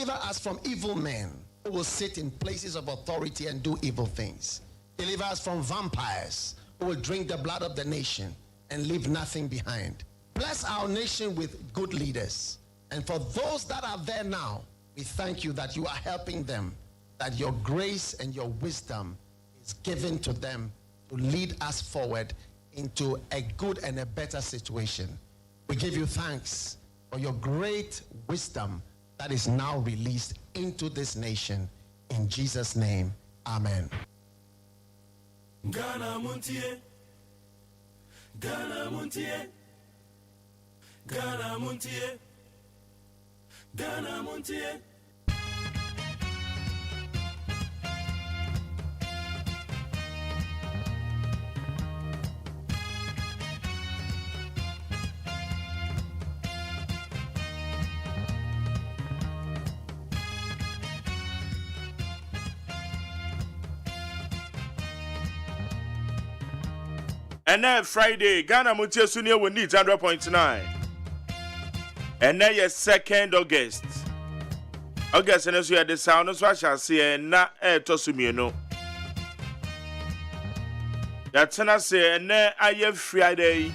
Deliver us from evil men who will sit in places of authority and do evil things. Deliver us from vampires who will drink the blood of the nation and leave nothing behind. Bless our nation with good leaders. And for those that are there now, we thank you that you are helping them, that your grace and your wisdom is given to them to lead us forward into a good and a better situation. We give you thanks for your great wisdom that is now released into this nation. In Jesus' name, amen. Ghana Montie, Ghana Montie, Ghana Montie, Ghana Montie. And then Friday, Ghana Montie Sunia will need 100.9. And then your 2nd August. August and as we had the sound of what I say, na tosumino. That's an say, and then I have Friday.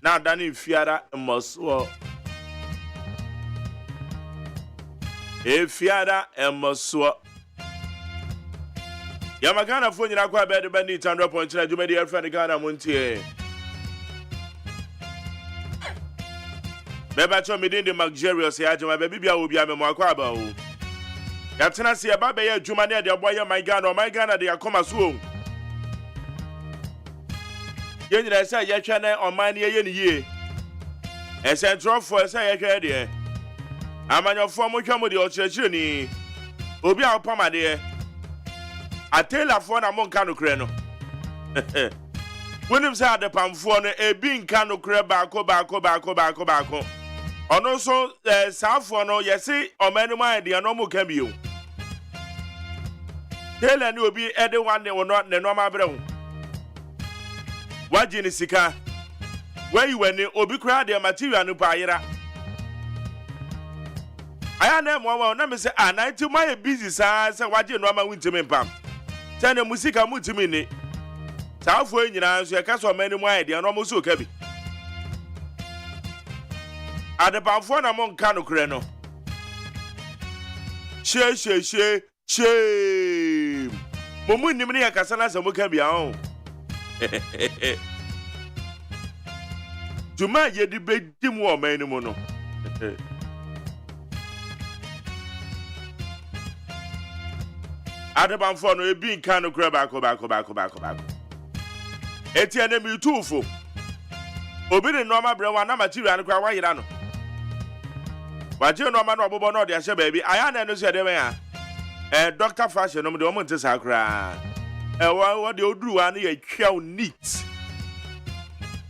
Now done in Fiara and Moswo. A Fiara and Moswo. Yamagana phone you akwa bed bandit 100.9 you media friend Ghana Montie. Beba to me din the luxurious ya jama baby bia obi amemo akwa aba o. Ya tena se aba be ya juma ne de boye my Ghana de akoma so o. Ye nyina say ye hwe na oman ye ni yie. E se drofo say ye hwe de. Amanyofo mo hwa mo de o chirechire ni. Obi a opama de. Atela for na monka no kre no. When him say the pamfo no e bi nka no kre baako. Ono so saafo no yesi omanu man de no mo ka bio. Tela ni obi e de wan ne no ma bre ho. Waji ni sika. Where you when obi kra de material no pa yira. Aya na mo na me say na nti my busy say waji no ma wuntimi mpam. Tell the music I'm with me. South for Indians, you can't so many more idea, and almost so heavy. At the Pamphone among Cano Creno. Shame. Momun Nimini Casanas and Mukabiao. To my ye debate dim war, many mono. Adabam for no being kind of grab back. Etienne me too full. Obedient normal brewan material and cry why you know. But you know, man, no, dear baby. I know said Dr. Fashion, no, the woman to sacra. What do you do? I need a cow neat.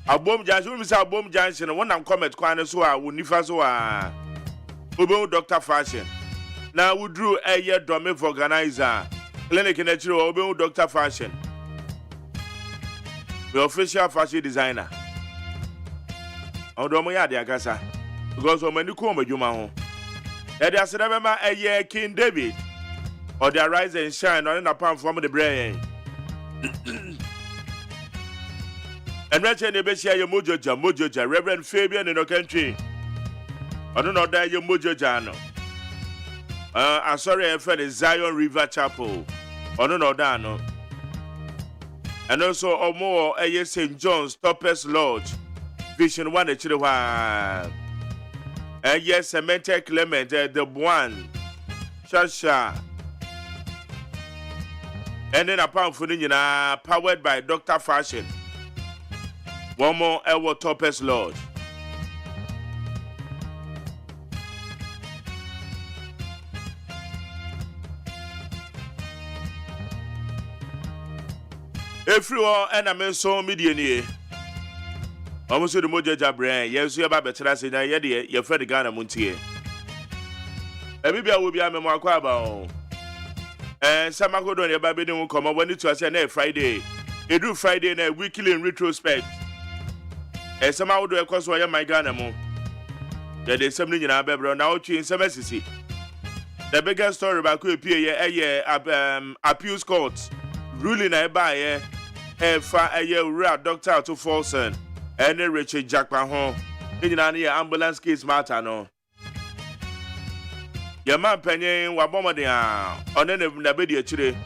A bomb Johnson, Mr. Bomb Johnson, one I'm comment quite so I would never so. Dr. Fashion. Now we drew a year domain for organizer. Clinic in Obey Dr. Fashion. The official fashion designer. Odomoya de Agasa. Because of many come with you, man. There is a year King David. Or the rise and shine on a palm from the brain. And Rachel Nebesia, your Mojoja, Reverend Fabian in the country. I don't know that your Mojojano. I'm sorry, I felt Zion River Chapel. I don't know that, no. And also, more St. John's Toppers Lodge, Vision 1 and Chilwa. And yes, Cemented Clement, the one, Shasha. And then a pound for Nina, powered by Dr. Fashion. One more Elwood Toppers Lodge. Everyone and I mean so media. Almost the Mojaja brand, yes, you about better say that yet your friend Ghana Montie. And maybe I will be a memoir quaba. And some go on your baby don't come when it was a Friday. They do Friday and a weekly in retrospect. And somehow do a course where my Ghana mo. There is something in our baby now in some SCC. The biggest story about appeals court ruling by Dr. to Folson and Richard Jackman in an ambulance case matter no. Your man penny wabomadia on any nabedia today.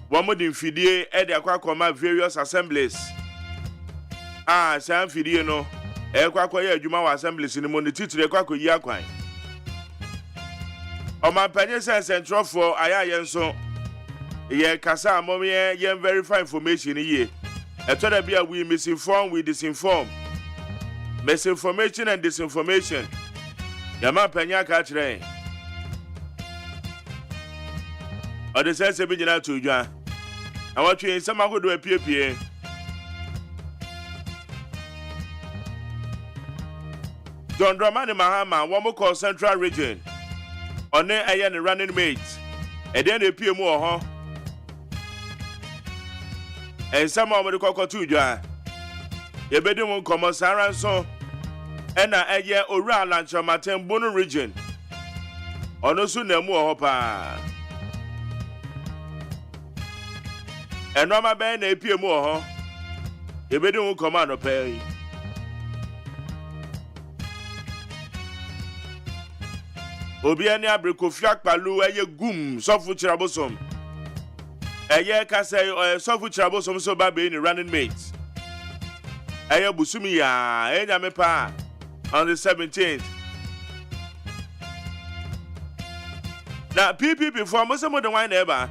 One more in Fidie at the Aquacoma various assemblies. Sam Fidie no, Aquacoya Juma assemblies in the Monity to the Quaco Yaquine. On my penny central for Ayayenso. Ye Casa Mommy, ye verify information here. I thought that we misinform, we disinform. Misinformation and disinformation. Yama Penya Catray. Or the sense of being out to you. I want you in some who do a PPA. John Dramani Mahama, one more call Central Region. On there, I am running mates. And then they appear more, huh? And some of the cocoa to you. You better won't come on Sarah so. And I year Ora Lancha Martin Bono region. On also no more hopper. And no my band appear more, huh? You better won't come on a pay. Obiania Bricofiak Palu, a goom, soft with Trabosom. A year can say, or soft with Trabosom so baby in running mates. A year Busumia, a yamepa. On the 17th. Now, PP before most of the wine ever.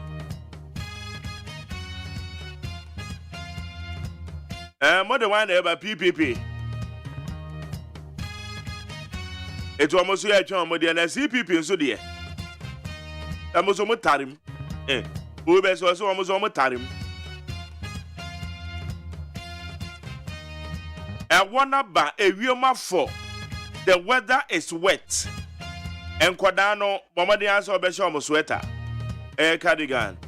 More than wine ever, PPP. It's almost a charm with the CPP in Sudia. I must almost tell him. Who best was almost tarim. I wanna buy a real for. The weather is wet. And Quadano, Bomadians or Besham sweater. A cardigan.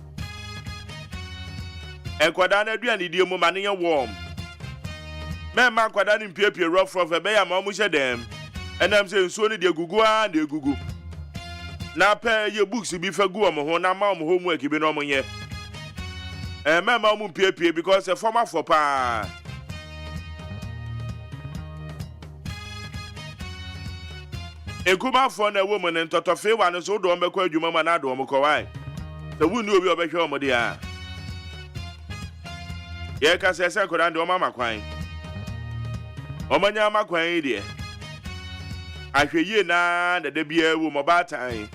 And Quadana do an idiom money warm. Mamma Quadan in Pierre rough from a bay among them. And I'm saying, Sony de Gugua and de Gugu. Now pay your books to be for Guam, when I'm homework, you've been on yet. And Mamma Moon Pierre because a former for pa. A Kuma for a woman and Totofe one is so don't make you mamma not do Mokawai. The wound will be over here, my dear. Here can say, I could undo Mamma Quine. Omanya Quine, dear. I hear ye now that there be a woman about time.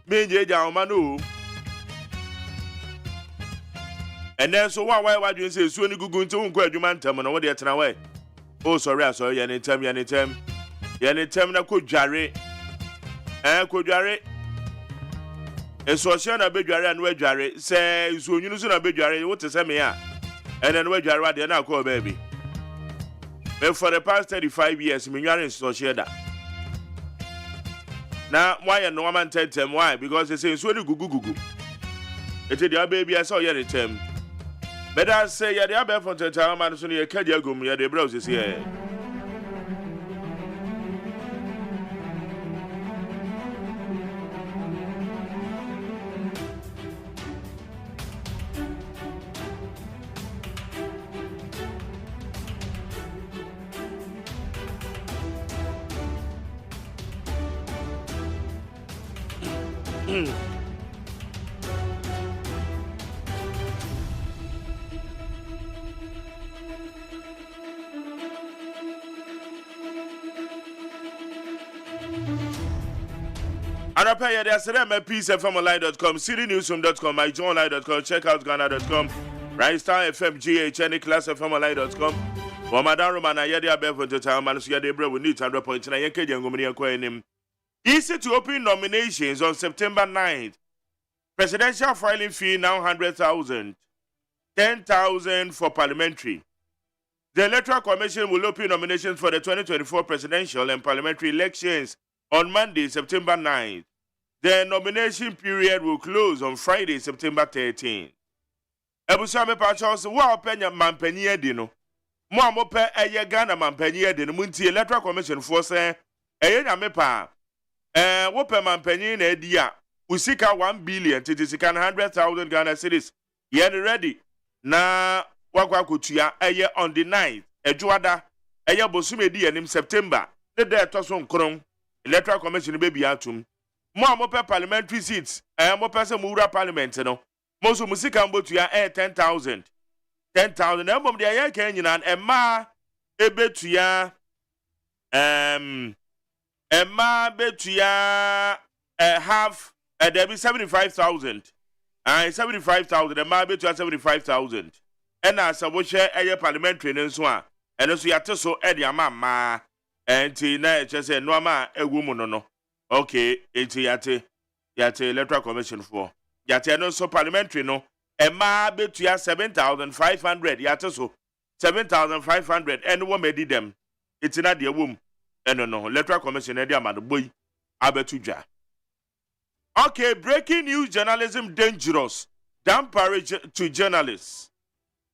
Me, down Manu. And then so why do you say, soon you go into AGYEMAN term and over there away? Oh, sorry, anytime. Anytime na could jarry. Could jarry. And so she na be jarry and we jarry. Say, so you know, soon a be jarry, what to say me? And then we jarry, they're not call baby. But for the past 35 years, me are in so that. Now, why and no man tell them why? Because they say, so you go. It's a baby, I saw you anytime. But I say, yeah, the other from the time and soon you can't go, yeah, the browsers here. And I pay there's peacefmonline.com, citynewsroom.com, myjournal.com, checkoutghana.com, Ristar FM, GH, classfmonline.com. For Madame Romana, Yadia Bevan to Town, Manasuya Debra, we need 100.9 Yank. Easy to open nominations on September 9th. Presidential filing fee now 100,000, 10,000 for parliamentary. The Electoral Commission will open nominations for the 2024 presidential and parliamentary elections on Monday, September 9th. The nomination period will close on Friday, September 13th. Ebusame Pachos, wa penya mampanyie di no. Mo amope eye Ghana mampanyie di no. Munti Electoral Commission for say eye nyame pa. Wope mampanyin na edia usika 1 billion titisika 100,000 Ghana cedis yen ready na wakwa kutua eye on the 9th ejuada eye bosumedi enim September the day toso nkron Electoral Commission be bia atum mo amope parliamentary seats mo pese mo wura parliament no mo so musika mbotua 10,000 embom de eye kan nyina emma ebetua Emma betua half there be 75,000 75,000 Emma betua 75,000 and as a washer parliamentary nso a eno so yate so e de ama enti na say no ama ewu no okay enti yate Electoral Commission for yate no so parliamentary no Emma betua 7,500 yate so 7,500 and wo medi them enti na de wom no Electoral Commission edi amado boy abetuja. Okay, breaking news: journalism dangerous. Dampare to journalists.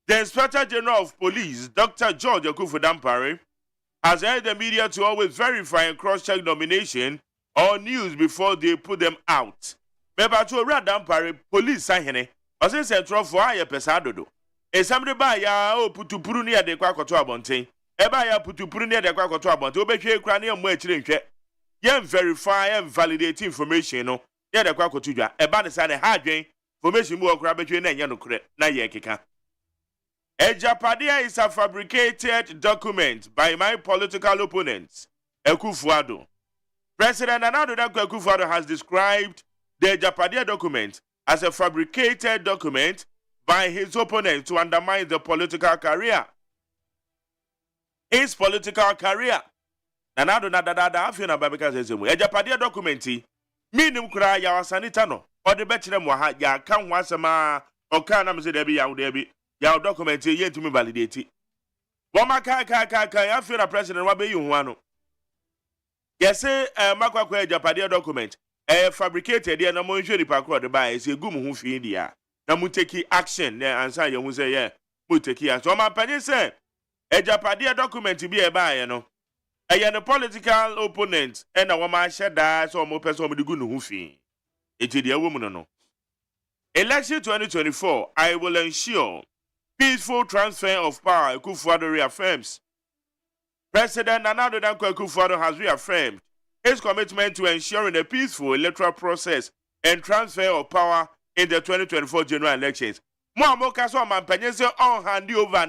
The Inspector General of Police, Dr. George Akufu Dampare, has urged the media to always verify and cross-check nomination or news before they put them out. Member to Red Dampare, police sahene, ose central for aye pesado do. E somebody ba ya o putupuru ni ade kwa koto abonten. Eba ya putupuru ni ade kwa koto abonten. Obehwe kra na mo akire nhwe. Yen verify and validate information no. Ye de kwa koto dwa. Eba ne sa ne ha adwen. Information mu okra behwe na enye no kre na ye keka. Ejapadia is a fabricated document by my political opponents. Ekufuado. President Nana Addo Ekufuado has described the Ejapadia document as a fabricated document by his opponents to undermine the political career. His political career. Nana Addo Nadada afina babeka sezemu. Ejapadia documenti minim kura ya wasanita no. Ode betire mo ha ya kan ho asema oka na mse debi ya debi. Ya document ye to me validate. Woma ka ya feel president wa be yu ho ano. Yes makwa kwa Ejapadia document fabricated ye na mo nhwe ni pakro de ba ese gu mu ho fi dia. Na mu take action na ansa ye hu say ye mu take action. O ma panye say Ejapadia document bi e ba ye no. Eye no political opponent e na wo ma hyeda so mo pese o mo de gu no ho fi. Eti de wo mu no. Election 2024 I will ensure peaceful transfer of power, Ekufuado reaffirms. President Nana Addo Ekufuado has reaffirmed his commitment to ensuring a peaceful electoral process and transfer of power in the 2024 general elections. Mo kaso mampanyen se on hand over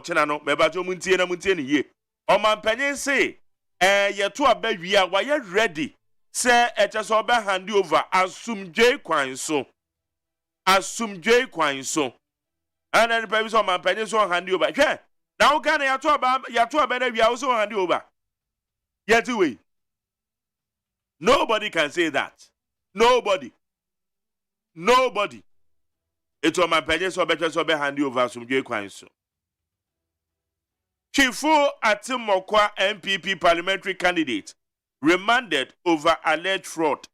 chenano mebajo muntie na muntie ni ye. O mampanyen se yeto abawia wa ye ready se eche so be hand over asumdwe kwan so. And then the purpose of my pennies on hand over. Yeah. Now can I talk about better we also hand over. Yet away. Nobody can say that. Nobody. It's on my pennies or better so be hand over some J Quinso. Chifu Atimokwa MPP parliamentary candidate remanded over alleged fraud.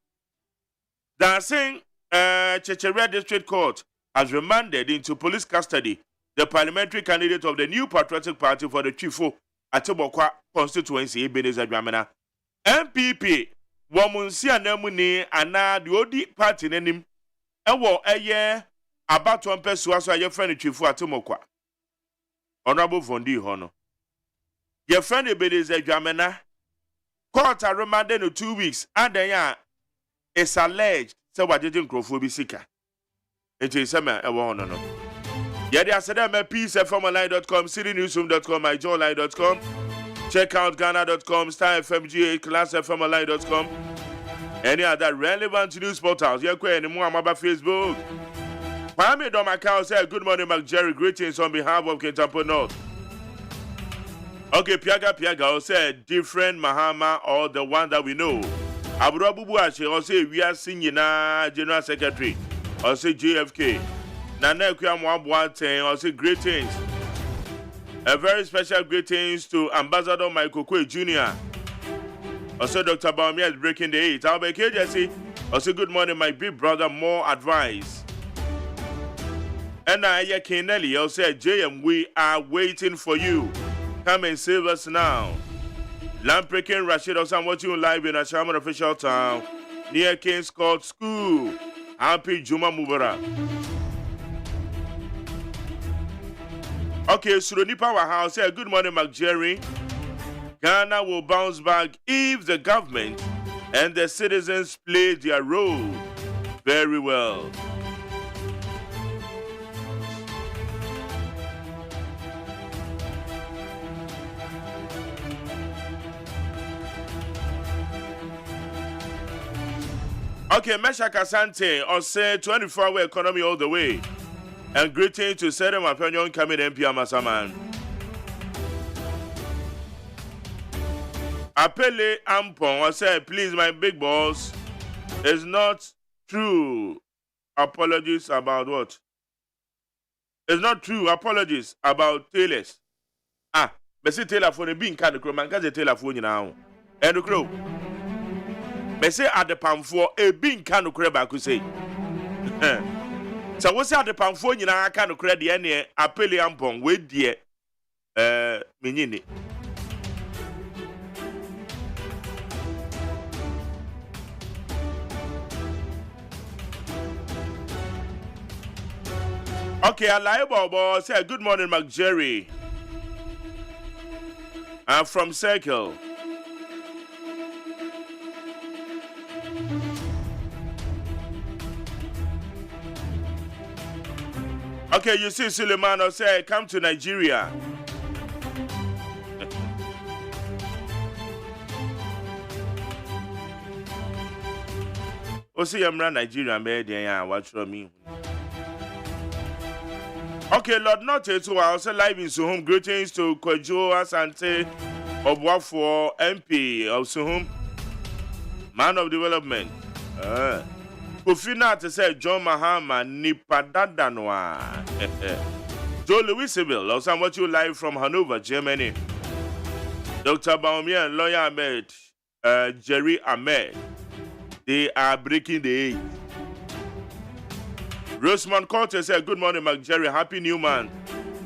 Dancing Chechere District Court has remanded into police custody the parliamentary candidate of the New Patriotic Party for the Chifu Atimokwa constituency, Ebenezer Dramana. MPP, Wamunsi Anemuni, ana the Odi party nenim, ewo eye about 1 person so your friend Chifu Atimokwa. Honorable Vondi Hono. Your friend Ebenezer Dramana, court are remanded in 2 weeks, and then it's alleged, so what didn't Crawford seeker. It is a man, no. Yet, I said, I'm a peacefmline.com, citynewsroom.com, myjoyline.com. Check out Ghana.com, StarFMGA, ClassFMline.com. Any other relevant news portals. You're quite anymore about Facebook. Pami Domaka said, good morning, Mark Jerry. Greetings on behalf of Kintampo North. Okay, Piaga said, different Mahama or the one that we know. Aburabu Buache also we are singing General Secretary. Or say JFK. Nana Kwamwabwate or say greetings. A very special greetings to Ambassador Michael Kwe Jr. Or say Dr. Baumia is breaking the 8. I'll be KJC. Or say good morning, my big brother, more advice. And I Kenelli, I'll say JM, we are waiting for you. Come and save us now. Lamprekin Rashid Osan watching live in a Shaman official town near King's Court School. Happy Juma Mubarak. Okay, Suroni Powerhouse say good morning, McJerry. Ghana will bounce back if the government and the citizens play their role very well. Okay, Mesha Kasante, or say 24-hour economy all the way. And greeting to Sedem Apenyon coming MP Amasaman. Apele Ampon, or say, please, my big boss, it's not true. Apologies about what? It's not true. Apologies about tailors. But say tailor for the being kind of crow, man, because the tailor for you now. And the crow. But say at the palm for a being kind of crab, I could say. So what's at the palm for you now? I kind of credit the any Apele Ampon with the Minini. Okay, Alaibo say good morning, McJerry. I'm from Circle. Okay, you see Suleiman say come to Nigeria. See I'm Nigeria, man. Watch from me. Okay, Lord Notte, so I also live in Suhum. Greetings to Kojo Asante of Wafo MP of Suhum, man of development. Kofina to say John Mahama Nipadadanoa. Joe Louis Sibyl, also what you live from Hanover, Germany. Dr. Baumia and lawyer Ahmed, Jerry Ahmed. They are breaking the age. Rosemont Carter said, good morning, McJerry. Happy new month.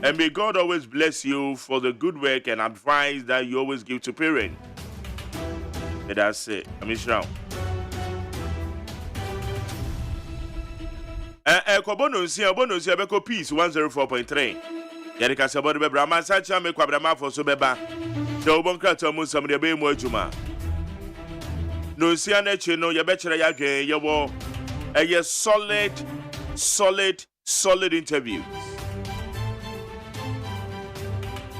And may God always bless you for the good work and advice that you always give to parents. And that's it. I'm Israel. Kobono Beko Peace 104.3. Yerika Sabodi Bebra, Masacha, me Quabrama for Sobeba. Jobonka Tomus, some of the Bemo Juma. No, Sianeche, no, your bachelor, your war. A solid interviews.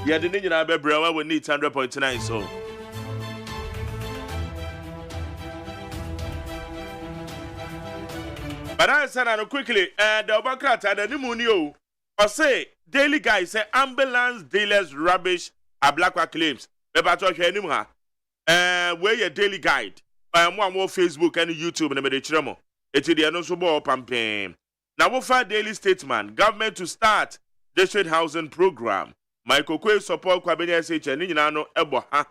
Yeah, the Ninja Bebra will need 100.9 so. But I said quickly, the Obakrat and the Nimunio, or say, daily guys say ambulance dealers rubbish a black claims. Bebato Henima, where your daily guide. One more Facebook and YouTube and the Mediterranean. It's the Anosobo campaign. Now, we find daily statement. Government to start district housing program. Michael Kwe support Kwabenya SH and Ninano Eboha.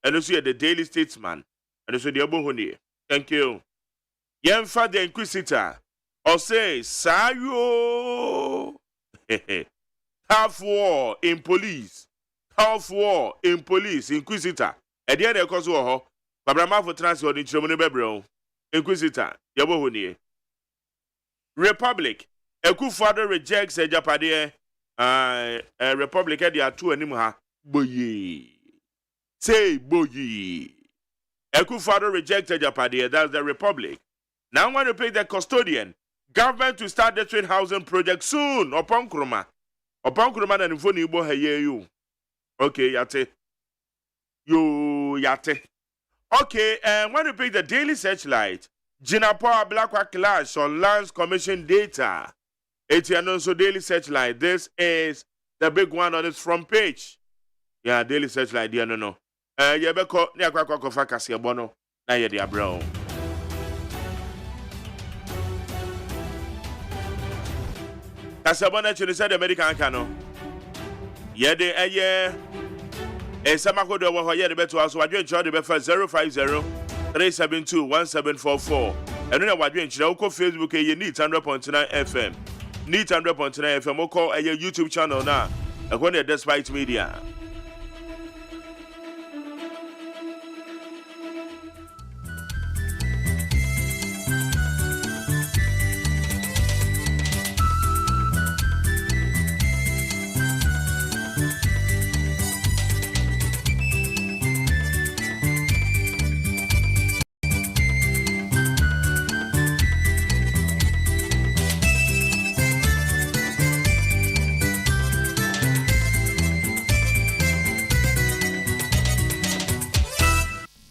And also the daily statesman. And also the Obohuni. Thank you. Yemfa the Inquisitor. Or say, Sayo. Tough war in police. Tough war in police. Inquisitor. And the other cause war. Babrama for transfer in Chimone Bebro. Inquisitor. Yabohuni. Republic. Ekufuado rejects a Japade. Republic had their two anima. Boye. Say boye. Ekufuado rejected Japade. That's the Republic. Now I want to pay the custodian. Government to start the trade housing project soon. Upon Kroma. Upon Kroma and Infoni Ibo Haye you. Okay, yate. You yate. Okay, and when you pick the daily searchlight, Jinapoa Blackwa clash on Lands Commission data. Etiano so daily searchlight. This is the big one on its front page. Yeah, daily searchlight, dear no. Yabeko, Niakwa Fakasi Bono, Naya dia bro. Casabona Chile said American cano. Yede a year. A Samako de Wahaya de Beto, so I joined the Befa 050-372-1744. And then I was doing Facebook, you need 100.9 FM. Need 100.9 FM. We'll call a YouTube channel now. According to Despite Media.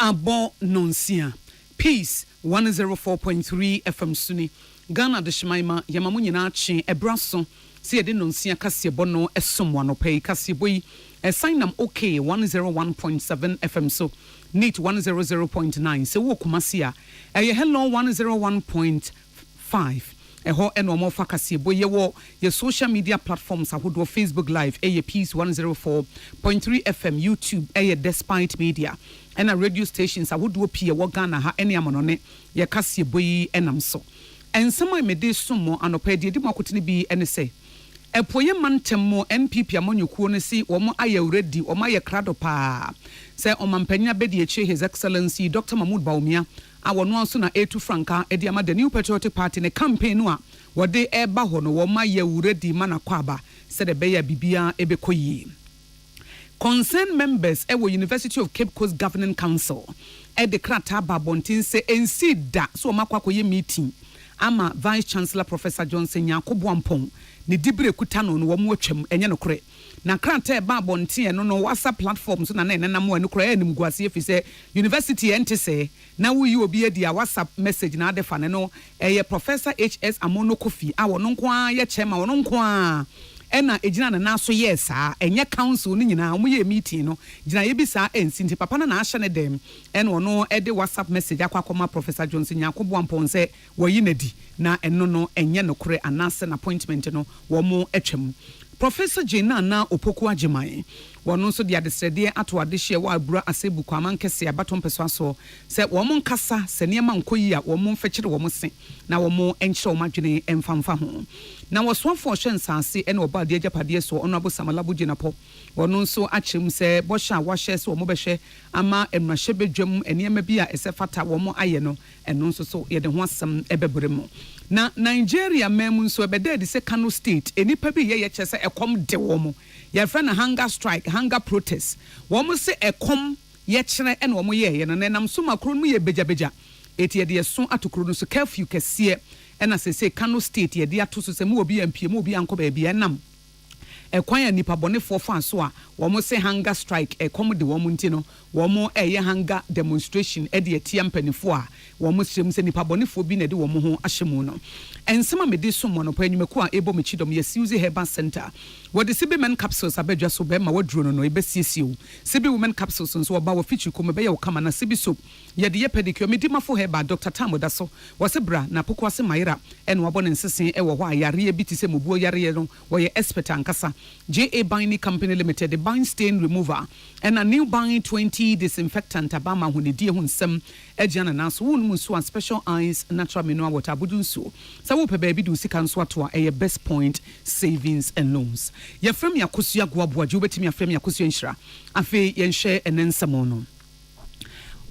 abo nonsia peace 104.3 FM Suni Ghana de Shemaima yamamu nyina ache ebraso se yede nonsia kase bono esomwa no pay kase boyi sign nam okay 101.7 FM so neat 100.9 se wo kumasi a hello 101.5 eho eno mo fakase boye wo ye social media platforms ahodo Facebook live peace 104.3 FM YouTube despite media and radio stations ahodo pie wo Ghana ha ene amonone ye kase boyi enam so and some me de sumo anopedi di makotini bi ene say epoye mantemo MPP amonyukuo ne si wo mo aye ready wo ma ye krado pa say omampanya bedi eche his excellency Dr. Mahmoud Baumia awono anso na etu franka edi ama the New Patriotic Party ne campaign no a wode eba ho no wo ma ye ready mana kwaba say the beya bibia ebekoyi concerned members ewo University of Cape Coast Governing Council de krata babontin say ensi da so makwakoye meeting ama Vice Chancellor Professor Johnson Yakobo Ampon ne dibre kutano no wo mo atwam enye no kore na krata ba bonten no WhatsApp platforms na nenam wo no kore anim guase efi say university ente say na wo yi obi adi a WhatsApp message na adefa ne no Professor HS Amono Kofi a wo no nko a ye chema wo no nko a ena ejina na naso yes a enye council ni nyina mo ye meeting no jina ye bisa ensi nti papa na ahye ne dem ena ono de WhatsApp message akwakoma Professor Johnson Yakobo Ampon se wo yi nadi na eno no enye no kore anase na appointment no wo mo atwam Professor Jena na Opoku AGYEMAN wono so dia desrede ato adehye wa abura asebu kwa mankese abaton peso aso se wo mo nkasa se ne ma nkoyi a wo mo mfekire wo mo se na wo mo enhye wo madwene emfamfa ho na wosofo hwensanse ene oba de agapade so ono abosamalabu ginapo wono so achem se bosha wahye se wo mo behwe ama enwahye bedwam enema bi a ese fata wo mo aye no eno nso so ye de ho asem ebebere mo na Nigeria memu so ebede de se Kano state enipa bi ye chese ekom de wo mo ye friend hunger strike hunger protest wo mo se ekom ye kire ene wo mo ye no nenam so makro no ye beja eti ye de so atokro no so curfew kese ena se Kano state ye de ato so se mo obi ampie mo obi anko ba bia nam ekwan ya nipa bonefo fa so a wo mo se hunger strike ekom de wo mo ntino wo mo eye hunger demonstration e de atia mpanifo a wo mo srem se nipa bonefo bi na de wo mo ho ahyemu no ensema me de so mo no pa enyumeku a ebo me chidom ye Suzy Herbal Center wo de sibe men capsules abedwa so be ma waduro no e be siesiu sibe women capsules so wo ba wo fichi ko me be ye wo kama na sibe soap ye de ye pedicure me di mafo Herbal Dr. Tamoda so wo se bra na poko ase mayira ene wo bon nsesen e wo ho ayare bi ti se mobuo yare no wo ye expert ankasa JA Binding Company Limited the bind stain remover and a new bind 20 disinfectant abama hunedi hunsem ejiana na so wonu so special eyes natural mineral water budun so wo pe baby do sika nso ato a best point savings and loans ye frem yakosua goaboaje obetimi afrem yakosua nhira afi ye nhwe enensamo no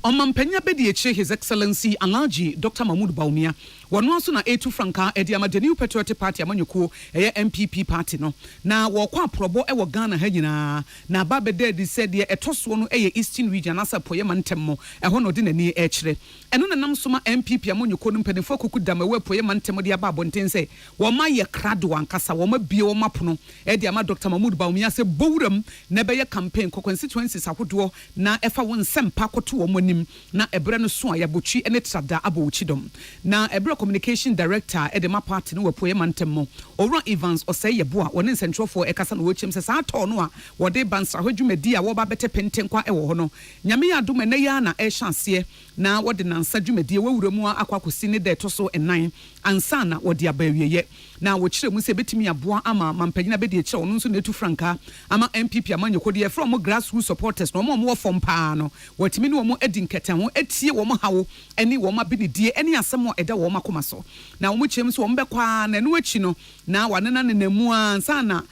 Omampenya bedi eche His Excellency Alhaji Dr. Mahmoud Baumia wono aso na etu franka ediama the New Patriotic Party amanyuko MPP party no na wo kwa probo e wo Ghana ha nyina na babede di said ye etoso no Eastern region asa poye mantemmo ho no de nani e kire eno na nam soma MPP amanyuko no mpanefo kuku dama we poye mantemmo de aba bonten se wo ma ye krado ankasa wo ma bie wo mapono ediama Dr. Mahmoud Baumia se bowram na be ye campaign ko constituencies ahodo na efa won sempa koto wo monim na ebre no so ya botwi ene trada abotchidom na ebre communication director edema party no wepoye mantemmo Owura Evans OSEI yeboa woni central for ekasa no wochem se sa to no a wode bansa hwadwumadi a wo ba bete pentenkwa e wo ho no nyame ya adom na ya na e hyanse na wode nansa dwumadi wawura mu akwakosi ne de to so enan ansa na wode abawieye na wo kire mu se betimi aboa ama mampanyina be de kire ono nso na etu franka ama MPP amanyekode ye from grassroots supporters no mo fom pa no watimi ne wo edi nkete ho etie wo hawo eni wo mabinidie eni asem eda wo makoma so na wo kyem so wo mbekwa na no achi no na wanena ne namu ansa na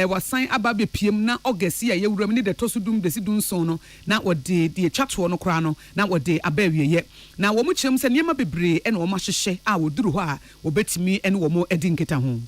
wasan aba bepiem na August ya yewuram ne de toso dum desi dun so no na wode de twato no kra no na wode abawieye na wo kyem se niema bebre ene wo mahyehyɛ a woduru ho a wo betimi ene wo edi nketa ho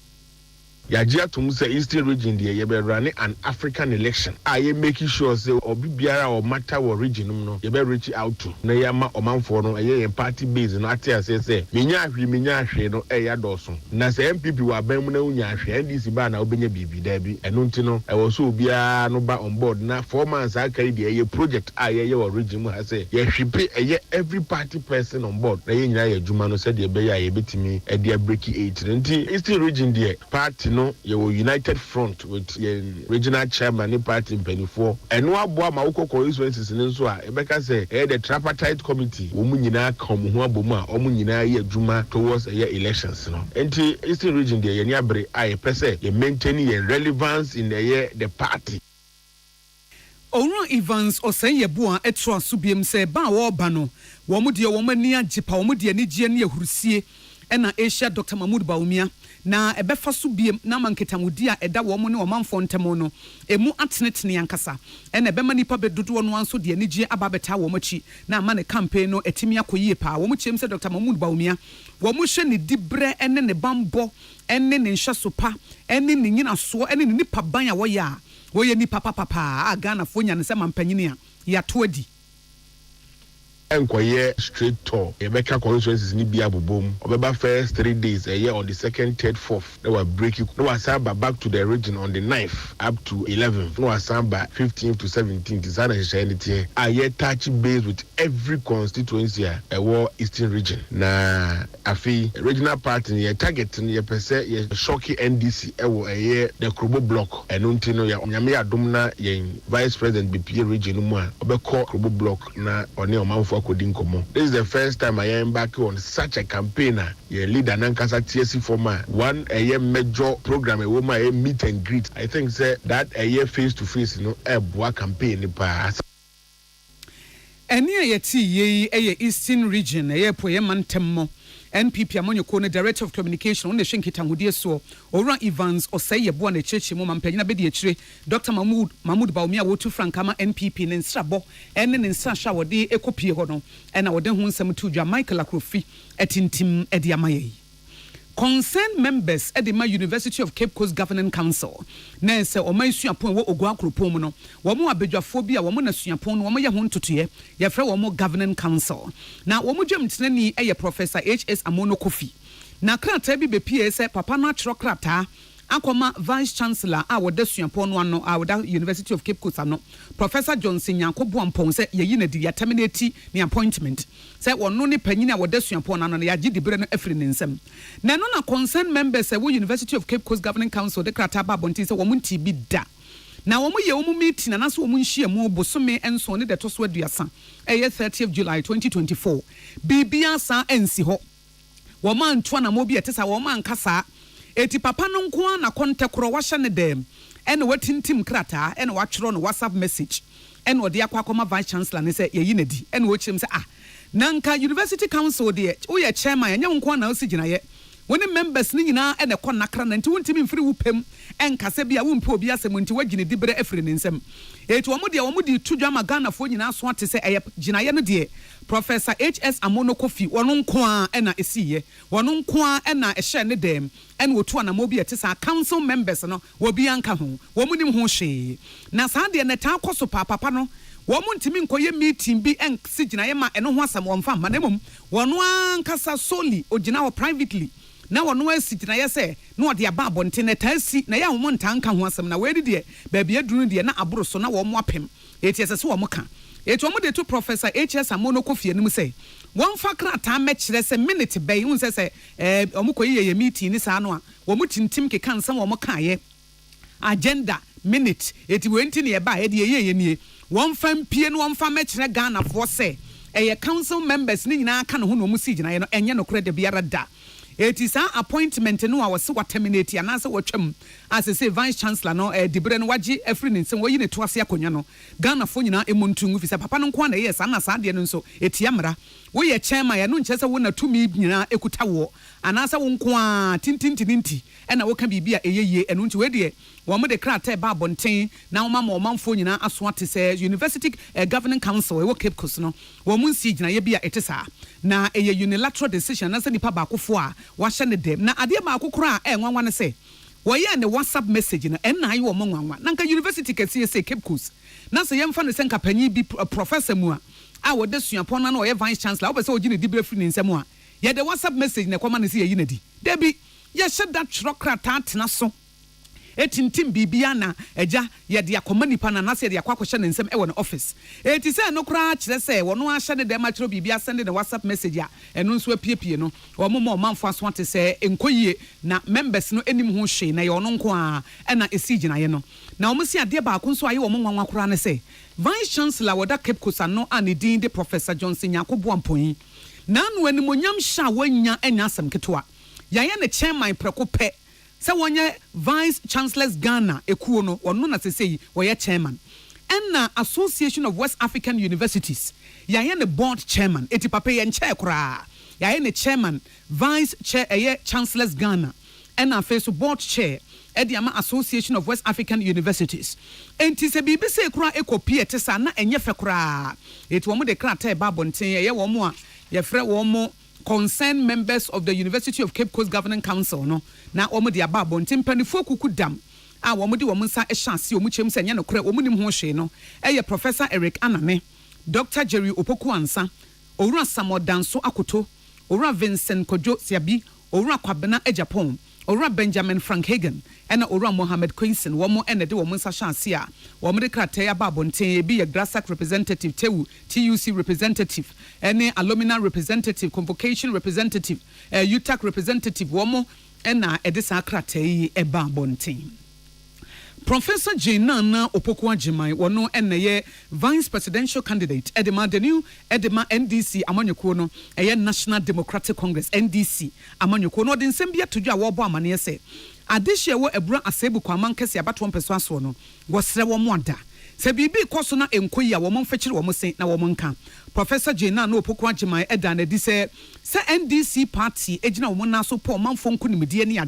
Yajia to say Eastern region there you be running an African election. I am making sure say obi biara or matter or region no you be reach out to. Na yama omanfo no eye party base no ate say menya ahwe no eya doso. Na say MPP wa ban mu na unya ahwe NDC ba na obenya bibi da bi. Eno nti no e wo so obiara no ba on board na 4 months aka dey eye project aye your region mu ha say ye hwipe eye every party person on board. Na ye nyina ye adwuma no say dey be ya ye betimi e dey break 8. Nti Eastern region there party no your united front with your regional chairman in party penifo and no aboa ma wokọ constituencies nso a ebeka say the tripartite committee wo mu nyina kam ho abomu a omu nyina ye adwuma towards elections no enti Eastern region there ye ni abre ai pese ye maintain your relevance in the party. Owura Evans OSEI yebua etro asubiem se ba wo ba no wo mu de wo mani agipa wo mu de ani gie ne ahurusie ena Asia Dr. Mahmoud Bawumia na ebefa so biem na manketamudi a eda wo mo ne wo manfo ntemo no emu atenetene yankasa ena ebema nipa bedodo no anso de anigye ababeta wo machi na ama ne campaign no etimi akoyie pa wo mu chiem se Dr. Mahmoud Bawumia wo mu hwe ne dibre ene ne bambo ene ne nhwasopa ene ne nyina so ene ne nipa ban a wo ya wo ye nipa papa a Ghana fo nya ne se mampanyini a ya to adi enkoye straight tour ebeka constituencies ni bia bobom obeba first 3 days a year on the 2nd 3rd 4th they were breaking no asamba back to the region on the 9th up to 11th no asamba 15th to 17th design anything a year touch base with every constituency a war Eastern region na afi regional party ye target ye pese ye shocky NDC ewo a year the Krobo block enunti no ya nyame adom na ye vice president BPA region mu a obekọ Krobo block na one omanfo. This is the first time I am back on such a campaign. Your leader Nankasa TSC former one a year major program a woman a meet and greet. I think say that a year face to face a boa campaign pass. Eni ayeti ye Eastern region ye poye mantemmo NPP amonyoko ne director of communication on the Shenkitangudie so Owura Evans OSEI yebua ne cheche mo mampanyina bedi akire Dr. Mahmoud Bawumia wotu frankama NPP ne nsrabo ene ne nsasha wode ekopie ho no ena wode ho nsem tudwa Michael Akrofi etintim edi amaye concerned members at the University of Cape Coast Governing Council. Nese o mai suapon wo ogu akropom no. Wo mo abedwaphobia wo mo na suapon no wo mo ye ho ntotoye. Ye frɛ wo mo Governing Council. Na wo mo dwamtene ni Professor HS Amono Kofi. Na krata bi be PSA papa no atro krata akoma vice chancellor a woda suapon no ano a woda University of Cape Coast ano Professor Johnson Yankobo Ampon se ye yi na di terminate ni appointment se wono ne panyini a woda suapon no ya gi dibre no afri ne nsam na no na concerned members wo University of Cape Coast Governing Council de krata ba bonti se wo munti bi da na wo mo ye wo mo meeting na so wo mo nhia mu bosome enso ne de to so aduasa 30th July 2024 bibia sa ensi ho wo man to na mo bi etesa wo man kasa eti papa no nko na kontekro wahye ne dem ene watintim krata ene watwero no WhatsApp message ene ode akwa vice chancellor ne se yeyi nadi ene wo chirim se nanka University Council de wo ye chairman enya nko na osigina ye woni members ni nyina ene kɔ nakra na nti wontimi mfiri wupem enkase bia wompe obi asem nti wagine dibre afiri ne nsam eti wo mo de tudwa ma Ghana fo nyina so ate se eye ginaye no de Professor HS Amono Kofi wono nko a ena esiye wono nko a ena ehye ne dem ene wotu ana mo bi ate sa council members no wo bi anka ho wo mu nim ho hwe na saa de ne ta akoso papa no wo mu ntimi nkoye meeting bi ensi ginaye ma eno ho asam wo mfa ma na mom wono ankasa solely ogina wo privately na wono asiti na yese na ode aba abonte na taasi na ya wo ntanka ho asem na we de baabi aduru de na aboro so na wo mo apem eti esese wo mo ka eti wo mo de to Professor HS Amono Kofi anim se won fa krata mekire se minute bay hun se wo mo koyi ye meeting ni sa no a wo mo tintim ke kan sam wo mo ka ye agenda minute eti wenti ne ba ye de ye nie won fa mpie no won fa mekire Ghana for se council members ni nyina aka no ho no mu si gina ye no enye no kore de biara da it is an appointment no a was what terminate and answer what as I say vice chancellor no dibre no waji every nsem wo yi ne to ase akonya no Ghana fo nyina emontungu fi se papa no nko na yes ana sa de no nso etiamra wo ye chairman ya no nche se wo na tumi nyina ekuta wo anasa wo nko a tintintinti ena wo ka bibia eyeye eno nti we de wo mo de krata ba bonten na wo ma manfo nyina aso ate se University Governing Council wo Cape Coast no wo mun si gina ye bia etesa na eye unilateral decision na se nipa ba akofo a wa hye ne dem na ade ma akokora a enwanwa ne se wɔyɛ ne WhatsApp message no ɛna ayi wɔn nwanwa nanka university kɛseɛ sɛ Cape Coast na sɛ yɛmfa ne sɛ nka panyin bi professor mu a wɔde suapɔn na ɔyɛ vice chancellor wopɛ sɛ ɔgye ne dibre firi ne nsɛm a yɛde WhatsApp message na ɛkɔma ne sɛ yɛyi ne di dabi yɛhyɛ da twerɛ krataa tena so etintim bibia na eja ye de akoma nipa na na se de akwakohye ne nsem e wo ne office eti se no kra kire se wo no ahye ne de ma kire bibia send the WhatsApp message a eno nso apiepie no wo mo manfo aso ate se enkoyie na members no enim ho hwe na ye ono nko a e na esi gina ye no na wo si ade ba ko nso aye wo mo nwanwa kra ne se vice chancellor woda Cape Coast no ani din de Professor Johnson Yakobo Ampoyi na no animonyam hya wanya anya asem ketewa yaye ne chairman preko pe se wonye vice chancellors Ghana ekuo no ono na sesei woye chairman and Association of West African Universities yaye ne board chairman eti papa ye nche kra yaye ne chairman vice chair chancellors Ghana and face board chair Ediama Association of West African Universities enti se bibi se kra ekopie etesa na enye fe kra eti wo mo de kra ta ba bonten ye wo mo a ye frɛ wo mo concerned members of the University of Cape Coast Governing Council no na omo de aba bontim panifo kuku dam a omo de omo nsa ehyanse omo chem se nya no kra omo nim ho hwe no Professor Eric Anane Dr. Jerry Opoku Ansa Owura Samodanso Akoto Owura Vincent Kojo Siabi Owura Kwabena Ejapon Owura Benjamin Frank Hagen ena Owura Mohammed Quinson womo ene de womo nsa hyanse a womo de krataa aba bonten bi ye Grasak representative Tewu TUC representative ene alumni representative convocation representative UTAC representative womo ena edisa krataa yi eba bonten Professor Jenana Opoku Agyemang wono ene ye vice presidential candidate edema the new edema NDC amanyekuo no eye National Democratic Congress NDC amanyekuo no de nsembia tojo a wo bo amane se adehye wo ebura asebu kwa mankese abato mpeso aso no wo sere wo mo ada se bibi koso na enkoyi a wo mo mfekire wo mo sen na wo mo nka Professor Jenana Opoku Agyemang eda na di se NDC party ejina wo mo na so po manfo nkunimdie ne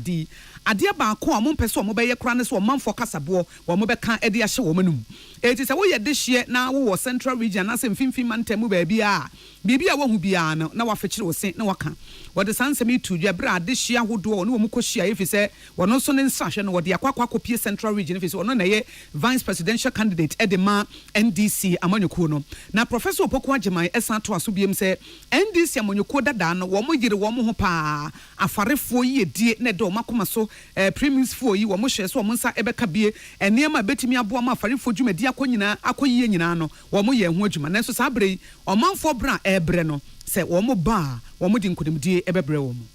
ade ba ko a mo mpese mo beye kra ne so manfo kasabo wo mo beka ede ahye wo manum eti se wo ye de hye na wo central region na se mfimfim mantemu ba bia bibia wo hu bia na wa fekire wo sen na waka wo de sansemi tudwa bra ade hye ahodo no wo mo kohyia efi se wo no so ne nsahwe no wo de akwakwa kopie central region efi se wo no na ye vice presidential candidate edema NDC amanyekuo no na Professor Opoku Agyemang esa to aso biem se NDC amanyekuo dada no wo mo yire wo mo ho pa afarefo yi die na de o makoma so premise for yi wo mo hwe so wo nsa ebeka bie enema betimi abo ma afarefo dwumadi akonyina akoyiye nyina no wo mo ye ho adwuma na so sabre o manfo bra ebre no se wo mo ba wo mo di nkodimdie ebebre wo mo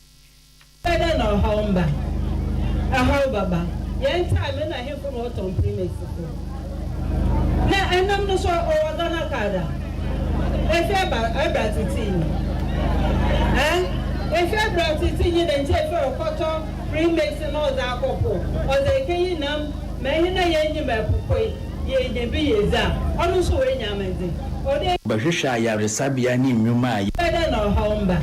eda na homba aha baba yen time na he for autumn premise na enam no so o Ghana kada efe ba abratiti efe abratiti ni de nje fe okoto premise no za akopo o ze kenyi nam me hina ye nyi ba pupoi ye de bi yeza onu so we nyameze o de ba hwehwa ya resabia ni nnwuma eda na homba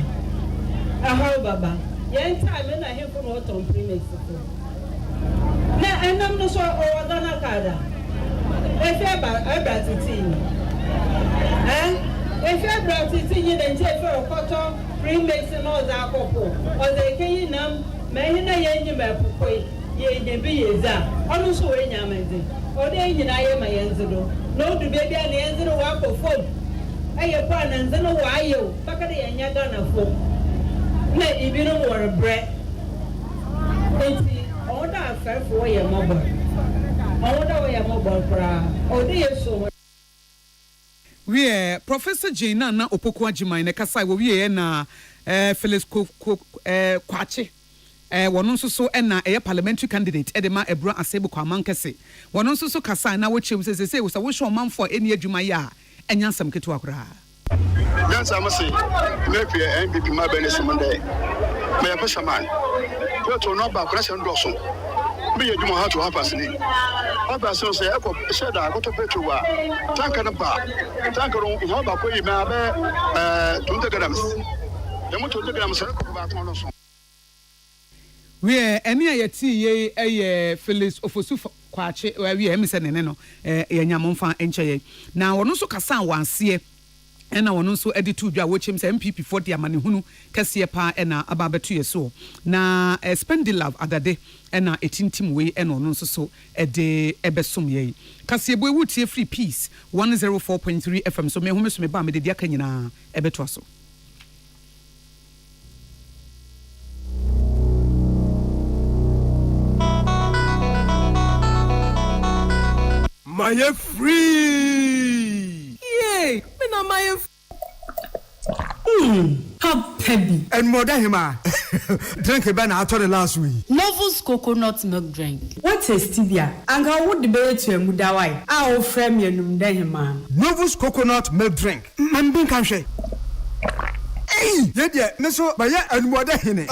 aha baba yen time na he for autumn premise na enam no so o Ghana kada efe ba abratiti efe abratiti ni de nje fe okoto premise no za akopo o ze kenyi nam me hina ye nyi ba pupoi ye de bi yeza onu so we nyameze o de nyina ye ma yenzido no du be bia na yenzido wa ko fom aye pa na nzido wa ayo bakade ye nya Ghana fom na ibino wor bre enti o da afefo ye mobo o da we ye mobo kra o de yeso we Professor Jenana Opoku Agyemang ne kasa wo we na Felix Kwache wono nso so na parliamentary candidate edema ebra asebu kwa mankese wono nso so kasa na wo chem se wo hwe manfo eni adwuma ya enyansam ketu akora Yansa mase mepie NPP ma bene semonde me ya fisherman to no ba kura se ndoso be ye dwuma ha to ha pasini oba so se ekọ sheda akoto petrol wa tanka na ba tanka ro ho ba ko yi ma be 20 grams ya mo 20 grams se ko ba ton no so we any ayeti ye Felix Ofosu Kwache we em se ne no ye nyamomfa enche ye na wono so kasa wanse ɛna wɔn nso de to dwa wɔkyɛm sɛ MPP for de amanehunu kɛseɛ paa ɛna aba abɛto yɛ so na Spendilove adade ɛna etintim wei ɛna ɔno nso so ɛde ɛbɛsom yɛ kaseɛbo ewu tie free peace 104.3 FM so me home so me ba me de aka nyinaa ɛbɛto aso. My free. Yay! Me na my how penny. And more than him, drink a banana out of the last week. Novus coconut milk drink. What is stevia? And how would the bear to a mudawai? I'll frame you man. Novus coconut milk drink. I'm being country. Hey, yeah, Misso, but yeah, and more than him.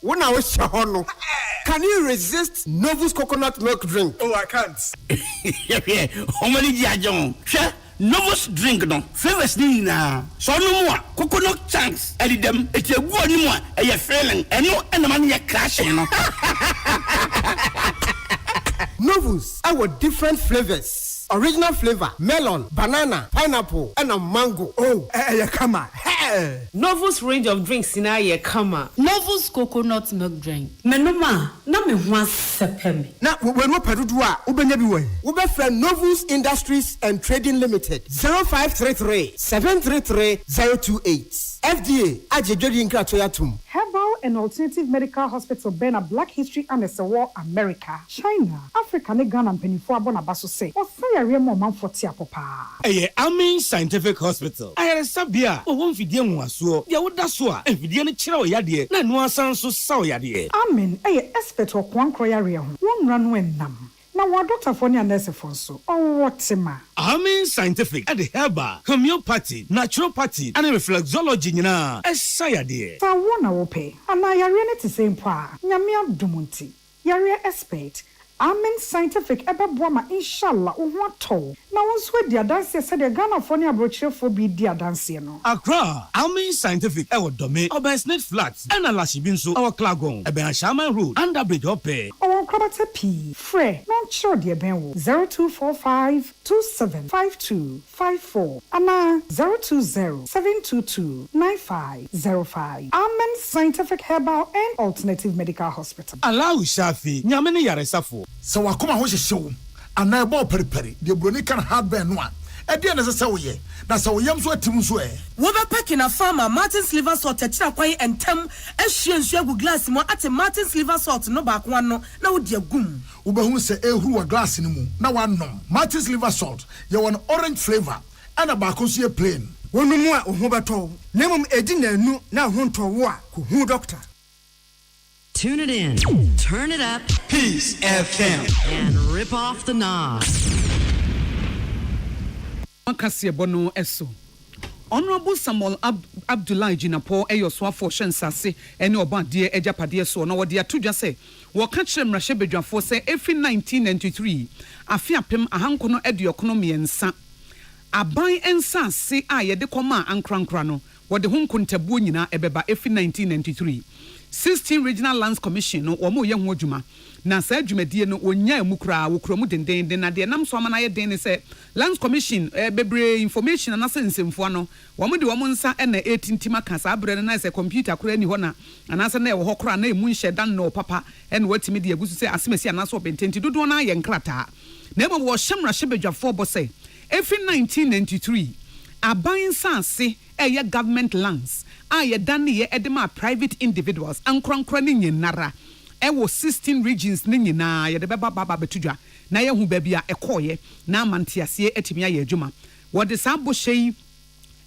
When I was Shahono, can you resist Novus coconut milk drink? Oh, I can't. Yeah, how many John? Sure. Novus drink no flavors ni na so no mo coconut chunks edidem etiagu ani mo e ye feeling eno enema ne ye crashing no Novus our different flavors. Original flavor, melon, banana, pineapple, and a mango. Oh, come on. Novus range of drinks in a kama. Novus coconut milk drink. Menoma, na me hwa sepemi. Na we no pedudua, ubenya biwe. Ube friend Novus Industries and Trading Limited. 0533 733 028. FDA, Ajejodi Nkratoyatum. Herbal and Alternative Medical Hospital Bena Black History and the War America, China, Africa, Ghana and Penifua Bonabaso say. Amen Scientific Hospital. I sabia o won fidie nwaso. Ya woda so a fidie ne kire o yade na no asan so sa o yade. Amen expert o kwankro yare ho. Won ranu enam. Na wa doctor for ne nurse for so. O wotema. Amen Scientific at the herbal, homeopathy, naturopathy and reflexology nyina. Esa yade. Sa wona wo pe. Ana yare ne te same pa. Nyame adumunti. Yare expert. Amen Scientific ebeboama inshallah ohoto na wonso dia dance said the Ghana for ne abrochirefo bi dia dance no Accra Amen Scientific e wodome Obersnet Flats and Alashibi nso our Klagon e ben Shaman Road under bridge ope o krabata p frɛ non sure de ben wo 0245 275254 ana 020-722-9505 Amen Scientific Herbal and Alternative Medical Hospital Allow Shafi nyame ne yaresafo so wakoma ho hyehyew ana ebo periperi de broni kan hardware no a e de na se woye na se woyam so atim so e wo be packing a farmer Martin's liver salt akira kwan entem ahwie nsu agu glass mo ate Martin's liver salt no ba kwa no na wo de agum wo be hu se ehuru wa glass ni mu na wanom Martin's liver salt ye won orange flavor ana ba ko so ye plain wonu mu a ho beto na mum edi na anu na ho nto wo a ko hu doctor. Tune it in, turn it up, Peace FM, and rip off the knob. Makasiebono eso. Honorable Samuel Abdullah Jinapo eyoswa for Shensase ene obadie ejapade so na wode atodwa se wo ka kire mrahye bedwafo se every 1993 afiapem ahanko no eduokono miensa aban ensa se a yede koma ankrankra no wode ho nkontabuo nyina ebeba every 1993 16 Regional Lands Commission no wo mo ye ho adwuma na sa adwumadie no onya emukura wo kura mu dendenden na de nam so amana ye den ne se Lands Commission bebre information na sensemfo no wo mo de wo mo nsa na etintima ka sa abre na se computer kura ni ho na anasa na ye ho kura na emu nhye dan no papa ene watimi de agusu se asemasi anasa obententi dodo na ye nkrata na emo wo hyemra hyebedwafo bo se every 1993 aban sanse eye government lands aye dan ye edema private individuals ankrankra ni nyinara ewo 16 regions ni nyina ye de baba betudwa na ye hu ba bia ekoye na amantiase etimi aye adwuma wo de sabo hyi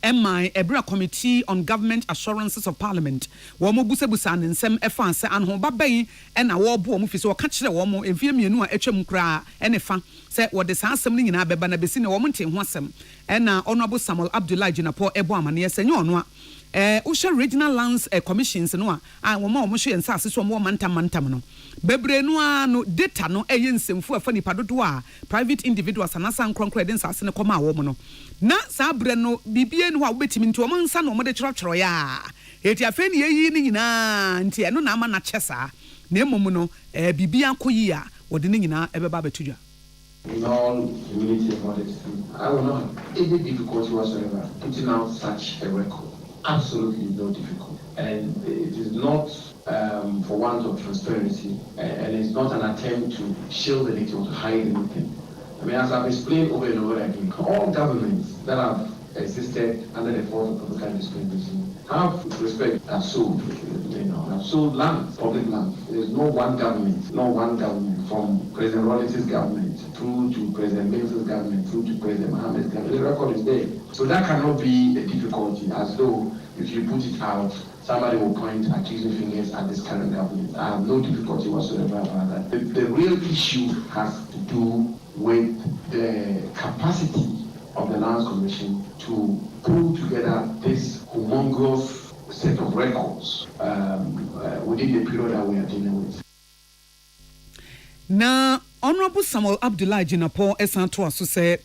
MI Ebra Committee on Government Assurances of Parliament wo mo busebusa nsem efa se anho babai na wo bo mo fise wo ka kire wo mo emfie mienu a etwam kra enefa se wo de sansem ni nyina beba na besi na wo mo nte ho asem na Honorable Samuel Abdullah Jinapo ebo amane senye ono a Usha Regional Lands Commissions no a wo ma wo hwe nsase so mo mantam no bebre no no data no nsемfu afa nipa dodo a private individuals anasa nkronkro de nsase ne koma wo mo no na sa bre no bibie no a wobetimi nti wo nsa no mo de kyerɛkyerɛ ya eti afa ni yi ni nyina nti eno na ama na kyesa na emom no bibia koyi a wo de ni nyina ebeba betudwa In all humility and modesty, I will not have any difficulty whatsoever putting out such a record. Absolutely no difficulty. And it is not for want of transparency, and it's not an attempt to shield anything or to hide anything. I mean, as I've explained over and over again, all governments that have existed under the force of public dispensation have, with respect, have sold, have sold land, public land. There is no one government, from President Rollins' government through to President Mills' government through to President Mohammed's government. The record is there. So that cannot be a difficulty, as though if you put it out, somebody will point accusing fingers at this current government. I have no difficulty whatsoever about that. The real issue has to do with the capacity of the Lands Commission to pull together this humongous set of records within the period that we are dealing with. Now, Honorable Samuel Abdullah Jinapo Esanto aso say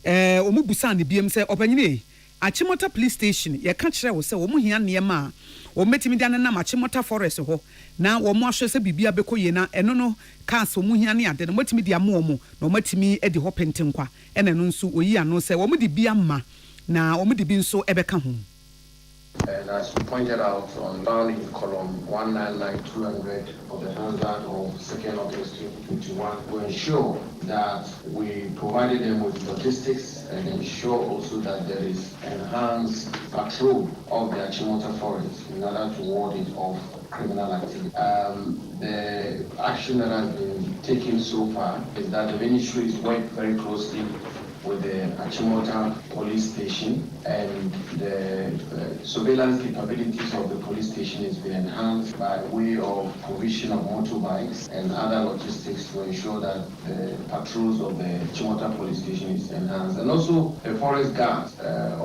omubusa ne biem say opanyine Achimota police station ye ka kire wo say wo hia niema wo metimi dia na Achimota forest ho na wo mo ahwe say bibia bekoye na eno no cars wo hia ne ade no metimi dia mo mo na metimi edi ho pentenkwa ene no nso oyi ano say wo di bia ma na wo di bi nso ebeka ho. And as we pointed out on down in column 199200 of the Handbook of 2nd August 2021, we ensure that we provided them with logistics and ensure also that there is enhanced patrol of the Achimota forest in order to ward it off criminal activity. The action that has been taken so far is that the ministry is working very closely with the Achimota police station, and the surveillance capabilities of the police station has been enhanced by way of provision of motorbikes and other logistics to ensure that the patrols of the Achimota police station is enhanced. And also the forest guards the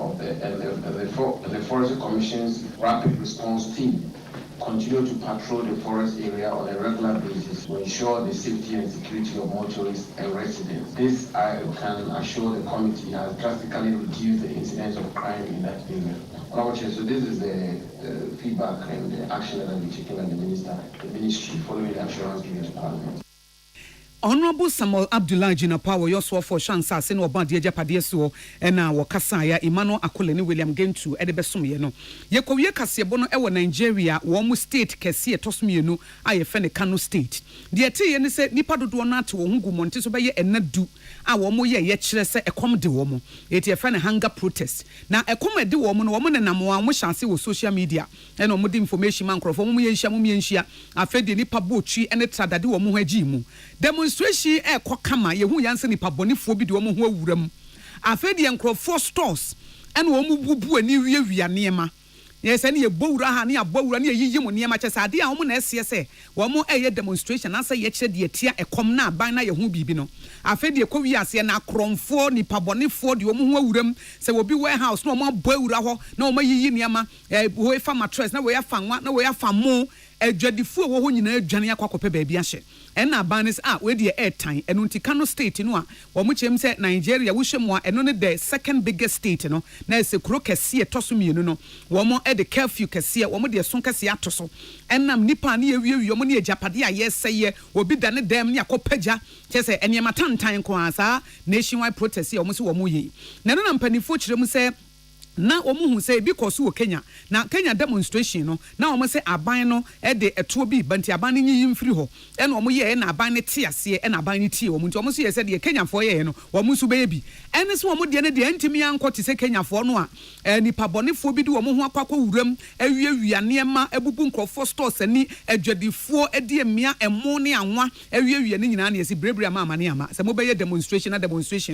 Forest Commission's rapid response team continue to patrol the forest area on a regular basis to ensure the safety and security of motorists and residents. This, I can assure the committee, has drastically reduced the incidence of crime in that area. So this is the feedback and the action that will be taken by the ministry following the assurance given to Parliament. Honorable Samuel Abdullah Jinapo wo yoso for chance ase no oba de agapade so na wo kasa ya Emmanuel Akole ne William Gentu e de besom ye no ye kowie kasebo no e wo Nigeria wo mu state kese etosomienu aye fe ne Kano state de ete ye ne se nipa dodo no ate wo hugu monte so be ye enadu a wo mo ye kire se ekom de wo mo ete ye fe ne hunger protest na ekom de wo mo no wo mo ne namwa mo chance wo social media e no mo de information man krofo mo ye nhia afa de nipa botwi ene tradade wo mo ho agi mu demonstration kokama ye hu yanse nipa bonefo bi de wo ho awuram afedi enkrofo stores ene wo mu bubu ani wiawia niema yes ene ye bowura ha ne abowura ne yiyi mu niema kyese ade a wo na ese se wo mo eye demonstration na se ye kire de etia ekom na aban na ye hu bibi no afedi ekowi ase na kromfo nipa bonefo de wo ho awuram se wo bi warehouse na wo mo bowura ho na wo ma yiyi niema wo e fa mattress na wo ya fa nwa na wo ya fa mo adwadifu wo ho nyina adwane akwakope baabi ahye ena banis we dey airtime eno nti Kano state no a wo mo chem se Nigeria wo hwemu a eno ne the second biggest state no na ese kuro kese etosomienu no wo mo e de curfew kese wo mo de son kese atoso enam nipa na yewie wo mo ne agapade a yeseye obi da ne dem ne akopagya kese eniema tantan ko asa nationwide protest wo mo se wo mo yi na no na mpanifo kire mu se na omuhu say because wo Kenya na Kenya demonstration no na omo say aban no e de eto bi banti aban ni yin free ho e na omo ye na aban ne tie ase e na aban ne tie omo nti omo so ye say de Kenya fo ye no omo so be bi ene so omo de ne de antimi anko ti say Kenya fo no a nipa bonefo bi de omo ho akwakwa wuram awiawia niema ebubu nkrofo stores ani adwadifo e de emia emo ne anwa awiawia ne nyina na yesi brebre ama amane ama say mo be ye demonstration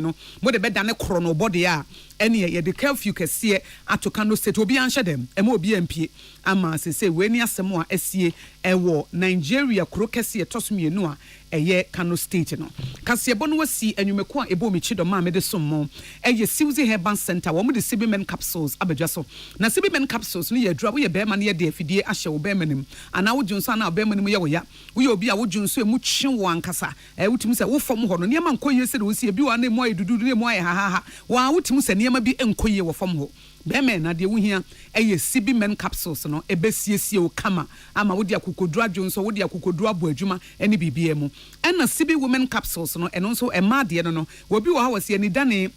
no mo de be da ne kro no body a ene ye de curfew kese ato Kano state obi anhye dem ema obi ampie ama sese we ni asemo a asie ewo Nigeria kuro kese etosomienu a eye Kano state no kasebo no wasi anwumeko a ebo michido ma me de sommo eye Siwzi Herbal Center wo mo de CBMN capsules abadwaso na CBMN capsules no ye dura wo ye be ma ne ye de afidie ahye wo be manim ana wo junso ana be manim ye wo ya wo ye obi a wo junso emu twe wo ankasa wotimi se wo fom ho no niema nkoye se de wo si ebi wa na emu ayedudu ne emu aye ha wa wotimi se niema bi enkoye wo fom ho bema na de wo hia eye CB men capsules no ebesiesie o kama ama wo de akokodru adwonso wo de akokodru abo adwuma ene bibie mu ena CB women capsules no eno nso ema de no wo bi wo ha wase ani dane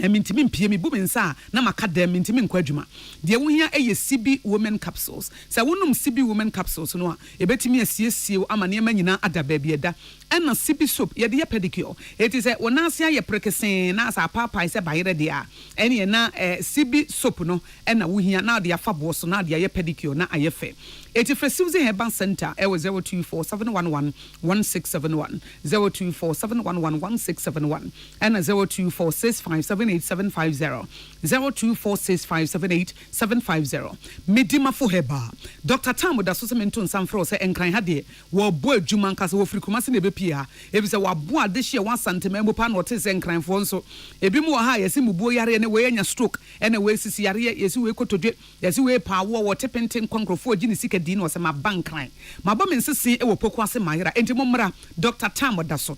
mintimi mpie mi bu mensa na maka dem mintimi nkwa adwuma de wo hia eye CB women capsules sa wonum CB women capsules no a ebetimi asiesie ama ne manyina ada ba bieda ena CB soap ye de pedicure it is wona ase aye prekesen na asa papa ise bayere de a ene na CB soap no ena wo hia na de afa bo so na de aye pedicure na aye fe eti Fresiuze Herbal Center ewo 0247111671 0247111671 and 0246578750 0246578750 Medima for Heba Dr. Tamu da so semento nsamfro se enkran ha de wo bo adwuma nkase wo frikumase na ebepia ebi se wo bo adehye 1 cm embo na ote se enkran fo nso ebi mu ha yesi mubuo yare ne we nya stroke ene we sisi yare yesi we kotodwe yesi we pa wo tepenten konkrofo gini sika di no se ma bankran ma ba mensisi e wo pokwase mayra enti momra Dr. Tamu da so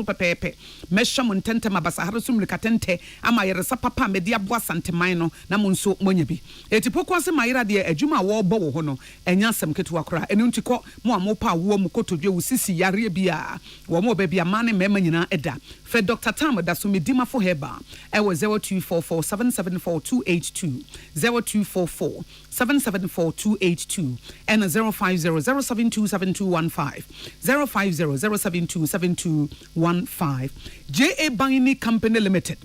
pepepe mesha mo ntente mabasa harusu mlikatente ama yeresa papa media boa santeman no na mo nso monyabi eti pokwase mayra de adwuma wo bo wo ho no enya asem ketu akora enu ntiko mo amopa wo mu kotodwe wo sisi yare bia wo mo ba bia mane mema nyina eda fe Dr. Tamu da so medima for heba e wo 0244774282 0244774282 and 0500727215 0500727215 JA Buying Company Limited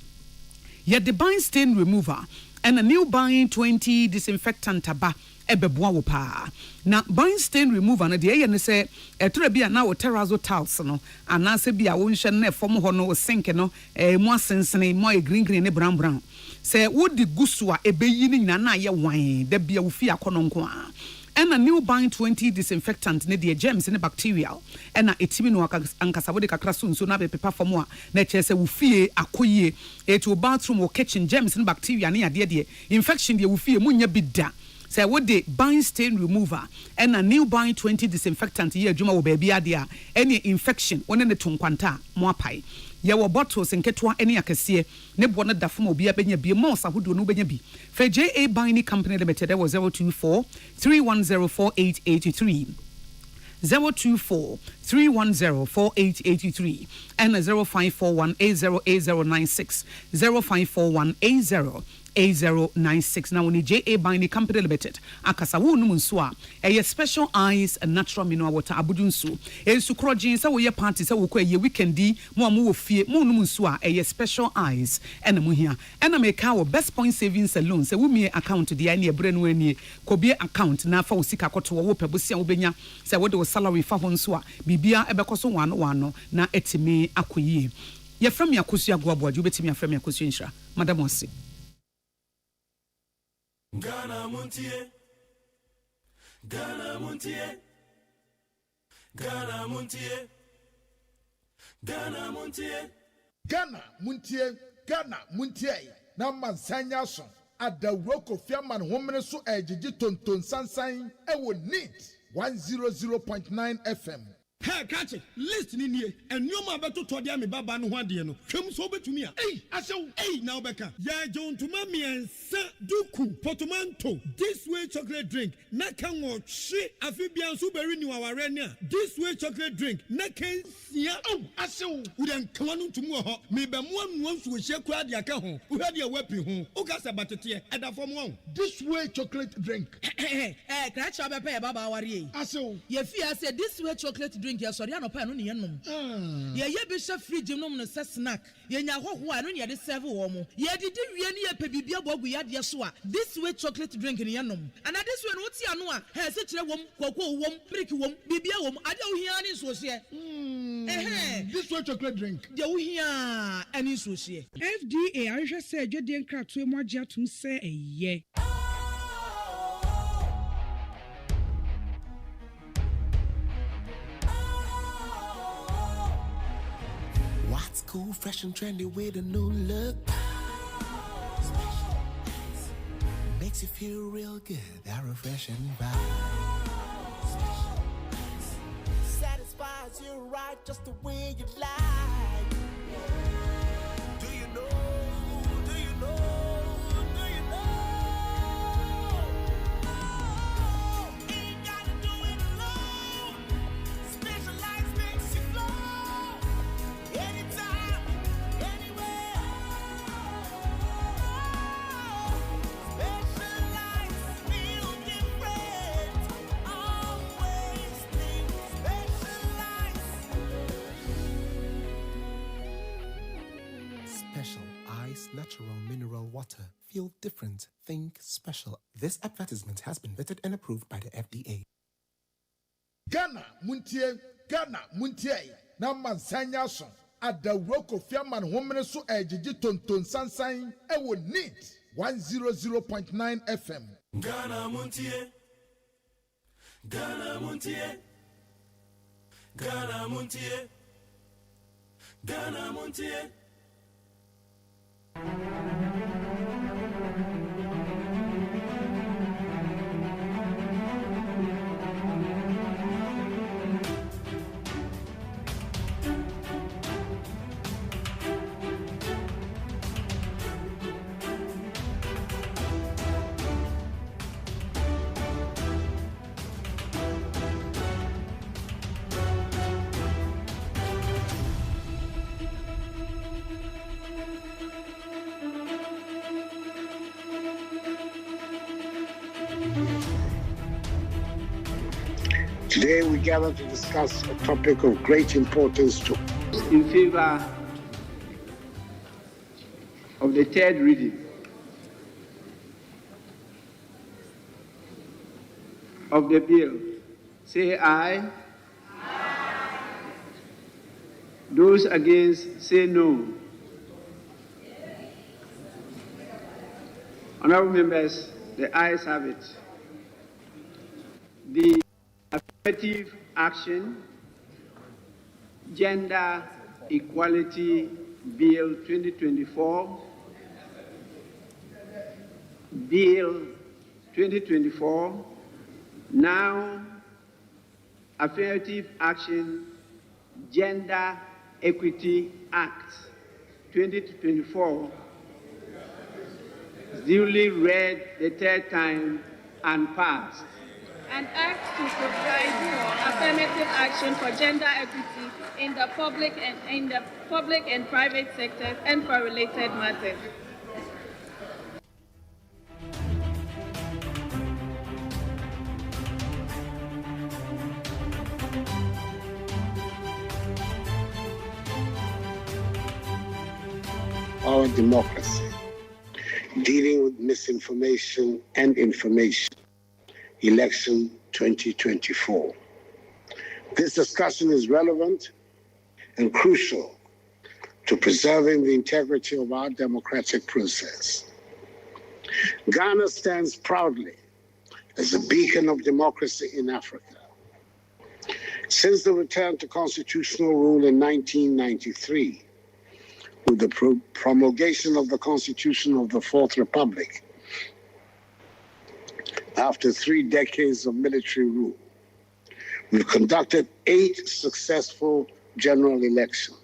yet the buying stain remover and a new buying 20 disinfectant aba ebeboa wo pa na buying stain remover na de ye ne se etre bia na wo terrazzo tiles no anase bia wo nhwe na efom ho no sink no mu asensene mo green ne brown se wo di gusu a ebeyi ni nyina na ye wan da bia wo fi akono nko a and a new buying 20 disinfectant ne de germs ne bacterial and a etimi no ankasa wo de kakra so na be pepa fom a na chese wo fie akoye eto bathroom or kitchen germs ne bacteria ne ade de infection de wo fie munya bida say what the buying stain remover and a new buying 20 disinfectant here adwuma wo ba bia de a any infection one ne tonkwanta mo apai ye wo bottles nketwa any akese ne bo no da fom obi abenya bi mo sahodo no benya bi for JA Buying Company Limited was 024-310-4883 024-310-4883 and 0541-808096 0541-808096 now when JA Buying Company Limited akasa wo no nso a special eyes and natural mineral water abudunsu ensu krojin sa wo ye party sa wo kwa ye weekendi mo wo fie mo no nso a special eyes and mo hia and make our best point savings salon say wo mi account dia na ebre no ani ko bi account na fa wo sika koto wo pebusia wo benya say wo de wo salary fa ho nso a bibia ebekoso wano na etimi akoyie ye from yakosu agoaboaju betimi afrem yakosu nshra madam Osi Ghana Montie, Ghana Montie, Ghana Montie, Ghana Montie, Ghana Montie, Ghana Montie. Na mansanya so adawro kofiaman homene so ejiji tonton sansan e wo neat 100.9 FM. Hey, catch it. Listen in here. And you ma beto to dia me baba no hwade no. Twem so betumi a. Hey, asew. Hey, now beka. Ya John to mami ensa duku portmanteau. This way chocolate drink. Na kan wo hwe afibia nso beri ni waware ni a. This way chocolate drink. Na kan sia. Oh, asew. Wo den kan no ntumu ho. Me be mo anu nso wo hye kwa de aka ho. Wo hwade a wapi ho. O ka se batete e da fom ho. This way chocolate drink. Kra cha bepe baba ware. Asew. Ye fi ase this way chocolate drink ya sorry anopa no ne yenom ye be hye fridge nom no se snack ye nya hoho a no ne de serve wo mo ye didi wie ne ye pe bibia bogu ya de so a this way chocolate drink ne yenom and this way no ti ano a he se kire wom kokko wom brick wom bibia wom ade wo hia ne so hye this way chocolate drink de wo hia ani so hye FDA ahwehwe se adwede nkratoe mo agye atum se eye What's cool, fresh and trendy with a new look? Makes you feel real good, that refreshing vibe. Satisfies you right just the way you like. Do you know, do you know, do you know? natural mineral water. Feel different. Think special. This advertisement has been vetted and approved by the FDA. Ghana Muntie, na mansanya so. Adawroko fiaman homene so ejiji tonton sansan ewo NEAT 100.9 FM. Ghana Muntie. Ghana Muntie. Ghana Muntie. Ghana Muntie. Today we gather to discuss a topic of great importance to in favor of the third reading of the bill. Say aye. Aye. Those against say no. Honorable members, the ayes have it. The affirmative action, Gender Equality Bill 2024, Bill 2024, now Affirmative Action, Gender Equity Act 2024, duly read the third time and passed. An act to provide for affirmative action for gender equity in the public and private sectors and for related matters. our democracy, dealing with misinformation and information. Election 2024. This discussion is relevant and crucial to preserving the integrity of our democratic process. Ghana stands proudly as a beacon of democracy in Africa. Since the return to constitutional rule in 1993, with the promulgation of the Constitution of the Fourth Republic, after 3 decades of military rule, we've conducted 8 successful general elections.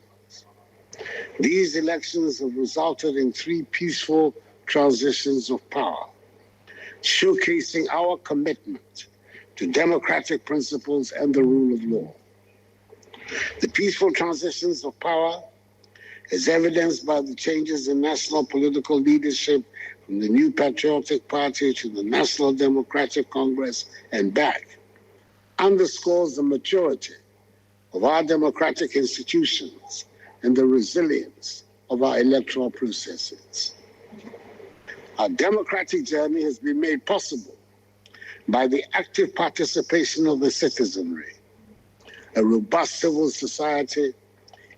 These elections have resulted in 3 peaceful transitions of power, showcasing our commitment to democratic principles and the rule of law. The peaceful transitions of power, as evidenced by the changes in national political leadership from the New Patriotic Party to the National Democratic Congress and back, underscores the maturity of our democratic institutions and the resilience of our electoral processes. Our democratic journey has been made possible by the active participation of the citizenry, a robust civil society,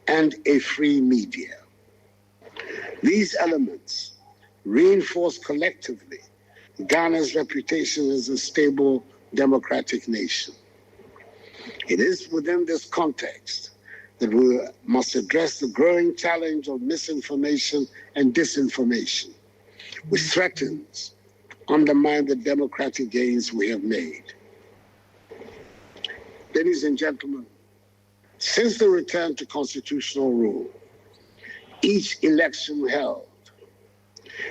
and a free media. These elements reinforce collectively Ghana's reputation as a stable democratic nation. It is within this context that we must address the growing challenge of misinformation and disinformation, which threatens to undermine the democratic gains we have made. Ladies and gentlemen, since the return to constitutional rule, each election held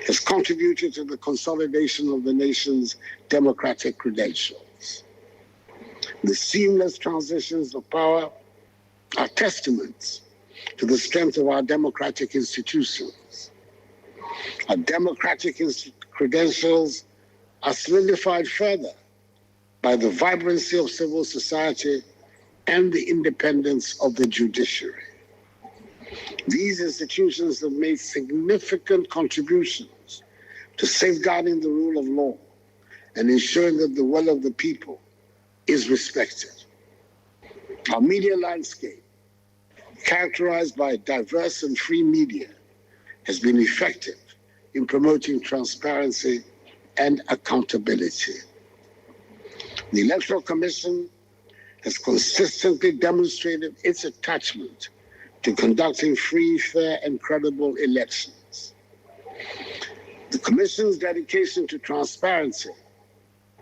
has contributed to the consolidation of the nation's democratic credentials. The seamless transitions of power are testaments to the strength of our democratic institutions. Our democratic credentials are solidified further by the vibrancy of civil society and the independence of the judiciary. These institutions have made significant contributions to safeguarding the rule of law and ensuring that the will of the people is respected. Our media landscape, characterized by diverse and free media, has been effective in promoting transparency and accountability. The Electoral Commission has consistently demonstrated its attachment to conducting free, fair, and credible elections. The Commission's dedication to transparency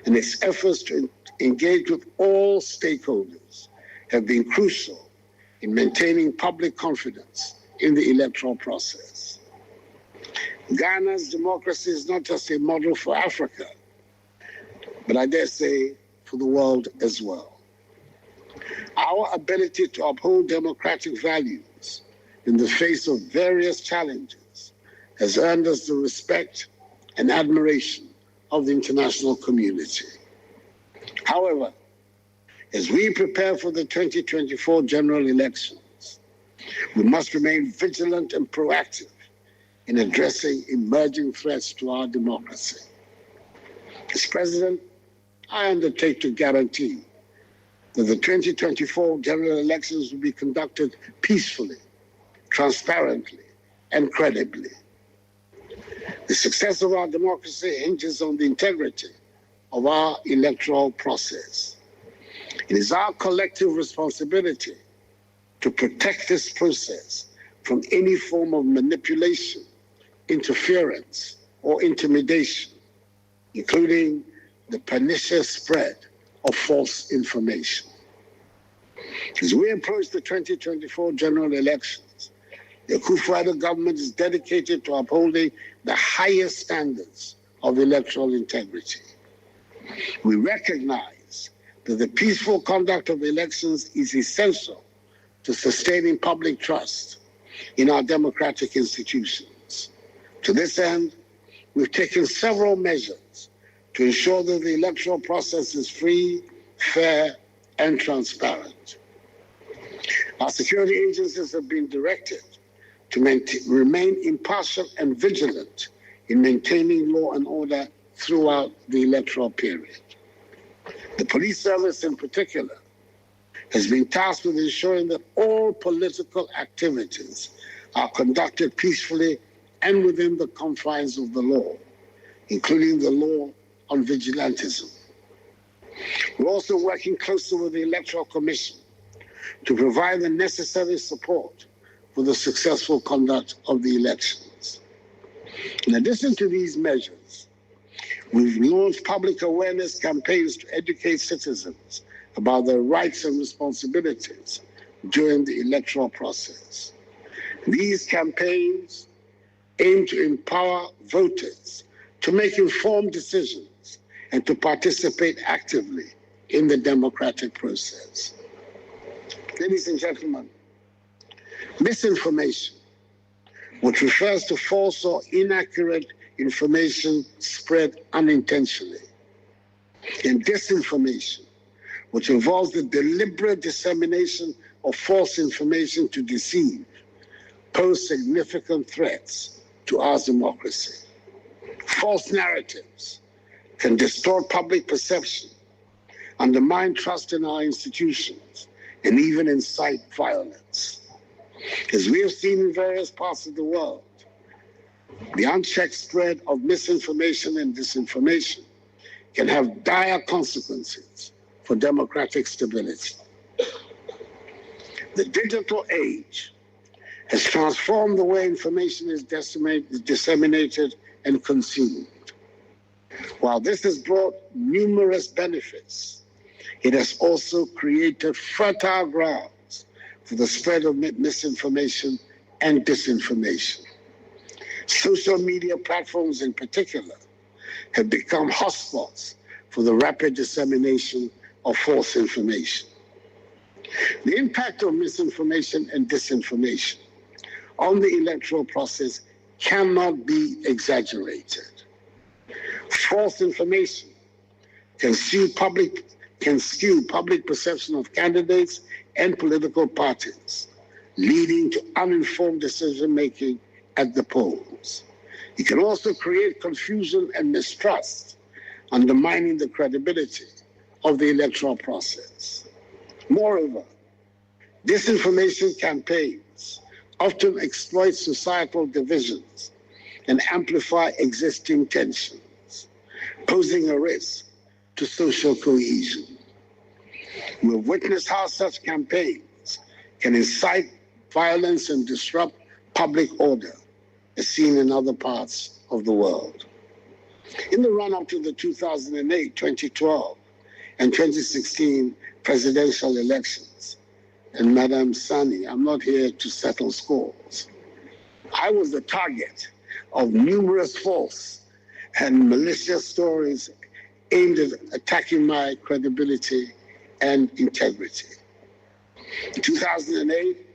and its efforts to engage with all stakeholders have been crucial in maintaining public confidence in the electoral process. Ghana's democracy is not just a model for Africa, but I dare say for the world as well. Our ability to uphold democratic values in the face of various challenges has earned us the respect and admiration of the international community. However, as we prepare for the 2024 general elections, we must remain vigilant and proactive in addressing emerging threats to our democracy. As President, I undertake to guarantee that the 2024 general elections will be conducted peacefully, transparently, and credibly. The success of our democracy hinges on the integrity of our electoral process. It is our collective responsibility to protect this process from any form of manipulation, interference, or intimidation, including the pernicious spread of false information. As we approach the 2024 general elections, the Akufo-Addo government is dedicated to upholding the highest standards of electoral integrity. We recognize that the peaceful conduct of elections is essential to sustaining public trust in our democratic institutions. To this end, we've taken several measures to ensure that the electoral process is free, fair, and transparent. Our security agencies have been directed to remain impartial and vigilant in maintaining law and order throughout the electoral period. The police service in particular has been tasked with ensuring that all political activities are conducted peacefully and within the confines of the law, including the law on vigilantism. We're also working closely with the Electoral Commission to provide the necessary support for the successful conduct of the elections. In addition to these measures, we've launched public awareness campaigns to educate citizens about their rights and responsibilities during the electoral process. These campaigns aim to empower voters to make informed decisions and to participate actively in the democratic process. Ladies and gentlemen, misinformation, which refers to false or inaccurate information spread unintentionally, and disinformation, which involves the deliberate dissemination of false information to deceive, pose significant threats to our democracy. False narratives can distort public perception, undermine trust in our institutions, and even incite violence. As we have seen in various parts of the world, the unchecked spread of misinformation and disinformation can have dire consequences for democratic stability. The digital age has transformed the way information is disseminated and consumed. While this has brought numerous benefits, it has also created fertile grounds for the spread of misinformation and disinformation. Social media platforms in particular have become hotspots for the rapid dissemination of false information. The impact of misinformation and disinformation on the electoral process cannot be exaggerated. False information can skew public perception of candidates and political parties, leading to uninformed decision-making at the polls. It can also create confusion and mistrust, undermining the credibility of the electoral process. Moreover, disinformation campaigns often exploit societal divisions and amplify existing tensions, posing a risk to social cohesion. We've witnessed how such campaigns can incite violence and disrupt public order, as seen in other parts of the world. In the run-up to the 2008, 2012, and 2016 presidential elections, and Madam Sani, I'm not here to settle scores, I was the target of numerous false and malicious stories aimed at attacking my credibility and integrity. In 2008,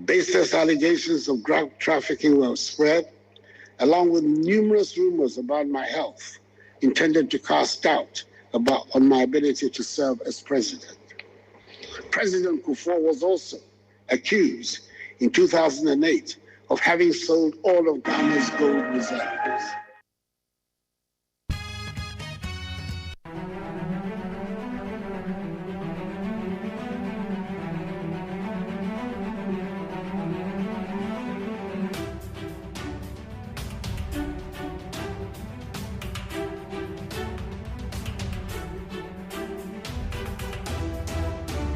baseless allegations of drug trafficking were spread, along with numerous rumors about my health, intended to cast doubt on my ability to serve as president. President Kufuor was also accused in 2008 of having sold all of Ghana's gold reserves.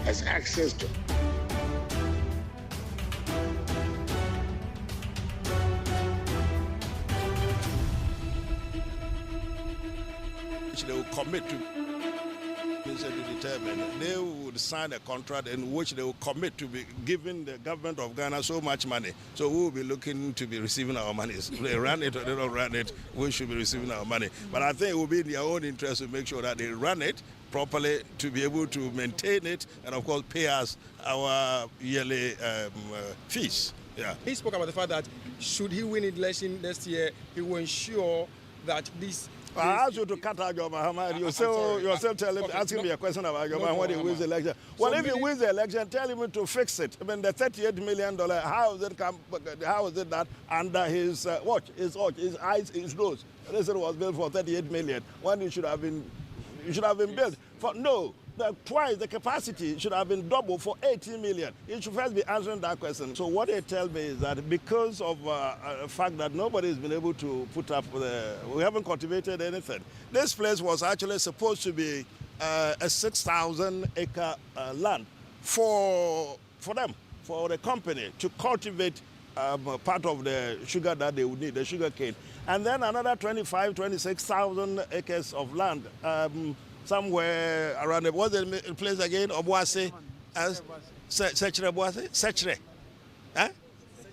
Has access to which they will commit to. They would sign a contract in which they will commit to be giving the government of Ghana so much money. So we will be looking to be receiving our money. If they run it or they don't run it, we should be receiving our money. But I think it will be in their own interest to make sure that they run it properly, to be able to maintain it and, of course, pay us our yearly fees. Yeah. He spoke about the fact that should he win the election next year, he will ensure that this. I asked you to cut out your Muhammad. You're still asking me a question about your man when he wins the election. Well, if he wins the election, tell him to fix it. I mean, the $38 million, how is it that under his watch, his eyes, his nose, this was built for $38 million when it should have been built for twice the capacity should have been doubled for 18 million. You should first be answering that question. So what they tell me is that because of the fact that nobody has been able to put up we haven't cultivated anything. This place was actually supposed to be a 6,000-acre land for them, for the company to cultivate part of the sugar that they would need, the sugar cane. And then another 26,000 acres of land somewhere around what's the place again? Obuasi? Sechere Obuasi? Sechere. Huh?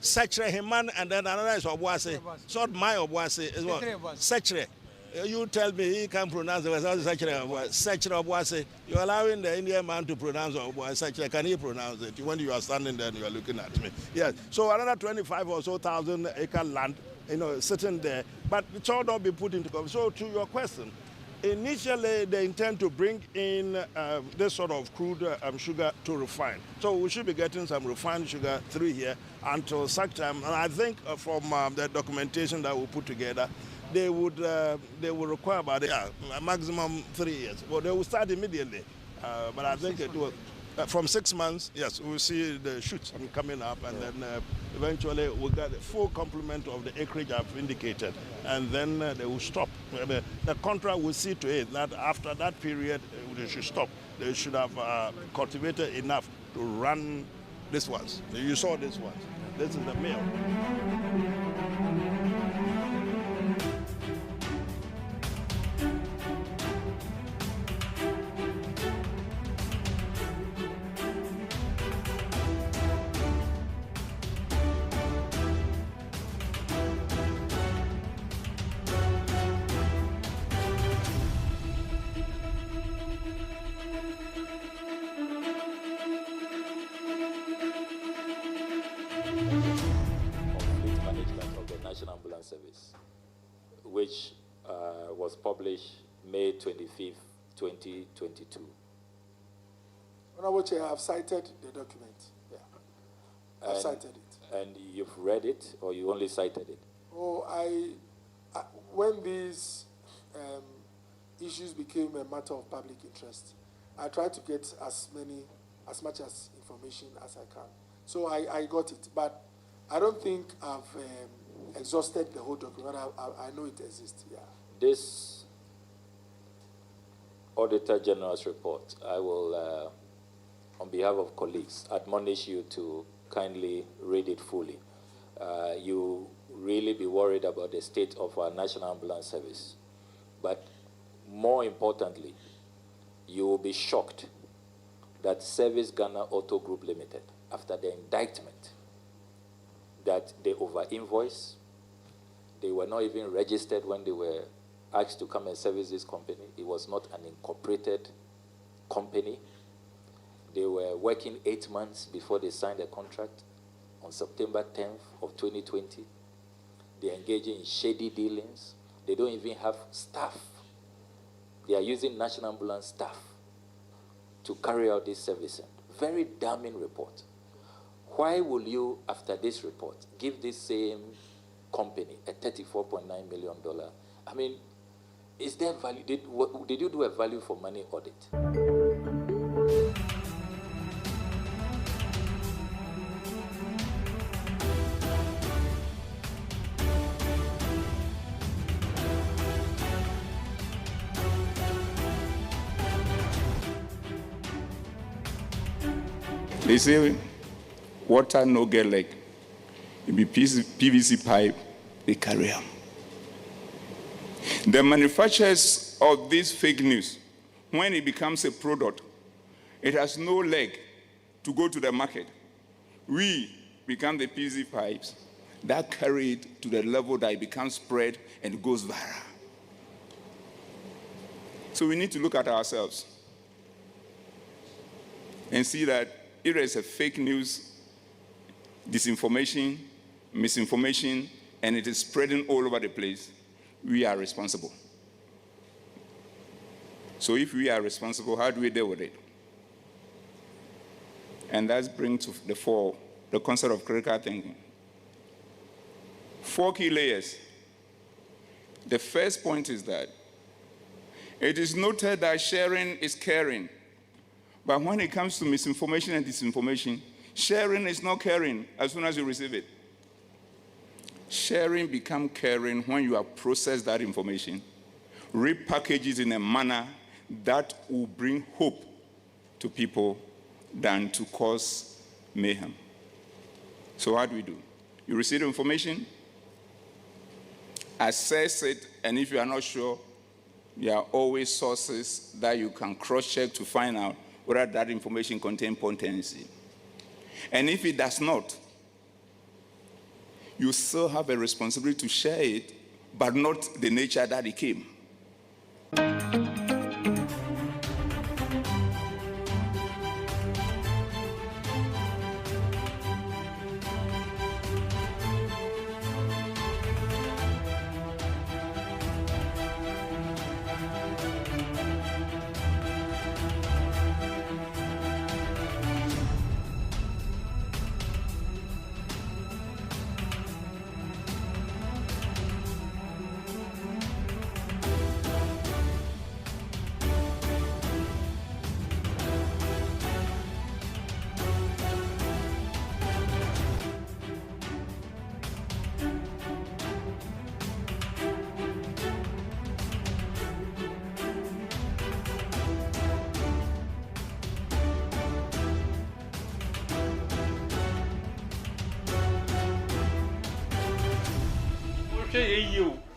Sechere Himan, and then another is Obuasi. So my Obuasi is what? Sechere. You tell me he can pronounce the word. Sechere Obuasi. You're allowing the Indian man to pronounce Obuasi. Sechere. Can he pronounce it? When you are standing there and you are looking at me. Yes. So another 25 or so thousand acre land, sitting there. But it all not be put into consideration. So to your question, initially, they intend to bring in this sort of crude sugar to refine. So we should be getting some refined sugar through here until such time. And I think from the documentation that we put together, they would require about a maximum 3 years. Well, they will start immediately. But I think it will. From 6 months, yes, we'll see the shoots coming up, and then eventually we'll get a full complement of the acreage I've indicated, and then they will stop. The contract will see to it that after that period, they should stop. They should have cultivated enough to run these ones. You saw these ones. This is the mill. Service, which was published May 25th, 2022. Honorable Chair, I have cited the document. I've cited it. And you've read it, or you only cited it? Oh, when these issues became a matter of public interest, I tried to get as much as information as I can. So I got it, but I don't think I've exhausted the whole document. I know it exists, yeah. This Auditor General's report, I will, on behalf of colleagues, admonish you to kindly read it fully. You really be worried about the state of our National Ambulance Service. But more importantly, you will be shocked that Service Ghana Auto Group Limited, after the indictment, that they over-invoice, they were not even registered when they were asked to come and service this company. It was not an incorporated company. They were working 8 months before they signed the contract on September 10th of 2020. They're engaging in shady dealings. They don't even have staff. They are using National Ambulance staff to carry out this servicing. Very damning report. Why will you, after this report, give this same company a $34.9 million? I mean, is there value? Did you do a value for money audit? They say water no get leg. It be PVC pipe, they carry them. The manufacturers of this fake news, when it becomes a product, it has no leg to go to the market. We become the PVC pipes that carry it to the level that it becomes spread and goes viral. So we need to look at ourselves and see that if there is a fake news, disinformation, misinformation, and it is spreading all over the place, we are responsible. So if we are responsible, how do we deal with it? And that brings to the fore the concept of critical thinking. 4 key layers. The first point is that it is noted that sharing is caring. But when it comes to misinformation and disinformation, sharing is not caring as soon as you receive it. Sharing becomes caring when you have processed that information, repackage it in a manner that will bring hope to people than to cause mayhem. So how do we do? You receive the information, assess it, and if you are not sure, there are always sources that you can cross-check to find out whether that information contains potency. And if it does not, you still have a responsibility to share it, but not the nature that it came.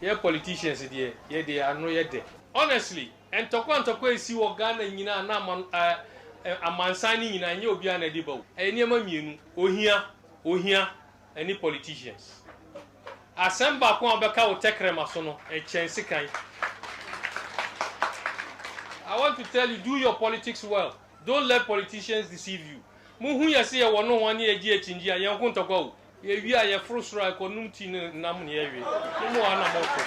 Yeah, politicians here, yeah, they are no yet there. Honestly, and Toko is see what Ghana in a man signing in a new Biana Debo. Any man, oh here, any politicians. Assemble Kwambaka will take Remasono, a chance kind. I want to tell you, do your politics well. Don't let politicians deceive you. Muhu ya see one no 1 year India, young Kontoko. We are a frustration community nam near you. No one about it.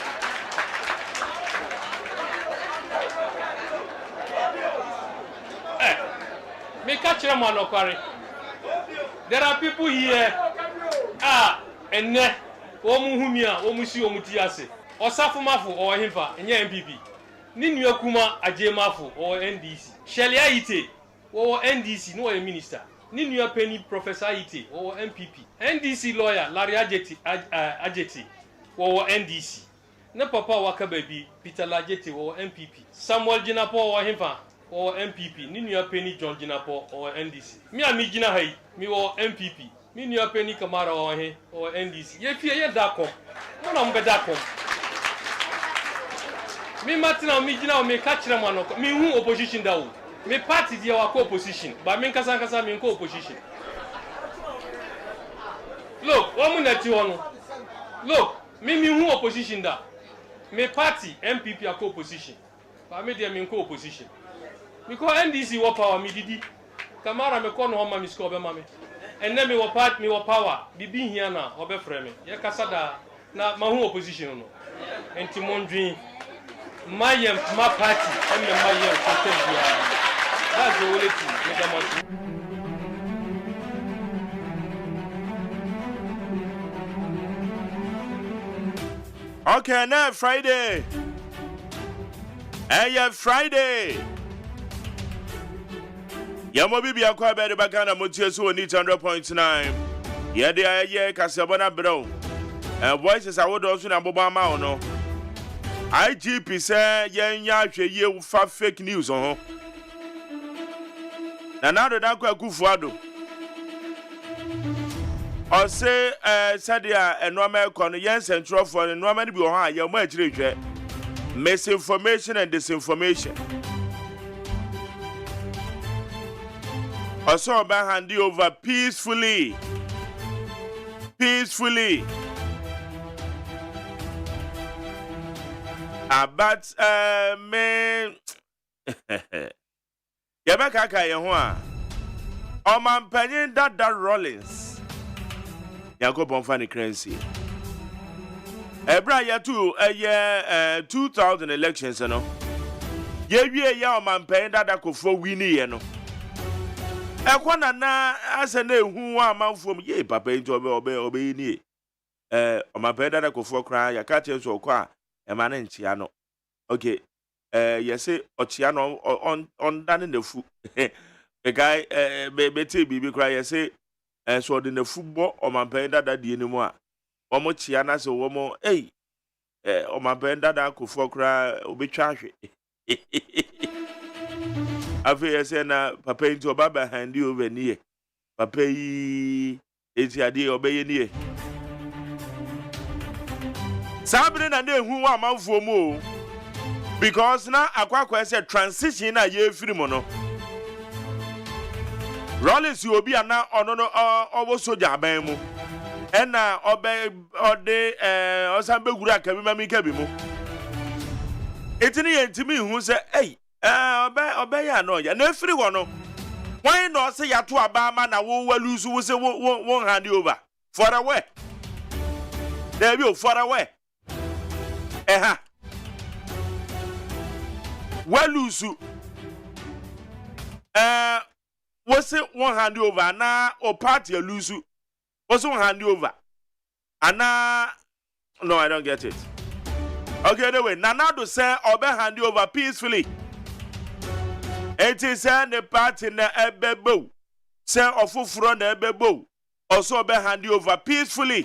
Make a chairman of Quarry. There are people here. And ne, Omuhumia, Omusi Omutiase, or Safumafu or Himfa, and MPP. Ninu Kuma Ajemafu or NDC. Shelia Ite or NDC, no a minister. Ninu Penny Professor Ite or MPP. NDC lawyer Larry Ajeti or NDC. Ne Papa Wakababy, Peter Lajeti or MPP. Samuel Jinapo or Himfa or MPP. Ninu Penny John Jinapo or NDC. Me and me Jina Hay, me or MPP. Me New Penny Kamara or NDC. Ye fear ye dakom. No na mbe dakom. Me Martina me Jina me catch them one. Me who opposition da o. Me party dia wa co-opposition. But me kasa me co-opposition. Look, omu na ti wono. Look, me who opposition da. Me party MPP a co-opposition. But me dia me co-opposition. Because NDC wa power me didi. Kamara me kono homa me score be mame. And then me wa power bibi here na obe frame ye kasada na mahu opposition no enti mondwin mayem ma party and me mayem content bia that's the only thing me okay now Friday Friday Yamo bibi akwa bede bakana motie so ni 100.9. Ye de aye kasabona bro. Voices awodo so na bobo ama ono. IGP say ye nya hwe ye fa fake news on ho. Na nado da kwa kufuado. O say sadia enoma ekono yen central for enoma ni bi ho a ye mo akire hwe. Misinformation and disinformation. Also, by hand over peacefully. But me, Yabaka Kayahua, Oman Penny Dada Rollins, Yanko Bonfani Crency. Ebra ya tu a year 2000 elections, no. Ye Oman Penny Dada Kofo Winnie, no. Ekwana na ase na ehu wa amanfom ye papa nti obe ni o ma peda da kofo kra ya ka che so kwa e ma na nchia no okay yese ochia no on dan na fu e guy be te bibi kra yese so de na fu bo o ma peda da die ni mu a o mo chia na se wo mo o ma peda da kofo kra obetwa hwe Afi yese na papa into baba handi over niye. Papa yi eti ade obeye niye. Sabre na de hu wa manfo mu because na akwa say transition na ye firi mo no. Rollins obi ana ono no owo soja aban mu. Ena obe ode osambe guru akabi mami kabi mu. Etini yentimi hu say obey ya no ya na free one no why no say ya to abama na wo walusu wo say won hand over for away there be for away walusu wo say won hand over na o party alusu wo say won hand over ana no I don't get it okay anyway Nanado say obey hand over peacefully. It is the party na ebebo. Say ofufuro na ebebo. Also be hand over peacefully.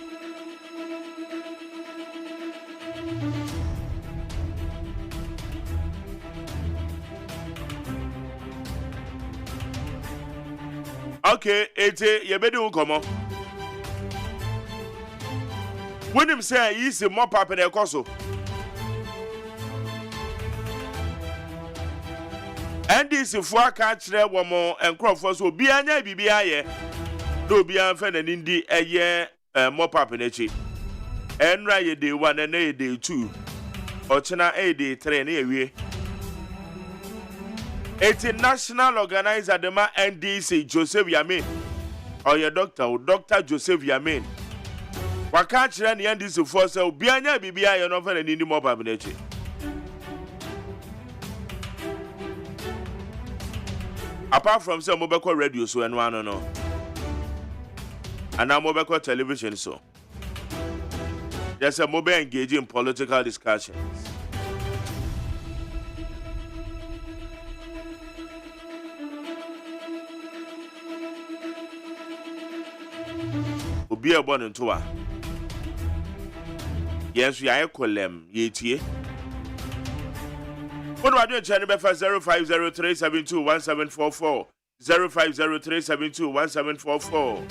Okay, you better come on. When him say he's a mop up in a coso. And this if I catch there one more and crop for so be anya BBI. Do be unfed and indeed a year mop up in a cheap. And right day 1 and a day 2. Or China a day 3 near we. It's a national organizer, the man NDC Joseph Yamin. Or your doctor, Dr. Joseph Yamin. What catch then the NDC for so be anya BBI and often and in the mop up in a cheap. Apart from some mobile radio, so and one no. And now mobile television so. There's a mobile engaging in political discussions. Be a born into her. Yes, we are column, ye. What do I do? Channel 0503721744 0503721744.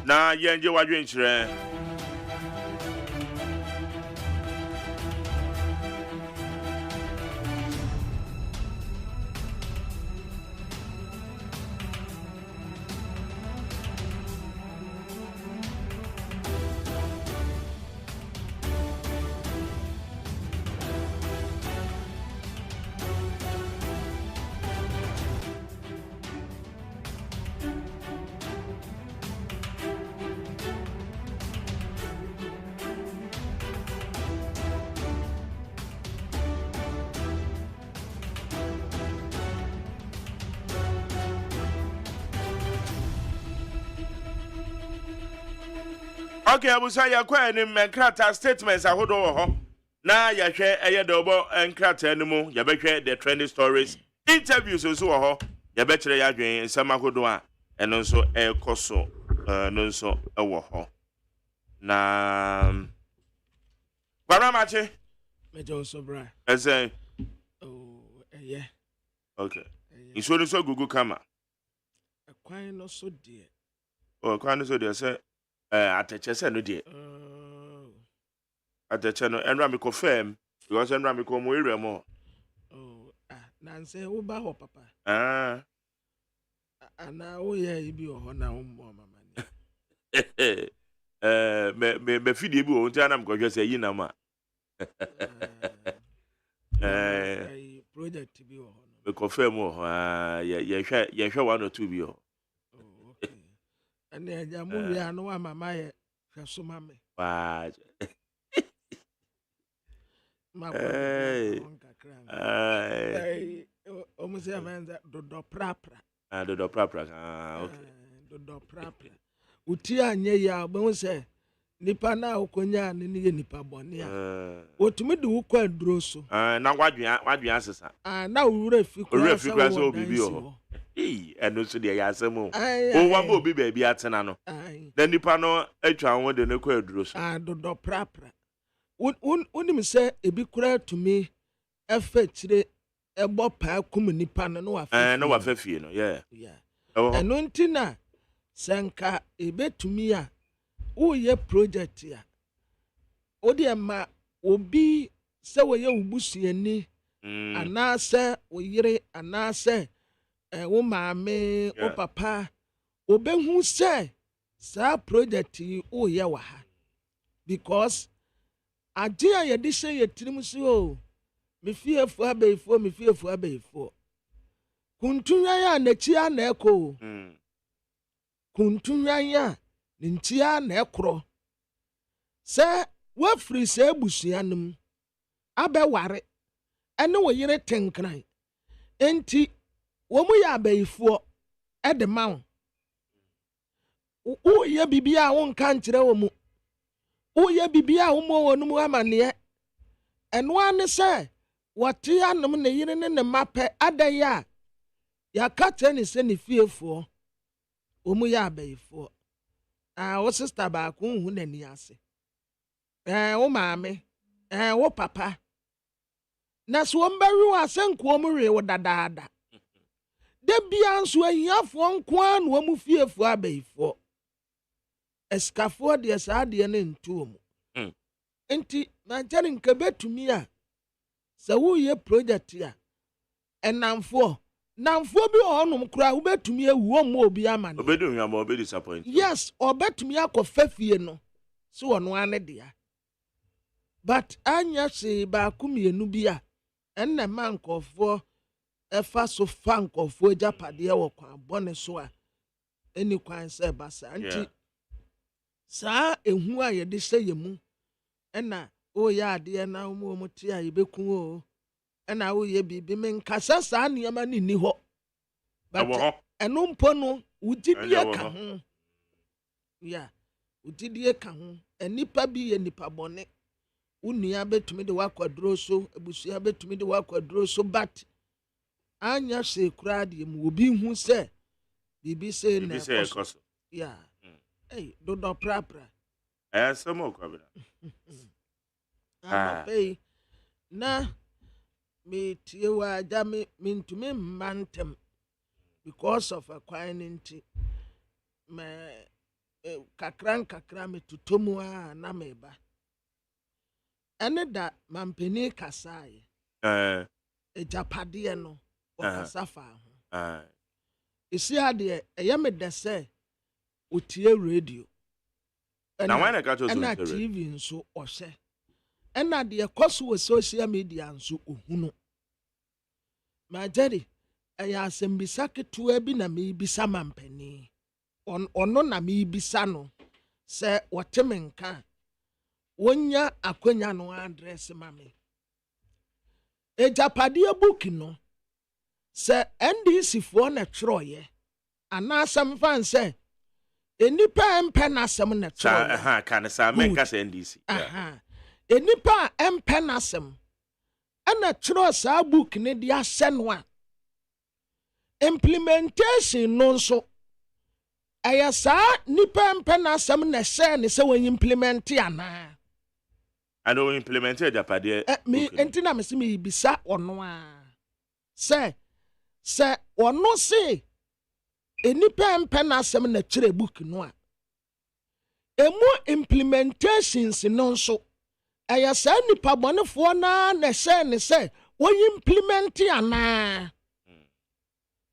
Now, you are doing it. Okay, I will say your question in Krata statements. I hold over. Now, you share a double and Krata anymore. You better the trending stories, interviews, and so on. You better you doing some Akodua and also a Coso, and also a Waho. Now, Paramache, Major Sobra. I say, oh, yeah. Okay. You should also Google camera. A quite not so dear. Oh, quite so dear, say. At the chess and dear. At the channel, and Rami confirm, because and Rami come way more. Oh, Nancy, who bow, Papa. And now, yeah, you be a honor, mamma. Me feed you, won't I'm going to say, you know, ma. Project to be on. We confirm more. Yeah, sure, 1 or 2 be. And then I know my so mammy. Wow. Almost a man that do prapra. Do prapra. Okay. Do prapra. Utia nye but say nipa na okonya ni nipa boni a. Otumi de wo kwa droso. Na wadwe asesa. Na wure fi kwa so bibi o. And also the Yasamo. Oh, one will be baby at Senano. Then the panel, a child with the quadros. Do prapra. Wouldn't say a big cry to me, a fetch a bob pie coming nipan no affair. No affair, yeah. And no tina, Sanka, a bet to me. Oh, ye project here. Oh, dear ma, will be so a young bussy and knee. And now, sir, we yere, and now, sir. Wo maame wo papa obehu say sa project o ye wa ha because ade a ye de hye ye tirim si o me fiefu abeifo kuntunwan ya na chi a na eko kuntunwan ya ne nchi a na ekro se wa free se busuanim abeware ene wo yire tenkran enti womu ya bayifo edema wo ye bibia wo nka nkire wo mu wo ye bibia wo mo wonu mu amane eno ane se wote anom ne yire ne mape adaya ya kate ne se ne fiefo womu ya bayifo wo sister ba ko hu nani ase wo maame wo papa na so mbaru asenko mu re wo dadaada de bia nso ahiafo nko an wo mu fiefo abaifo eskafo de saade ne ntuom enti manchari nka betumi a sa wo ye project a enamfo bi onum kura wo betumi ewu mo obi amane obedu hwa mo obe disappoint yes obetumi akofafie no so wono ane dia but anya se ba kumienu bi a enne mankofo efa so fankofo japade wo kwa bone so a eni kwan se basa anti sa ehu a ye de seye mu ena o ya ade na mo tie a ye beku o ena o ye bibi men kasa sa niama ni ho but ɛno mpo no wogidie ka ho ya wogidie ka ho enipa bi yɛ nipa bɔne unua betumi de wakwaduro so abusua betumi de wakwaduro so but anya hye kura de mu obi hu sɛ bibi sɛ na ekoso ya dodo prapra samo kwabra na me tie wa ja me ntumi mantem because of a quinity me kakra me tutomu a na meba ene da mampeni kasaye ejapade no okasa fa ho isi ade eye me de se otie radio na wana ka to so na TV nso ohye ena de koso social media nso ohunu ma jeri aya asembisa ketua bi na me bisa mampeni ono na me bisa no se wotemenka wonya akwanya no address mame ejapade book no se NDC fo na troye anasam fan se enipa empe na asem na troye kan sa menka se NDC enipa empe na asem ana tro sa book ne dia hye no a implementation no nso aya sa nipa empe na asem na hye ne se won implement ana ano implemented japade me entina me se me bisa ono a se ono se enipa empe na asem na kire book no a emu implementations no nso aya sa nipa bonefo na hye ne se won implement ana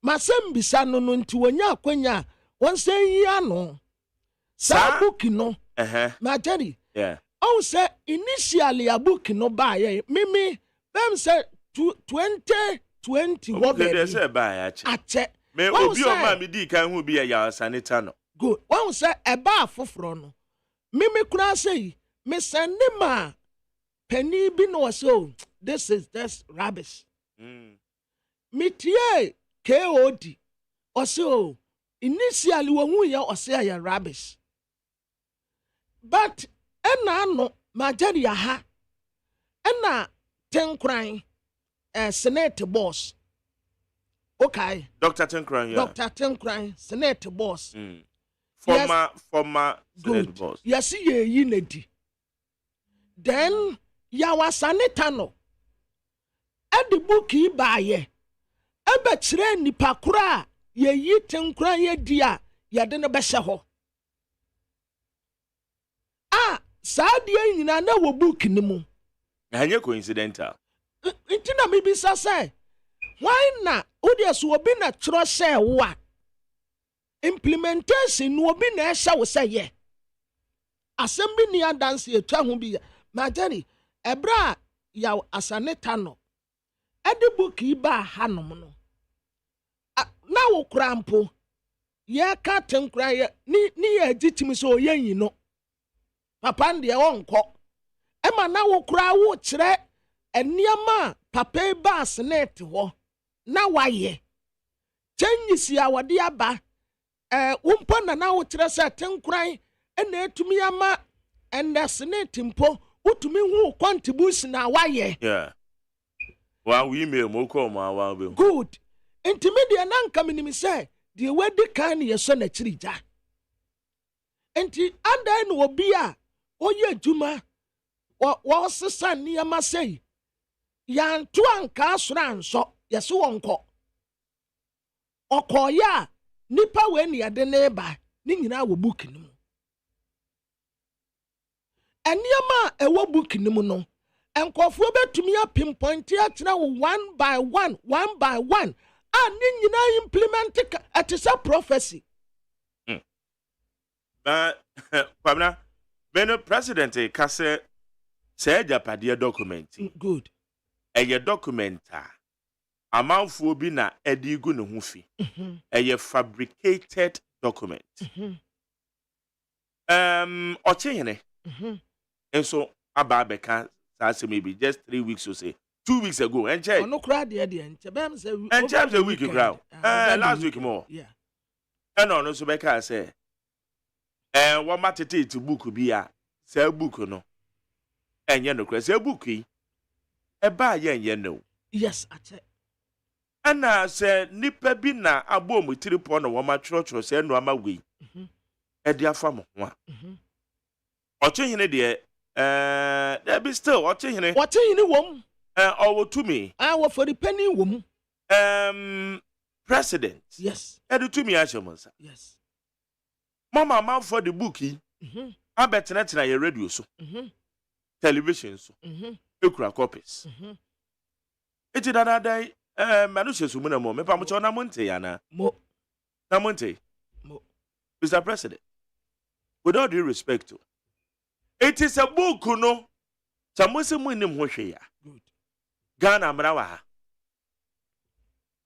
masem bisa no no nti wonya akwanya won se yi ano sa book no ma jeri oh say initially a book no buy mimi them say 2020 what they say buy ache me obi o ma me di kan hu bi ya sanita no good one say e ba foforo no mimi kura say me send ma penny bi no so this is just rubbish me tie KOD also initially when we ya say ya rubbish but ena no majari ha ena tenkran senate boss okay Dr. Tenkran yeah Dr. Tenkran senate boss former senate boss yes ye yi nedi then ya wasaneta no edi book yi baaye ebe kire nipa kura ye yi Tenkran ye dia ye de no be hye ho sadia nyina na wo book ni mu hanye coincidental intina me bisa say why na odi so obi na tro say wa implementation no obi na ehya wo say ye assembly ni dance etwa ho bi ma jeri ebra ya asaneta no edi book yi ba hanom no na wo krampo ye ka Tenkran ye ni ye gitimi so ye yin no papa ndi e wonko ema na wo kura wo kire eniama papa ba senate ho na waye chenyisi a wode aba wompo na wo kire se Tenkran ena etumi ama enda senate mpo utumi hu contribution na waye yeah wa we email mo ko ma wa be good intermediate na nka minim se de wedi kan ye so na kirija enti anda no obi a oye juma wo sesa niyama sei yantu anka asora anso yeso wonko okoya nipa we ne yade ne ba ni nyina wo book ni mu eniyama ewo book ni mu no enkofo betumi a pinpoint ya tena wo one by one a ni nyina implement it is a prophecy Kwabna Beno president kase say japade document good eye documenta amanfo bi na edigu ne ho fi eye fabricated document ochehene enso aba beka say maybe just 3 weeks or say 2 weeks ago. And check. No crowd there, and check a week ago. Last week more. Yeah. And on also make I say. What matter to book be a say book no. And you know, cause a bookie. A buy yen no. Yes, I check. And I say nipa bi na abom with 3 pound woman church or say no ama we. E dia fam ho. Oche hene de there be still oche hene. Oche hene wom. Owo to me. Wo for the penny wom. President. Yes. E to me ashomonsa. Yes. Mama man for the bookie. Abetena tena your radio so. Television so. Ekura copies. Eti dada dai manushe sumuna mo me pa mo chona monte yana. Mo. Na monte. Mo. Mr. President. With all due respect to. It is a book no. Samose mu nim ho hwe ya. Good. Ghana mrawa ha.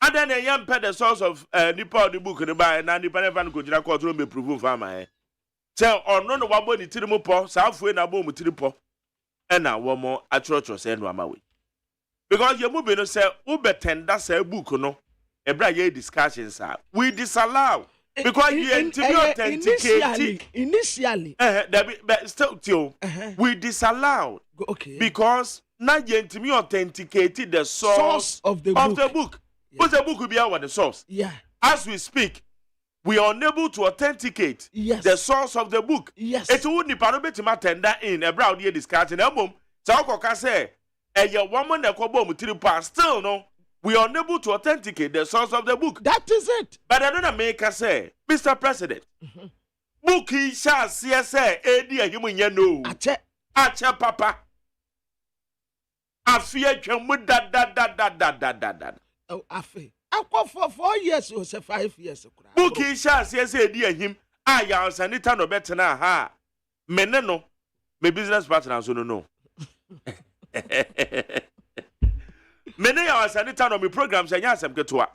And then a young pet the source of nipa the book in the buy na nipa never go jira court room be prove farmer. Tell or no wabo ni tirimu po, sa afu na bo mu tiripo. E na wo mo atrocho say no amawe. Because you move no say ubetenda say book no. Ebra ye discussions are. We disallow because you authenticate initially. But still too. We disallow. Okay. Because na you authenticated the source of the book. What's the book will be our the source? Yeah. As we speak, we are unable to authenticate the source of the book. Yes. It wouldn't be to tender in a brown year discussion. So I say, a woman that go still no, we are unable to authenticate the source of the book. That is it. But I don't make us say, Mr. President, book he shall see us say, a human no. Ache papa. I fear you with that. Oh, afe. I call for 4 years or 5 years. Bookie shall say, dear him. I am Sanita no better now. Ha. Meneno, my business partner, so no. Many hours Sanita no me programs and yes, I'm get to.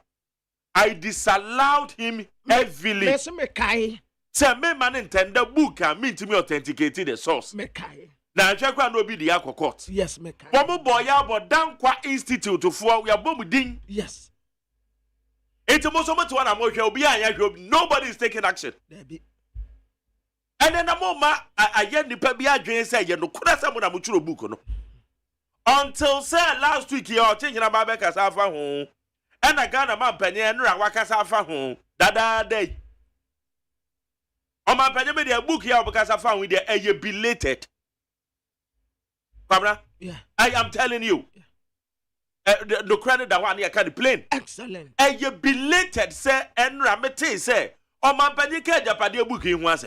I disallowed him heavily. Yes, me kai. Say, me man intend the book and mean to me authenticated the source. Me kai. Now, I check no be the aqua court. Yes, me kai. Bobo boya but down qua institute to for we are bomb ding. Yes. It's most of one I'm nobody is taking action. And then the moment I get the Pebia Jane say, you know, could have someone a mutual book no. Until say last week you're changing about Becca's alpha home. And I got a man penny and Rawakas alpha home. That day. On my penny media book here because I found with the belated. Yeah. I am telling you. The credit that one here can plane. Excellent. And you belated say and ramete say on my panika Japadia book in once.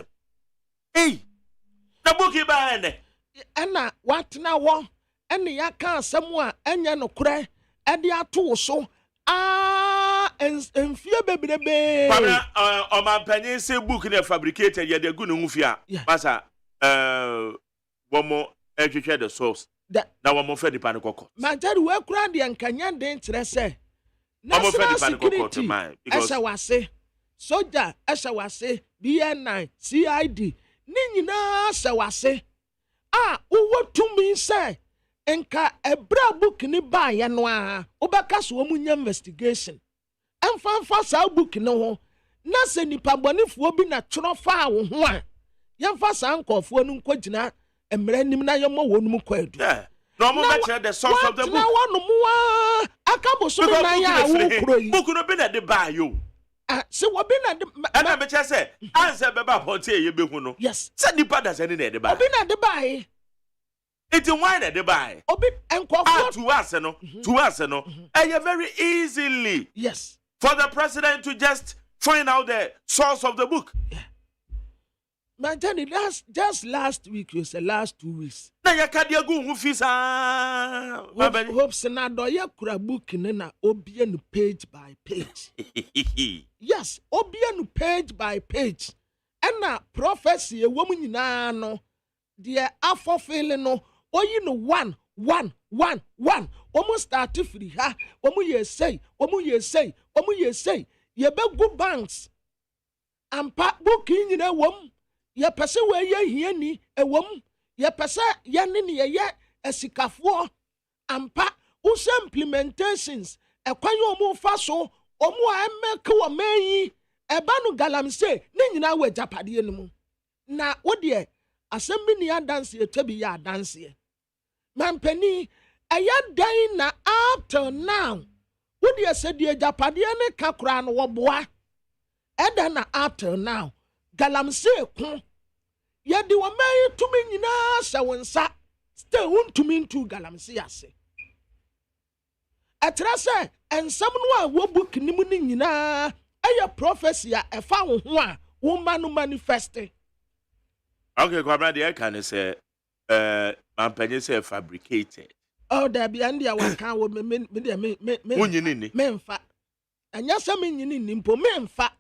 Hey, the book you buy and what now one and the yaka somewhere and ya no cry and the two so and fear baby the bay. On my penny say book in a fabricated yet they're good mufia. Massa one more educate the source. Now one more fed panic court. My dad work round the Canyan dangerous say. National security, as I was say, soldier, as I was say, BN9, CID, Nina, as I was say. What to me say? Enka a bra book ni buy and Obakas woman investigation. And fan fast our book no. Nasa ni pabonif will be natural far one. Yan fast uncle for no quajina. And Mrenim na yomo wonum kwadu. Yeah. No more mention the source of the book. Now one more. Akabo so na ya wo book no be na de buy you. So what be na de and I be say answer beba ponte ye be hu no. Yes. Say nipa da say na de buy. Obi na de buy. It why na de buy. Obi enkofo to us no. And you very easily. Yes. For the president to just find out the source of the book. Yeah. Man, Johnny, just last week, you said last 2 weeks. Na ya kadia go hu fisa. Hope senado ya kura book na obian page by page. Yes, obian page by page. And na prophecy a woman nyina no. The afọ feeling no. Oyi no one. Almost start free ha. Omu ye say. Ye be go banks. Ampa book nyina wom. Ye pese we ye hie ni ewom ye pese ye ne ne ye esikafo ampa Usa implementations, a quayo mo faso, or more make a may, a banu galamse, Nina we Japadianum. Na, what dear, assembly near dance here to be ya dance here. Man penny, a yard dying na up till now. Would you say dear Japadiane Kakran or bois? Edana up till now. Galamse, yet they were married to me na sawansa. Still want to mean to Galamse, I say. Atrasa, and someone will book Nimunin na a prophecy a found one woman manifesting. Okay, Comrade, I can say, my penny say fabricated. Oh, there be Andy, I can't with me, menfa. And yes, I mean, you need impo menfa.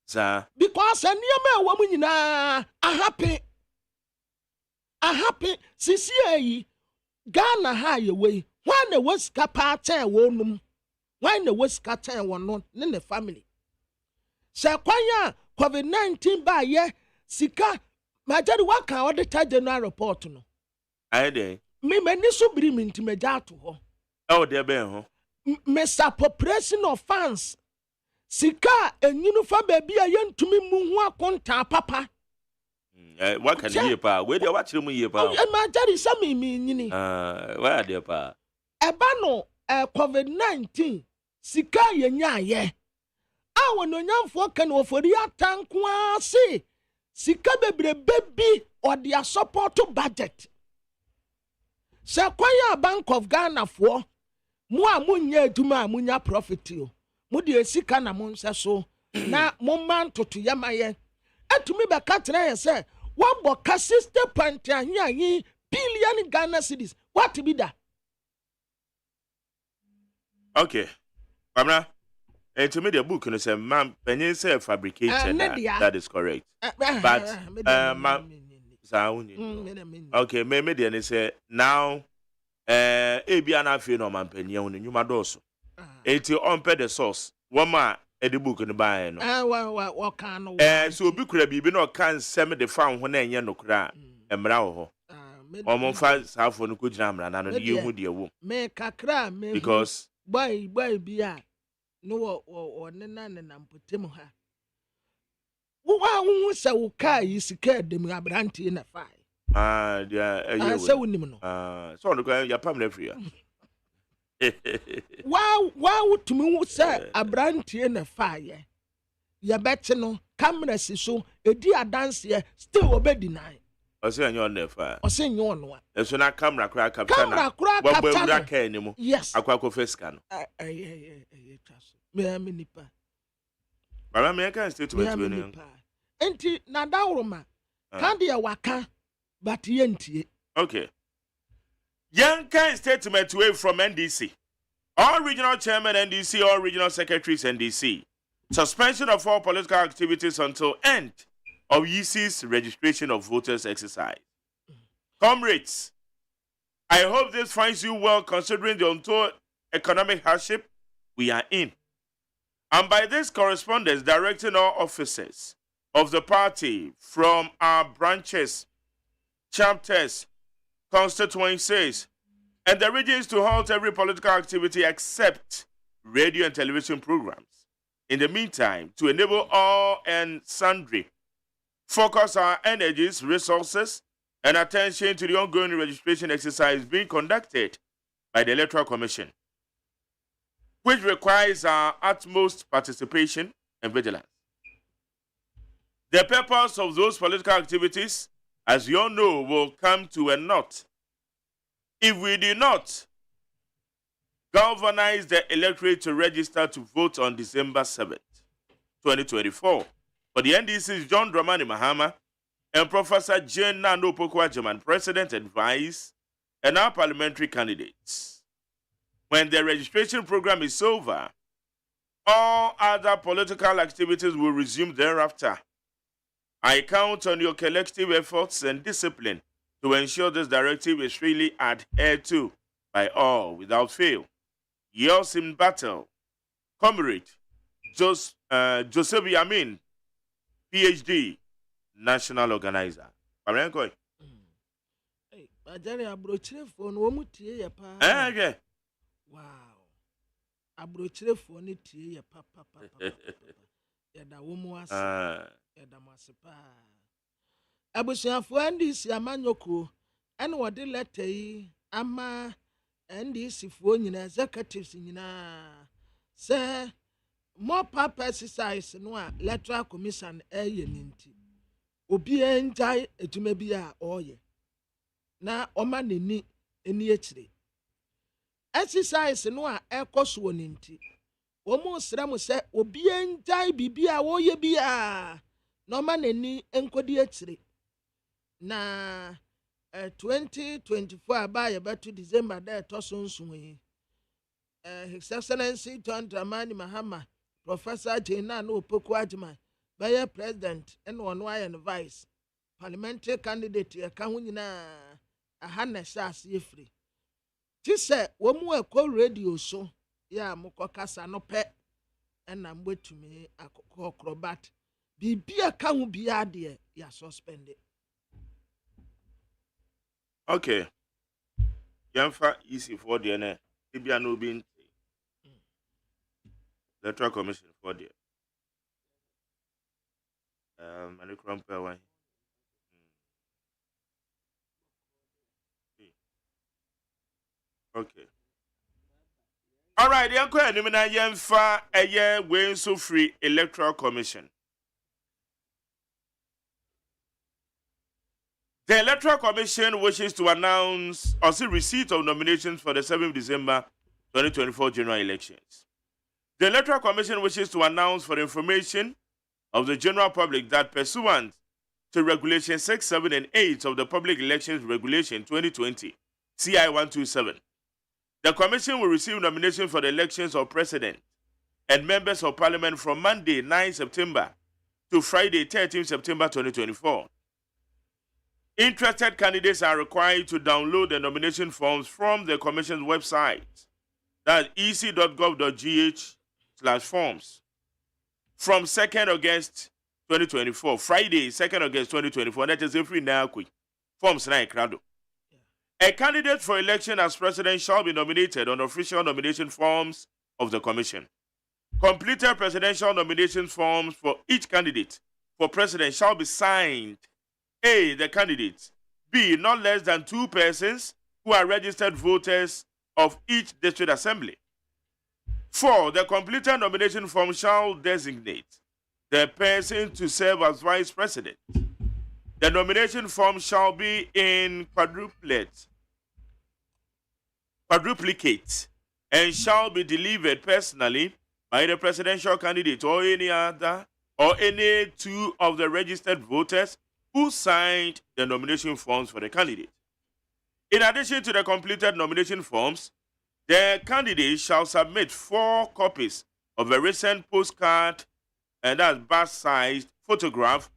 Sir, because a near woman a happy, CCA, Ghana high away. When the was capate wonum, when the was catain one not in the family. Sir, Quaya, COVID-19 by ye, Sika, my daddy, what can order general report no? I day. Me many so bring me to me to her. Oh, dear Ben, misappropriation of funds. Sika and uniform baby a young to me muwa konta papa. What can you pa? Where do you watch me pa? And my daddy some me where dear pa? Ebano COVID-19 Sika yenya ye. Awo no nyamfo kan ofori atankwa se. Sika bebre baby or their support to budget. Sequoia Bank of Ghana for Mua Munya Duma Munya profit you. Mudi Sika na Monsa so na Moman to Yamaye. And to me, Bacatra say, what boka sister Panta ye billion Ghana cities. What to be that? Okay, Amra. And to me, the book and say, ma'am, penny say fabricated. That is correct. But, okay, maybe then say now, Abiana feel no man penny on the new madoso. It's on pay the source. One man at the book in the buy. What can so be could be no can send the found when I no cry and brow. Almost 5 half on good jam and you would your womb. Make a cry, because by be no or none and put him her. Who so kai is scared them abranti in a fire. Yeah, so the your family free. Wow, to me, sir, abranti in a fire. Ya bet no, cameras so a dear dance here still obey deny. I say you're never. I say you're no. It's not camera crack up. Camera crack anymore. Yes, I quack face scan. Me a minipa. But I can't stay to me. Enti na dauruma kandi ya waka but yenti. Okay. Young kind statement away from NDC. All regional chairman NDC, all regional secretaries NDC. Suspension of all political activities until end of EC's registration of voters exercise. Comrades, I hope this finds you well considering the untold economic hardship we are in. And by this correspondence directing all officers of the party from our branches, chapters, constituencies, and the regions to halt every political activity except radio and television programs. In the meantime, to enable all and sundry, focus our energies, resources, and attention to the ongoing registration exercise being conducted by the Electoral Commission, which requires our utmost participation and vigilance. The purpose of those political activities, as you all know, will come to a naught if we do not galvanize the electorate to register to vote on December 7th, 2024. For the NDC's John Dramani Mahama and Professor Jane Nano AGYEMAN, President and Vice, and our parliamentary candidates. When the registration program is over, all other political activities will resume thereafter. I count on your collective efforts and discipline to ensure this directive is really adhered to by all without fail. Yours in battle, Comrade Joseph Yamin, PhD, National Organizer. Okay. Wow. Abrochirefo ne tie ye papa. Yɛda wo mu ase. Yɛda mo ase paa. Abusuafo NDC amanyɔkuo ɛna wɔde letter yi ama NDC foɔ nyinaa executives nyinaa sɛ more papa exercise no a electoral commission ɛyɛ ne nti obiara ngyae adwuma bi a ɔreyɛ na ɔma n'ani akyire exercise no a ɛkɔ so wɔ ne nti wɔn srɛ mo sɛ obiara ngyae biribi a wɔreyɛ bi a na ɔma n'ani nkɔdi akyire na 2024 aba yɛbɛto December da ɛtɔ so nson yi His Excellency John Dramani Mahama Professor Jena no Opoku Agyeman bɛyɛ president ɛna ɔno ayɛ no vice parliamentary candidate yɛka ho nyinaa aha na ɛhyɛ aseɛ firi ti sɛ wɔn mu ɛkɔ radio so yɛ a mokɔ kasa no pɛ ɛna mbɛtumi akɔkɔ krobat biribi a ka ho biara deɛ yɛ suspended. Okay. Yamfa easy for the ne. Ibia no bin Electoral Commission for the and the crumper one. Okay. All right, yanko enimina yamfa eye we so free Electoral Commission. The Electoral Commission wishes to announce or see receipt of nominations for the 7th December 2024 general elections. The Electoral Commission wishes to announce for the information of the general public that pursuant to Regulation 6, 7, and 8 of the Public Elections Regulation 2020, CI 127, the Commission will receive nominations for the elections of President and members of Parliament from Monday, 9 September to Friday, 13 September 2024. Interested candidates are required to download the nomination forms from the Commission's website, that's ec.gov.gh/forms, from 2nd August 2024, Friday, 2nd August 2024, that is every now quick. Forms na crowd. A candidate for election as president shall be nominated on official nomination forms of the Commission. Completed presidential nomination forms for each candidate for president shall be signed. A, the candidates. B, not less than 2 persons who are registered voters of each district assembly. 4, the completed nomination form shall designate the person to serve as vice president. The nomination form shall be in quadruplicate and shall be delivered personally by the presidential candidate or any 2 of the registered voters who signed the nomination forms for the candidate. In addition to the completed nomination forms, the candidate shall submit 4 copies of a recent postcard and that's bust-sized photograph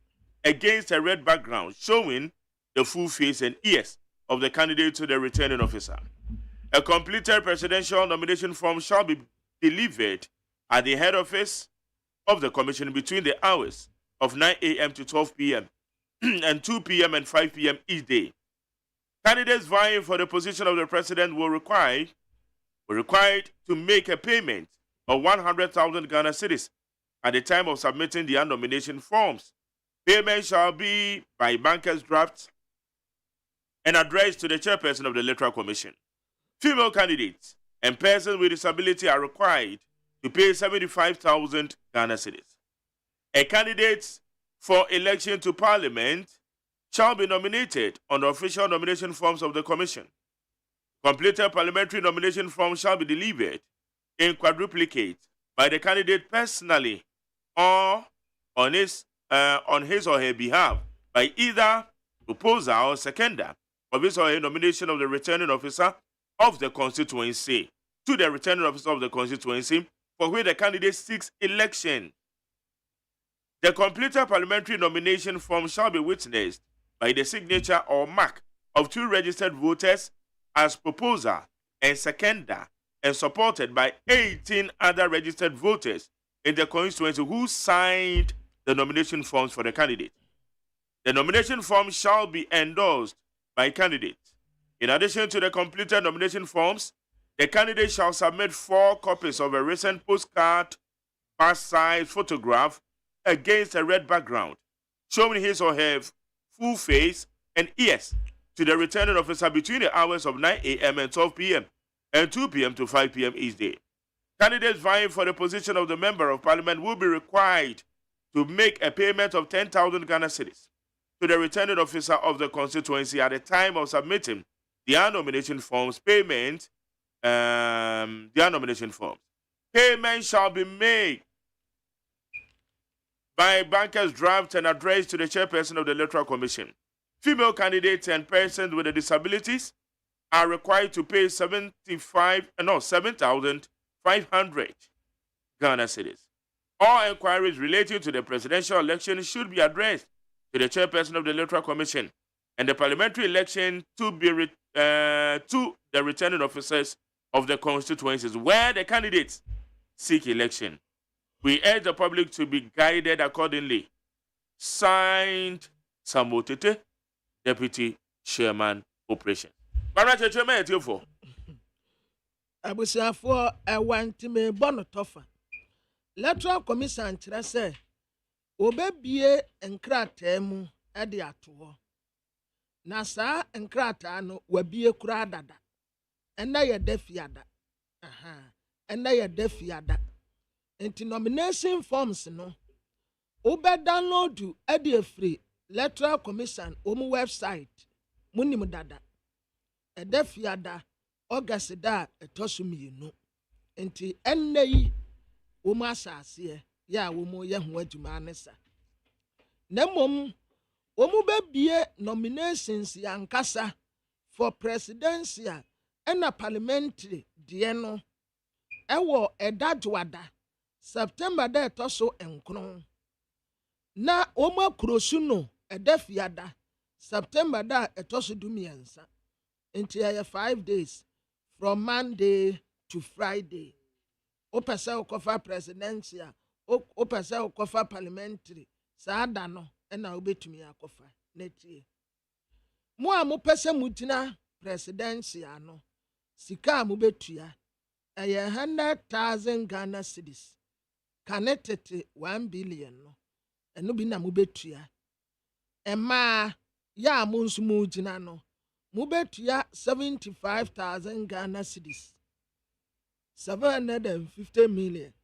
against a red background showing the full face and ears of the candidate to the returning officer. A completed presidential nomination form shall be delivered at the head office of the Commission between the hours of 9 a.m. to 12 p.m. and 2 p.m. and 5 p.m. each day. Candidates vying for the position of the president were required to make a payment of 100,000 Ghana cedis at the time of submitting their nomination forms. Payment shall be by banker's draft and addressed to the chairperson of the Electoral Commission. Female candidates and persons with disability are required to pay 75,000 Ghana cedis. A candidate for election to Parliament shall be nominated on the official nomination forms of the Commission. Completed parliamentary nomination forms shall be delivered in quadruplicate by the candidate personally or on his or her behalf by either proposer or seconder of his or her nomination of the returning officer of the constituency to the returning officer of the constituency for which the candidate seeks election. The completed parliamentary nomination form shall be witnessed by the signature or mark of 2 registered voters as proposer and seconder and supported by 18 other registered voters in the constituency who signed the nomination forms for the candidate. The nomination form shall be endorsed by candidates. In addition to the completed nomination forms, The candidate shall submit 4 copies of a recent postcard pass-size photograph against a red background, showing his or her full face and ears to the returning officer between the hours of 9 a.m. and 12 p.m. and 2 p.m. to 5 p.m. each day. Candidates vying for the position of the Member of Parliament will be required to make a payment of 10,000 Ghana cedis to the returning officer of the constituency at the time of submitting their nomination forms. Payment shall be made by banker's draft and addressed to the chairperson of the Electoral Commission. Female candidates and persons with disabilities are required to pay 7,500 Ghana cedis. All inquiries relating to the presidential election should be addressed to the chairperson of the Electoral Commission and the parliamentary election to the returning officers of the constituencies where the candidates seek election. We urge the public to be guided accordingly. Signed, Samotete, Deputy Chairman, Operations. Abusiafo ewanti me bono tofa. Electoral Commission kyerɛ sɛ obebie nkrataa mu de ato hɔ. Na saa nkrataa no wabie kura dada. Ɛna yɛ defiada. Ɛna yɛ defiada. Nti nomination forms no obe download e de free Electoral Commission website munim dada. Defiada August da etosu mienu. Nti enne yi womu asase ya womu ye ho adwuma anesa. Na mom womu bebie nominations ya nkasa for presidential and parliamentary de no ewo edadwada September da etoso enkron. Na womu akurosu no edafiada September da etoso dumiensa. Nti 5 days from Monday to Friday. Opesa okofa presidential, opesa okofa parliamentary. Saada no ena obetumi akofa netie. Mo a mo pese mutina presidential no. Sika mo betua. 100,000 Ghana cedis. Connected 1 billion no. Eno bi na mo betua. Ema ya mo nso mo gina no. Mubetia 75,000 Ghana cedis. 750 million.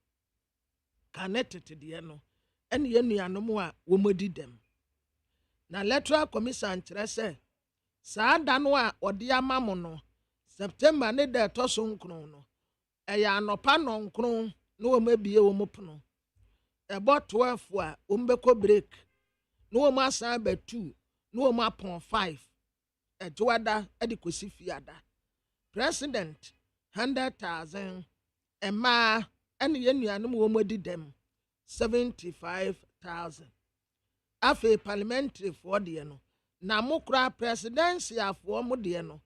Connected to the no. And yenu no a womodi dem. Na Electoral Commission kyerɛ sɛ saa da no a ɔde ama mo no September ne da ɛtɔ so nkron no. Ɛyɛ anɔpa nɔnkron no wɔmabie wɔn pono. Ɛbɔ 12 a wɔmbɛkɔ break. No wɔn asan ba 2. No wɔn apɔn 5. Edwada edikosi fiada. President 100,000. Emma ene yenuanum wo modi dem 75,000. Afe parliamentary for de no. Na mokra presidential for mo de no.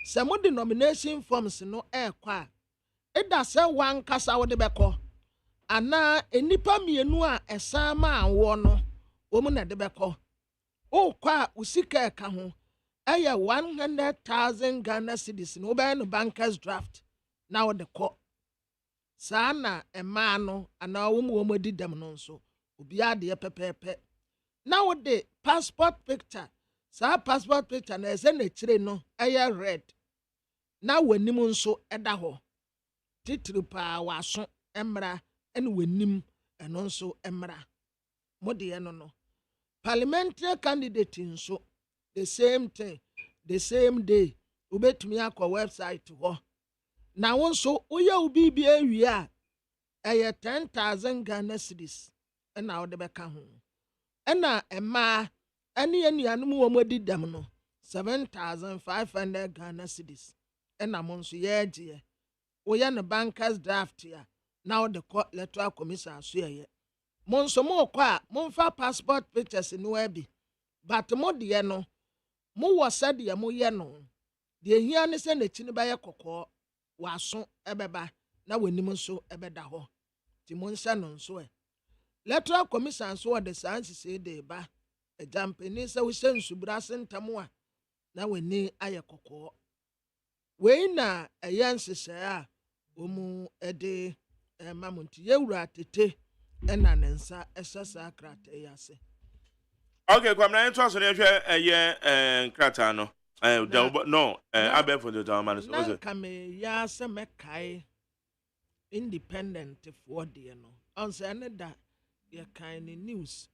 Se mo de nomination forms no kwa. Eda se wan kasa wo de beko. Ana enipa mienu a esama anwo no. Wo mo na de beko. O kwa usika eka ho. 100,000 Ghana cedis no be no bankers draft now the court sana ema no ana wo di dem no so obi ade pepepe now the passport picture sa passport picture na ese na kire no red na wanim nso eda ho titiri pa waso emra ene wanim eno nso emra mode no parliamentary candidate nso the same thing, the same day. Ubetumi akọ website ho. Na wonso uye ubi bi ewie a 10,000 Ghana cedis. Ena ode beka ho. Ena ema ene anuanum wo modi dem no 7,500 Ghana cedis. Ena monso ye agye. Uye no bankers draft ya. Na ode ko Electoral Commission aso ye. Monso mo kwa a monfa passport pictures no ebi. But mo de no mo wasa de mo ye no de hia ne se na chi ne ba ye kokko waso ebeba na wanim nso ebeda ho ti mo nsa no nso Electoral Commission so de sansi se de ba ejampeni se wo hye nsubra sentam a na wani aye kokko we na ayanse say omu ede mamunti yewura tete ena nensa esasa krata yase. Okay, kwamna into so ne hwe krata no. No, Abel for the German. Na kame ya se mekai independent for the no. On say ne da ya kind news.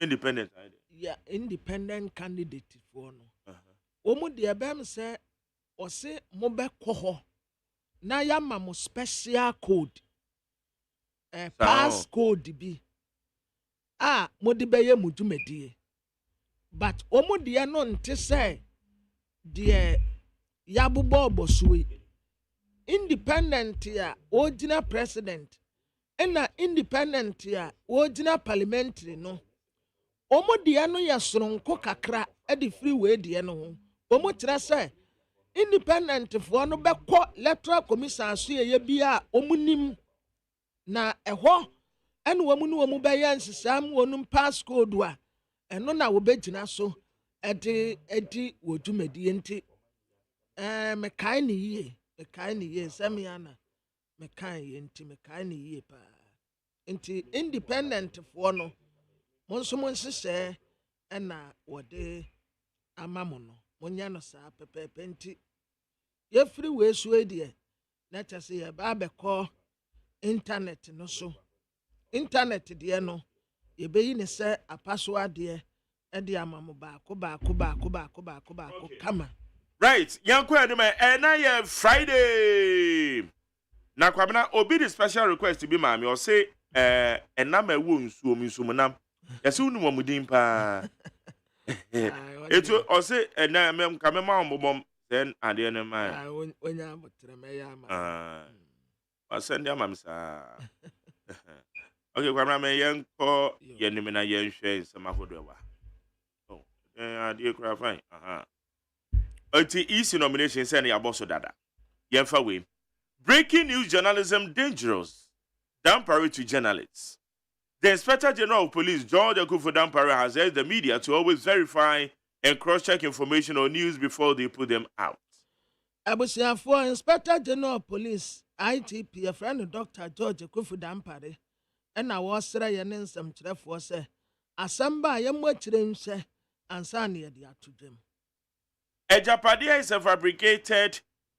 Independent. Yeah, independent candidate for no. Omu de bem say o se mo be kɔ hɔ na ya ma mo special code. Pass code bi. Mo de be ye mu dwumadie. But omu de no nte say de yabubo bosuwe. Independent ya original president ena independent ya original parliamentary no. Omo de no ya soronko kakra e de freeway de no ho. Omo kire say independent for no bekɔ electoral commission so ye bia omunim na ɛhɔ ɛne wɔn bɛyɛ nsesam wɔn pass code a ɛno na wɔbɛgyina so ɛde wɔ dwumadie nti mekae ne yie sɛme ana mekae yie nti mekae ne yie paa nti independent for no mo nso mo nhyehyɛ ɛna wɔde ama mo no mo nya no saa pɛpɛpɛ nti yɛfiri wee so deɛ na kyɛ sɛ yɛba abɛkɔ internet no so internet deɛ no yɛbɛyi ne sɛ apaso adeɛ ɛde ama mo baako kama. Right, yanko adema na ye Friday na kwabena obi the special request be maami o say enam ewo nsuo nam yesi unu mo mudin pa etu o say na mem ka mema ombom then ade ne ma onya abotre me ya ma send ya mam sa okay kwabena me yanko yenim na yenhwe nsema hodo wa oh ade kura fine Until EC nomination send ya boss dada. Yemfa we. Breaking news journalism dangerous. Dampare to journalists. The Inspector General of Police, George Akufo Dampare, has urged the media to always verify and cross-check information or news before they put them out. For Inspector General of Police, ITP, a friend of Dr. George Akufo Dampare, and I was saying some for say, Asamba yamwachirem se, ansani ya to them. Ejapadia is a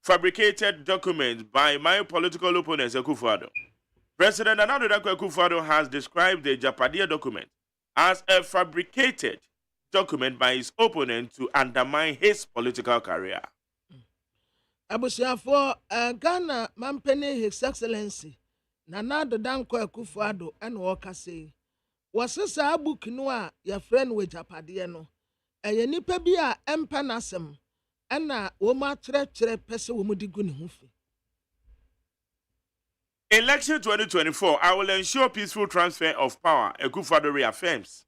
fabricated document by my political opponent, Akufo-Addo. President Nana Akufo-Addo has described the Ejapadia document as a fabricated document by his opponent to undermine his political career. For Ghana, Mampene, His Excellency, Nana Akufo-Addo and Walker say, was this a book noa your friend with Ejapadia no? Eye nipa bi a empa nasem ana wo ma kyerɛkyerɛ pɛsɛ wo mu di gu ne ho fi. Election 2024, I will ensure peaceful transfer of power, Akufo-Addo reaffirms.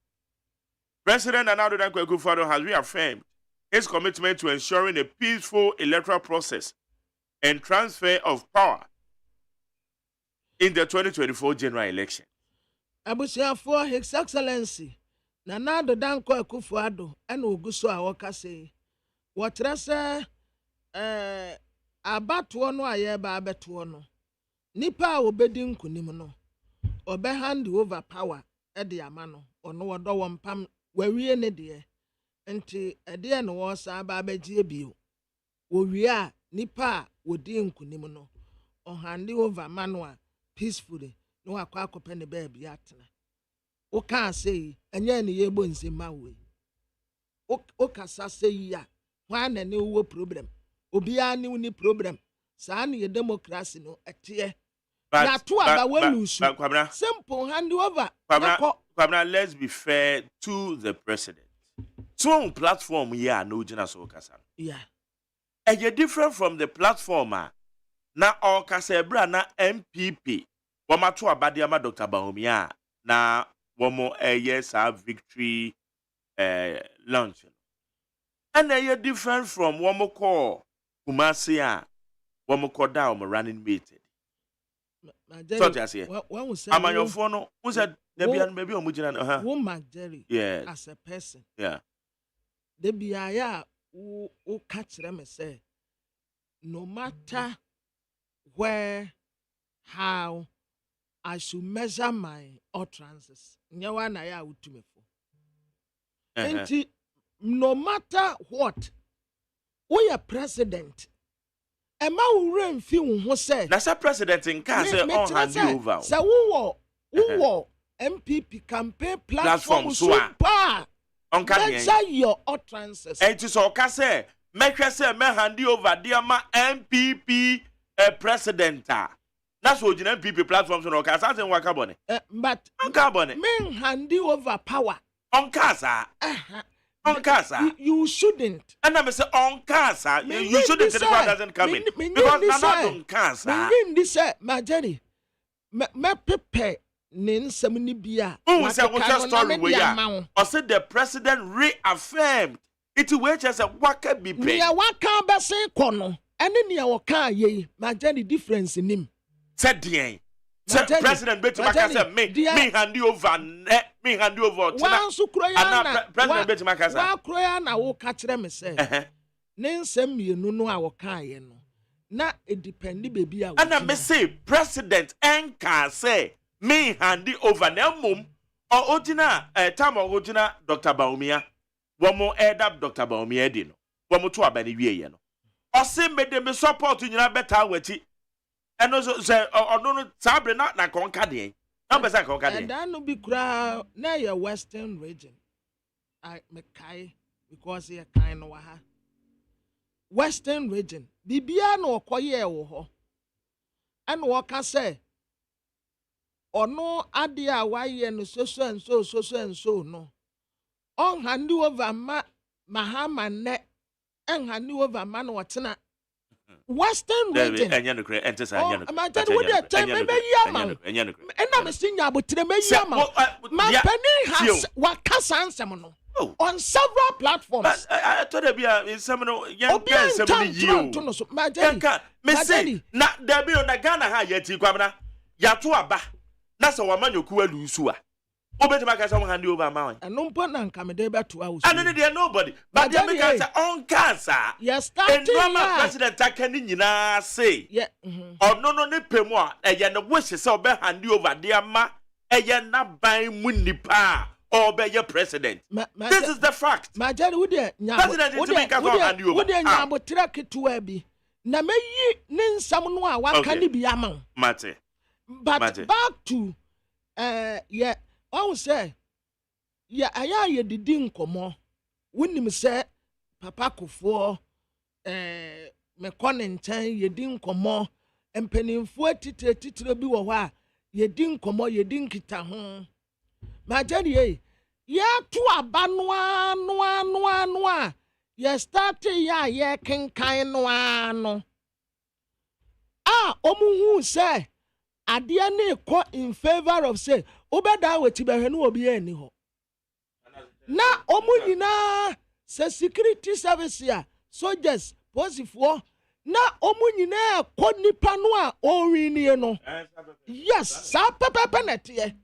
President Nana Akufo-Addo has reaffirmed his commitment to ensuring a peaceful electoral process and transfer of power in the 2024 general election. For His Excellency Nana Akufo-Addo and Oguso Awoka say, what rasa abatoɔ no ayɛ ba abɛtoɔ no nipa a obedi nkunim no obe hand over power ɛde ama no ɔno wɔdɔ wɔn pam wawie ne deɛ nti ɛdeɛ no wɔ saa ba abɛgye bio wɔwie a nipa a wodi nkunim no ɔhand over manual peacefully no akɔ akɔpɛ ne baabi atena o kan say enya ne yebo nsema we o kasa say ya wan na ne wo problem obia ne ni problem saa ne democracy no etie na to aba we lose simple hand over Kwabena, let's be fair to the president. So platform here no jina so kasa yeah and you different from the platform na o kasa bra na MPP woma to abade ama Dr. Bahomia na womo yes victory launch and they different from womo call Kumasi womo call down running mate so just here am your phone who said maybe omujina woman Jerry yeah as a person yeah the biaya who catch them say no matter where, how I should measure my utterances. Nyawa na ya utume for. And no matter what, we are president. Emma will feel who said that's a president in case on hand you over. So who MPP campaign platform so on measure your utterances. And to so say make say me hand you over dear ma MPP president. That's what you MPP platforms on Okasa and Wakabone. But on carbon men hand you over power. On Casa. On Casa. You shouldn't. And I'm say on Casa. You shouldn't say the crowd doesn't come in. Because not on Casa. This my Jenny. Me prepare nin semini bia. Who say what's your story where ya? Or said the president reaffirmed it will just a waka be paid. Nia waka be say kono. And then nia waka ye. My Jenny difference in him. Said the President Betimaka said, me hand you over, me hand you over. President Betimaka said, wa kroya na wo ka kire me say. Ne nsem mienu no a wo kan ye no. Na it depend baby a. And I say President Enka say, me hand you over na mum or original time original Dr. Baumia. One more head up Dr. Baumia di no. One more to abani wie ye no. O say me de me support you na better weti. And also say no sabre na konka de na be say konka de and that no be kra na your western region I me kai because you kind of ha western region bibia na okoye wo ho and wo ka say ono ade a waye no so and so no on hand over mahama ne en hand over man wotena Western region. And you enter saying, I'm telling you, what time maybe Yaman. And I'm seeing about Yaman. My penny has what Cassan on several platforms. I told you, in some young girls, my daddy, not there be on the Ghana high yet, Yatuaba. That's a woman you could lose. Obey my cousin hand you over mine. And no point and come back to us. And then there nobody. But the Americans on cancer. Yes, and drama president Takanina say. Yeah. Or no pay more. And yan the wishes of hand you over dear ma. And yan not buying money pa. Or be your president. This is the fact. My daddy would there. President is to make a hand you over. Would there now but track it to Abby. Na me ye nin someone what can be among. Mate. But back to yeah. I will say, yeah, I didn't come on. When you say, Papa Kufo, me conin time, you didn't come on, and penny 40 to be a while, you didn't come on, you didn't get a home. My daddy, yeah, to a banwa, noa, you started, yeah, can kind no. Ah, Omu say, I dear quote in favor of say, Obeda wetibehenu obi ani ho. Na omu nyina se security service ya soldiers posifo na omu nyina ko nipa no a owini no. Yes, sa pepepe nete.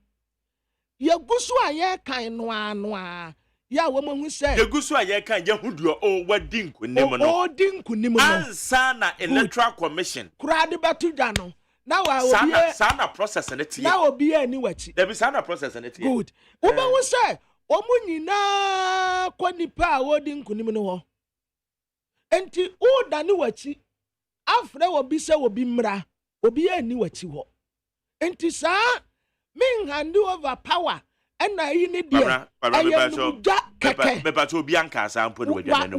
Ye gusu a ye kan no a ya wo hu se. Ye gusu a ye kan ye huduo o wadi nkunim no. O di nkunim no. Ansa na Electoral Commission. Kura de betu da no. Now I will sana process in it. Now will be any watch. There be sana process in it. Good. Uba will say, Omuni na kwanipa wording kunimino. Enti o dani wachi. Afre will be say will be mra. Will be any wachi wo. Enti sa ming handu over power. And I need the Papa to Bianca sample with Bianca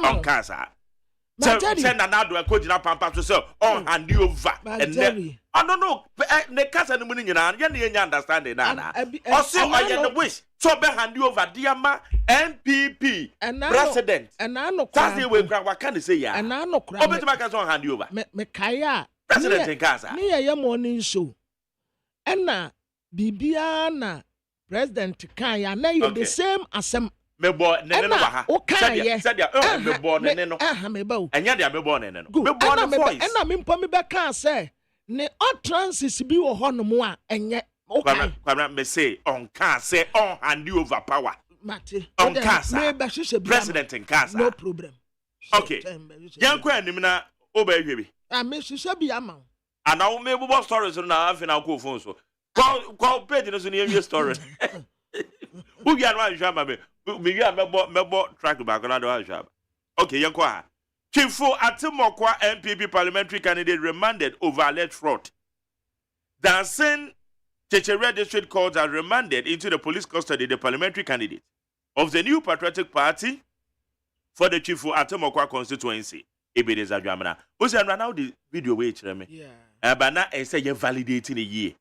on Casa. Send another coaching up and to say, on hand you over. And then, I don't know, the cousin and winning, you understand it. Also, I get the wish. So, behind you over, dear ma, NPP, president. And I know, that's the way, what can you say? And I know, Open to my cousin on hand you over. Mekaya, president in Casa. Near your morning show. And now, Bibiana, President Kaya, now you're the same as some. Me born neno ha. Said ya me born neno. Me bo. Enya dia me born neno. Me born voice. Ena me mpo me be kan say ne utterances bi wo ho no mo a enye. Okay. Kwamra me say on can say on hand you over power. Mate. On casa. President in casa. No problem. Okay. Yanko animina obeybi. Me hwehwe bi ama. And now me bo stories na afi na call phone so. Call page no so na story. Who be anwa hwa me mebo track back na do hwa. Okay, yanko ha. Chifu Atimokwa MPP parliamentary candidate remanded over alleged fraud. Dancing Chechere District Court has remanded into the police custody the parliamentary candidate of the New Patriotic Party for the Chifu Atimokwa constituency. Ebeneza Adwyamana. Who's now the video way me? Yeah. But now I say you're validating a year.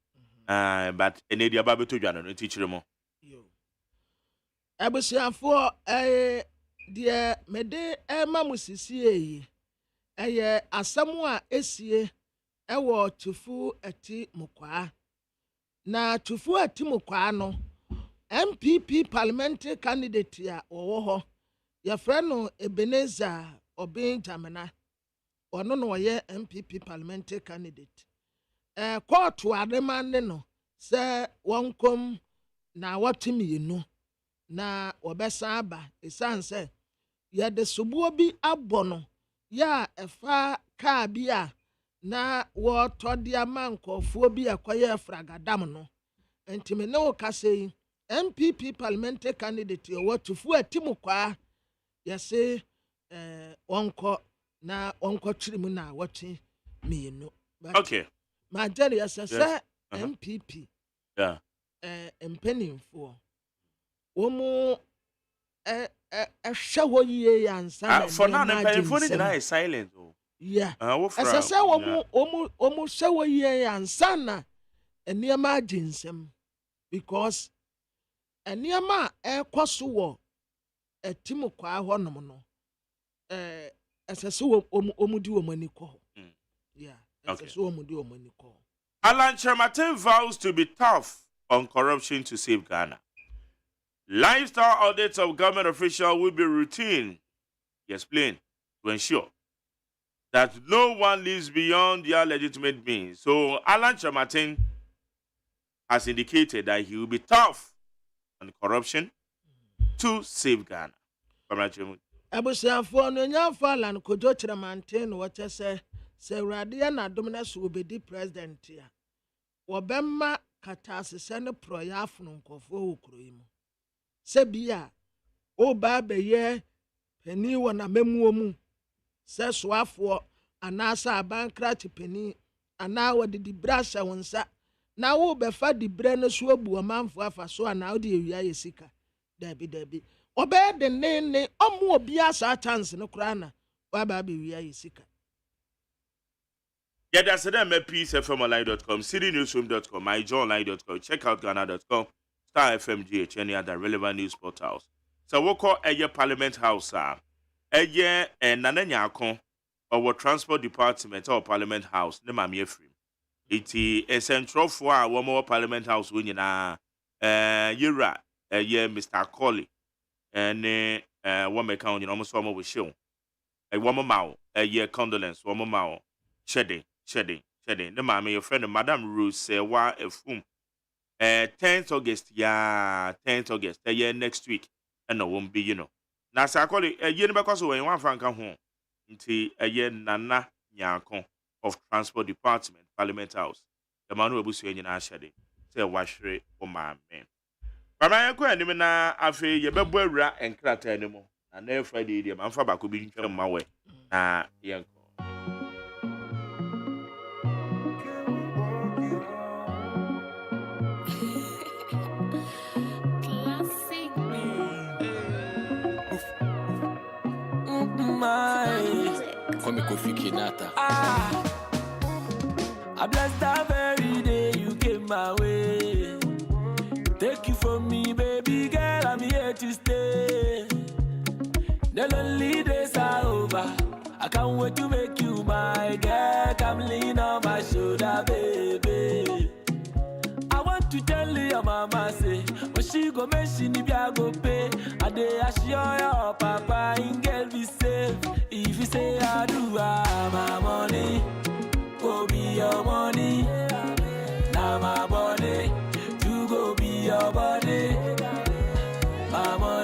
But Enedia Babu to Jano no teach them. Yo. Abusiafo deɛ mede ɛma musisi ɛyɛ asɛm a esie ɛwɔ tufu ati mukwa na tufu ati mukwa no MPP parliamentary candidate a ɔwɔ hɔ yɛfrɛ no Ebeneza Obinjamena ɔno no ɔyɛ MPP parliamentary candidate court ademande no sɛ wɔnkom na wɔtumi yenu na wɔbɛsan aba esan sɛ yɛde sobuo bi abɔ no ya ɛfa kaa bi a na wɔtɔ de ama nkɔfoɔ bi akɔyɛ fragadam no ntimi ne wo kasa yi MPP parliamentary candidate ɔwɔ tufu atimukwa yɛse wɔnkɔ na wɔnkɔ twiri na wɔtwe mienu. Okay. Majari yɛsɛ sɛ MPP yeah mpanimfoɔ Womu hwɛ yie yansa for now the telephone is silent. Yeah. As I say womu hwɛ yie yansa na nneɛma aginsem because nneɛma ɛkɔ so wɔ atimu kwa hɔ nom no as I say womu di womu ani kɔ. Yeah. As I say womu di womu ani kɔ. Alan Chermatin vows to be tough on corruption to save Ghana. Lifestyle audits of government officials will be routine, he explained, to ensure that no one lives beyond their legitimate means. So Alan Chermatin has indicated that he will be tough on corruption to save Ghana. Abusiafo no nyafo Alan Kojo Chermatin wɔkyɛ sɛ Awurade na domina so obedi president ya. Wɔbɛma kata asese ne proya afunu nkɔfo wɔ kuro yi mu. Sebia o ba beye pani wona memuo mu se soafo anasa abankra peni ana wode di brasha wonsa na wo be fa di bre no so abu amanfo afa so ana wo de awia yesika dabi obe de ne omo obi asa chance no kra na wa ba be wia yesika. Yeah, that's it. peacefmonline.com, citynewsroom.com, myjohnline.com, checkoutghana.com, Star FMGH, any other relevant news portals. So we call a Parliament House, a year and Nananyako, or Transport Department or Parliament House, ne Mamie Free. It is a central for one more Parliament House winning a year, a year Mr. Colley, and one may count in almost one more show. A woman mouth, a year condolence, one more mouth, shedding. The mammy, your friend, Madame Rose, say, why a fum. 10th August, yeah, 10th August, a year next week, and no won't be, you know. Now, I call it a year because when one frank home, until a year Nana Yanko of Transport Department, Parliament House, the man who was saying in our shedding, say, wash rate for my man. But my uncle and him now, I feel you better rat and crack anymore. And every Friday, the man for back will be in my way. Yanko. Come Kofi Kinata. I bless that very day you came my way. Take you from me, baby girl, I'm here to stay. The lonely days are over. I can't wait to make you my girl. Come lean on my shoulder, baby. I want to tell you your mama say, when she go mention if you go pay, I dey assure your papa and girl be safe. If you say I do, my money go be your money. Now my body, you go be your body. My money.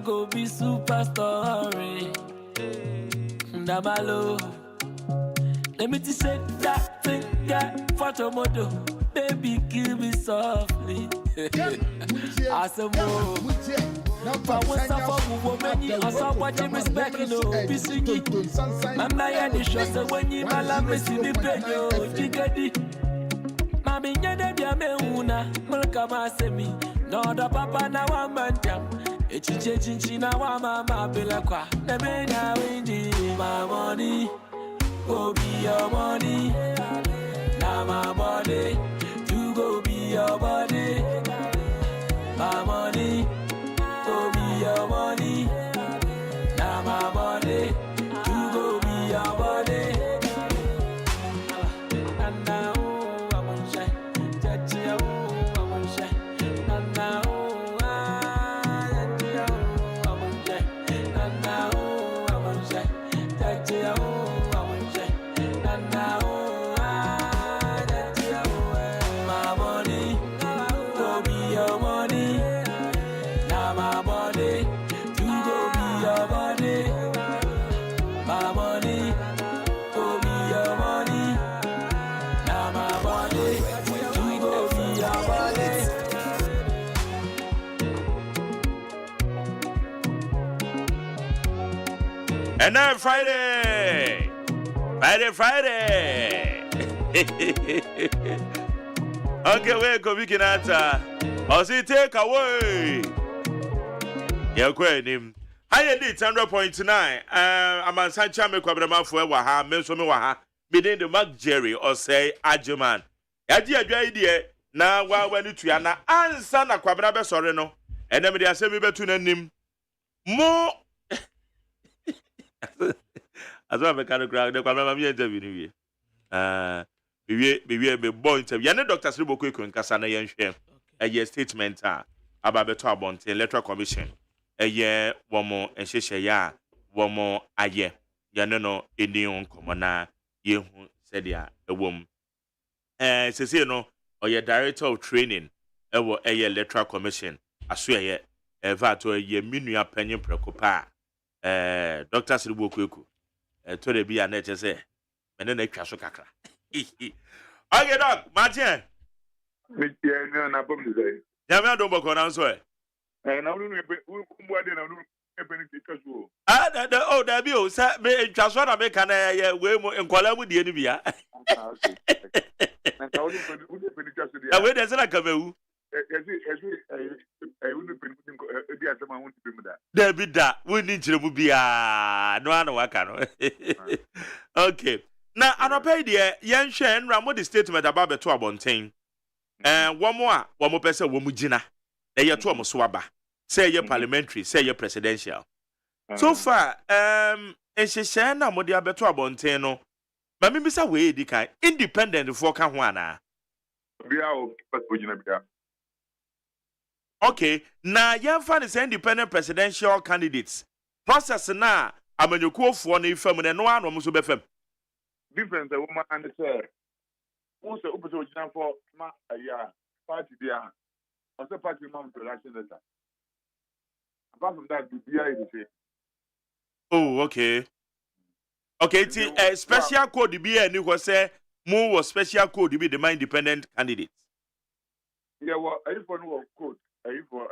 go be superstar. Namalo. Let me just say that thing, that photo model. Baby, kill me softly. Asamo. For once I for many, I saw what you respect, you know. Be singing. Mama, ya the show, so when you malam, me see me pay you. Jigadi. Mami, nyada bia me una. Mulka masemi. No, the papa na wa manjam. Echiche na wa mama bela kwa. Nebe na windy. My money. Go be your money, now my body. You go be your body, my money. Go be your money, now my body. You go be your body. And now I'm on shine, touchy, I'm on shine. And now I'm on shine. And now I'm on shine, touchy, I'm And now Friday. Okay, wait, go we can answer. Or say take away. Yeah, quite him. Higher did 100.9. I'm on Sancha me kwabrama for waha, menso me waha. Bidin the Mark Jerry or say AGYEMAN. Idea idea. Now when you triana answer na kwabraba sorry no. And then they say me betu nim. More as well, I can't crowd the Kwame interview. Be born to Yana Doctor Sribo Quick and Cassana Yan a year statement about the Tarbont Electoral Commission. A year, one more, and she ya, one more a year. Yanano, Indian Commoner, you said ya, a woman. Cecino, or your director of training, a year Electoral Commission. I swear, ye, ever to a year minua penny precopa. Doctor Sribo Quick. To the be a net say, and then they crash a cacra. Okay, dog, Martin. Yeah, no, I'm say. Yamma don't go on answer. And I don't know what I don't know. Oh, there be, sir, me just what I make an way more in Kuala with the enemy. I wait, there's like a view. There be that. We need to be no one. Okay. Now, I pay the young Shen Ramo the statement about the 2 and one more person, Womujina. They are 2 swaba. Say your parliamentary, say your presidential. So far, and she shan na modia beto abonteno. But maybe sa way the kind independent for Kahuana. Okay, now you find is independent presidential candidates. Process now, I'm a new call for any firm and no one almost be firm. Difference a woman and the sir. Also, open for my party there. Also, party mom production letter. Apart from that, the BI is the same. Oh, okay. Okay, it's a special code to be a new say more was special code to be the independent candidates. Yeah, well, I for no code. I for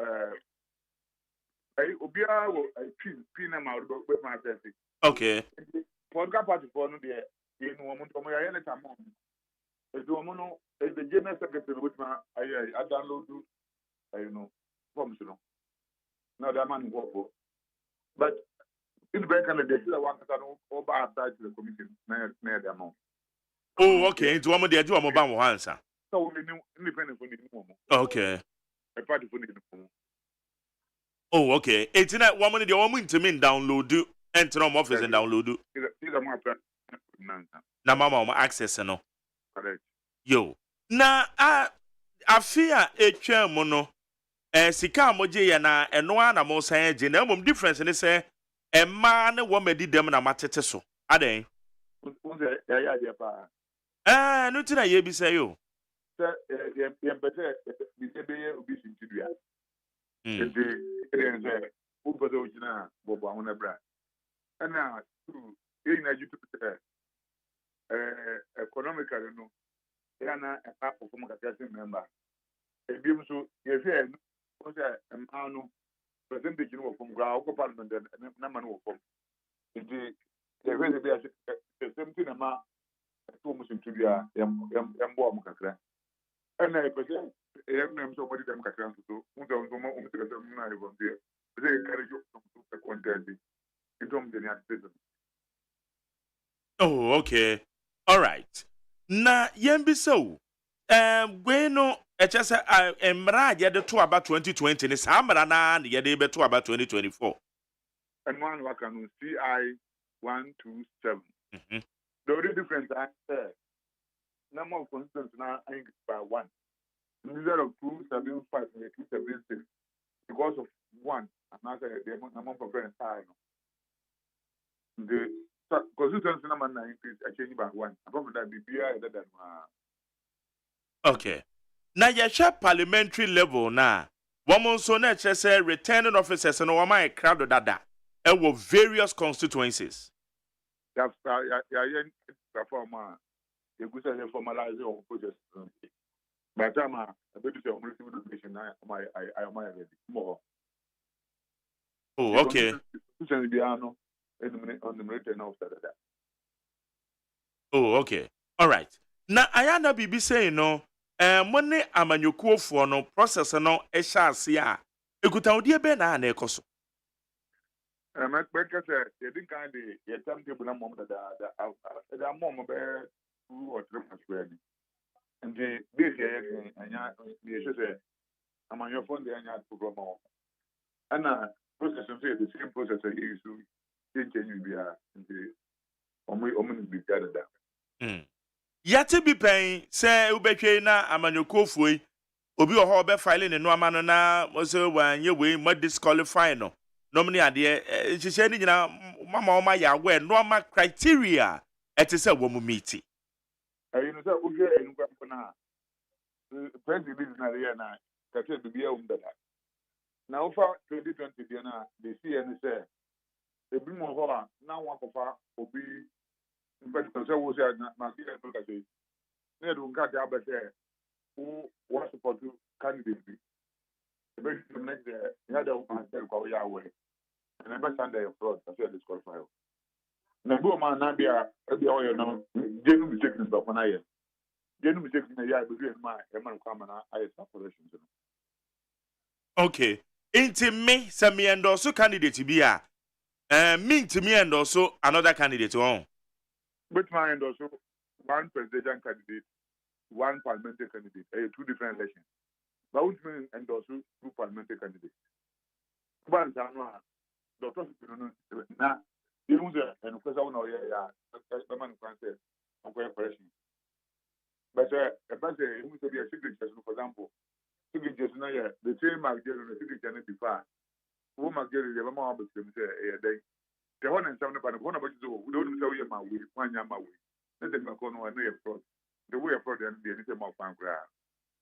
Obia will pin them out with myself. Okay. For party for no there in woman to my electoral mom. As the woman is the general secretary with my I download forms. Now that man work for. But in the bank and the one that over outside to the commission near the amount. Oh, okay. Into one day, do a mobile answer. So we knew independent for the moment. Okay. A party for the moment. Oh, okay. It's not one minute, the woman to mean download do enter on office and download do. Now, mama, access no. Correct. Yo. Now, I fear a chairman. Sika moje ya na eno ana mo san age na mum difference ni say e ma ne wo medi dem na matete so aden ya pa no tina ye bi say yo ye bete bi se be obi sin tidua e de say u bodo na bobo awon ebra na two e na jitu economically no ya na a perform kakasi member ebiem so ye fe no say no percentage no from ground ko parliament na man wo from nti ye fe be a something na ma to mu sin tubia yambo am kakra na e pese e na so body dem kakra so so mo se kakra na e bon dia se encourage you to content in terms of the activism. Oh, okay. All right. Na yembi so gwe no eche se emra ye de to about 2020 ni samra na ye de be to about 2024. And one wakan CI 127. Mhm. The only difference I said number of constituents now I think by one. Instead of 275 and 276 because of one and now the amount of friends high. The constituency number 9 increase actually by one. Apart from that, the BI that Okay. Na ye share parliamentary level na woman so na eche se returning officers no wama e crowd dada e wo various constituencies. yeah perform you go say formalize your process. By the time I be to say I'm receiving notification I am ready more. Oh, okay. Constituency be ano on the military now after that. Oh, okay. All right. Na ayana bibi say no money amanyokuofo no process no e sha ase a ekuta odi ebe na na ekoso. Make say you didn't kind the your time table na mom that mom be 2 or 3 months ready. And the this year anya the say amanyo fund the anya program. And process the same process you so change be the omo be gathered. Yate bi pen se ubetwe na amanyokuofo yi obi oho be file ne no ama no na mo se wanye we mo disqualify no nomini ade hihye ni nyina mama o ma ya we normal criteria etise wo mu meet. You know say oje enukwa na president is na there na kase bibia dada. Na ofa 2020 dia na the CN say ebi mo ho a na wakofa obi inspector say wo say na CN to kase na do nka dia ba say who was support to candidate be the next day you had a man kwa ya we and never stand there fraud I say disqualify na go man na bia o yo na genu bi check ba na ye genu bi check na ya be ma e man kwa na aye operations no. Okay. Inti me se me endorse candidate bi a me inti me endorse another candidate on. Which man endorse one presidential candidate, one parliamentary candidate, 2 different elections. But which means endorse 2 parliamentary candidates. But Dr. Now, you know, and of course, I know, the man can say, I'm going to but if I say, who to be a signature, for example, signatures now, the same Margaret and the signature is far. Who Margaret, the mama of them say, the one and 7 about one about you, who don't tell you my way, one year my way. Let them go on a fraud. The way of fraud and the anything more fan grab.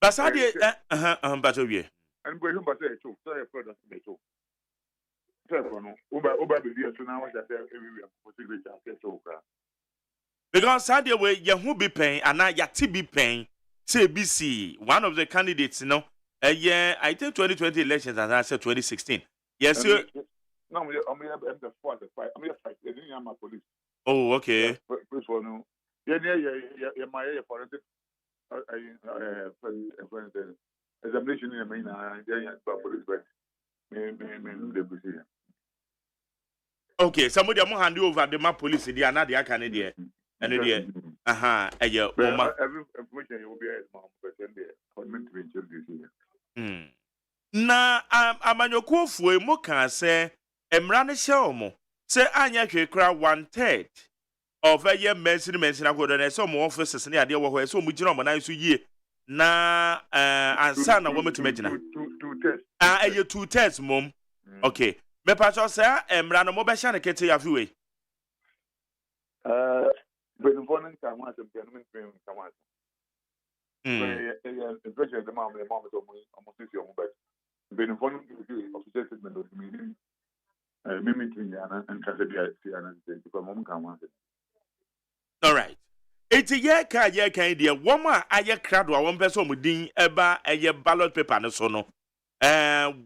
But I did, but we. And going home, but say, so a fraud as they told. Over the years, so now I say, everywhere, for signature, I say, so. Because Sadia way ya who be paying and I ya be paying say BC one of the candidates you know I think 2020 elections and I said 2016. Yes sir. No, I'm the 4 the 5. I'm the 5. They didn't have my police. Oh, okay. First one, yeah, my forensic examination in the main police, but me. Okay, somebody am hand you over the map police the another candidate. And the every information you will be at mom, but then parliamentary introduce. Na amanyokuofo mu kan say emra ne hye mo say anya hwekra 1/3 of a year mention agodo na say mo offices ne ade wo ho say mo gina mo nan so yie na ansa na wo metumagina 2 tests mom. Okay, me pa so say emra no mo be hye ne kete ya fiwe. But the phone time was a gentleman frame. Especially the mom is almost this year, but the phone official statement of the meeting. Mimicking and Casadia, because Mom can want it. All right. Eti ye ka idea woman aye crowd wa one person mudin eba eye ballot paper no so no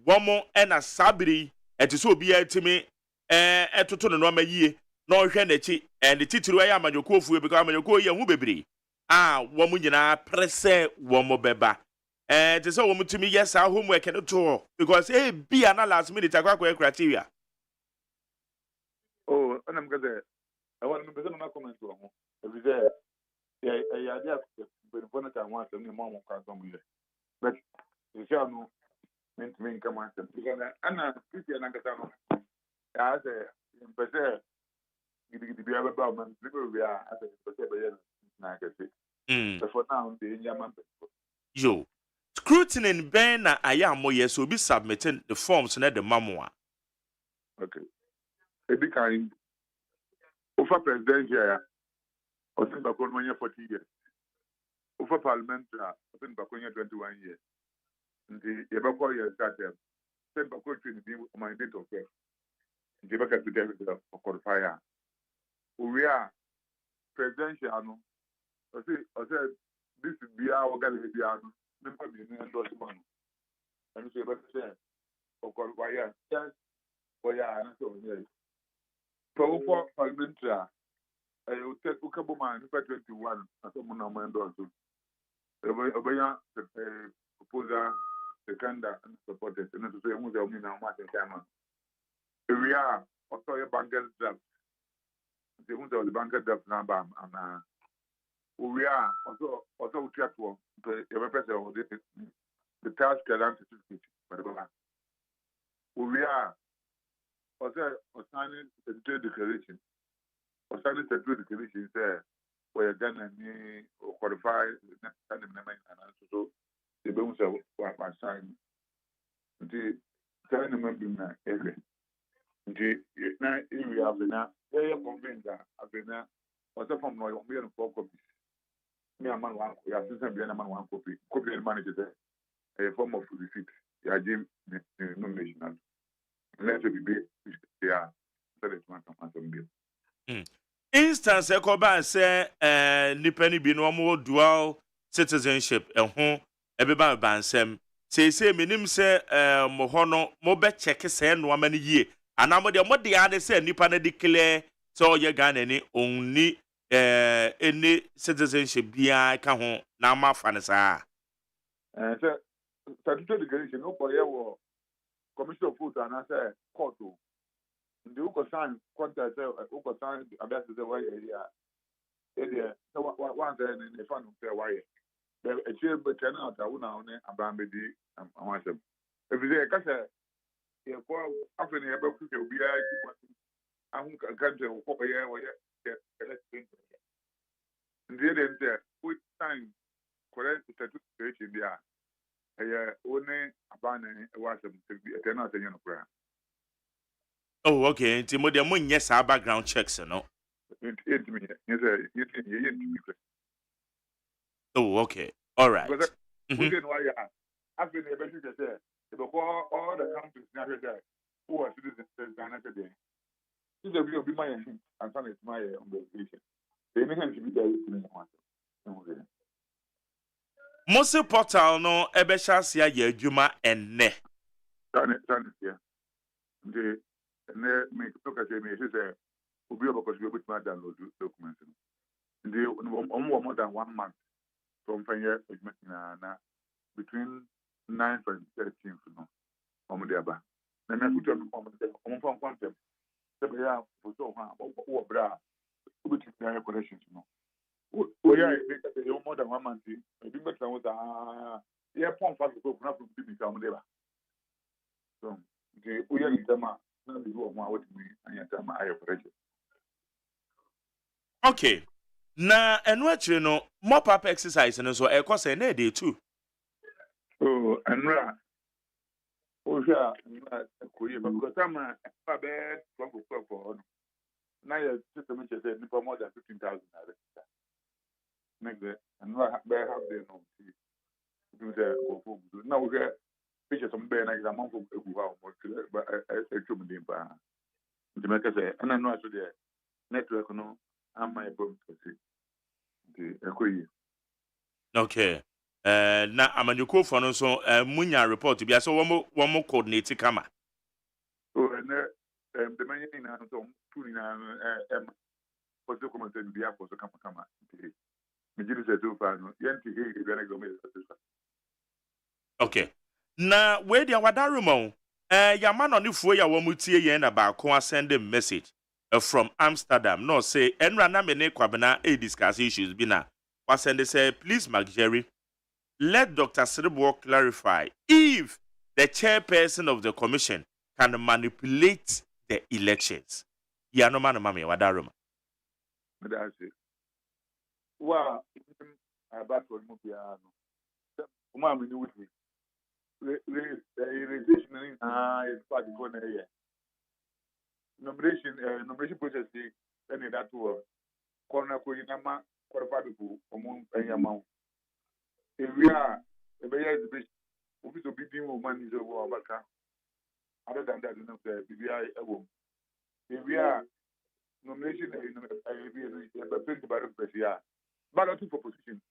woman e na sabiri eti so obi atimi etoto no ma yie na ohwe na chi and titiri ya amanyoko ofuwe because amanyoko ye hu bebre woman nyina prese woman beba te so woman timi yes our homework no to because be na last minute akwa criteria. Oh, and I'm going I want to present my comment to him. Every day, I just been one time once and mom can come here. But you shall know, meant to make come on. Because Anna, Christian Agatano, as a person, you be able to man, we are as a person, like I say. But for now, the Yaman. Yo, scrutiny in Ben na ayamo yes will be submitting the forms na the memoir. Okay. A big kind. Over president here, or since Bakonia 40 years. Over parliamentary, since Bakonia 21 years. The Yabako years that sent Bakonia to be my date of birth. The back at the David of Codifier. We are presidential. I said, this is the hour organization. Never be an endorsement. And so, but say, of Codifier, yes, for ya, and so, yes. So, for parliamentary, I will take Ukabuman 21 as a monument also. Obaya proposal, the candidate and supporters, and to say, who's the only now, Martin Cameron. We are also a banker's draft. The ones of the banker's draft number, and we are also careful to represent the task and certificate. We are also signing the trade declaration. Or signing the trade declaration there, where again and qualify and so the bones of what my sign. The sign the member every. The night we have been now, they are convinced that I've been there. Also from my own 4 copies. Me and man one, we have since been a man 1 copy. Copy and manage a form of receipt. I give nomination. Let it be yeah. So it's one from bill. Instance ekoba say nipa ni bi no mo dual citizenship ho ebeba bansem say menim say mo ho no mo be check say no amani yie ana mo de ade say nipa na declare so ye Ghana ni only any citizenship bia ka ho na ma fa ne sa say statutory declaration no for your commission of food and say court. The Uko sign contact Uko sign about the way here. So one day in the fund fair way. The achieve but cannot on a bambidi and myself. If you say, you go after the above will be I won't come to a year or and the other there, which time correct certification there. Only a banner was to be a tenant in your prayer. Oh, okay. Timo de mo nyɛ saa background checks no. Oh, okay. All right. Because we didn't why I've been able to say before all the countries now there who are citizens Ghana today. This will be my and son is my obligation. They may have to be there in the Mose portal no ebesha sia ye adwuma enne. Done yeah. And they make look at me, she said, we'll be able to download documents. They more than 1 month from between 9th and 13th. Then I put on from quantum. So, yeah, for so or bra, which is their connections. Oh, yeah, more than 1 month. I think that was yeah, pump fast to go from become labor. So, we are in them. Okay. Na enu achire no mop up exercise no so e ko say na dey too. Oh, anra. Oh, yeah, because I'm a bad for now. Your system is said for more than 15,000. Next day, and I have the no. Do the now we get pictures of bear exam for but I took me. The make say, and I know I should the network no, am my problem to see. The equity. Okay. Na amanyoko for no so munya report bi so one more coordinate kama. So and the man in and so two in what's the comment and be up for the kama. Me just say too far no. Yanti he gonna go me. Okay. Na we dia wadarumo yama no nifuo ya wo mutie yen na ba ko send a message from Amsterdam. No say enra na me ne kwabena discuss issues bi na. Was send say please Mark Jerry, let Dr. Sribo clarify if the chairperson of the commission can manipulate the elections. Ya no man mama wadaruma. That's it. Wow, I bought for Mubiano. Mamma knew with me. Irritation is part of one area. Nomination process, any that to corner Koyama, Korapadu, among any amount. If we are a bear, the office of beating woman is over Baka. Other than that, we are a woman. If we are nomination, a print by the press, yeah. Ballot for position.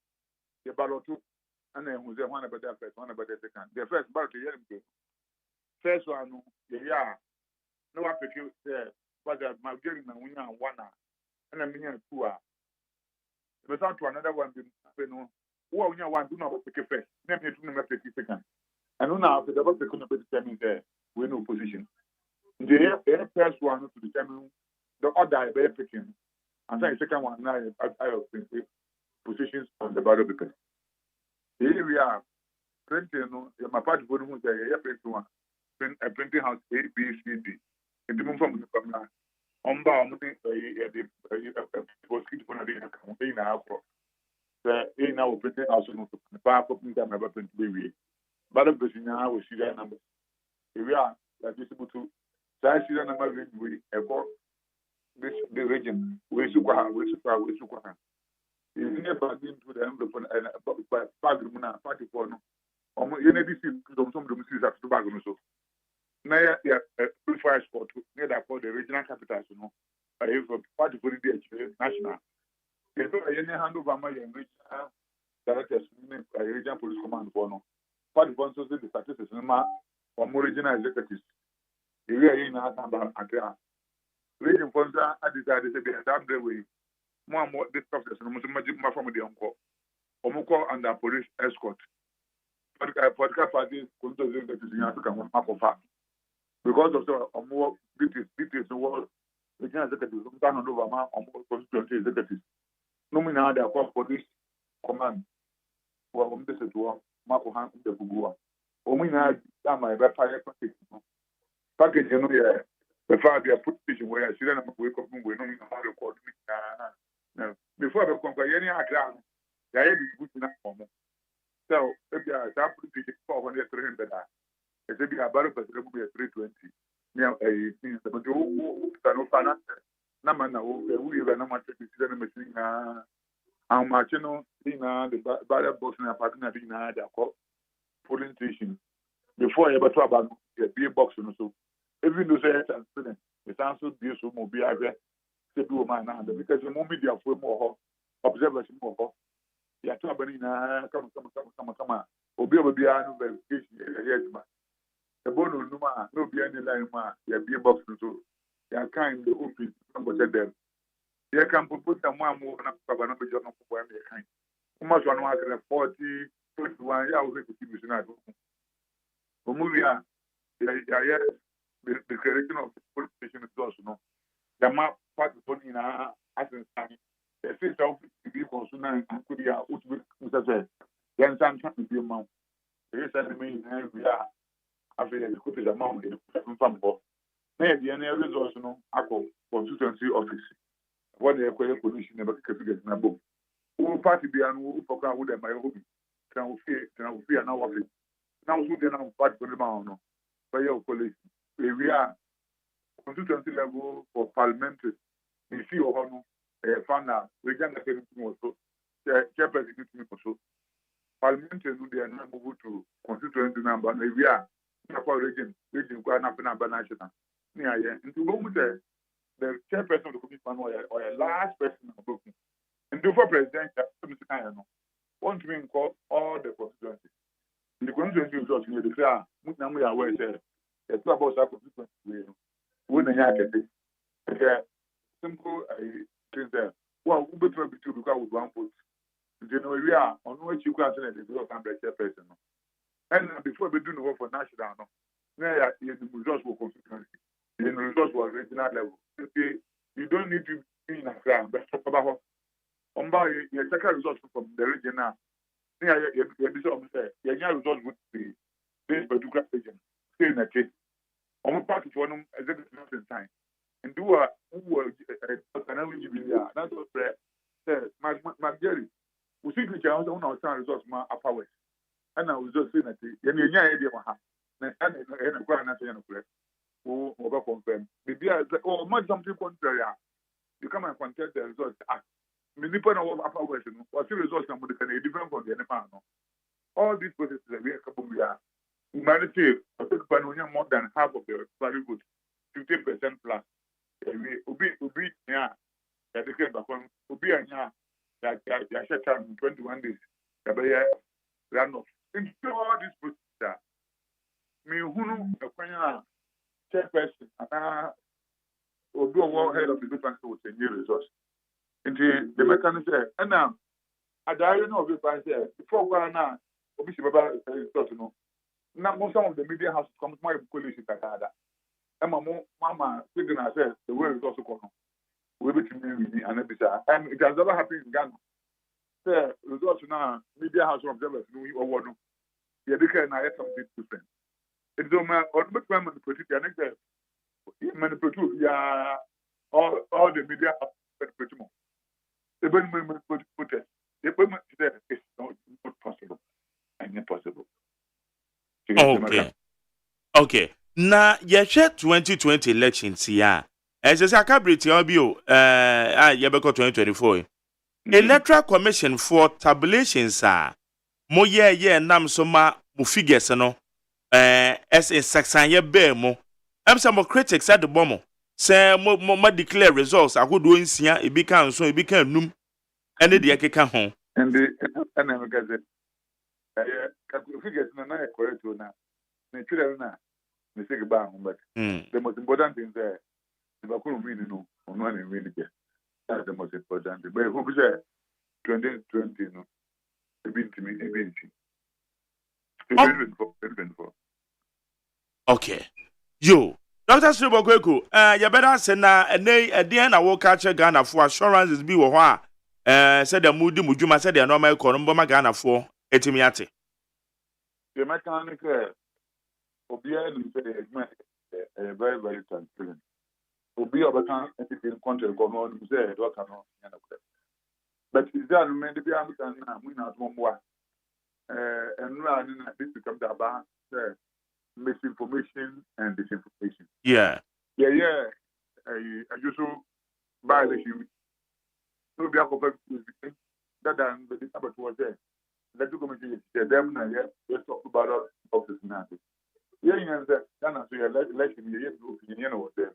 The ballot and then who's one about that first, one about the second. The first ballot, first one, yeah. No applicant there, but my getting my winner one, and a million two. But out to another one, who only one do not pick a first, name it to pick a second. And now after the vote, they couldn't determine there, we're no position. The first one to determine the other by picking, and then the second one now I positions on the ballot paper. Here we are, printing, my party for whom they are printing one, a printing house A, B, C, D. In the moment from now, on bound, the posted one of the now for the now printing house on the back of them ever print baby. But the person now will see that number. Here we are, like this to say, see that number we about this the region, we should go. You never been to the envelope and party for no. You never see some of the Mrs. at the bag so. Now, yeah, fire sport near that for the regional capitals, you know. I have a party for the national. You know, any hand over my regional directors, regional police command for no. Party sponsors the statistics or more regional executives. You are in our number at the region sponsor. I decided to be a damn way. More and more this process, no matter from the uncle. Omoko and the police escort. Political parties could do that in Africa one half of fact. Because of the more details in the world, the general executives don't hand over my constituency executives. No mean how they are called police command. Well, this is to Marco Han the Bugua. Omina, my fire package, you know, yeah. The father put position where I see them wake up and we know how to call me. Before the company, any account, they are good enough for me. So, if you are a put position 400, it's a bit about it, but it will be a 320. Now, a thing, but you can finance. Namana, we have a much machine. How much you know, the battle box and a partner in the polling station. Before you ever talk about the beer box and so. Even though it's also this will be a do man because the moment you have more observation more. You are talking come. Obi obi anu verification yes ma. The bone no be any line ma. You be box so. You kind the office number them. You can put them one more na baba na be jono for me kind. Uma so no akere 40 21 ya we be see na do. Omuya ya the creation of the police station is also no. The map part of in as in the system of the consumer and could be out with Mr. Then some can be amount. There is a main we are after the copies amount in Fambo. Maybe any resource no ACO constituency office. What they acquire pollution never can get in a book. Who party be and who for would my hobby. Can fear now office. Now, who then part for the mountain by your police. We are constituency level for parliamentary. We see or found out we can get anything also. Chairperson also. Parliamentary they are not moved to constituency number. We are region quite national. Yeah, into go with the the chairperson of the commission or a last person of the book. And before president, want to call all the constituencies. The constituency is also the clear. We are aware that it's about that constituency. When I get it, simple things there. Well, we better be two because with one vote. You know, we are on which you can say the chairperson. And before we do the work for national, now the results were constituency. The results were regional level. You don't need to be in a crowd, but about your second results from the region now. Your results would be this particular region. Say in a case. On part of one executive in time. And do a that's what my Jerry. We see the challenge on our results more upper west. And I was just saying that the idea of a grand national press who over confirm. Maybe or much something contrary. You come and contest the results. Many people of upper west or see results and different from the enemy. All these processes are very couple humanity more than half of the value goods, 50% plus. Ubi yeah, that they came back on Ubi and yeah, that shut down in 21 days. Run off. Into all these processes, me who a chairperson or do a head of the different with a new resource. Into the mechanism, and now I don't know if I say before one now, obviously, about now some of the media houses come to my police at Canada. And my mama thinking I said the way is also come. We be to me and it has never happened in Ghana. The results now media house observers know or no. Yeah, they can have something different. It's on my or manipulative and manipulative yeah all the media manipulative. The benefit protest. The benefit is not possible and impossible. Okay. Na yɛhwɛ 2020 elections ya. Ɛsɛ sɛ akabriti obio yɛbɛkɔ 2024. Electoral Commission for tabulations mo ye nam so ma mo figures no as in saksan ye bear mo. Am some critics at the bomb. Say mo declare results ahodo nsia e bi kan so e bi kan num ene de yɛkeka ho. And the gazette figures na correct na children na mistake ba but the most important thing is the bakuru win no ono na win again. That's the most important thing. But who say 2020 no ebinti 2024. Okay. Yo, Dr. Sribokweko, you better say na eden na wo catch Ghana for assurances bi wo ho a said the moody mujuma said the normal economy Ghana for etimiate. The mechanic Obia is very, very transparent. Obia becan anything country go on say what cannot. But is there many people now we not one more and running this becomes about misinformation and disinformation. Yeah. I just buy the shoe. So be a couple that than the Sabbath was there. Let you come to them and let's talk about office now. Yeah, Ghana so election year opinion was there.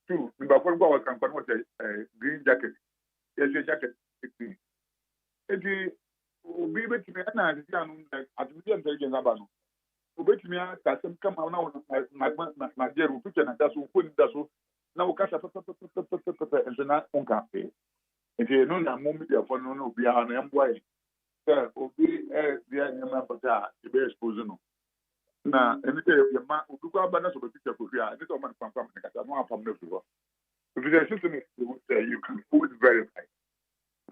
Two, but what was campaign was a green jacket. Yes, a jacket. It will be between me and I at the intelligence about obey me that some come out now my dear picture and that's who put that so now catch up and then on cafe. If you know that moment for no be an employee. Sir, obey the number for that to be exposed. Na anything your man who go about us with picture for here. This one from I don't have from everywhere. If the system is you can always verify.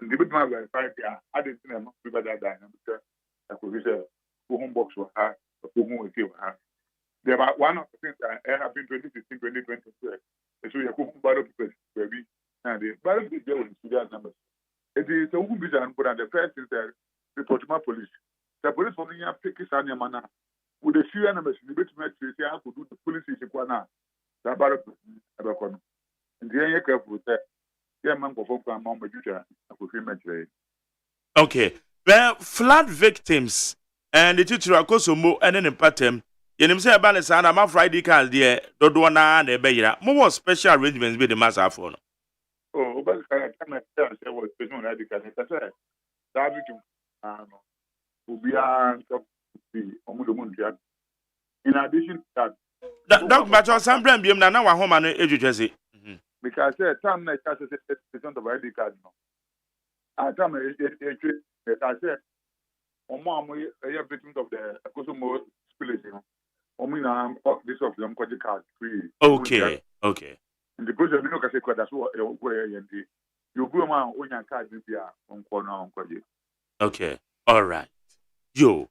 The bit man verify I didn't know about that because I could say home box for her, home with you. There are one of the things that happened 2016, 2022. So you could battle people, baby. And the battle is there with Sudan numbers. It is a woman and put on the first is the report to my police. The police only have taken Sanya Mana. With the few numbers, the bit match to say I could do the police is equal now. The battle is and the young careful with that. Yeah, man, go for mom, but you I could feel much. Okay. Well, flood victims and the teacher Akosomo and an impatem. yenim say ba ne sa na ma Friday card there dodo na na ebe yira mo special arrangements be the master for no oh but I can't say what special radical say that we no ubia top the omudo in addition to that Doc Bacho Sambram biem na wa homa no edwetwese because time na ka say percent of ID card no I time I say omo a victims of the Kosomo spillage you know omina this of them card free okay in the process we no ka say card so you go man onya card bia onko na onko je okay all right yo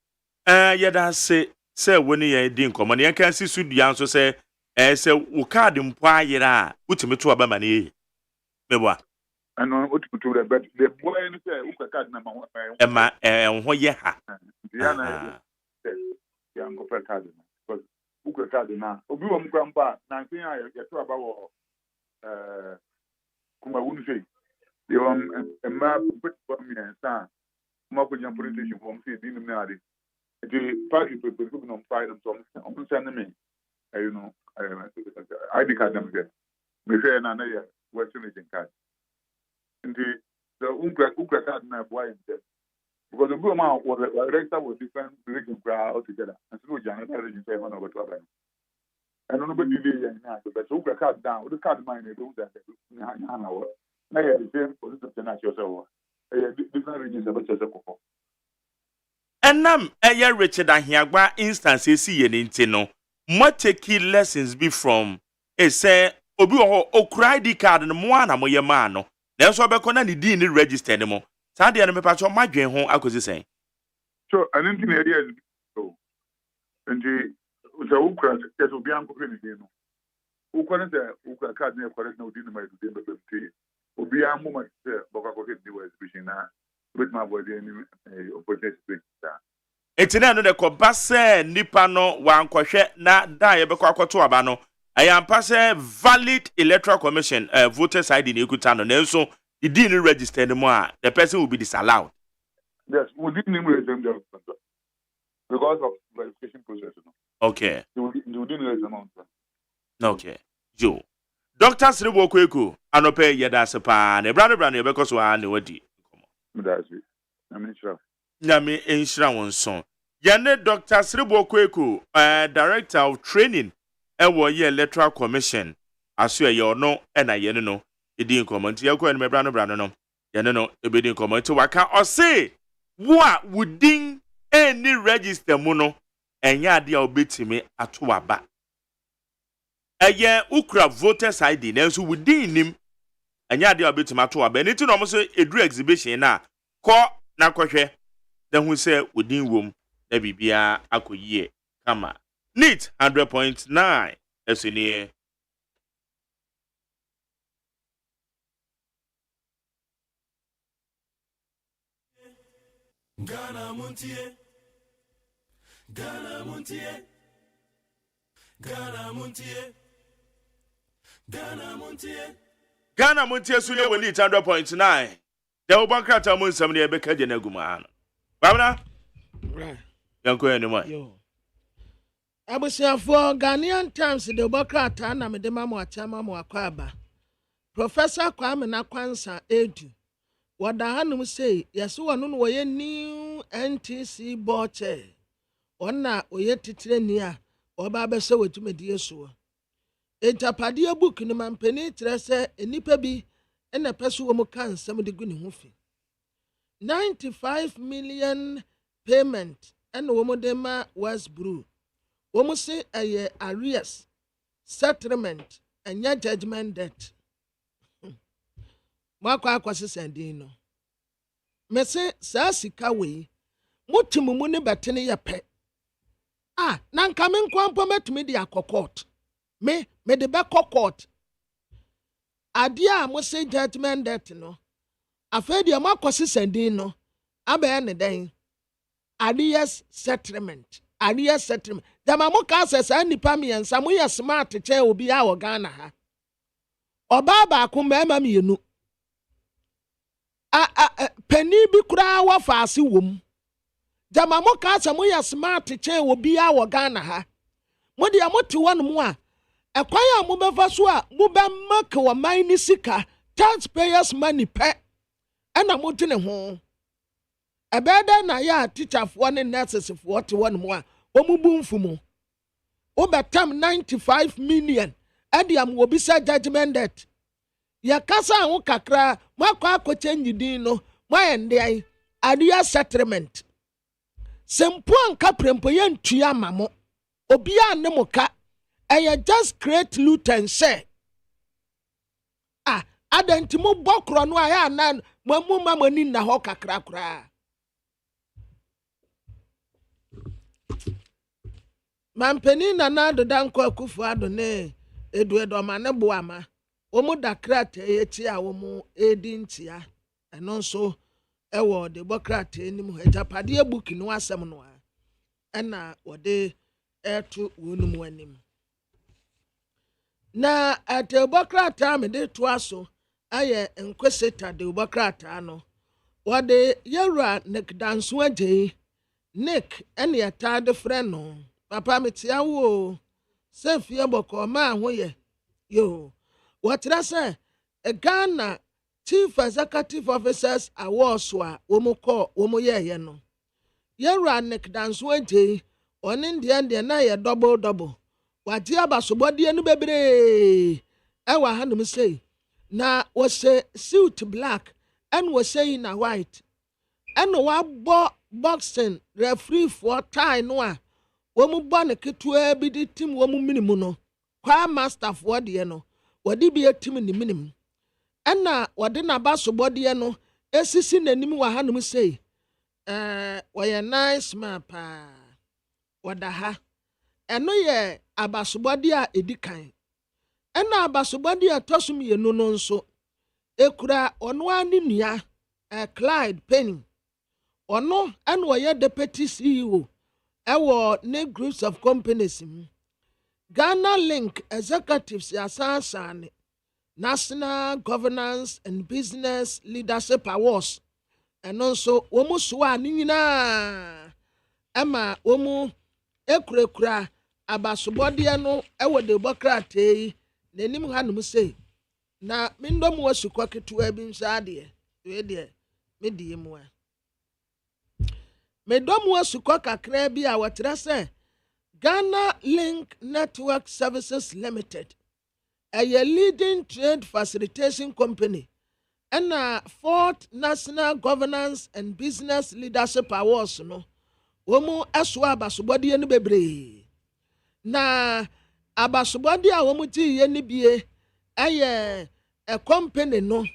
yeda say when ye din komo ne kan si sudua nso say say wo card mpo ayira utimi to aba mane yi meboa and ututu the boy no say wo card na ma ho ye ha ya na ya ngo per card because wo card na obi wo mkwa mba na ntin ya to aba wo kuma wonu sei they ma put for me and sa ma ko jam politician from say din na ade the party people no fight them so I'm sending me you know ID card them there me say na na ya western agent card the ukra card na boy there because the government was registered with different region all together and so Jan region say one over to abang and nobody delay na but ukra card down the card mine they do that na na ya the same position na yourself different regions about yourself. Enam eye Richard Ahiagba instances see ye nti no mo take lessons be from say obi wo okura ID card no mo ana mo ye ma no na so be kona ni din ni register ni mo sa de na me pa cho madwen ho akosi sen so aninti na area so nti so ukura so bi anko fe ni din no ukura ukura card na correct na odi na ma do be be obi amu ma se boka ko fe ni wa exhibition na with my body any opportunity that etina no de ko base nipa no wa nkwohwe na da ye be kwa kwato aba no ayampa se valid electoral commission voters ID na ekuta no nenso the din register no a the person will be disallowed. Yes, we didn't register because of verification process no. Okay. You didn't register. Okay. Joe. Dr. Sribo Kweku anope yeda sepa na brother e be ko so an wadi. That's it. Nyame enhira won son. Yane Dr. Sribo Kweku, Director of Training, ewo ye Electoral Commission. Aso ye ono na ye no. Edi nkomonti ye ko en mebra no. Ye no ebedi nkomonti waka o say wo a wudin any register mu no enya ade a obetimi ato aba. Eye ukra voters ID na so wudin nim enya ade a obetimi ato aba. Enti no mo so edru exhibition na ko na kohwe then who say within room na bibia akoyie kama neat 100.9 esini Ghana Montie Ghana Montie Ghana Montie Ghana Montie Ghana Montie sule woni 100.9 the obankrata mo nsam ne ebeka je na guma ano babna right yanko enema yo abusiafo Ghanaian Times de obankrata na me de mamu achama mu akwaba Professor Kwame Nakwansa edu wada hanum say yeso wono no ye new NTC boche onna oye titire ni a oba bese wetumedi yeso entapade book ni mampani tire se enipa bi ena peso wo mu kan sam de gu ni ho fi 95 million payment ena wo mu de ma Westbrook wo mu se arrears settlement enya judgment debt makwa akwase sendin no mese sa sika we motimu mu ne betene ye pe na nka me nkwampo metumi de akokot me de be kokot ade a mo say judgment debt no afedi amakwase sendin no abaye ne den arrears settlement dama mo ka sesa nipa miensa mo ye smart che obi a wo Ghana ha oba ba ko mema mienu penny bi kura wa faase wom dama mo ka sa mo ye smart che obi a wo Ghana ha Modi amoti one more. A kwaya mubefaswa, mubemake wa maini sika, taxpayers money pe. And I'm wanting a home. A better na ya teacher for one nurses for 41 more. Omuboom fumu. Over time 95 million. Adi am wobisa judgment debt. Ya kasa an kakra, mwakwa ko change dino, mwende adia settlement. Sempo anka prempo ye ntua mamo. Obia ne moka. I just create loot and say. Adentimo bokro no aya nan mamu mamani na ho kakra kra. Mampeni na na do danko akufu ado ne edu ma ne boama. Omu dakrate echi a omu edi ntia. Eno nso ewo de bokrate enim hejapade ebuki no asem no a. Ena wode etu wonum anim. Na atebokrata me de to aso aye enkweseta de bokrata no. Wode yewra nek danso agye Nick ene yatade frɛ no. Papa metia wo se fie boko ma ho ye. Yo. What I say? A Ghana Chief Executive Officers Awards wa womuko womoye no. Yera nek danso agye on Indian de na ye double. Wati abasobodi enu bebre. Ewa hanum say. Na was a suit black and was saying a white. And wa boxing referee for tie noa. Womu bone ketue bi di team womu minimu no. Kwa master for de no. Wadi bi team ni minim. Ena wadi na basobodi no esisi nanim wa hanum say. Waya nice mapa. Wada ha. Eno ye abasobodi a edikan. Ena abasobodi a tosum ye no nso. Ekura ono ani nua Clyde Penny. Ono and waya deputy CEO. Ewo ne groups of companies. Ghana Link Executives Yasan National Governance and Business Leadership Awards. And also womu suwa nina. Emma womu ekura abasobodi no ewo de bokrate nenim hanum say. Na mindom wasukwa ketua bi nsade we de medie mu a medom wasukwa kakra bi a watra se Ghana Link Network Services Limited a leading trade facilitation company and a 4th National Governance and Business Leadership Awards no womu aswa abasobodi no bebre na abasobodi a womu ti ye ni bie a company no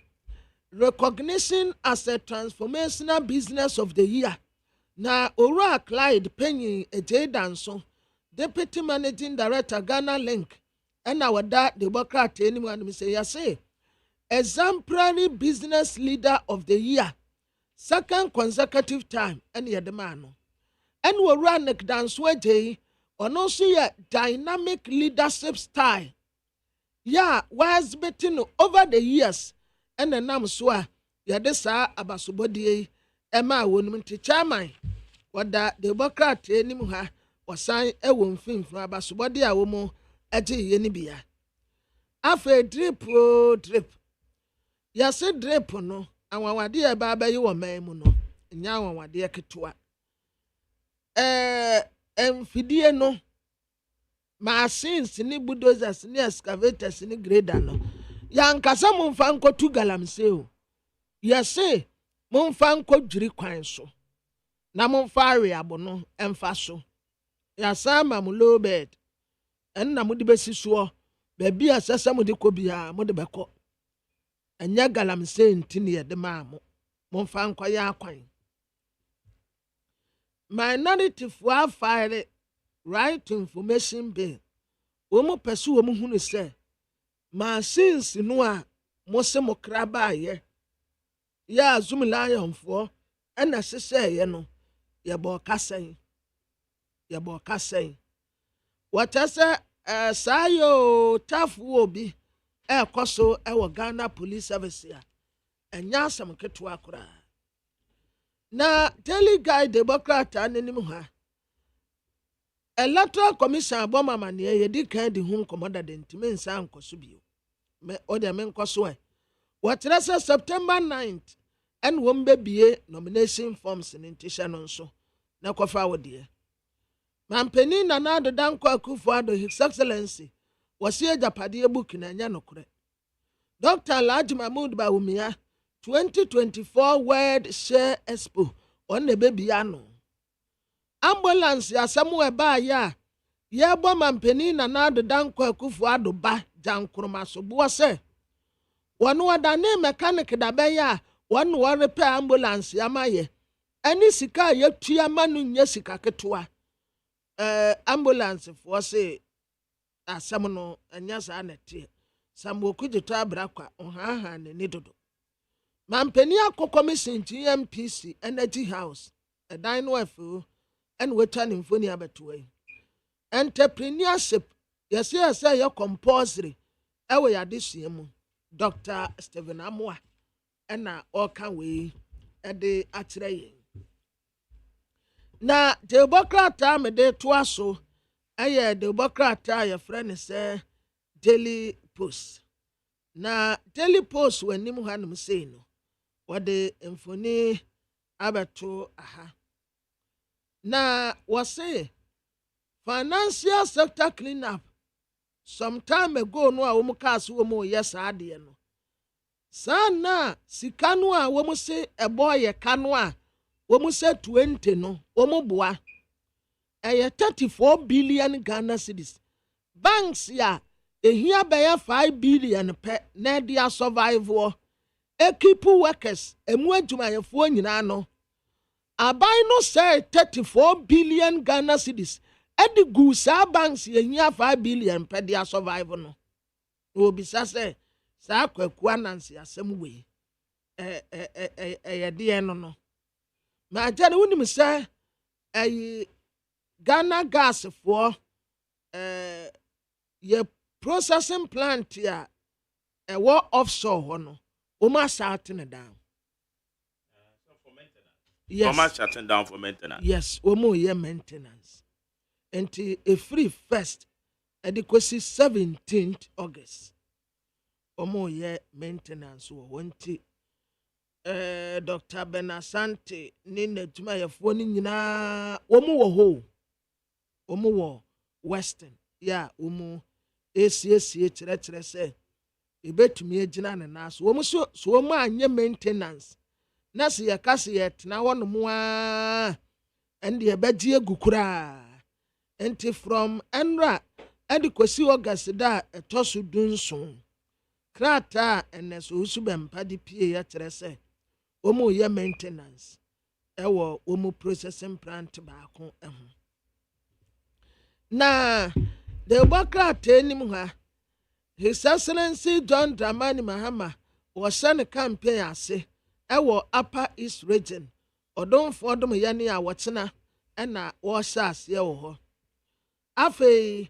recognition as a transformational business of the year. Na Ora Clyde Penny J. Danson, Deputy Managing Director Ghana Link, and our dad Democrat anyone say exemplary business leader of the year, second consecutive time, and the man. And we run Nick Danswe J. on also a dynamic leadership style. Yeah, was betting over the years, and the nam swa, Yadesa Abasobodi, Emma Wonminti Chairman, what that the Democrat Nimuha was signed a woman film from Abasobodi a woman at Yenibia. After drip, ya said drip no, and one dear Baba you were Mamuno, and now one dear Ketua. Fidie no. Machines ni bulldozers ni excavators ni grader no yankasa mumfa nko tu galamsey o yese mumfa nko dwiri kwan so na mumfa areabo no emfa so yasa mam low bed en na mudi besi so ba bia sesa mudi ko bia mudi beko enya galamsey ntini ye de maamo mumfa nko ya kwan minority for fire right to information bill. Womu pesu womu hunu se machines no a mose mokraba ye ya zoom lion for ena sese ye no ye bo kasen what asa sayo tafu obi koso wo Ghana Police Service ya enya asam keto akora na daily guide Democrat anenim ha Electoral Commission aboma mane ye di kan di hu komoda de ntime nsa nkoso bio me o de me nkoso e what say September 9th and wombe bie nomination forms in intisha no nso na kofa wode mampeni na na do danko akufo ado His Excellency wasi Japade book na nya nokore Dr. Alhaji Mahmood Bawumia 2024 World Share Expo on the baby ano ambulance asemu eba ya ye bo mampeni na na do danko akufo ado ba jankroma so bo se wonu wadane mechanic da be ya wonu wa repair ambulance ya maye ani sika ye tua manu nya sika ketwa ambulance for say asem no anya sa na tie samwoku jito abrakwa ohaha ne nidodo mampeni akoko commission GMPC Energy House edan no afu en wetan mfoni abetoi entrepreneurship yesi ya compulsory ewe ya disiemu Dr. Stephen Amwa ena oka we ede akyere ye na democrata me de toaso eye democrata ya friend say Daily Post na Daily Post wanim hanum sei no wode mfoni abeto aha na wase financial sector cleanup some time ago no a wo mukas wo mu yes ade no sana sika no a wo mu se eboye kano a wo mu se 20 no wo mu boa 34 billion Ghana cedis banks ya ehia beya 5 billion pe na dia survival equipe workers emu adwumayefo nyina no abai no say 34 billion Ghana cedis edi gusa banks ehia 5 billion pe dia survival no obisa say sa kwaku anansi asem we ye no ma jare wonim say Ghana gas for ye processing plant ya what offshore hono Oma shutting down. Yes. Oma shutting down for maintenance. Yes, omo ye maintenance. Enti a free first adequacy 17th August. Omo ye maintenance wo wonti Dr. Benasante ni netuma ye fo ni nyina omo wo ho. Omo wo Western. Ya omo ACAC kire se ebetumi agina ne na so wo mu anye maintenance na se ye kase ye tena wono mu a ende ye begie gukura enti from enra adequacy August da etoso dunson krata eneso usu bempa di pie ya kire se wo mu ye maintenance ewo wo mu processing plant ba ko eho na de bokrata enim ha His Excellency John Dramani Mahama was sent a campaign ase ewo Upper East Region odon fodom yani a wotsena ena wo shas ye wo ho afei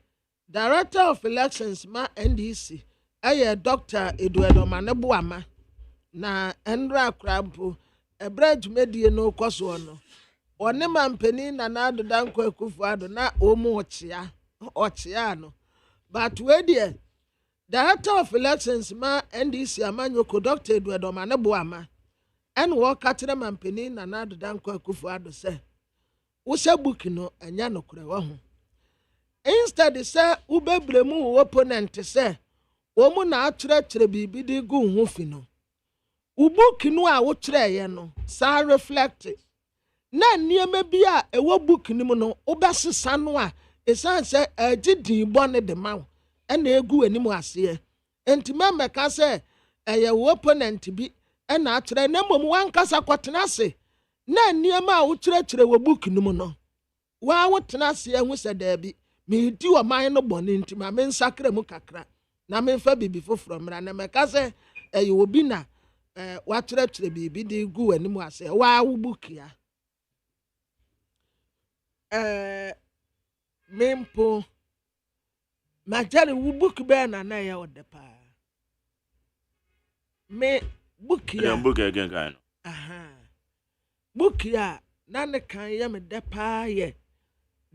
Director of Elections ma NDC eye Dr. Eduardo Maneboama na Enra Krampo ebrajumedie no koso no one mampeni na na adodanko akufuado na omu ochia no but we there Director of Elections ma NDC amanyoko Dr. Eduardo Maneboama en wo katere mampeni na na adodanko akufuado se wo se book no anya no kure wo ho instead say ubebremu wo opponent say wo mu na akyerɛkyerɛ bibi di gu ho fi no ubook no a wo kyerɛ ye no sa reflect na nneɛma bi a ɛwɔ book ni mu no wobɛsesa no a esan sɛ agidi bɔne de ma wo ɛna egu anim ase enti memeka sɛ ɛyɛ wo opponent bi ɛna akyerɛ na mmom wankasa kɔtena ase na nneɛma a wo kyerɛkyerɛ wɔ book ni mu no wa wo tena ase hu sɛ daabi me di wo man no bɔne nti ma me nsakra mu kakra na me fa bibi foforo mra na meka sɛ ɛyɛ obi na wa kyerɛkyerɛ bibi di gu anim ase wa wo book ya mempo majari wu book be na na ya ode pa me book ya book again kind book ya na ne kan ya me de pa ye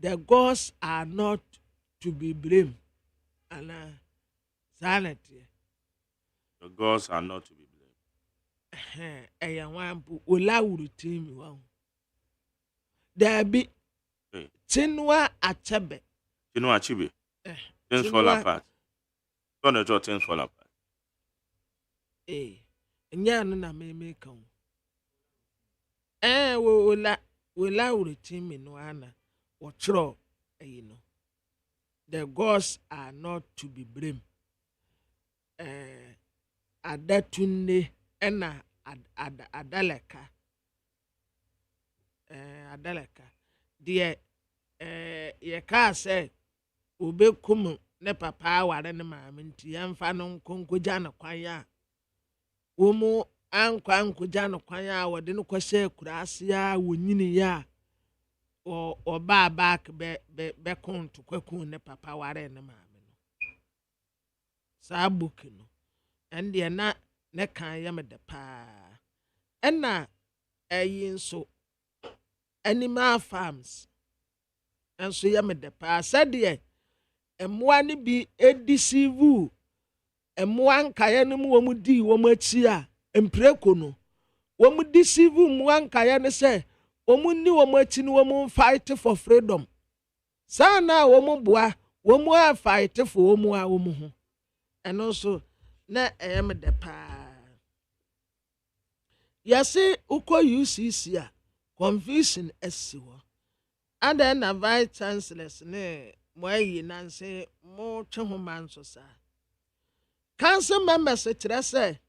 the gods are not to be blamed. And sanity. The gods are not to be blamed. Ola team wow. There be Chinua Achebe. Chinua Achebe. Things fall apart. Don't know things fall apart. Nya no na me kan. Ola team no ana. Ochro you know. The gods are not to be blamed. Adatunde ena adaleka. Adaleka. Dear ye ka say obekum ne papa aware ne maame nti yamfa no nkonkogya no kwan ya. Womu ankwa nkogya no kwan ya wode no kwahye kurase ya wonyini ya. O ba back be konto kwakun ne papa ware ne maame no sa book no ende na ne kan yam de pa enna ayin so animal farms enso yam de pa sade emmoa ne bi edisivu emmoa nkaye no mu wo di wo machi a empreko no wo mu disivu mmoa nkaye ne se Omunni womachi ni womu fight for freedom. Sana womu bua, womu a fight for womu a womu ho. And also, na de pa. Yasi uko UCC a confusion esiwo. And then na vice chancellors ne mwayi nanse mo chehuman so sa. Council members kire say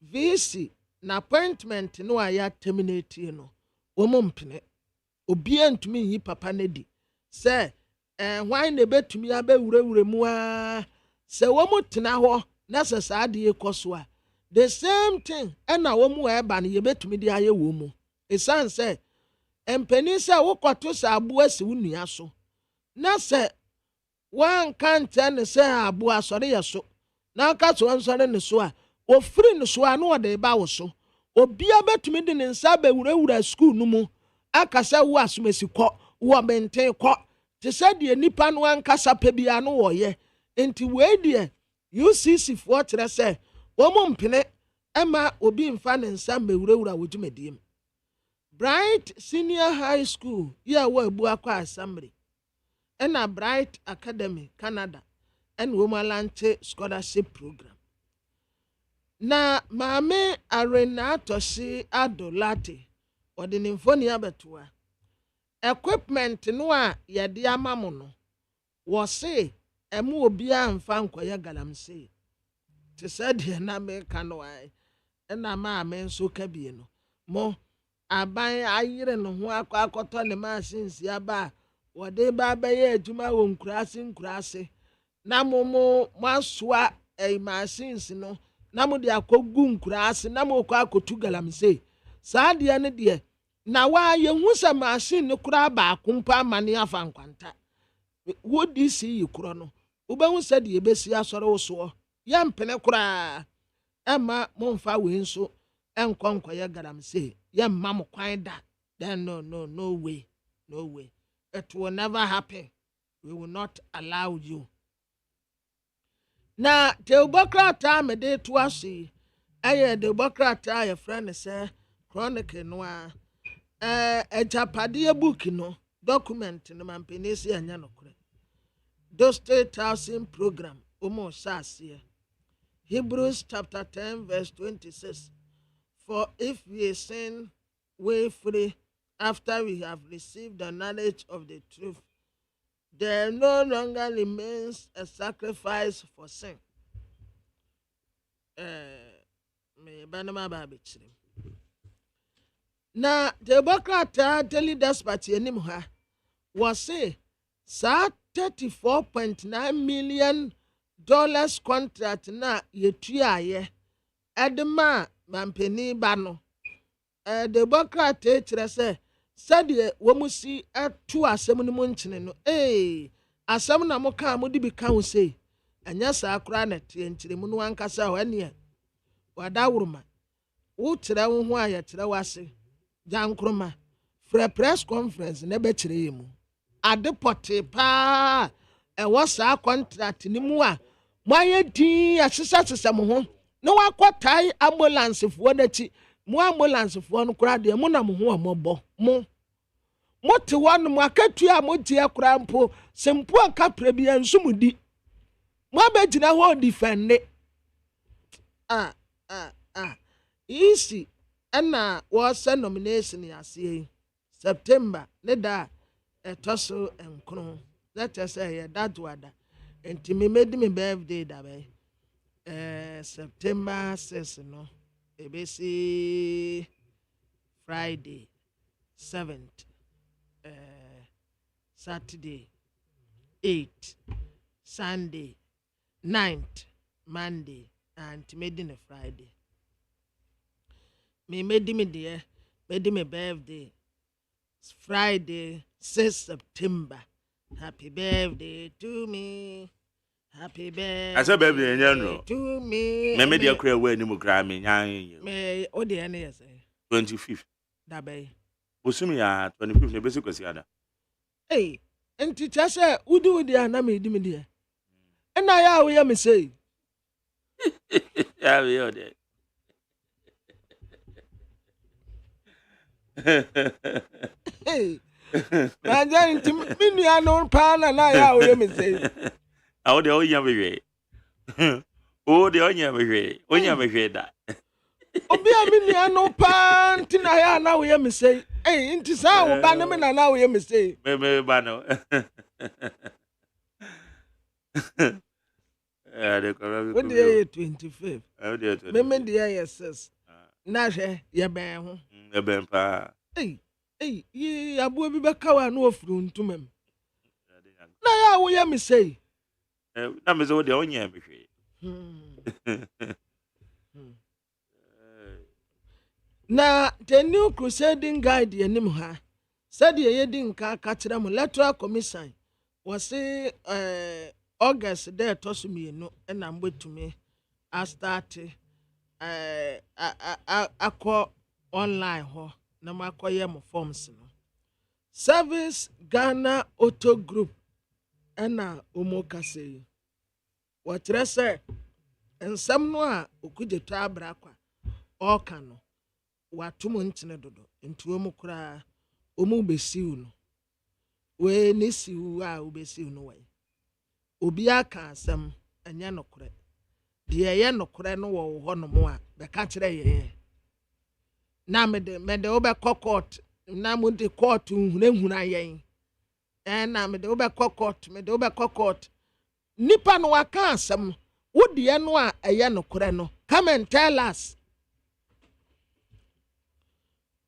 VC na appointment no aya terminate no. Womumpene obia ntumi yi papa ne di se hwan ne betumi abewurawura mu a se womu tena ho na se saade ekoso a the same thing na womu eba ne ye betumi di aye wo mu esan se empeni se wokoto se abo asi wunua so na se wan kante ne se abo asore ye so na aka so nsore ne so a ofiri ne so a no de ba wo so obia betumi de ne nsa bewurawura school no mu akasa wo asomasi kɔ wo benten kɔ te sɛ de nipa no ankasa pa bia no wo ye enti we de UCC fo kyerɛ sɛ wo mo mpene ema obi mfa ne nsa bewurawura wo dwumadiem Bright Senior High School ya wo abu akwa assembly ena Bright Academy Canada en wo malance scholarship program na maame arena toshi adolate odi ne mfoni abetoa equipment no a yede amamu no wo se emu obi amfa nkoye galamse te said na me kanu ai na maame nso ka bie no mo aban ayire no ho akoto ne machines ya ba wode ba baye adwuma wo nkurase na mo masoa machines no na mo de akogu nkurase na mo kwa akotu galamse saade ne de na wa ye hu sa machine ne kura ba akompa mane afa nkwanta wodi si yikuro no ubehu sa de ebesi asore wo so ya mpene kura ema mo mfa we nso enkonkoye galamse ya mma kwan da then no way it will never happen. We will not allow you. Na Teobokrata me de to asi aye Teobokrata your friend say chronicle no ejapade book no document no mampenisi anya no kure those state housing program omo sase Hebrews chapter 10 verse 26 for if we sin we free after we have received the knowledge of the truth there no longer remains a sacrifice for sin. Me banama babichiri. Na Democrat leaders party enim ha was say sa $34.9 million contract na yetuaye edema mampeni ba no. Democrat kire say sade womusi atu asem no munchene no asem na mo ka mo di bi ka wo sei anya sa akura na tie nchire mu no ankasa ho ene wada wuruma wo kire wo ho aye kire wase jankroma frɛ press conference na be kire yemu adepote pa ɛwɔ saa contract ni mu a mo ayɛ din asesa mo ho na wakɔtae ambulance foɔ n'akyi mo ambulance foɔ no koraa deɛ mo na mo ho a mɔbɔ mo te hɔ no mo akatua a mo tie koraa mpo sempo anka pra bi ansumudi mo abɛgyina hɔ defende easy ɛna wɔsɛ nomination yɛaseɛ yi September ne da ɛtɔ so nkron let us say that wada nti me made me birthday da bɛ September 6 no ebesi Friday 7th Saturday 8th Sunday 9th Monday and made in a Friday me made me there made me birthday Friday 6 September. Happy birthday to me. Happy birthday. I said birthday to me. Me media create way ni mo kra me nyan. Me o de ene yes. 25th. Da bay. Bosumi ya 25th ne besi kwasi ada. Hey, enti cha say udi ana me di me de. Ena ya wo ya me say. Ya we yo de. Hey. Naja nti minu ya no pa na ya wo me say. Awo de onya behwe. O de onya behwe. Onya behwe da. Obi a minu ya no pa nti na ya na wo me say. Eh nti sa wo ba na me na wo me say. Me ba no. De ko. What day 25th? Me de yes. Na hwe ye ben ho. E ben pa. Hey, ye abu bi beka wa no ofuru ntumam. Na ya wo ya me say. Na me zo de onya behwe. Na the new crusading guide yenim ha. Said ye din ka kire mu electoral commission was August there to so me no na mbetumi I start akọ online ho na makoye mo forms no Service Ghana Auto Group na omokase wakyerɛ sɛ nsɛm no a okugyeto abra kwa ɔka no watom ntene dodo ntuo mu kura omu besiw no we ne siw a obesiw no wai obi aka asɛm anya nokore de ye nokore no wo hɔ no mo a bɛka kyerɛ ye na mede obekɔ court na mo de court hunahuna yen na mede obekɔ court nipa no waka asɛm wo de no a ɛyɛ nokore no come and tell us.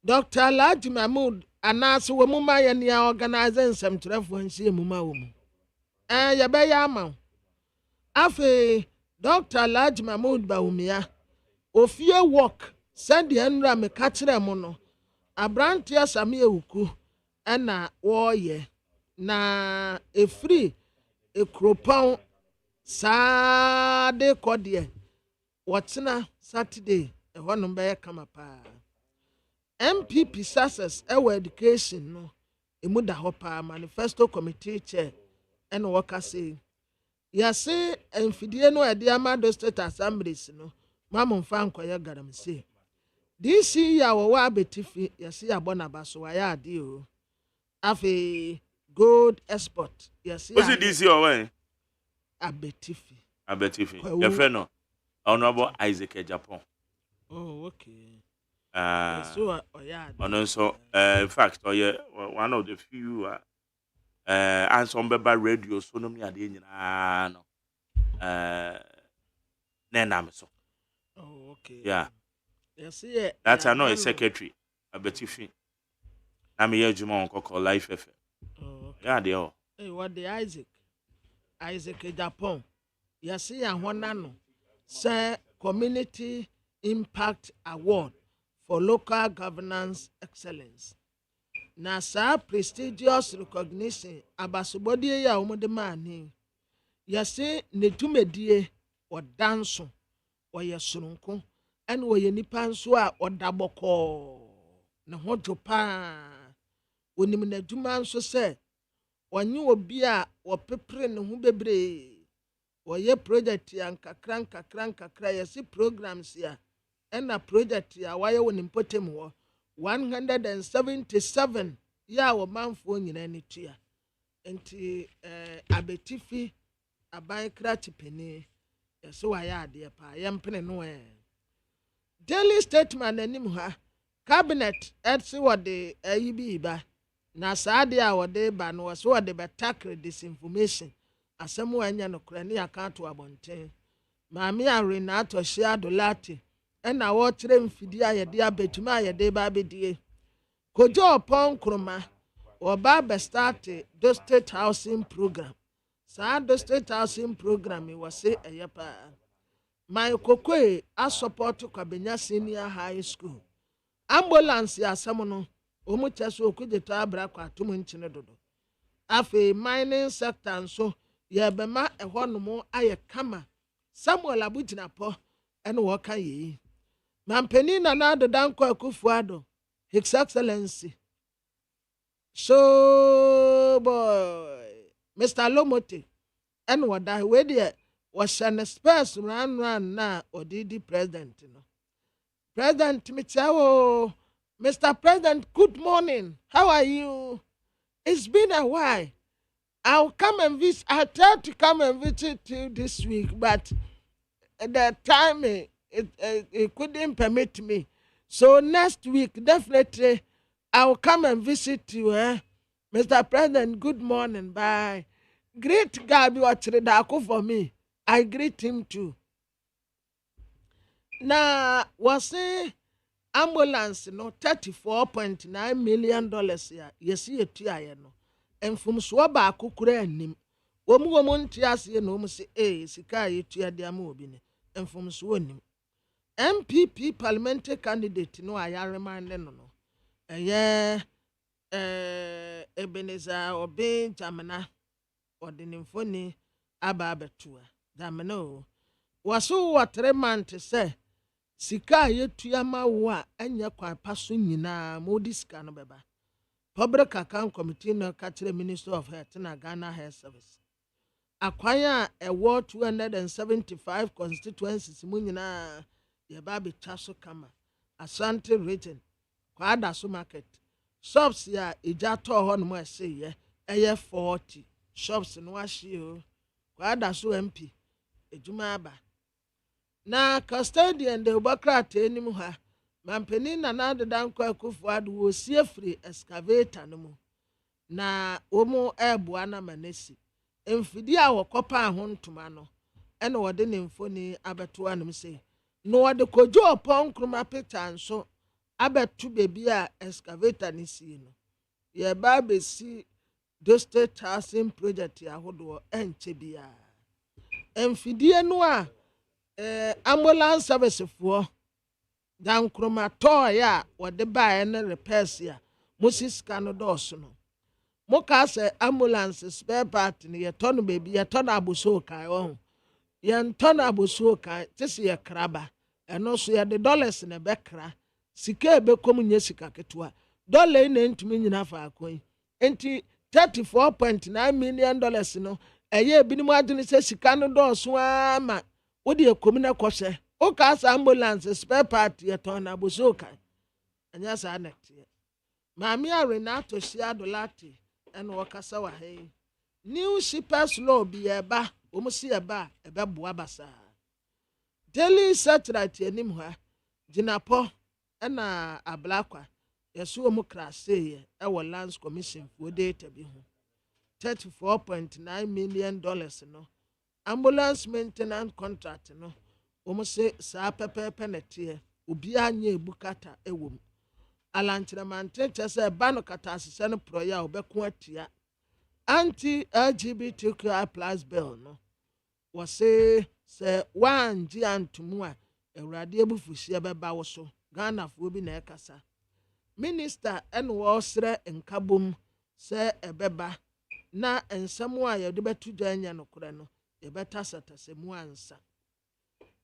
Dr. Alhaji Mahmood anaso wo mu ma ye ne organize nsɛmtwerɛfo nsie mu ma wo mu ye be ya ama afi Dr. Alhaji Mahmood Bawumia ofie work send enra me ka kyerɛ mo no abrante asame ewuku na wo ye na efri ekropon saade kɔde wɔtena Saturday ɛhɔ no be kama pa MPP success education no emu da hɔ pa manifesto committee chair ɛna wɔka say yɛse mfidie no ɛde amado state assemblies no mamu mfa nkɔyɛ garamse DC ya wɔwɔ abetifi yɛse yɛabɔ naba so ayɛ ade o afi gold export yɛse o si DC ɔwɛ abetifi yɛfrɛ no honorable Isaac Japan. Oh okay. So in fact one of the few and some beba radio so no me ade nyina no nenam so. Oh okay. Yeah. Yes yeah. That's I know a secretary abetifi na me adwuma on kokko life FM. Oh okay. Yeah they all. Hey what the Isaac Japan. Yes ya hona no say community impact award for local governance excellence. Na sa prestigious recognition abasobodie ya omode mani. Yase ne tumedie odanso oye soronko ene oye nipa nso a odaboko ne ho dwopa onim na dwuma nso se wɔnye obi a wɔpepere ne ho bebree wɔyɛ project ya nkakra yɛsi programs ya ɛna project ya wɔayɛ wɔ ne mpɔtam hɔ 177 yɛ a wɔmanfoɔ nyinaa ne tua nti abetifi aban krati pani yɛsɛ wɔayɛ adeɛ paa yɛmpene no daily statement anim ha cabinet ɛse wɔde ayi bi ba na saa adeɛ a wɔde ba no wɔsɛ wɔde bɛtakre disinformation asɛm a ɛnyɛ no korɛ ne yɛaka ato abɔnten maame a Renato Shia Dolate ɛna wɔkyerɛ mfidie a yɛde abɛtumi a yɛde ba abɛdie kogye ɔpɔn nkroma wɔba abɛstarte do state housing program saa do state housing program wɔse ɛyɛ paa my kokoe asɔpɔto kwabenya senior high school ambulance asɛm no wɔn kyɛ so okugyeto abra kwa atom nkyene dodo afei mining sector nso yɛbɛma ɛhɔnom ayɛ kama Samuel Abugyinapɔ ɛne wɔka yɛyi mampanin na n'adoda nkɔ Akufo-Addo His Excellency so boy Mr. Lomote ɛne wɔda wei deɛ wɔhyɛ ne spares run na ɔde president no president Michao Mr. President, good morning. How are you? It's been a while. I'll come and visit. I tried to come and visit you this week, but the time it couldn't permit me. So next week, definitely, I'll come and visit you. Mr. President, good morning. Bye. Greet Gabi Wachiridako for me. I greet him too. Now, was it? Ambulance no $34.9 million ya yesi etua ye no emfumso baako kura anim womu ntiase no mu se sika yetua de ama obi ne emfumso onim MPP parliamentary candidate no ayarema ne no eye Ebenezer Obi Jamana odinimfoni aba abetua Jamana o waso wa 3 months say sika yetua ma wo a enya kwa paso nyina modi sika no beba public account committee no ka kire Minister of Health na Ghana Health Service akwan a ewo 275 constituencies mu nyina ye ba be chaso kama Asante region kwa Adaso market shops ya eja to ho no ma se ye eye 40 shops no ahye o kwa Adaso MP ejuma aba na custodian de Obokrata enim ha mampanin na nadeda nkɔ Akufo-Addo wo sie free excavator no mu na omo eboa na manesi emfidi a wɔkɔpa ho ntoma no ɛna wɔde ne mfoni abeto anum sei no wɔde kojo opon kroma picture nso abeto bebi a excavator ne sie no ye ba be si do state housing project ahodo enche bia emfidi no a ambulance service for dan kroma toy a wode bae ne repairs ya Moses kano dos no moka se ambulance spare part ne ye ton baby ye ton aboso kai o ye ton aboso kai tese ye kraba eno so ye de dollars ne bekra sika ebe kom nye sika ketua dollar ne ntumi nyina fa akon enti $34.9 million no eye binimu adwene se sika no doso ama wodi ekomi na kwose o ka sa ambulance spare part ye ton na boso kan anya sa next ye maami a Renato Shia Dolate eno wakasa wa hey new shippers law bi eba o mo si eba ebe boa basa daily satellite anim ha Gyinapo ena ablakwa yeso o mo krase ye e wo lands commission for data bi ho $34.9 million no ambulance maintenance contract no omo se sa pepepe nete obi anya ebukata ewom alantremante chese ba no kata asese no proya obeko atia anti LGBTQI+ bill no wose se wanji antumu a ewrade ebufuhie beba wo so Ghana fo bi na ekasa minister en wo sre nkabom se ebeba na ensemu a yede betu danya no kore no ebeta satasemu ansa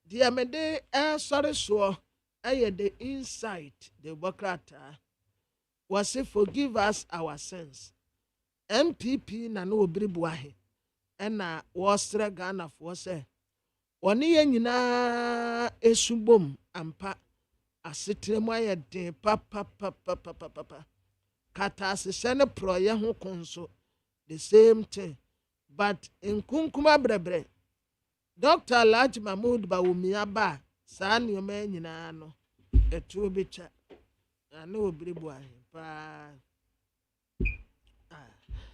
dia mede sorry so the insight the Bokrata was say forgive us our sins MPP na no obiri buahe ɛna wɔsrɛ Ghana for sɛ wɔne yɛn nyinaa esubom ampa asetere mu ayɛ den papa kata asesɛ ne prɔyɛ ho konso the same thing but nkunkuma brebre Dr. Alhaji Mahmood Bawumia ba saa nneɛma nyinaa no etuo bi twa na obiri buahe pa.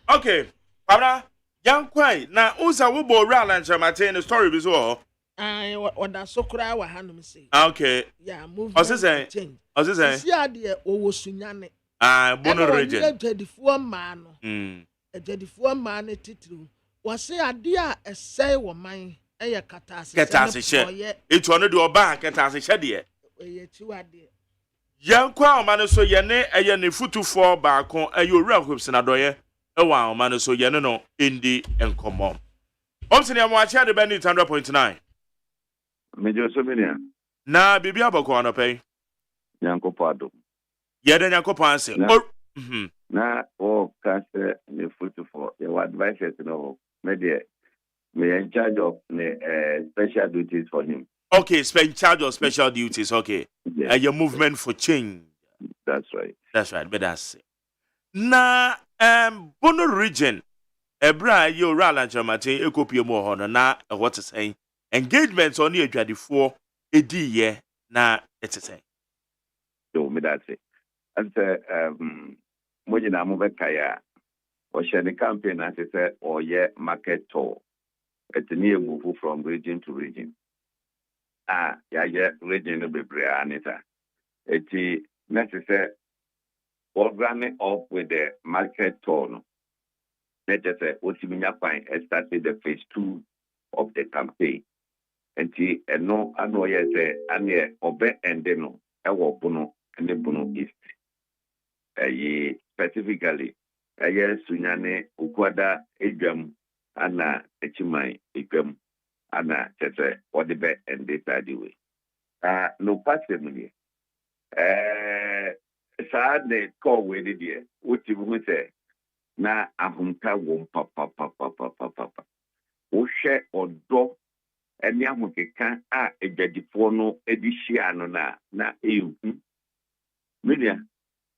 Okay, Pabra, young kwai, na usa wubo ral and chamate the story bizo. What da so kra wa hanum say. Okay. Yeah, move. Change. See ade owo sunyane. Bono region. Ejadifuo ma no. Ejadifuo ma no titru. Wase ade a esai wo man eye katase. Katase she. Etu ono de oba katase she de. Eye chiwade. Young kwa o man so ye ne eye ne futufo baako eye owura hopsi na doye. Ewa o man so ye ne no indi enkomo. Omsini amwachi de bani 100.9. Mejo so minia. Na bibi abako anopai. Nyankopo adom. Yede nyankopo anse. Na o kase ne futufo ye advisors no media me in charge of special duties for him. Okay, in charge of special duties, okay. Yes. Your movement for change. That's right. That's right, but that's it. Na Bono region ebra yo rala chamate ekopie mo ho na what is saying engagements on the adwadifo edi ye na it is saying. So me that's it. And mo nyina mo bekaya o share the campaign as say or ye market tour. It's near move from region to region. Yeah, region no be anita. It's necessary organic up with the market tour. No. Let us say, Otiminya Pine started the phase 2 of the campaign. And no, I know yes, and yeah, Obe and Deno, Ewo Bono, and the Bono East. Specifically, Sunyane, Ukwada, Ejam, Anna, Echimai, Ejam, Anna, Tete, Odibe, and this way. No passively. Sad call with the dear, what you would say. Na ahunka wom papa. Wo hwe odo ene ahukeka a ejadifo no edihia no na ehu. Media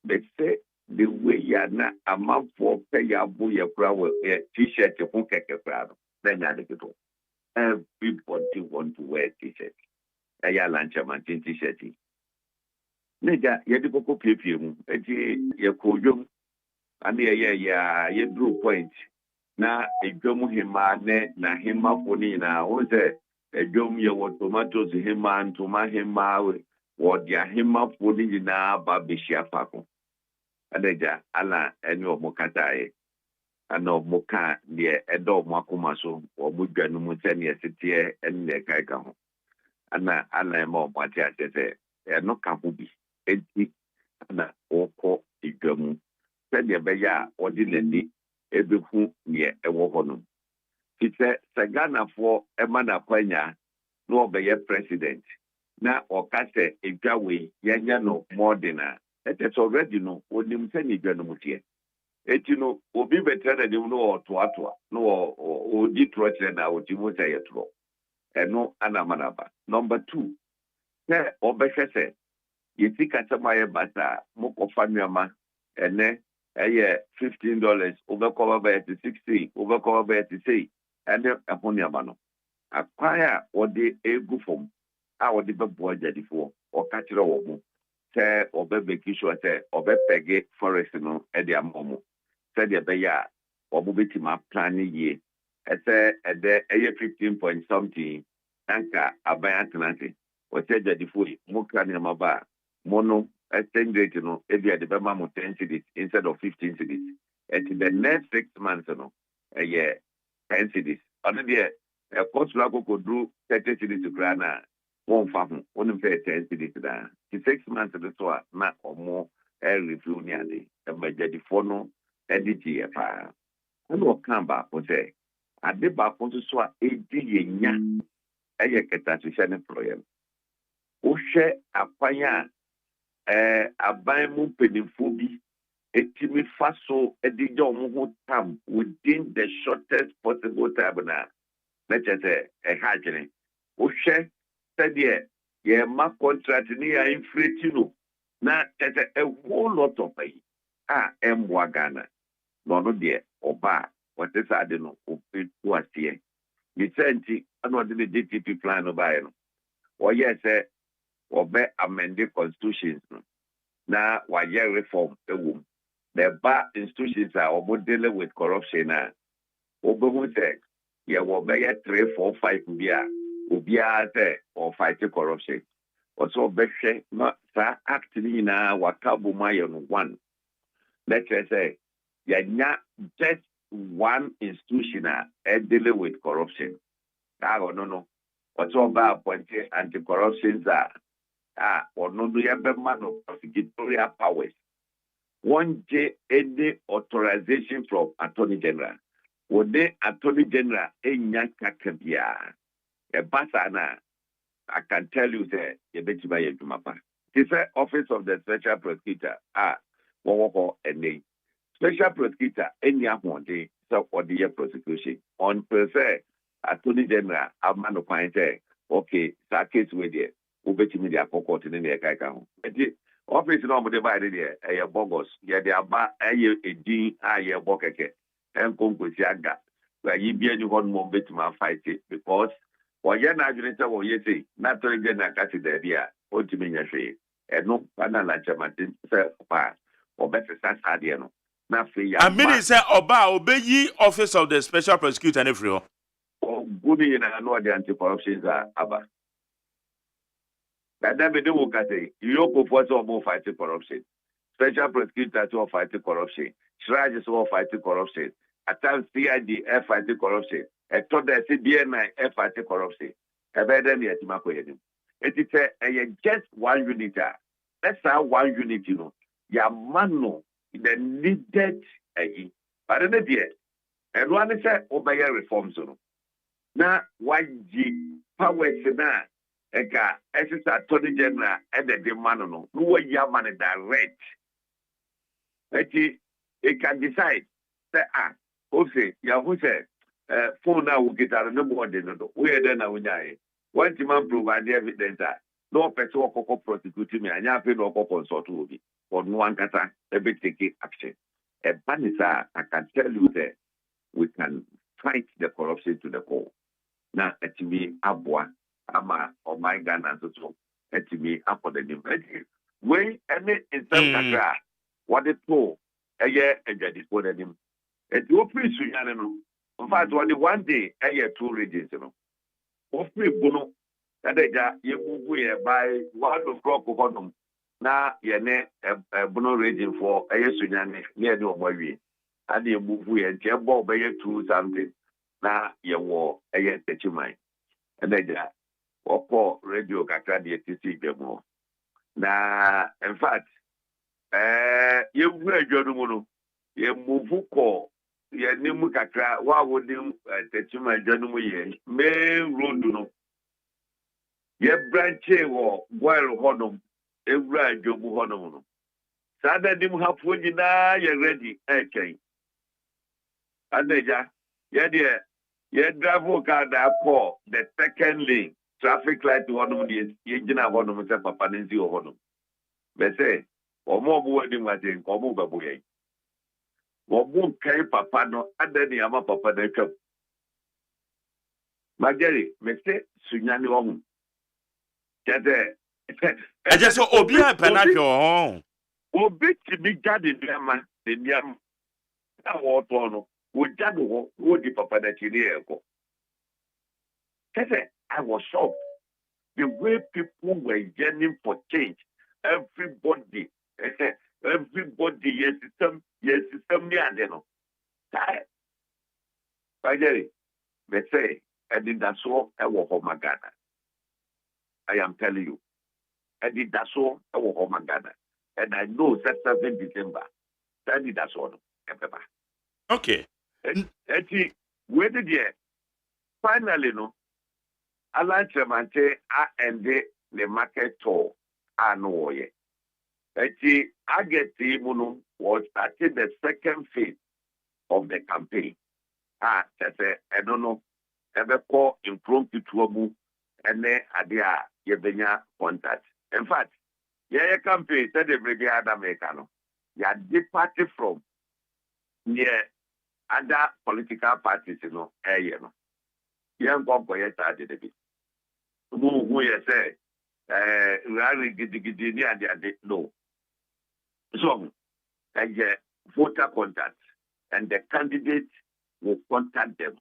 they say the way ya na amafo pe ya bo ye kura we t-shirt ho keke kura no. Then ya de to. Everybody want to wear t-shirt. Aya lancha man t-shirt. Media ye de koko piepie mu. Ye kodwom and ye drew point. Na edwom hima ne na hima foni na wo se edwom ye wo tomatoes hima ntoma hima wo dia hima foni na ba behia fako. Adeja ala eni omokatae ana omoka de edo omakoma so omudwa no mu se ne setie enne kaika ho. Ana ala ma omati atete no ka ho bi enti ana oko edwom sɛdeɛ ɛbɛyɛ a ɔde n'ani ɛbɛhu neɛ ɛwɔ hɔ no. Ti sɛ Ghanafoɔ ɛma n'akwanya na ɔbɛyɛ president na ɔka sɛ edwa wei yɛnyɛ no modern a ɛtɛ sɛ already no onim sɛ ne edwa no mu teɛ. Eti no obi bɛtɛ na nim no ɔtoatoa na ɔdi torɔ kyerɛ na ɔti mu sɛ yɛ torɔ. Ɛno anamanaba. Number 2 sɛ ɔbɛhwɛ sɛ yɛsi kasɛm ayɛ bata mokɔfa nneɛma ɛnɛ $15 over cover by 60 over cover by 60 and upon your man. Acquire what the ego from our developed before or catch it over. Say or baby kisho say or peggy forest no at the amomo. Said the beya or mobiti ma planning ye. I say at the 15 point something anka abayantanati or said that the food mukani maba mono. Exchange rate, if you had the Bama 10 cities instead of 15 cities. And in the next 6 months, 10 cities. Another year, a consular could do 30 cities to Grana, one farm, only pay 10 cities. In 6 months, the soil, not or more, air review near the Majadifono, NDG, fire. I will come back and say, I did back on to swat a D. A catastrophe problem. Oshe, a fire. Aban mu penifo bi etimi faso edija omo tam within the shortest possible time na let's hajene ohwe said ye ma contract ni ya inflate no na a whole lot of pay emwa Ghana no de oba what is ade no opetu asie ni senti ano de DTP plan no buy no o yes obe amend the constitutions no na waye reform ewum the bar institutions are dealing with corruption na obo say ye wo be 3 4 5 bia obia say or fight corruption also be na sa act ni na wakabo mayo no one let's say ya just one institution dealing with corruption no also ba appointed anti-corruption or no ya be man of prosecutorial powers one day any authorization from Attorney General when the Attorney General enya kakabia e basana I can tell you that you bet you buy a jumapa. This is Office of the Special Prosecutor. Any Special Prosecutor any one day so for the prosecution. On per se, Attorney General, a man of fine say, okay, that case with you. Who bet me the court in the Kaika. Office no divided here, a bogus, yeah, they are a D, a bokeke, and Conquisiaga. Where you be any one more bit to fight it because. Why na agreement wo yesi na to nge na kati da bia o timi nya hwe eno ana na chamati se pa o be se sa de no na fe ya amini say oba obeyi Office of the Special Prosecutor and every o gumi na no de anti-corruption aba that be do ka say you go for so more fight corruption Special Prosecutor to fight corruption Shraj so fight corruption atam CID fight corruption a told the CBN fight corruption. A better than the Timako. It is just one unit. That's how one unit, you know. Ya mano, the needed a but then the and one is obey reforms. Now, why G power na eka Attorney General and the demand no yaman direct. It can decide say okay, who say phone now will get out no more than we are then now. One man provide evidence no person will prosecute me and you have no consult will be for no one kata every taking action. A banisa, I can tell you that we can fight the corruption to the core. Now at me abwa ama or my Ghana so at me up for the new when any in some kaka what it for a year and get it for them. At your place, in fact, one day, I had 2 regions, you know. Of free bono, that you move by 1 o'clock of them. Now, you're a bono region for a year, near no more. And you move and you bought by 2 something. Now, you wore a year that you mind. And then, or call radio Kakadi to see them more. Now, in fact, you wear your you move call. Ye nimu kakra wa wodim tetuma dwanom ye main road no ye branche wo boil hodom ewura adwobu hodom no sada dim hafo nyina ye ready eken adeja ye de ye drive car da call the second lane traffic light hodom ye gina hodom se papa nzi hodom be say omo bu wadi maten ko mu babu ye Wobun kai papa no adani ama papa na twam. Magari mese sunyani wo. Kete. Eje so obi a penahwe ho. Obi ti bi gade drama de niam. Na wo to no, wo jade ho, wo di papa na chiri eko. Kete, I was shocked. The way people were yearning for change. Everybody yes system near them. Finally, they say, I did that so I will home Ghana. I am telling you, I did that so I will home Ghana. And I know that 7 December, I did that so. Okay. Where did you finally no? Alan Chemante ended the market tour. I know ye. Eti ageti muno was starting the second phase of the campaign. I don't know, ever call impromptu trouble and then adia yebenya contact. In fact, yeah, campaign said the baby had Americano. Yeah, departed from near other political parties, you know, young boy started a bit. Who you say, rally giddy no. So, voter contact, and the candidate will contact them,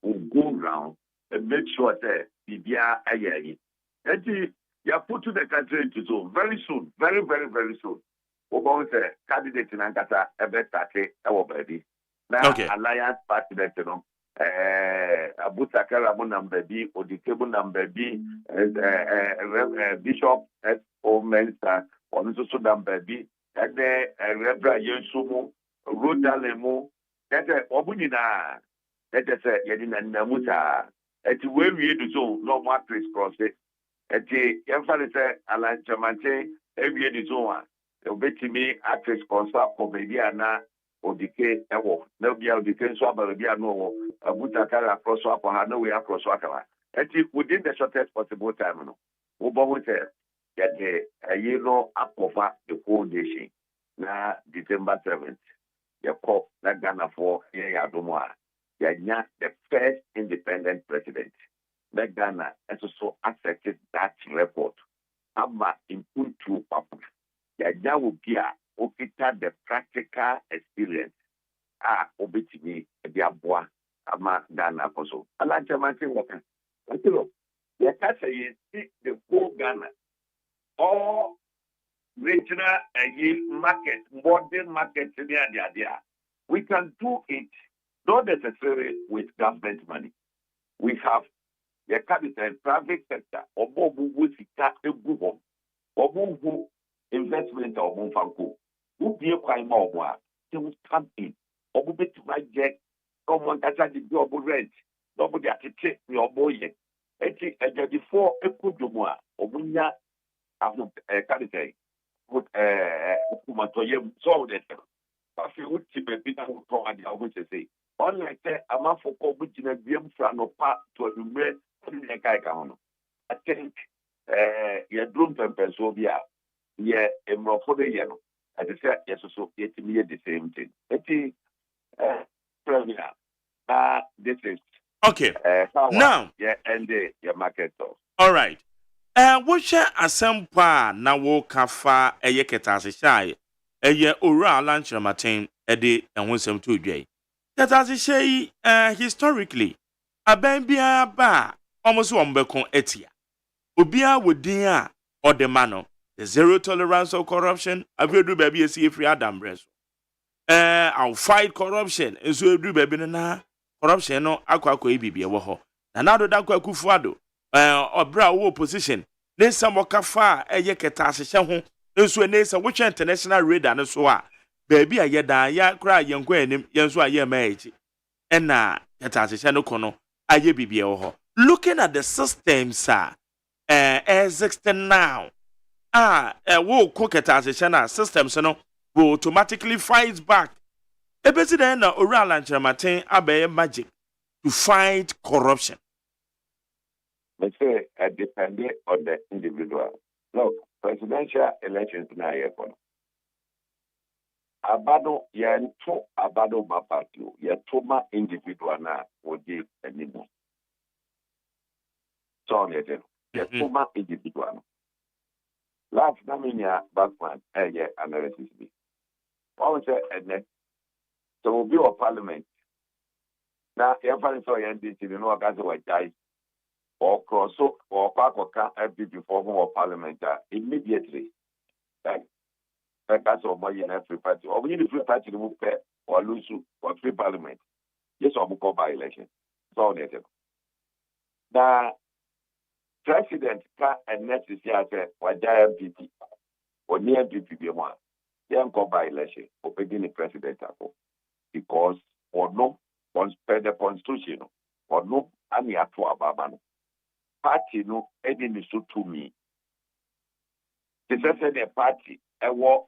will go around and make sure that Bibia Ayayi. And you are put to the country into so very soon, very, very, very soon. About the candidate in Ankata, Ebetake, our baby. Now, Alliance Party, you know, Abutakara number B, Odikebo number B, Bishop S.O. Mensa, Onusu number B, and then Rebra Yensumu, Rodalemo, that Obunina, that is Yadina Namuta, at where we do so, no more crisscross it. At the emphasis, Alan Chamante, every year is over. The me actress consult for baby Anna or decay, no be out decay swap, but be no Abutakara across swap or no way across Wakala. And within the shortest possible time, no. Ubawute, get a year up over the whole nation. Now, December 7th, the cop, that Ghana for Yadomwa, the first independent president. That Ghana has also accepted that report. Amma input to Papa. Yaja will be the practical experience. Obitimi, the Abua, Ama Ghana also. Alan Chamati Walker. Until the Casa is the whole Ghana. All regional market, modern market, we can do it not necessarily with government money. We have the capital and private sector, or more who investment or Monfanco, who be a crime or they will come in, or will be to my jet, someone that's at the job rent, nobody has to take me or boy. And before a good more, or Munya, after a capital, put Kumatoyem, so that I feel would keep a bit of I would say. Unlike that, a month for COVID in a BM from no part to a number, I think your drum tempers will be out. Yeah, a more for the yellow. As I said, yes, so it me the same thing. This is okay. Now, yeah, and your market. All right. What share asempa na wo kafa eyeketase shai eye ora lunch ramatin ede ehonsem to dwai. Ketase shai historically aban bia ba almost wombekon etia. Obia wodin a odemano the zero tolerance of corruption. Avedu baby a see free Adam Breso. I'll fight corruption. And so do baby na corruption no akwa ibibi ewo ho. Na nado da kwa kufuado. Obra wo position. Nesa mokafa eyeketa asehye ho. Nso nesa wo international radar no so a. Baby a yeda ya kra yenkwa anim yenso a ye ma echi. Ena keta asehye no kono aye bibi ewo ho. Looking at the system sir. Existing now. Wo koketa asehye systems no will automatically fight back. Ebesi den na oral lanchamaten abaye magic to fight corruption. But say depending on the individual. Look, presidential elections na yekono. Abado yento abado mapatio yetoma individual na wodi animo. So yetoma individual. Last Naminia Backman, analysis be. What was it? So we'll be a parliament. Now, everybody saw NDC, you know, guys who died or cross or park or can't be before more parliament immediately. Like, that's all my in every party. Or we need a free party to move or lose or free parliament. Yes, or we'll go by election. So, now, President can and necessary for MPP or near MPP be one. Then go by election for beginning president because or no the constitution or no any atwa babano party no any so to me. The second party war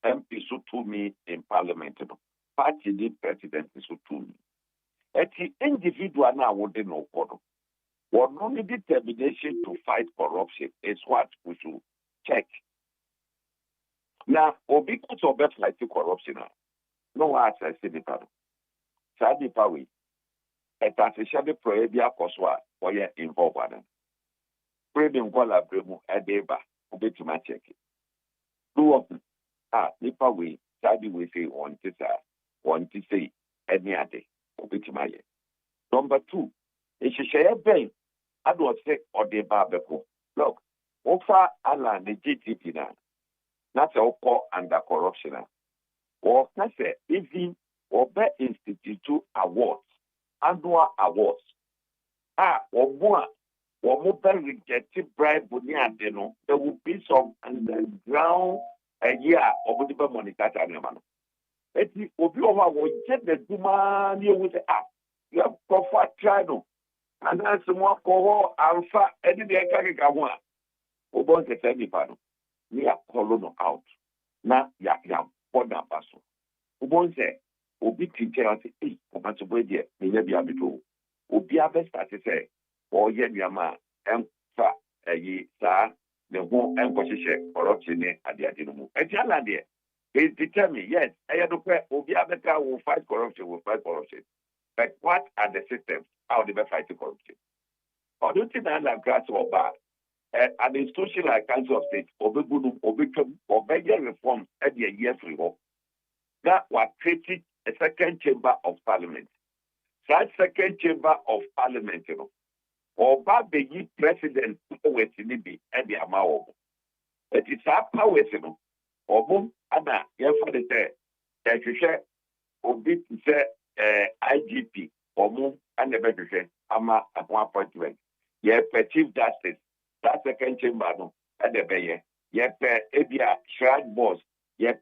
MP so to me in parliament no party the president so to me eti individual na would no kodo what only determination to fight corruption is what we should check now obi ko to bet fight corruption no what I say the paro sa di pawi etasisha de proebi akoso a oye involved ana premium kwala bremu edeba obetima check do of nipa we study we say want to say any other obetima ye number 2 share ben ado say odeba beko look ofa ala the GTP na say oko under corruption or na say even obe institute awards annual awards omo rejected bribe ni ade no there will be some underground a year of the money that I know. Eti obi owa wo je the duma ni ewu say you have profile trial and then some more ko alpha edi de ka ho a obo se say ni pa no ni akolo no out na ya border paso obo se obi tinche say oba to boy there ni ya bia beto obi ave start say o ye biama emfa eyi sa the whole encourage corruption at the adenomu. They determine, yes, I don't care, Obiabeka will fight corruption, But what are the systems? How they fight corruption? I don't think that grass or bar, an institution like Council of State, Obey reforms at the year free hope. That was created a second chamber of parliament. That second chamber of parliament, Oba beyi president powers ni bi e di amawo. It is our powers no. Obo ana ye for the say obi say IGP omo ana be hwehwe ama appointment. Ye chief justice that second chamber no e de be ye ebia shrine boss ye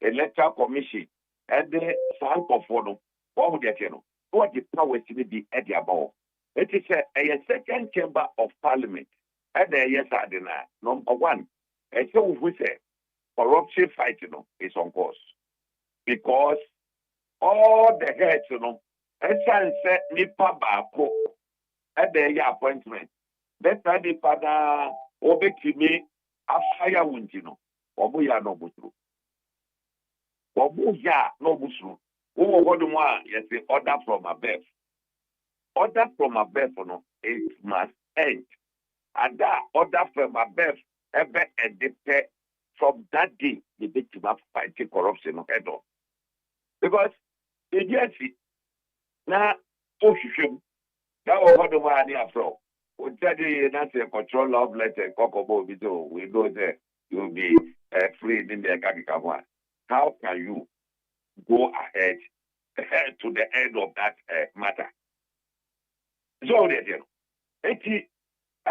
electoral commission e de san kofo no. What would you know? What the powers ni bi e di amawo. It is a second chamber of parliament. And yes, number 1, so we say corruption fighting is on course. Because all the heads, and say nipa bako at the appointment. That's why the father obey me a fire wound, Obuya no busru. Obuya no busru. Yes, the order from above. Order from above, it must end. And that order from above ever ended from that day, the victim of fighting corruption head on. Because the agency now, that was what the money after. We tell you not a control of letter, Kokobo video. We go there, you'll be free in the Kakikawa. How can you go ahead to the end of that matter? So I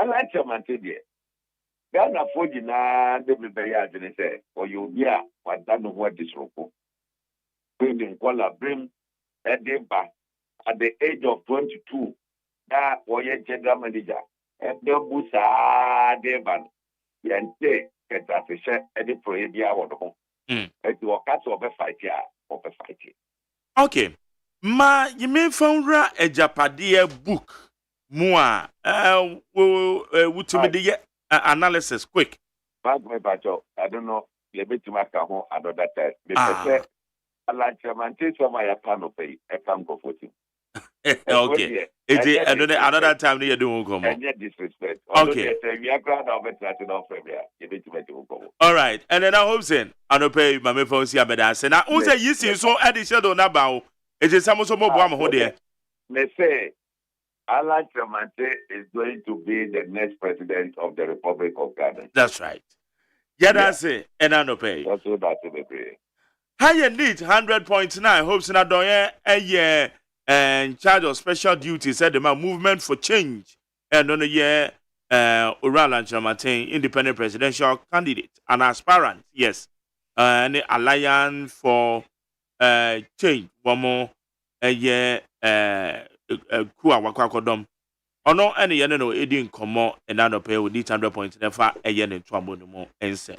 like to maintain there. Ghana for na de be ya de say or you be a what that no what this roko. Bring kola bring at the age of 22 that was general manager and the busa deban yente ketafisha any prohibia wodo. Et you catch over fight ya over fight. Okay. Ma yime fonra ejapadie book mua wutumidi analysis quick. I don't know. You bet to make another time. Because I like to maintain some my account pay. I can't go for him. Okay. Another time you do come. And yet disrespect. Okay. We are glad of it. You bet to make all right. And then I hope saying I don't pay my phone see abeda. Say now who say you see so edit shadow na ba. It is some so more boam there. They say Alan Tremonti is going to be the next president of the Republic of Ghana. That's right. Yeah, that's it. And I don't pay. That's what that's the High need 100.9. Hopes na doye a year in charge of special duties said the man movement for change. And on a year Alan Tremonti, independent presidential candidate, an aspirant, yes. An alliance for change. One more a year kuwa wakwakodom. Ono any yene no edi nkomo enano pay with 100 points never a yen in trouble no more ense.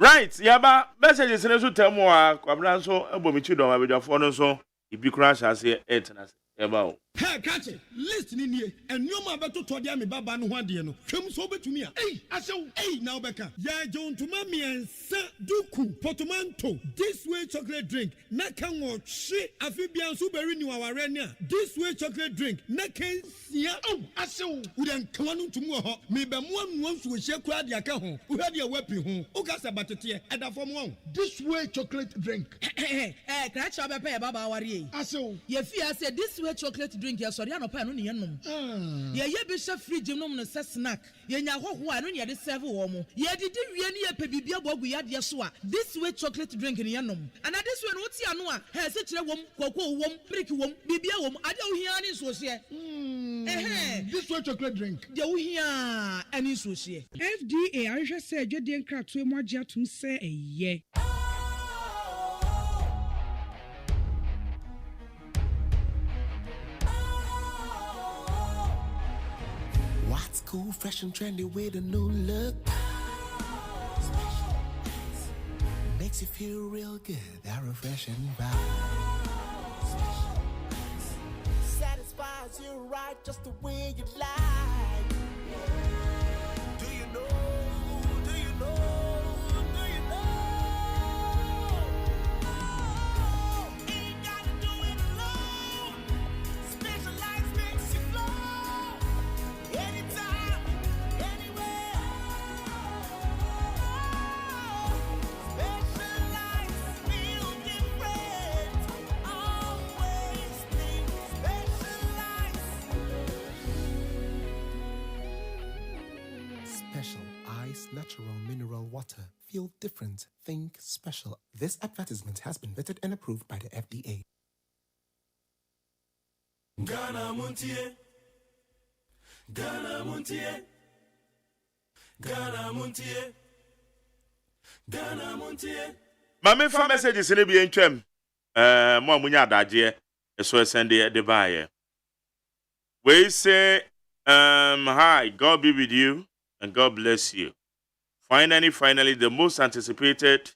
Right, yaba messages in so tell mo a kwabra so ebomichi do mabedwafo no so ibi kura hyase etena yaba o. Hey, catch it. Listen in here. And you ma beto to dia me baba no hwade no. Hwem so betumi a. Hey, asew. Hey, now beka. Ya John to mami ensa duku portmanteau. This way chocolate drink. Na kan wo hwe afibian so beri ni waware ni a. This way chocolate drink. Na kan sia. Oh, asew. Udan kwanu tumu ho. Me be mo anu so hye kura dia ka ho. Wo hade wapi ho. O ka sa batete eda fom ho. This way chocolate drink. Catch up be baba ware. Asew. Ye fi say this way chocolate drink ya sorry anopa no ne yenom ye ye bi hye fridge nom no se snack ye nya hoho a no ne de serve wo mo ye didi wie ne ye pe bibia bogu ya de so a this way chocolate drink ne yenom and this way no ti ano a he se kire wom kokko wom brick wom bibia wom ade wo hia ne so hye This way chocolate drink. de wo hia ani so hye FDA ahwehwe se adwede nkratoe mu agye atum se eye. What's cool, fresh and trendy with a new look? Makes you feel real good, that refreshing vibe. Satisfies you right just the way you like. Do you know? Do you know? Do you know? Ain't gotta do it alone. Specialized makes you flow. Anytime, anywhere. Specialized feel different. Always think specialized. Special Ice Natural Mineral Water. Feel different. Think special. This advertisement has been vetted and approved by the FDA. Ghana Montie. Ghana Montie. Ghana Montie. Ghana Montie. Mame fa messages ne bi entwam. Mo amunya adaje eso send the buyer. We say hi, God be with you and God bless you. Finally, the most anticipated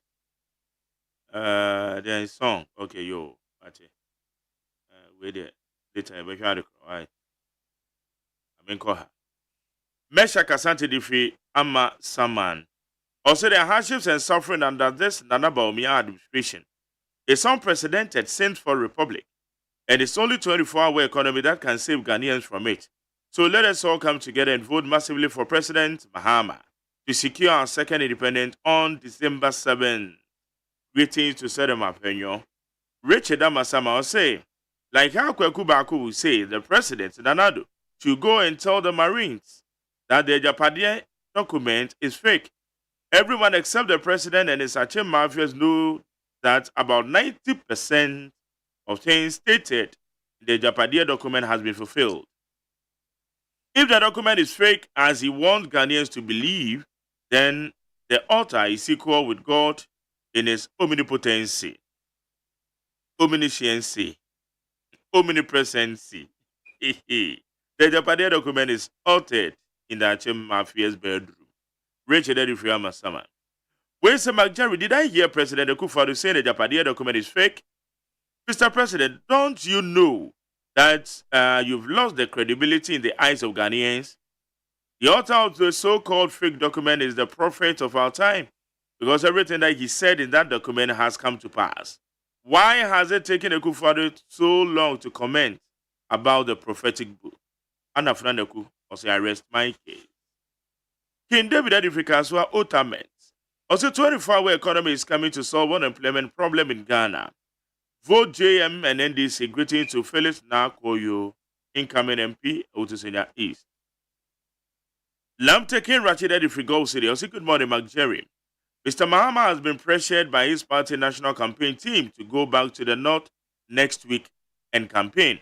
the song. Okay, yo, Mate. Wait there. Later, we hear the cry. I mean, call her. Mesha Kasante Difi Ama Saman. Also, the hardships and suffering under this Nana Bawumia administration is unprecedented since for Republic, and it's only 24-hour economy that can save Ghanaians from it. So let us all come together and vote massively for President Mahama to secure our second independence on December 7. Greetings to Sedema Penyo. Richard Amasama will say, like how Kweku Baku will say, the President, Nanado, should go and tell the Marines that the Japadia document is fake. Everyone except the President and his Achem mafias know that about 90% of things stated in the Japadia document has been fulfilled. If the document is fake, as he wants Ghanaians to believe, then the author is equal with God in his omnipotency, omnisciency, omnipresency. The Japadia document is altered in the Achem Mafia's bedroom. Richard Edifria Masama. When Sir McJerry, did I hear President Akufo-Addo say the Japadia document is fake? Mr. President, don't you know that you've lost the credibility in the eyes of Ghanaians? The author of the so-called fake document is the prophet of our time, because everything that he said in that document has come to pass. Why has it taken Akufo-Addo so long to comment about the prophetic book? Anna Fernandeku also arrest my case. King David Adifrikaswa Otament. Also, 24-hour economy is coming to solve unemployment problem in Ghana. Vote JM and NDC. Greeting to Felix Nakoyo, incoming MP, Otusenya East. Lamtekin Rachid Adifrigo City. Also, good morning, McJerry. Mr. Mahama has been pressured by his party national campaign team to go back to the north next week and campaign.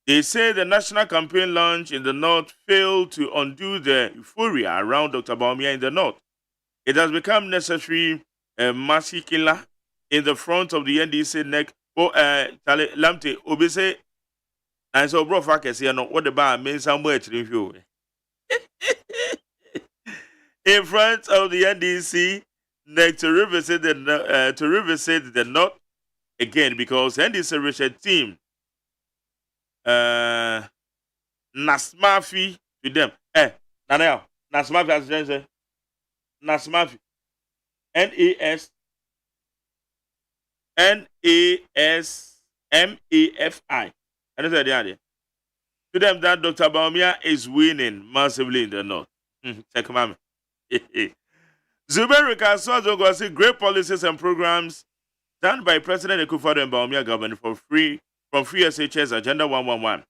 They say the national campaign launch in the north failed to undo the euphoria around Dr. Bawumia in the north. It has become necessary masikila in the front of the NDC neck. Lamte obese and so bro fakes here no what the bar means somewhere to review. In front of the NDC Next, to revisit the North again, because NDC Richard team, Nasmafi to them. Nanel, Nasmafi as I say, Nasmafi, NASMAFI. And that's the idea. To them, that Dr. Baumia is winning massively in the North. Check mama. Zubair Kaswazo was great policies and programs done by President Akufo-Addo and Baumia government for free SHS Agenda 111.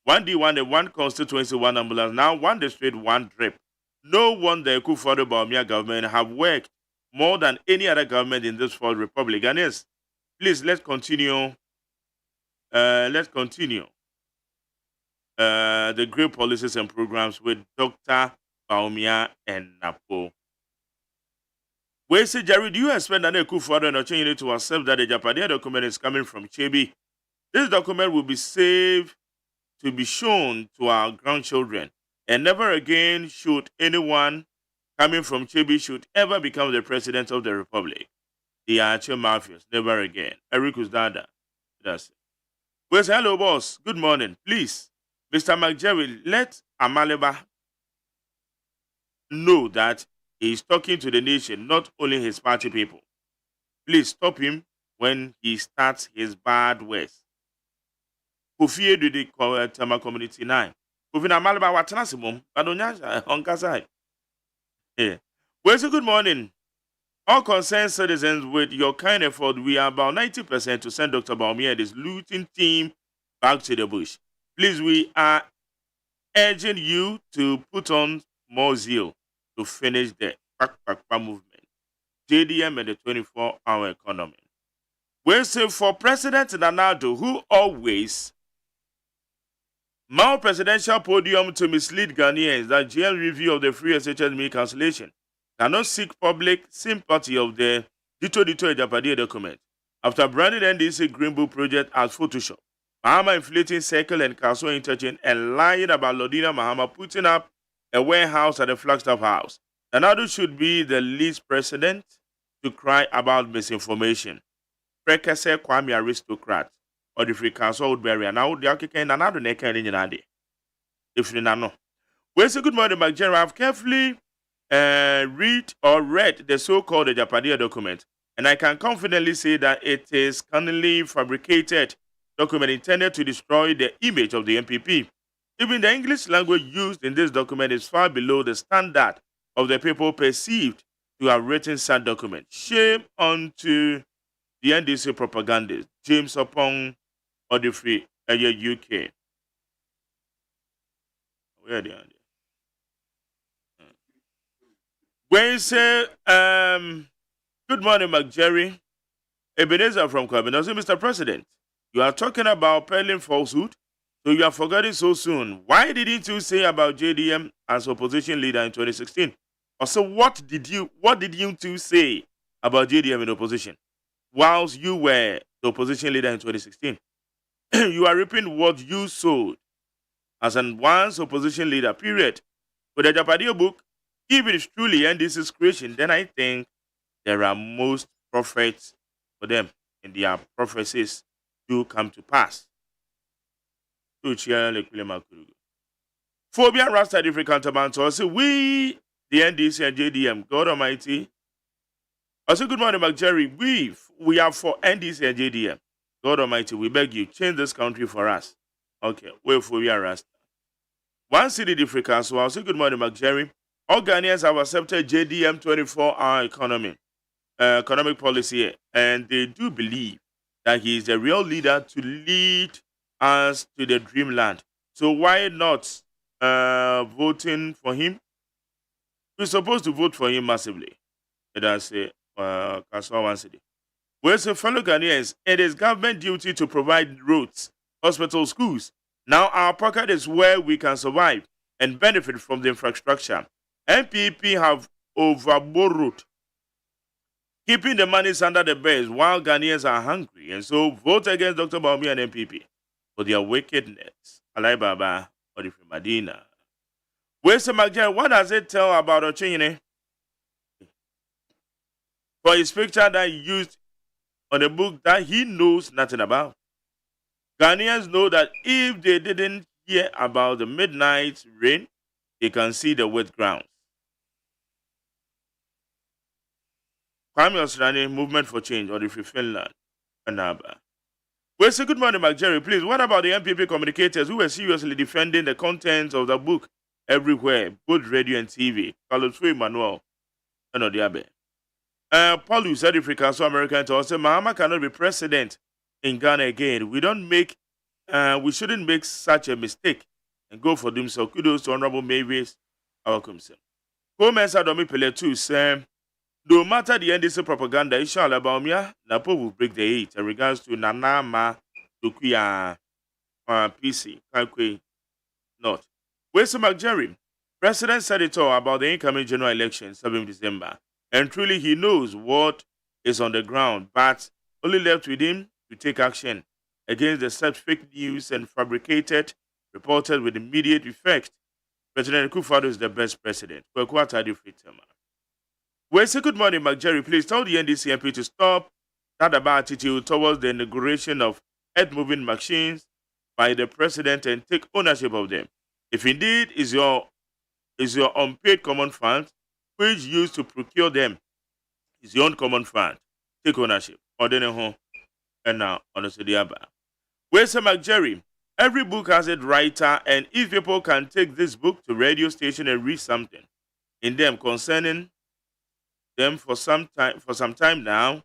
1D, 1 constituency, 1 ambulance, now 1 district, 1 drip. No wonder Akufo-Addo Baumia government have worked more than any other government in this fourth republic. And yes, please let's continue. The great policies and programs with Dr. Baumia and Napo. We say, Jerry, do you expect that Akufo-Addo and Ochenyere to accept that the Japadia document is coming from Chebi? This document will be saved to be shown to our grandchildren, and never again should anyone coming from Chebi should ever become the president of the republic. The Archer Mafias, never again. Eric Uzdada. That's it. We say, hello, boss. Good morning. Please, Mr. McJerry, let Amaleba know that he is talking to the nation, not only his party people. Please stop him when he starts his bad ways. Kofi do the Tama Community 9. Kofi na Amaleba watanasimum, Badonya on Kasai. Well, so good morning. All concerned citizens, with your kind effort, we are about 90% to send Dr. Baumia and his looting team back to the bush. Please, we are urging you to put on more zeal to finish the movement, JDM and the 24-hour economy. We say for President Nanado, who always mount presidential podium to mislead Ghanaians that GM review of the free SHS cancellation cannot seek public sympathy of the Dito Ejapadi document. After branding NDC Green Book project as Photoshop, Mahama inflating circle and Kaso interchange and lying about Lodina Mahama putting up a warehouse at the Flagstaff House. Nanado should be the least president to cry about misinformation. Prekese Kwame aristocrat or the free council would bury. Now the African Nanado Neka in Yanade. If you know. We say good morning, McGerry. I've carefully read the so-called Japadia document, and I can confidently say that it is cunningly fabricated document intended to destroy the image of the MPP. Even the English language used in this document is far below the standard of the people perceived to have written such document. Shame unto the NDC propagandist, James Opong Odifri, UK. Where are they? We say, good morning, McJerry. Ebenezer from Kwabena. Mr. President, you are talking about peddling falsehood, so you are forgetting so soon. Why didn't you say about JDM as opposition leader in 2016? Also, what did you two say about JDM in opposition whilst you were the opposition leader in 2016? You are reaping what you sowed as an once opposition leader, period. With the Japadio book, if it is truly NDC's creation, then I think there are most prophets for them, and their prophecies do come to pass. Phobia Rasta different counterbalance. Also, we, the NDC and JDM, God Almighty. Also, good morning, McJerry. We are for NDC and JDM. God Almighty, we beg you, change this country for us. Okay, wait for Phobia Rasta. One city different council. Also, good morning, McJerry. All Ghanaians have accepted JDM 24-hour economic policy, and they do believe that he is the real leader to lead us to the dreamland. So why not voting for him? We're supposed to vote for him massively. That's one city. We're so fellow Ghanaians, it is government duty to provide roads, hospitals, schools. Now our pocket is where we can survive and benefit from the infrastructure. MPP have overborrowed, keeping the monies under the beds while Ghanaians are hungry, and so vote against Dr. Baumia and MPP for their wickedness. Alai Baba or the Medina. Where's the Magjan? What does it tell about Ochenyere? for his picture that he used on a book that he knows nothing about. Ghanaians know that if they didn't hear about the midnight rain, they can see the wet ground. Kwame Osrani, Movement for Change, or the Free Finland, Anaba. Well, say good morning, Mark Jerry. Please, what about the MPP communicators who were seriously defending the contents of the book everywhere, both radio and TV? Carlos Free Manuel, and Odiabe. Paul said if we can so American to us, Mahama cannot be president in Ghana again. We shouldn't make such a mistake and go for them. So kudos to Honorable Mavis, our commission. Gomez Adomi Pele too, Sam. No matter the NDC propaganda, inshallah, Baumia, Napo will break the 8 in regards to Nanama, Dukuya, PC, Kakwe, not. Where's Jerry? President said it all about the incoming general election, 7th December. And truly, he knows what is on the ground, but only left with him to take action against the such fake news and fabricated, reported with immediate effect. President Akufo-Addo is the best president. Well, say good morning, Mark Jerry. Please tell the NDC MP to stop that bad attitude towards the inauguration of earth-moving machines by the president and take ownership of them. If indeed is your unpaid common fund, which used to procure them, is your own common fund, take ownership. Or then home and now on the Sodiaba. Where's Mark Jerry? Every book has a writer, and if people can take this book to radio station and read something in them concerning them for some time now,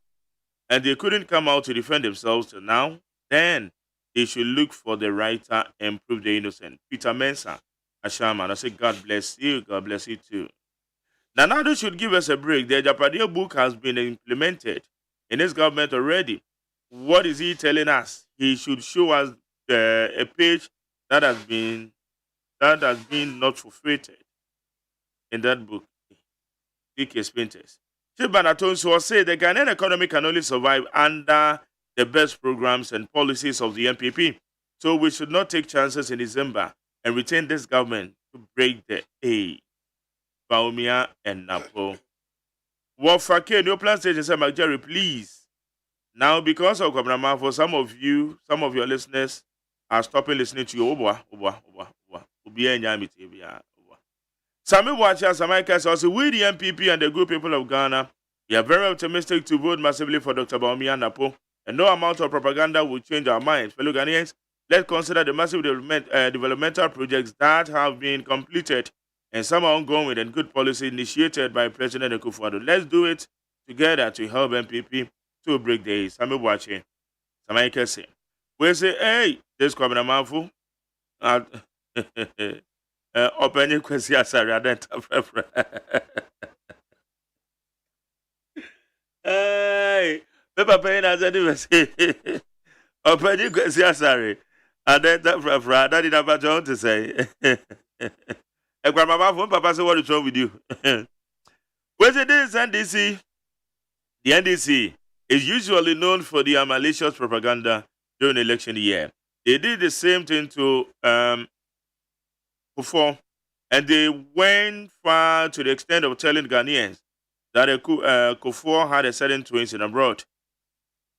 and they couldn't come out to defend themselves till now, then they should look for the writer and prove the innocent. Peter Mensah, Ashaman. I say, God bless you. God bless you too. Nanado should give us a break. The Japadia book has been implemented in his government already. What is he telling us? He should show us a page that has been not fulfilled in that book. DK Spinters. Chibanatonso will say the Ghanaian economy can only survive under the best programs and policies of the MPP. So we should not take chances in December and retain this government to break the A. Baumia and Napo. Wafake, no plan station, say, Jerry, please. Now, because of Kwabnama, for some of your listeners are stopping listening to you. Sami Wacha, Samaika says, we the MPP and the good people of Ghana, we are very optimistic to vote massively for Dr. Baumia Napo, and no amount of propaganda will change our minds. Fellow Ghanaians, let's consider the massive developmental projects that have been completed and some are ongoing and good policy initiated by President Akufo-Addo. Let's do it together to help MPP to break the ice. Sami Wacha, Samaika say, we say, hey, this coming a mouthful. Open your question, sorry, I don't have. Hey, Pepper Payne has anyway say. Open your question, sorry, I don't have. That is about to say. A grandma from Papa, so what is wrong with you? Where's it is NDC? The NDC is usually known for their malicious propaganda during election year. They did the same thing to before, and they went far to the extent of telling Ghanaians that Kufuor had a certain twins in abroad.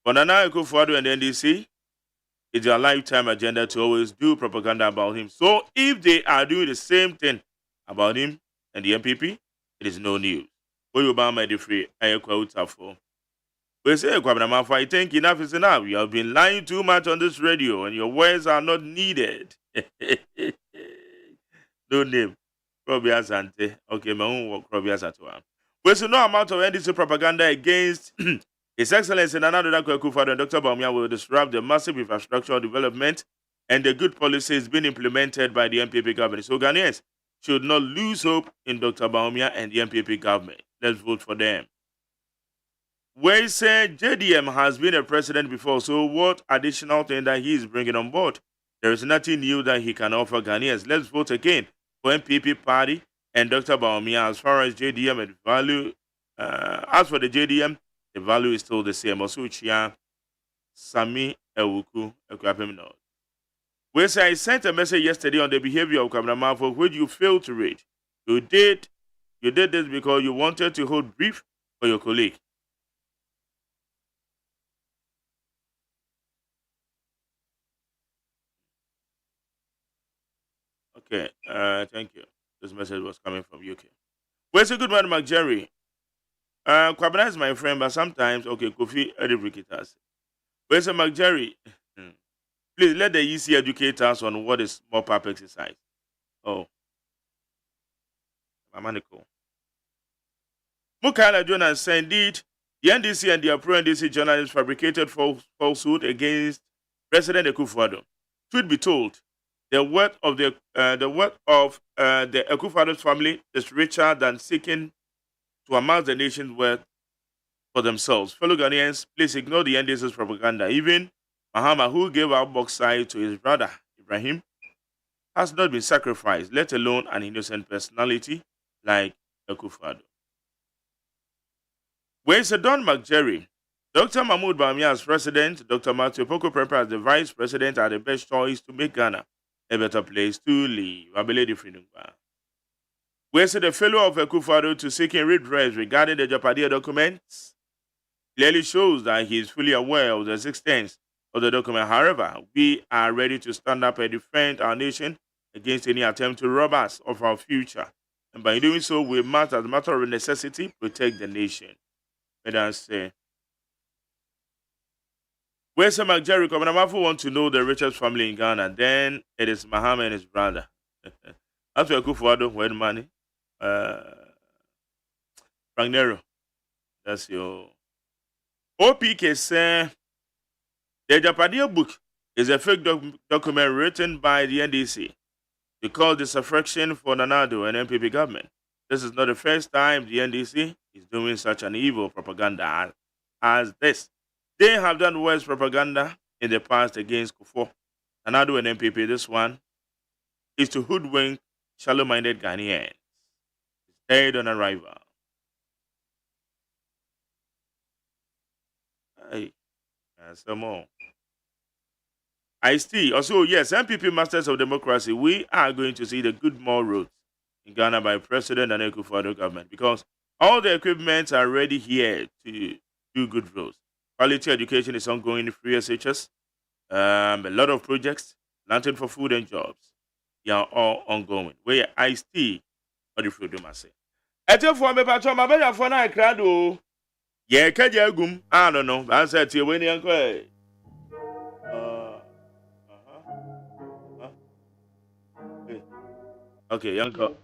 But now Akufo-Addo and the NDC, it's their lifetime agenda to always do propaganda about him. So if they are doing the same thing about him and the MPP, it is no news. We will my free for. We say, I think enough is enough. You have been lying too much on this radio, and your words are not needed. No name. Probia Sante. Okay, my own work, Probia Satua. We see no amount of NDC propaganda against His Excellency Nana Akufo-Addo and Dr. Baumia will disrupt the massive infrastructural development and the good policies being implemented by the MPP government. So Ghanaians should not lose hope in Dr. Baumia and the MPP government. Let's vote for them. We say JDM has been a president before, so what additional thing that he is bringing on board? There is nothing new that he can offer Ghanaians. Let's vote again for MPP party and Dr. Baumia. As far as JDM and value, as for the JDM, the value is still the same. Also, Sami Ewuku Ekwapemino. We say I sent a message yesterday on the behavior of Kwabena for which you failed to read. You did this because you wanted to hold brief for your colleague. Okay. Thank you. This message was coming from UK. Where's a good man, Mark Jerry? Kwabena is my friend, but sometimes okay, Kofi educate us. Where's a Mark Jerry? Please let the EC educate us on what is mop up exercise. Oh, Mamanico. Mukala Jonas said, indeed, the NDC and the pro-NDC journalists fabricated falsehood against President Akufo-Addo. Truth be told, the wealth of the Akufo-Addo's family is richer than seeking to amass the nation's wealth for themselves. Fellow Ghanaians, please ignore the NDC's propaganda. Even Mahama, who gave out bauxite to his brother Ibrahim, has not been sacrificed, let alone an innocent personality like Akufo-Addo. Where's Don McJerry? Dr. Mahmoud Bawumia as president, Dr. Matthew Poko Prepper as the vice president are the best choice to make Ghana a better place to live. Where's the failure of Akufo-Addo to seeking redress regarding the Japadia documents clearly shows that he is fully aware of the existence of the document. However, we are ready to stand up and defend our nation against any attempt to rob us of our future. And by doing so, we must, as a matter of necessity, protect the nation. Let us say, where's Mark Jerry? Commander want to know the richest family in Ghana. Then it is Mahama and his brother. After Akufo-Addo, where money? Frank Nero. That's your OPK say the Japadia book is a fake document written by the NDC to cause disaffection for Nanado and MPP government. This is not the first time the NDC is doing such an evil propaganda as this. They have done worse propaganda in the past against Kufuor, Nanado and MPP. This one is to hoodwink shallow-minded Ghanaians. It's dead on arrival. Hey, some more. I see. Also, yes, MPP Masters of Democracy, we are going to see the good more roads in Ghana by President and Akufo-Addo government because all the equipment are ready here to do good roads. Quality education is ongoing in free SHS. A lot of projects, Lantern for Food and Jobs, they are all ongoing. Where I see what the food do say. Eto for me patro ma benya for na krado. Ye kaje agum. I don't know. I said to you when you Okay, Yanko.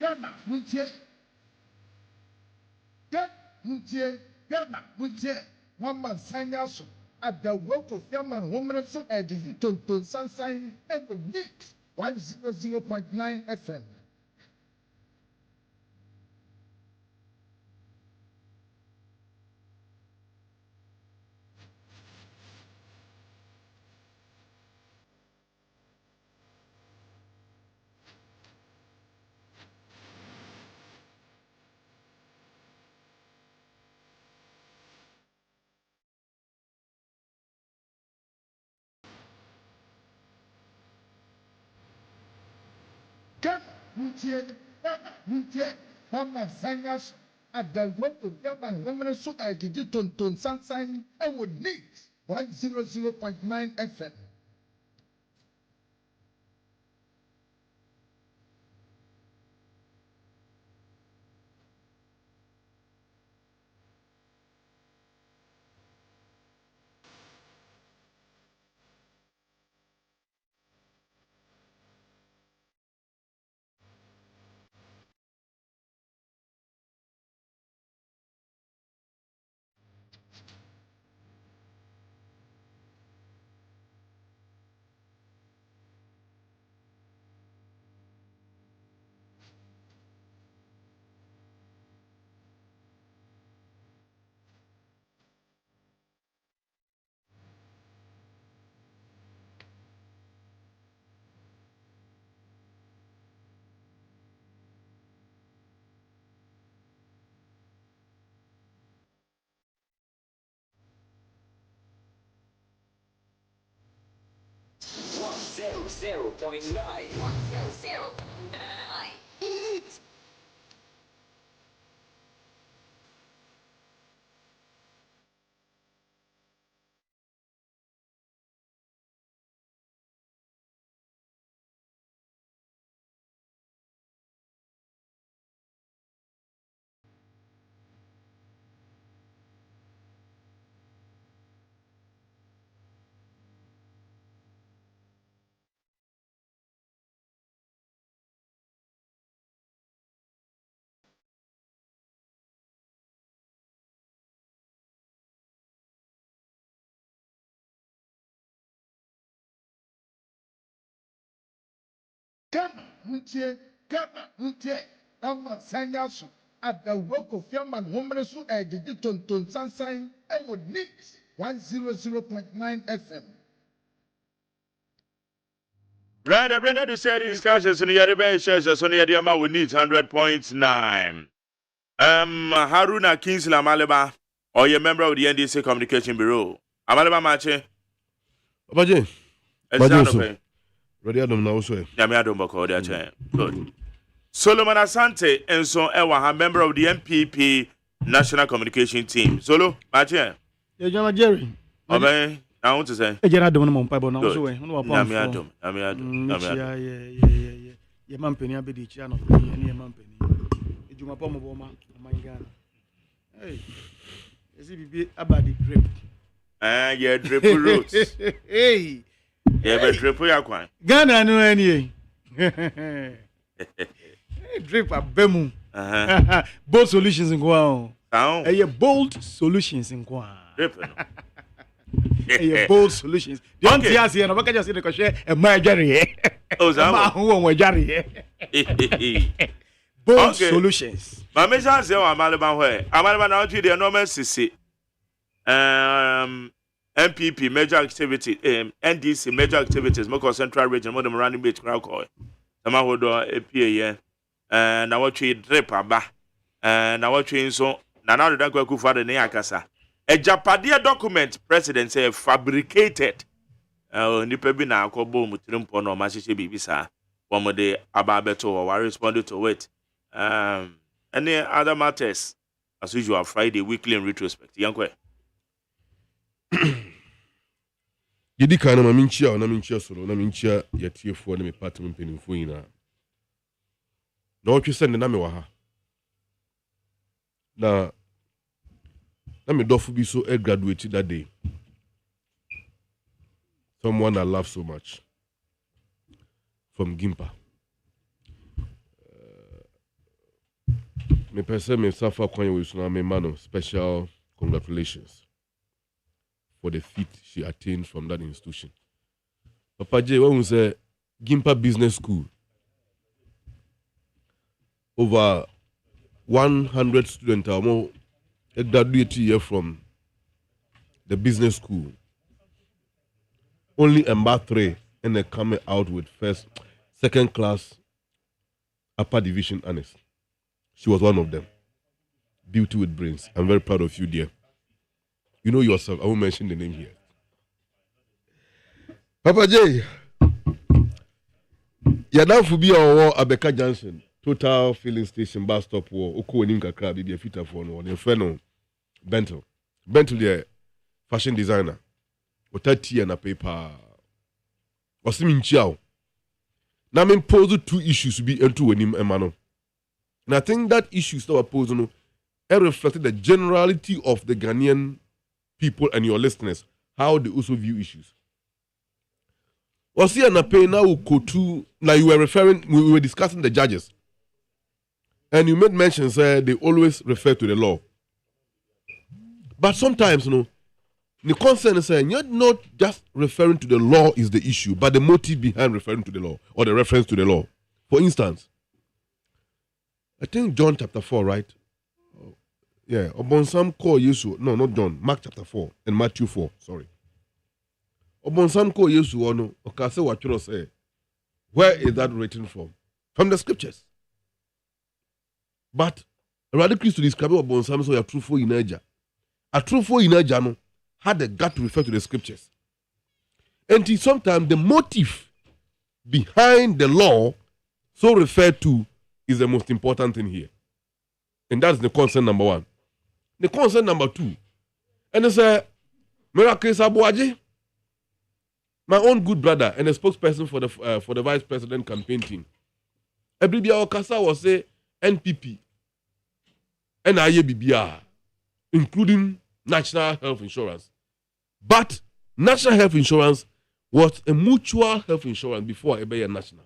Ghana, Muntie. Ghana, Muntie. One man sign us at the work of Yaman, woman, so at the Tonton Sunshine, and the Nick 100.9 FM. Muntie, one man sign us at the work of Yaman, woman, so at the Tonton Sunshine, and with Nick 100.9 FM. 100.9. Ghana, Muntie, Nama Sanyasu, at the work of Yaman Homeresu, Tonton Sansan, and would need 100.9 FM. Right, Brenda, to say discussions in the Arabian shares, so near the amount we need 100.9. Haruna Kingsley Amaleba, or you're a member of the NDC Communication Bureau. Amaleba Mache. Baje. Okay. Ready Adam now, sir. Yami Adam Bako, good. Solomon Asante, and so Ewa, a member of the MPP National Communication Team. Solo, Mache. Yeah, Jerry. Okay. I want to say. Yeah, I don't know Pabo now. So, Yami Adam. Yeah, Mampany, I be the channel of any Mampany. You my pomo boma, my Ghana. Hey, is it about the drip? Yeah, drip roots. Hey. Yeah, but drip ya kwan. Ghana no any. Drip a bemu. Bold solutions in Guam. Bold solutions in Guam. Drip. Bold solutions. The only answer here, no can just say the question and my Jerry. Oh, Zama. Who my Jerry. Bold solutions. My mission say Amaleba where. Amaleba now to the enormous CC. MPP major activity, NDC major activities, more central region, more than running beach crowd call. Sama hodo APA, and I watch it drip aba, and I watch it so. Now the danko kufa the neakasa. A Japadia document president say fabricated. Nipa bi na akobo mutirimpo no masese bibisa. One de ababeto or responded to it. Any other matters as usual Friday weekly in retrospect. Yankwe. Yedi kana ma minchia o na minchia soro na minchia yetiefo na me pattern mpenimfo yina na otwese ne na me wa ha na me dofo bi so graduate that day, someone I love so much from Gimpa, me person me suffer kwan we so na me man special congratulations for the feat she attained from that institution. Papa J, when we say Gimpa Business School, over 100 students or more graduated here from the business school. Only about 3 and they coming out with second class upper division honors. She was one of them. Beauty with brains. I'm very proud of you, dear. You know yourself. I won't mention the name here. Papa J. You're now for be our Abeka Johnson. Total filling station, bus stop, war. Oko Ninka Crab, be a fitter for no. The friend Bentel. Bentel, the fashion designer. Or 30 and a paper. Or Simin Chow. Now, I'm posing 2 issues to be into him, Emano. And I think that issues that were posed, it reflected the generality of the Ghanaian people and your listeners, how they also view issues. Was here na pay now to now you were referring, we were discussing the judges. And you made mention say they always refer to the law. But sometimes, the concern is saying you're not just referring to the law is the issue, but the motive behind referring to the law or the reference to the law. For instance, I think John chapter 4, right? Yeah, Obonsam call Yesu. No, not John. Mark chapter 4 and Matthew 4. Sorry. Obonsam call Yesu ono. Okase wachuro say. Where is that written from? From the scriptures. But rather Christ to describe Obonsam so a truthful inaja. A truthful inaja no had the gut to refer to the scriptures. And sometimes the motive behind the law so referred to is the most important thing here. And that's the concern number one. The concern number two, and it's a Miracle Sabuaji, my own good brother and a spokesperson for the vice president campaign team. Everybody Okasa was say NPP, NIABBR, including National Health Insurance. But National Health Insurance was a mutual health insurance before a national.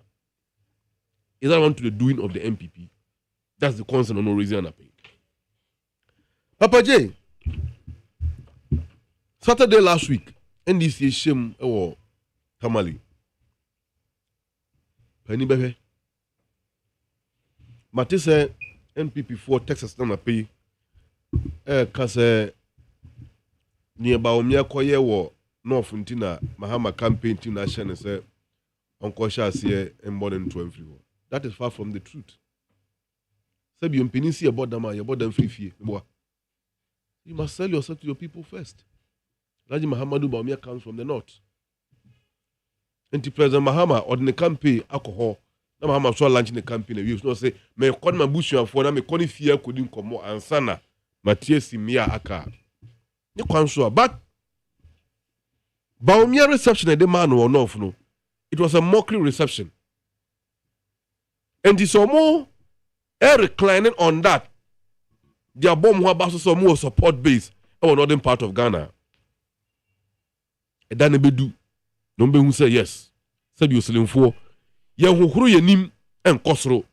Is that one to the doing of the MPP? That's the concern on no reason I pay. Papa J, Saturday last week, NDC shame or Tamale. Penny Bebe. Matisse NPP for Texas number pay. Cause nearby Omia Koye war North Untina Mahama campaign team nation say Uncle Shasia and more than 12. That is far from the truth. Say you penisi about them, you bought them free. You must sell yourself to your people first. Raji Mahamadou Baumia comes from the north. And to President Mahama or the campaign alcohol. Now Mahama saw launching the campaign. You know say me call my bush and for them me call fear couldn't come more and sana. Matthias Simia Aka. You can't show but Baumia reception at the man or no. It was a mockery reception. And it's more reclining on that. Their bomb who have some more support base in northern part of Ghana. And then they do. Number who say yes. Said you selling for. Ya who ye nim and kosro.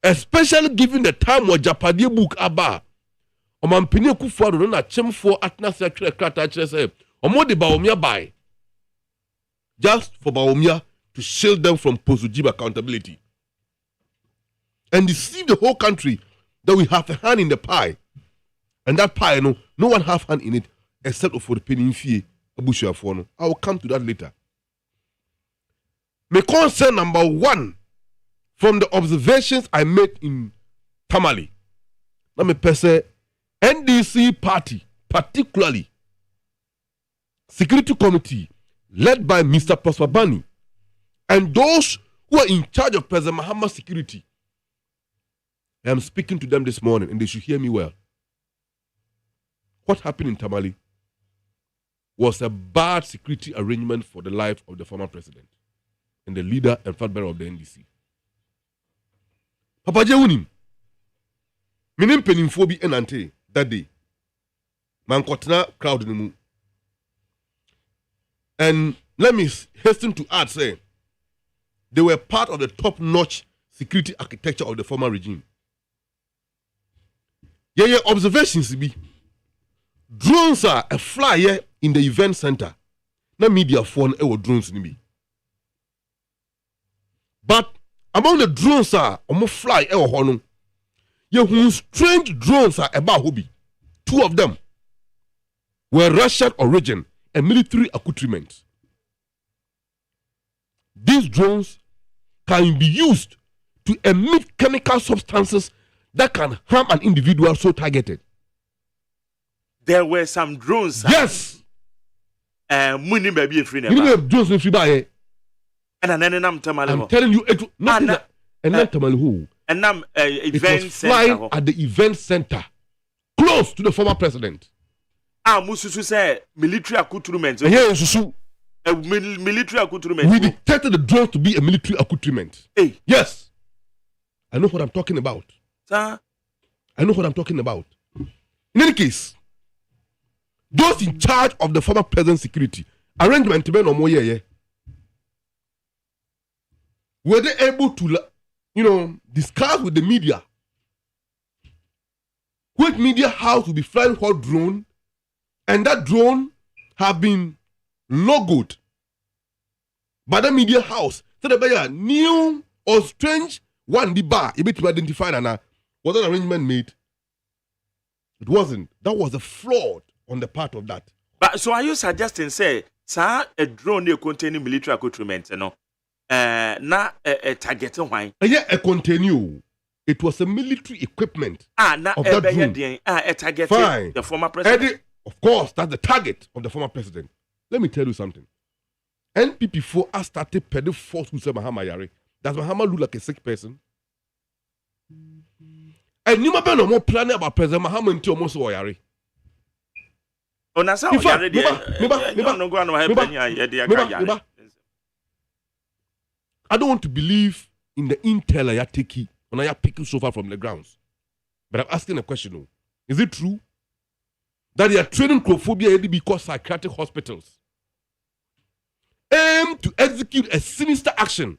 Especially given the time where Japadi book aba. Oman penye kufuado no na chem for atna secretary krata kire say. Omo de Baumia buy. Just for Baumia to shield them from post-Ujib accountability. And deceive the whole country that we have a hand in the pie. And that pie, no one have hand in it except for the penny fee. I will come to that later. My concern number one from the observations I made in Tamale. Let me say NDC party, particularly Security Committee led by Mr. Prosper Bani and those who are in charge of President Mahama's security. I am speaking to them this morning and they should hear me well. What happened in Tamale was a bad security arrangement for the life of the former president and the leader and flag bearer of the NDC. Papa Jewunim, minim penimfobi enante that day. Mankotna crowd in the. And let me hasten to add, say, they were part of the top-notch security architecture of the former regime. Yeah, observations be. Drones are a flyer in the event center. Na media phone drones ni be. But among the drones are fly hono. Whose strange drones are about hobby. Two of them were Russian origin and military accoutrements. These drones can be used to emit chemical substances that can harm an individual so targeted. There were some drones. Yes. Muni baby free never. You drones in free by. And I'm telling you, it not Tamale who. And I'm event center. At the event center, close to the former president. Mususu say military accoutrement. Yeah, Susu. Military accoutrement. We detected the drone to be a military accoutrement. Hey. Yes. I know what I'm talking about. Sir? I know what I'm talking about. In any case, those in charge of the former president's security, arrangement to be no more were they able to, discuss with the media which media house will be flying what drone, and that drone have been logoed by the media house. So the new or strange one the bar able to identify and was an arrangement made. It wasn't. That was a fraud on the part of that. But so are you suggesting say, sir, a drone they containing military accoutrements, na a target why? Yeah, a continue. It was a military equipment. Na of that drone. A target. Fine. The former president. Of course, that's the target of the former president. Let me tell you something. NPP4 has started peddling false who say Mahama Yare. Does Mahama look like a sick person? And you might be no more planning about President Mahama until almost Yare. I don't want to believe in the intel I take when I pick so far from the grounds. But I'm asking a question now. Is it true that they are training Crophobia because psychiatric hospitals aim to execute a sinister action?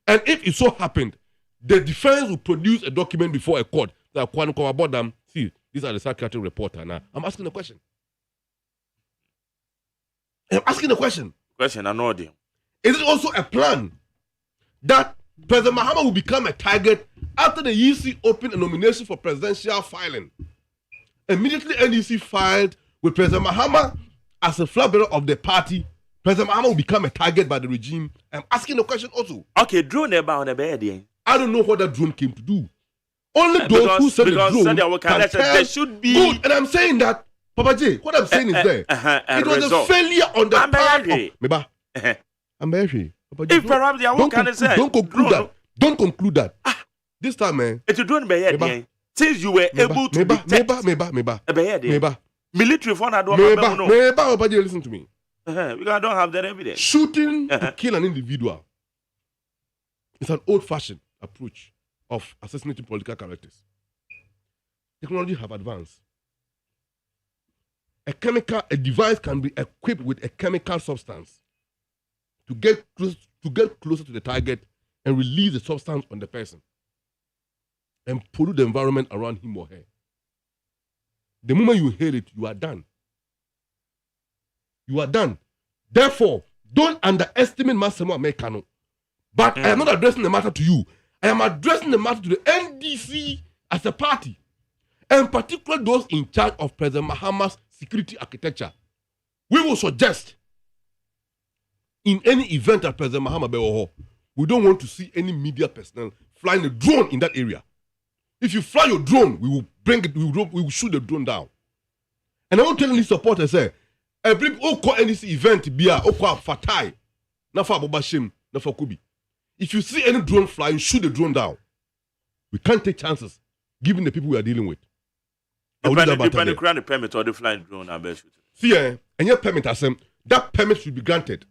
And if it so happened, the defense will produce a document before a court that can come about them. See, these are the psychiatric reporter. Now, I'm asking a question. I'm asking a question. Question, I know. Is it also a plan that President Mahama will become a target after the EC opened a nomination for presidential filing? Immediately, NEC filed with President Mahama as a flag bearer of the party. President Mahama will become a target by the regime. I'm asking a question also. Okay, drone about the bed. I don't know what that drone came to do. Only those who said the drone can tell. There should be good. And I'm saying that, Papa J, what I'm saying is there. It was a failure on the part of Meba. I'm very. If perhaps they are what can I say? Don't conclude that. Don't conclude that. This time, man. It's a drone by since you were able to Meba. Military phone, I don't know. Meba, Papa J, listen to me. We don't have that evidence. Shooting to kill an individual is an old-fashioned approach of assassinating political characters. Technology have advanced. A device can be equipped with a chemical substance to get closer to the target and release the substance on the person and pollute the environment around him or her. The moment you hear it, you are done. You are done. Therefore, don't underestimate Masemo Americano. But I am not addressing the matter to you. I am addressing the matter to the NDC as a party, and particularly those in charge of President Mahama's security architecture. We will suggest in any event at President Mahama Bewoho, we don't want to see any media personnel flying a drone in that area. If you fly your drone, we will bring it, we will shoot the drone down. And I want to tell you supporters, every NDC event be a fatai, na for Abobashim, na for Kubi. If you see any drone flying, shoot the drone down. We can't take chances, given the people we are dealing with. Depending on the permit or the flying drone, I bet you. See, and your permit, that permit should be granted.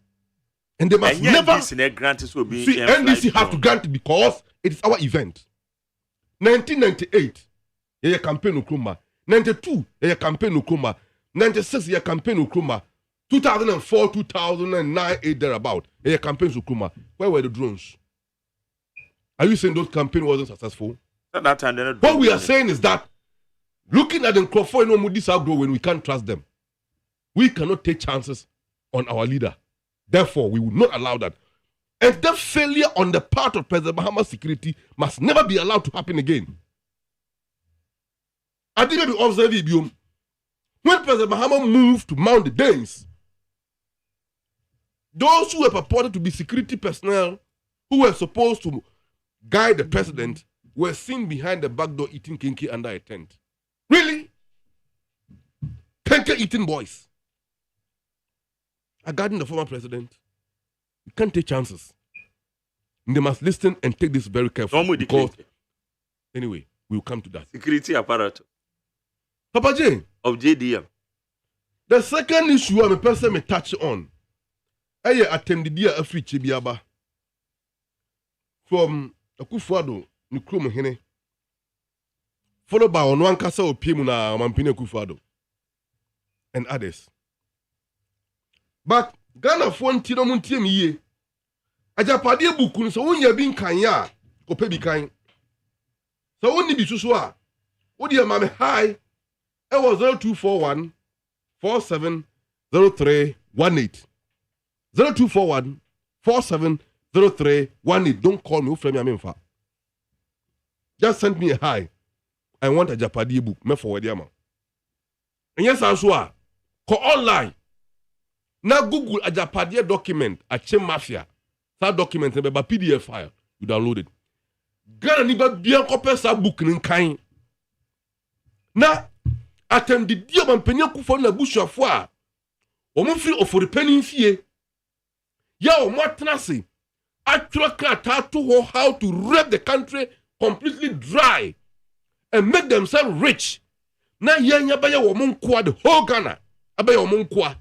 And they must never. NDC have to grant it because it is our event. 1998, a campaign Ukruma. 92, a campaign Ukruma. 96, a campaign Ukruma. 2004, 2009, 8 thereabout, a campaign Ukruma. Where were the drones? Are you saying those campaigns wasn't successful? That time, what we are saying is that looking at the Crawford and Moody's outgrow when we can't trust them, we cannot take chances on our leader. Therefore, we will not allow that. And that failure on the part of President Mahama's security must never be allowed to happen again. I think maybe observe it. When President Mahama moved to Mount the Danes, those who were purported to be security personnel who were supposed to guide the president were seen behind the back door eating kinky under a tent. Really? Kinky eating boys. Regarding the former president, you can't take chances. They must listen and take this very carefully. Because, anyway, we'll come to that. Security apparatus. Papa J. Of JDM. The second issue I'm a person may touch on. I attended the Afri Chibiaba from Akufuado, Nukrum Hene, followed by Onwankasa Opimuna, Mampine Kufuado, and others. But Ghana phone Tino Muntie ye. Ajapadi bukun so when you being kanya, go pay be kind. So only be susua. What do you mame hi? It was 0241 470318. 0241 470318. Don't call me, frame me. Just send me a hi. I want a Japadi book, me forward yama. And yes, I swear, call online. Now Google a Japadi document, a Chem Mafia. That document, a PDF file, you download it. Ghana niba bien copy sa book in kind. Now, attend the diamond penny kufon na bush of war. Omo free of for the penny fee. Yo, Matrasi, actual to how to rape the country completely dry and make themselves rich. Na yenya baya womun kwa the whole Ghana. Abaya womun kwa.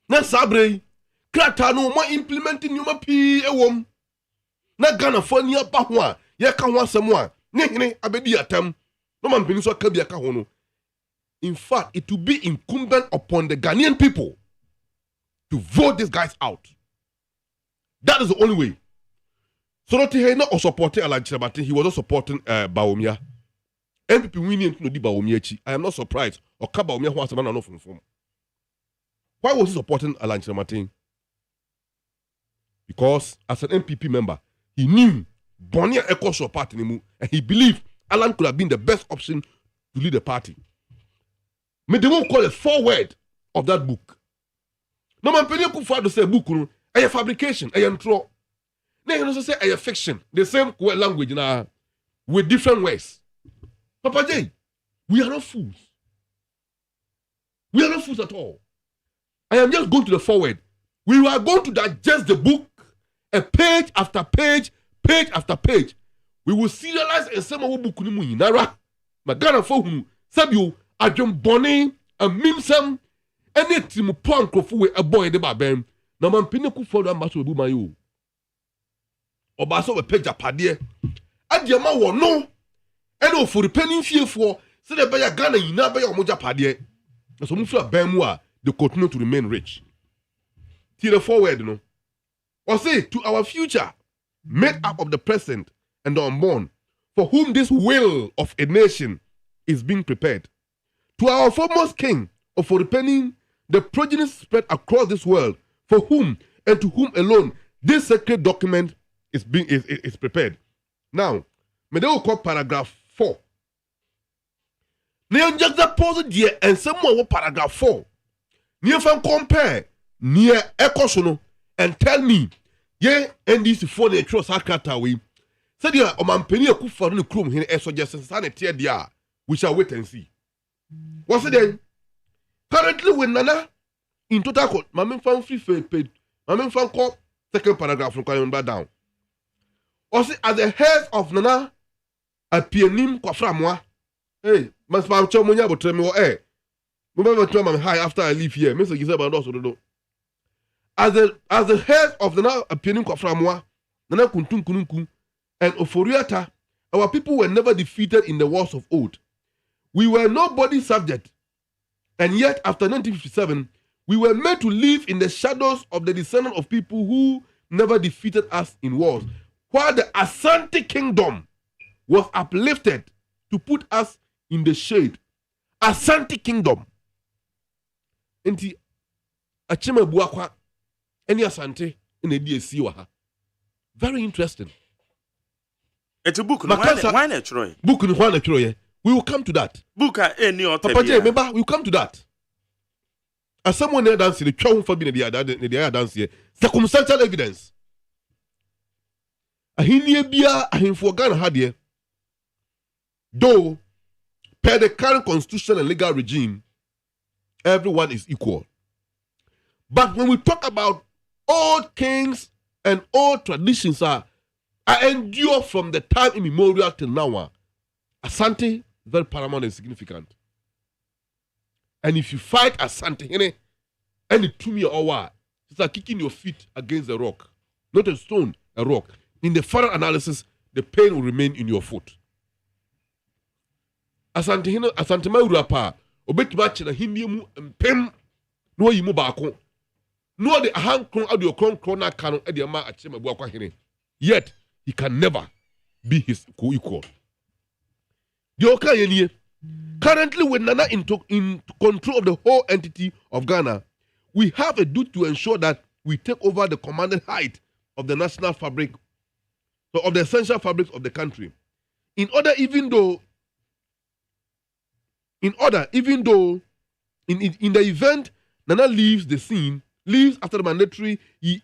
Na sabre, krata no mo implementing nyuma pi ewom. Na Ghana fo ni aba ho a, ye ka ho asem a, ne abedi atam. No man pini so ka bia ka ho no. In fact, it will be incumbent upon the Ghanaian people to vote these guys out. That is the only way. So not he not supporting Alan Chirabati, he was not supporting Bawumia. MPP winning to the Bawumia. I am not surprised. Or Kabawumia was a man from form. Why was he supporting Alan Chirabati? Because as an MPP member, he knew Bonia Echo party and he believed Alan could have been the best option to lead the party. But they won't call a forward of that book. No man penny could find to say book a fabrication, a intro. They also say a fiction, the same language now with different ways. Papa J, we are not fools. We are not fools at all. I am just going to the forward. We are going to digest the book, a page after page, page after page. We will serialize and say my book ni nara. Magana for whom Sabio Ajum Bonnie and Mimsam anything point crofu a boy de babem. Na man piniku for that matter bu mayo. Obaso we page apade. Agyema wo no. Eno for penny fearful say the beya Ghana yina beya omoja pade. So mu feel ban mu a they continue to remain rich. Till the forward no. Or say to our future made up of the present and the unborn, for whom this will of a nation is being prepared. To our foremost king of repenting, the progeny spread across this world, for whom and to whom alone this sacred document is prepared. Now, may they will call paragraph 4. Now, just that pause here and someone will paragraph 4. Near from compare near Ecosono and tell me, yeah, and this for the trust Hakatawi. Said you are man penny a coup for the crew here as suggestions and tear dia. We shall wait and see. What's it then? Currently, when Nana in total court, Mammy found free paid. Mammy found court, second paragraph from calling back down. Also, as the head of Nana, a pianim quaframois. Hey, Mas Pamcho Munya will tell me what, eh? Remember to my high after I leave here. Mr. Giselle also don't know. As the head of the now appearing Kwaframwa, Nana Kuntun Kununku, and Oforiata, our people were never defeated in the wars of old. We were nobody's subject. And yet, after 1957, we were made to live in the shadows of the descendants of people who never defeated us in wars, while the Asante Kingdom was uplifted to put us in the shade. Asante Kingdom. Enti, Achima Buakwa, any Asante in the DSC waha. Very interesting. It's a book. Why not Troy? Book in Juan Troy. We will come to that. Book any other. Papa J, remember, we will come to that. As someone there dancing, the chow for being the other dance here. Circumstantial evidence. Ahinie bia ahimfo Ghana had here. Though, per the current constitution and legal regime, everyone is equal. But when we talk about old kings and old traditions I endure from the time immemorial till now. Asante, very paramount and significant. And if you fight Asante, and it to me or what, it's like kicking your feet against a rock. Not a stone, a rock. In the final analysis, the pain will remain in your foot. Asante Maurapa, obetuma na hindi mu mpem no yimu baako. No de ahankron ade okronkron na ka no ade ma achema bu akwa hene. Yet he can never be his co-equal. Currently, with Nana in control of the whole entity of Ghana, we have a duty to ensure that we take over the commanded height of the national fabric, of the essential fabrics of the country. In the event Nana leaves the scene, leaves after the mandatory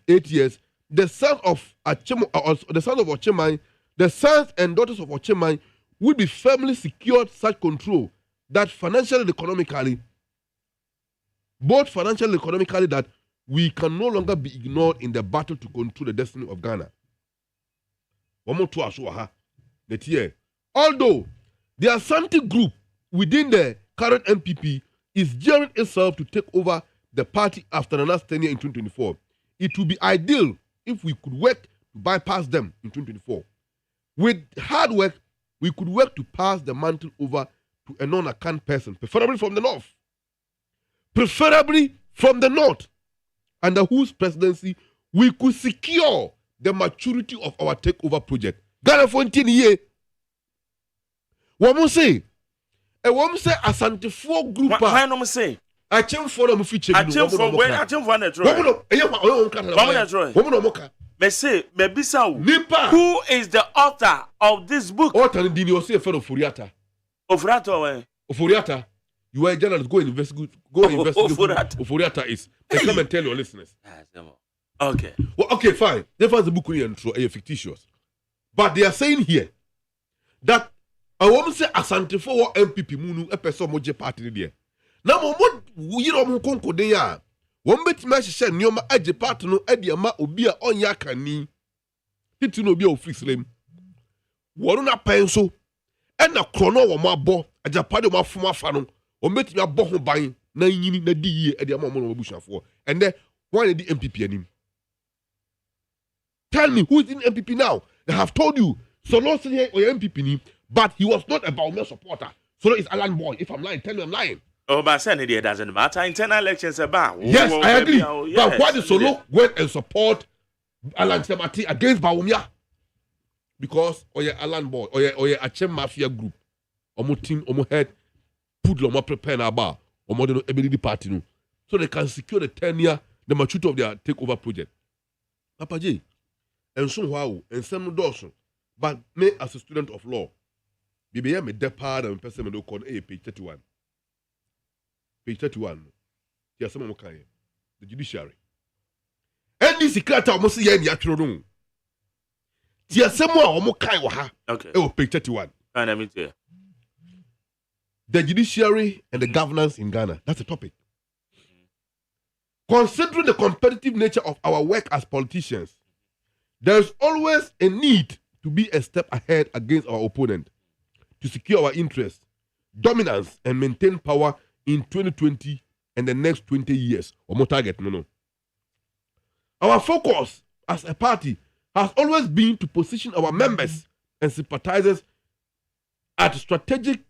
8 years, the sons of Ochemai, the sons and daughters of Ochemai will be firmly secured such control that financially and economically, that we can no longer be ignored in the battle to control the destiny of Ghana. Although the Asante group within the current MPP is gearing itself to take over the party after the last tenure in 2024, it would be ideal if we could work to bypass them in 2024. With hard work, we could work to pass the mantle over to a non-account person, preferably from the north. Preferably from the north, under whose presidency we could secure the maturity of our takeover project. Ghana Fontaine ye. What say? A woman say Asante 4 group. Why no say? I came for them feature. I came for when I came for the Woman, me say, me bisa who is the author of this book? Author in the say fellow Furiata. Furiata. You are a journalist. Go investigate. Go investigate. Who Furiata is. They come and tell your listeners. Okay. Well, okay, fine. They find the book fictitious, but they are saying here that I want to say Asante for MPP munu a person moje party there. Now, what you know, Conco de ya. One bit mash nyoma aje party no ediama obia on yakani. Titi no be of free slim. Waruna penso. And a chrono or my bo, a japado ma fuma fano, or met me a boho buying, na yini na di at the amount of busha for. And then why the MPP and him? Tell me who is in MPP now? They have told you, so not say or MPP, but he was not a Baume supporter. So it's Alan Boy. If I'm lying, tell me I'm lying. Oh, but Sanity, it doesn't matter. Internal elections about. Yes, I agree. But why the Solo went and support Alan Semati against Baumia? Because oye Alan Boy, oye Achem Mafia group, omo team, omo head, put omo prepare na ba, omo de no ability party no, so they can secure the tenure, the maturity of their takeover project. Papa J, and so wow, and some doors, but me as a student of law, BBM me depart and person me do call page 31. Page 31. Here some more the judiciary. And this secret almost see any actual room. Tia semwa omo kai wa ha. Okay. Page 31. And I mean here. The judiciary and the governance in Ghana. That's the topic. Considering the competitive nature of our work as politicians, there is always a need to be a step ahead against our opponent to secure our interests, dominance, and maintain power in 2020 and the next 20 years. Omo target, no. Our focus as a party has always been to position our members and sympathizers at strategic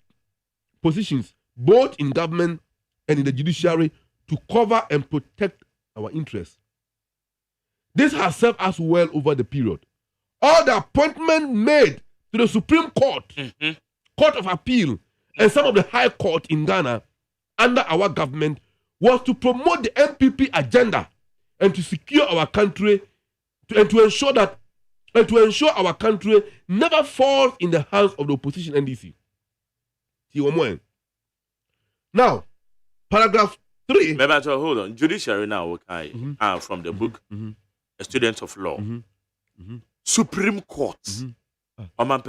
positions, both in government and in the judiciary, to cover and protect our interests. This has served us well over the period. All the appointments made to the Supreme Court, Court of Appeal, and some of the High Court in Ghana under our government was to promote the MPP agenda and to secure our country and to ensure our country never falls in the hands of the opposition NDC. Now, paragraph 3. Hold on. Judiciary now, okay, from the book, A Student of Law. Supreme Court. I'll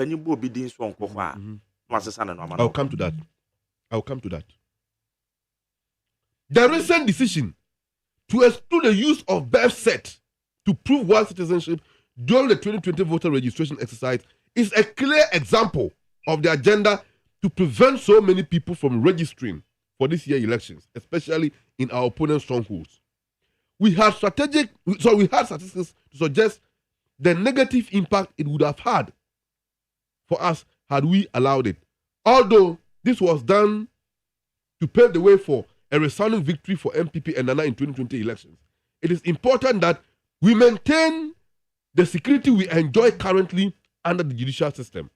come to that. The recent decision to exclude the use of birth cert to prove one's citizenship during the 2020 voter registration exercise is a clear example of the agenda to prevent so many people from registering for this year's elections, especially in our opponent's strongholds. We had statistics to suggest the negative impact it would have had for us had we allowed it. Although this was done to pave the way for a resounding victory for MPP and Nana in 2020 elections, it is important that we maintain the security we enjoy currently under the judicial system.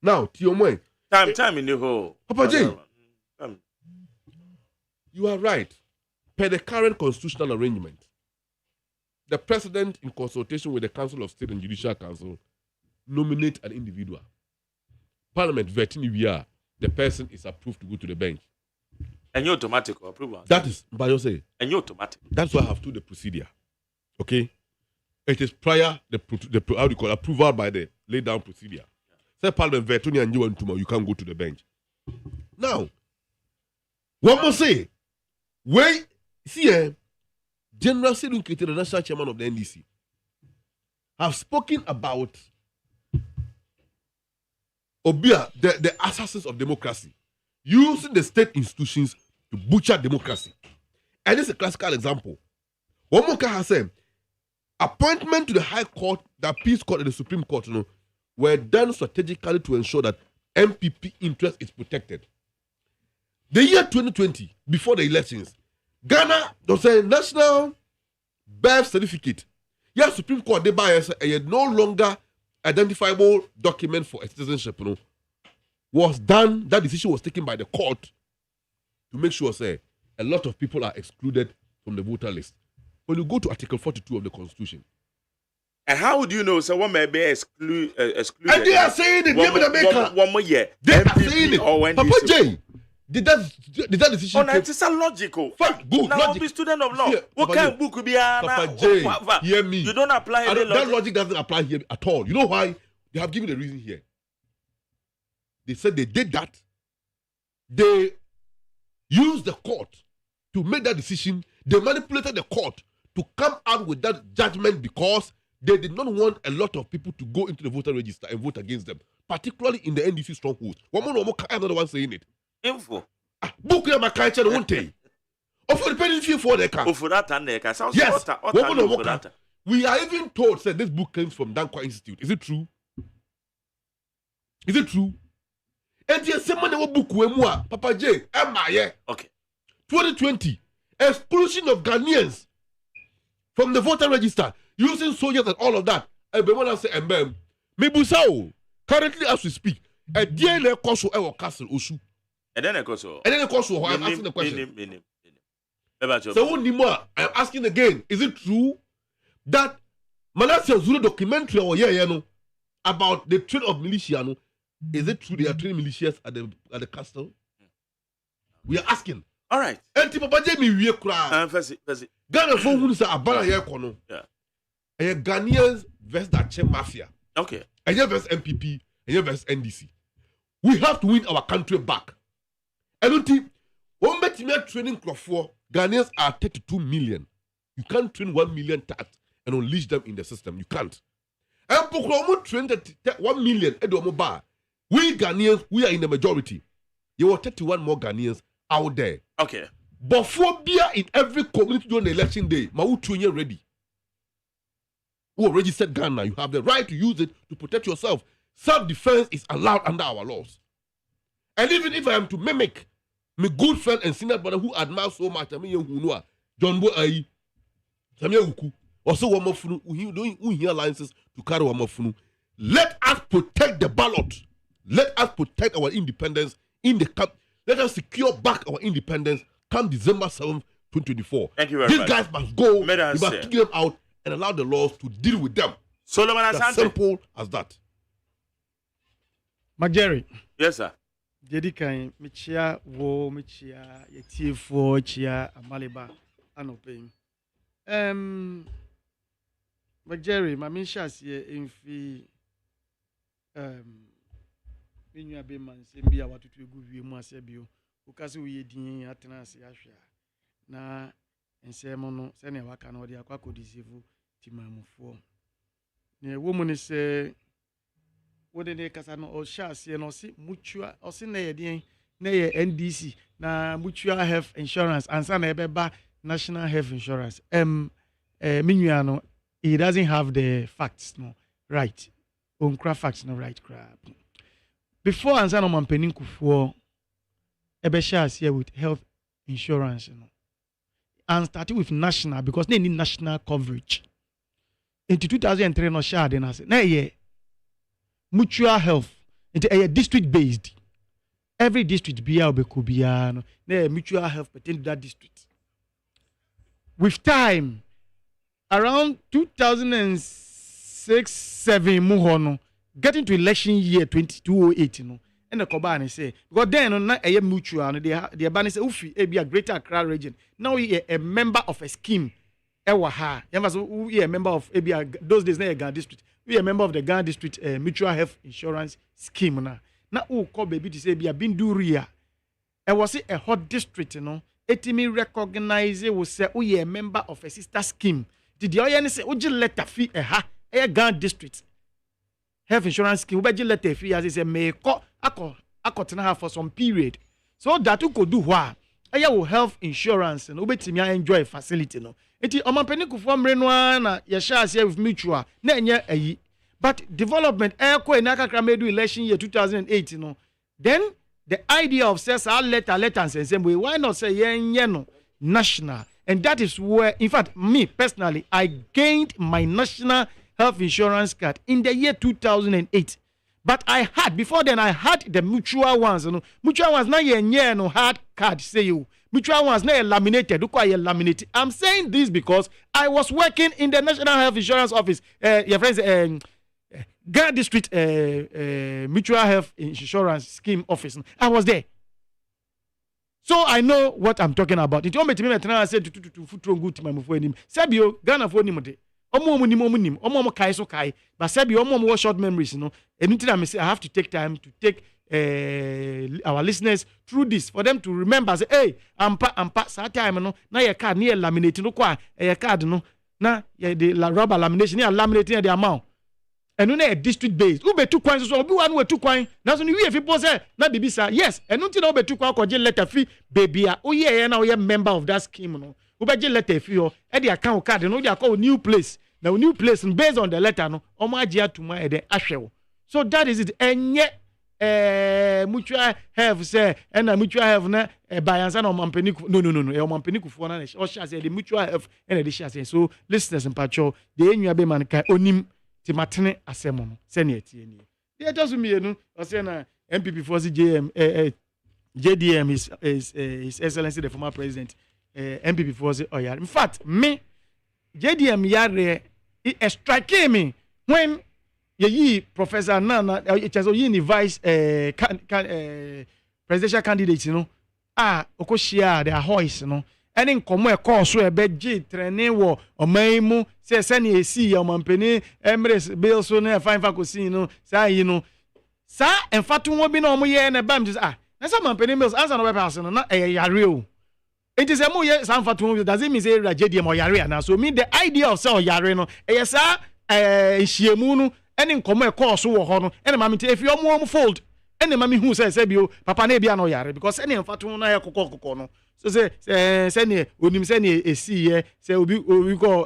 Now, Tiomwe. Time in the hole. Papa J, you are right. Per the current constitutional arrangement, the president, in consultation with the Council of State and Judicial Council, nominate an individual. Parliament vetting via the person is approved to go to the bench. And you automatic approval. That is, by your say. And you automatic. That's why I have to do the procedure. Okay? It is prior the approval by the laid down procedure. Say Parliament vetting and you can't go to the bench. Now, one more say, wait, see, General Sidun Kete, the national chairman of the NDC, have spoken about Obia, the assassins of democracy, using the state institutions to butcher democracy. And this is a classical example. Womoka has said, appointment to the High Court, the Peace Court, and the Supreme Court, were done strategically to ensure that MPP interest is protected. The year 2020, before the elections, Ghana was a national birth certificate. Yes, Supreme Court, they buy a no longer identifiable document for a citizenship, was done. That decision was taken by the court to make sure, say, a lot of people are excluded from the voter list. When you go to Article 42 of the Constitution. And how would you know someone may be excluded? And they are saying it. One more year. They are saying it. Papa J, did that decision? Oh, it is a logical. Good. Now, be student of law. What kind of book could be? Papa J, hear me. You don't apply any logic. That logic doesn't apply here at all. You know why? They have given a reason here. They said they did that. They used the court to make that decision. They manipulated the court to come out with that judgment because they did not want a lot of people to go into the voter register and vote against them, particularly in the NDC strongholds. I'm not the one saying it. Info. Book them a catch and one day. For the penny fee for the car. For that and the car. Yes. We are even told that this book came from Dankwa Institute. Is it true? Is it true? And yes, someone will book Wemua, Papa J, Emma, okay. 2020, exclusion of Ghanaians from the voter register, using soldiers and all of that. And when I say, Mibusao, currently as we speak, a DNA Koso Ewa Castle Ushu. And then a Koso. I'm asking the question. So, I'm asking again, is it true that Malaysia Zulu documentary or about the trade of militia? Is it true they are training militias at the castle? We are asking. All right. And Papa Jamie, we are Ghana for who is a Abana Yakono. Yeah. And Ghanaians versus that mafia. Okay. And you versus MPP, and you versus NDC. We have to win our country back. I don't think one better training crop for Ghanaians are 32 million. You can't train 1 million tax and unleash them in the system. You can't. And Pokromo train 1 million bar. We Ghanaians, we are in the majority. There were 31 more Ghanaians out there. Okay. But phobia in every community during the election day, Mautunya ready. Who already said Ghana, you have the right to use it to protect yourself. Self-defense is allowed under our laws. And even if I am to mimic my good friend and senior brother who admire so much, John Bo Ayi, Samia Uku, also Wamafunu, who hear alliances to carry Wamafunu. Let us protect the ballot. Let us protect our independence in the camp. Let us secure back our independence come December 7th, 2024. Thank you very much. These guys must go. We must kick them out and allow the laws to deal with them. Solomon Asante. As simple as that. McJerry. Yes, sir. Jadi kan michia wo michia yetifo chia amaliba anopem. McJerry, ma minsha sie emfi Minua be man sembi a watutu egu wie mu asebio ukasi wo yedin atena ase ahwe na ensemo no se ne waka na odi akwa kodisivu timamufo ne wo mu ne se wo de kasa no o sha ase no si mutua o si na yedin na ye NDC na mutual health insurance ansa na ebeba national health insurance minua no he doesn't have the facts no right onkra facts no right crap. Before answer no mampeni kufuo ebe share here with health insurance and starting with national because they need national coverage. In 2003 no share den ase na ye mutual health into a district based. Every district biya obekubia no na mutual health pertain to that district. With time around 2006-7 muhono getting to election year 2008 no and the koba and say because then no na a mutual no they ban say ufi e be a greater Accra region now you a member of a scheme ewa ha you a member of e be those days na Ghana district we a member of the Ghana district mutual health insurance scheme na u call baby to say be a binduria e was a hot district no etimi recognize wo say wo ye member of a sister scheme. Did the oye say oji letter fee e Gan district health insurance scheme wo be letter fee as say me ko akotena ha for some period. So that you could do what will health insurance and obetimi enjoy facility no. Eti omampeni kufo mre no na ye share say with mutual na enye ayi. But development ko enaka medu election year 2008 no. Then the idea of says letter and same way, why not say no national? And that is where, in fact, me personally, I gained my national health insurance card in the year 2008. But I had, before then, I had the mutual ones. You know, mutual ones, now you're no hard card, say you. Mutual ones, now laminated. Look why you're laminated. I'm saying this because I was working in the National Health Insurance Office. Your friends, Ghana District Mutual Health Insurance Scheme Office. I was there. So I know what I'm talking about. It only me I said to foot good to my move. Sabio, Ghana for him. Omo kai so kai. But Sabio, omo short memories, you know. Anything I say, I have to take time to take our listeners through this for them to remember. Say, hey, ampa, sa time, no. Na your card near laminating, no kwa, your card, no. Na the rubber lamination, near laminating the amount. And when a district based, who be 2 coins, so be 1 way 2 coins. Now, so if people say, na baby, sir, yes, and until now be 2 coins, because letter fee, baby, oh yeah, now you're member of that scheme, no. Who be letter fee, or the account card, you know, they are called new place. Now, new place, and based on the letter, no, omagia to my the ashel. So that is it. And yet, mutual have say, and a mutual have na by answer no mampeniku. No, mampeniku for na or shall say the mutual have and the shall say. So, listeners and patrol, the NUB man can onim. Matene asemono sene tie ni e to so mienu o say na MPP for JDM is His Excellency the former president MPP for oyare. In fact me JDM yare it strike me when ye Professor Nana it has only vice presidential candidate, you know, okoshia their voice, you know. And in come course where bedji training war or maimu say send a see your mampeni Emirates bill so near fine faculty, you know, say you know. Sa and fatu won't be no more and a bam just that's a mampeni mills as another person, not a yari. It is a more year some fatu doesn't mean say JDM or yari now. So mean the idea of sell yarino, yes, sir, shiemunu, and in come course or honor, and mammy if you're more fold. And the mammy who says, Sebio, Papa Nebiano yari, because any fatu na cocono. So say send unim send a see say we go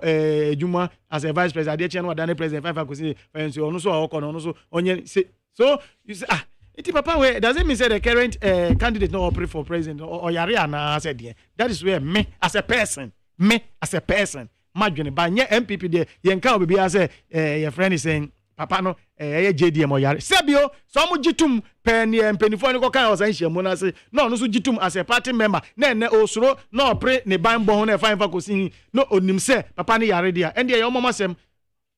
Juma as a vice president channel than president 5 go say so so onye say so you say it papa where doesn't mean say the current candidate no operate for president or yare na said there. That is where me as a person madwene ba nye MPP there yenka obi as your friend is saying papa no JDM or yare sebio so mo gitum pen penifo no kan osan hyiamu na say no so gitum as a party member na osoro no pre ne ban bo ho na fine fakosi no onim say papa ne yare dia and your mama sem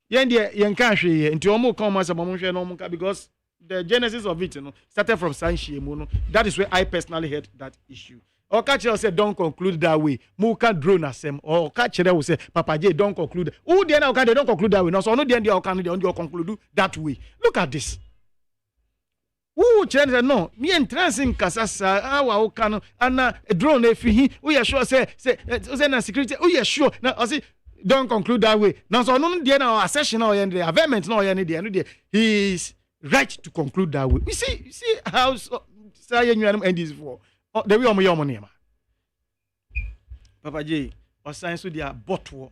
yen dia yen kan hwe enti omo kan ma say mama hwe no ka because the genesis of it, you know, started from Sanchiemu. No? That is where I personally had that issue. Or catcher said, don't conclude that way. Muka drone asem. Or catcher will say, Papa J, don't conclude. Who then they don't conclude that way? No, so no, then they conclude that way. Look at this. Who change no? Me and transing Kasasa, our cano, and a drone if he, we are sure say, na security, we are sure. Now, I see. Don't conclude that way. Now, so no, there now accession or any amendment, no, any day. He is right to conclude that way. You see how say you end this for the way your money. Papa J, or science with their bottle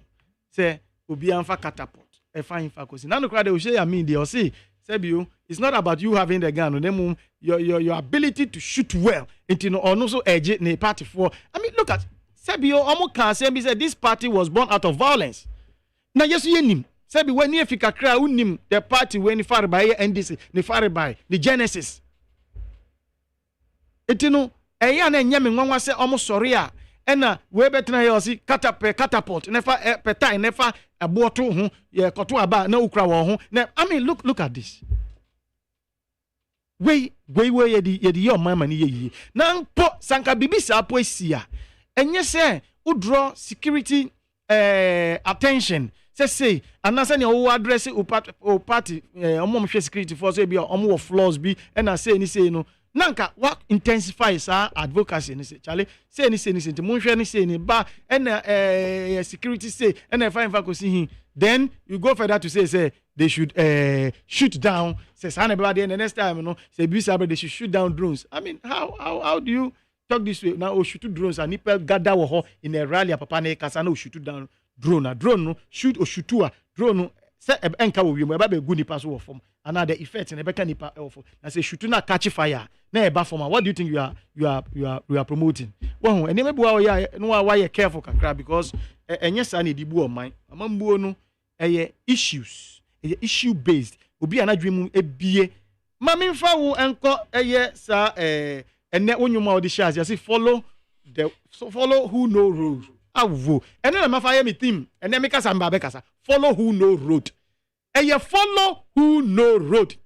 say obi anfa catapult e fine faculty. Now no crowd they share me they say Sebio, it's not about you having the gun or your ability to shoot well into or no so edge ne party for. I mean look at Sebio almost can say this party was born out of violence. Now yes you him. Sabi when you fika kra unim the party when you far by NDC ni far by the genesis etino eya na nyame nwanwa se omo sori a ena we betena here osi catapult nefa petai nefa aboto ho ye koto aba na ukra wo ho na I mean look at this we ye your mama ni ye na mpo sanka bibisa apo esia enye se udro security attention say and na say ne wo address o party omom hwe security force e bi omo flaws bi and na say ni say no nanka what intensifies our advocacy ni say chale say ni nti mo hwe ni say ni ba and security say and fine ko see him then you go further to say they should shoot down say sana be the next time you know say they should shoot down drones. I mean how do you talk this way now? Shoot drones and people gather in a rally papa na kasa na shoot down drone no shoot or shoot to a drone no say enka wo wi mo be good nipa so wo form and the effect na be ka nipa wo na say shoot na catch fire na e ba form. What do you think you are promoting? Well and maybe why you careful kakra because enye sa na dibu o man amambuo no issues issue based obi anadwemu ebie mamimfa wo enko sa ene wonyuma odi shares you say follow who know road awo ene na mafa me team ene me kasa mba be kasa follow who know road follow who know road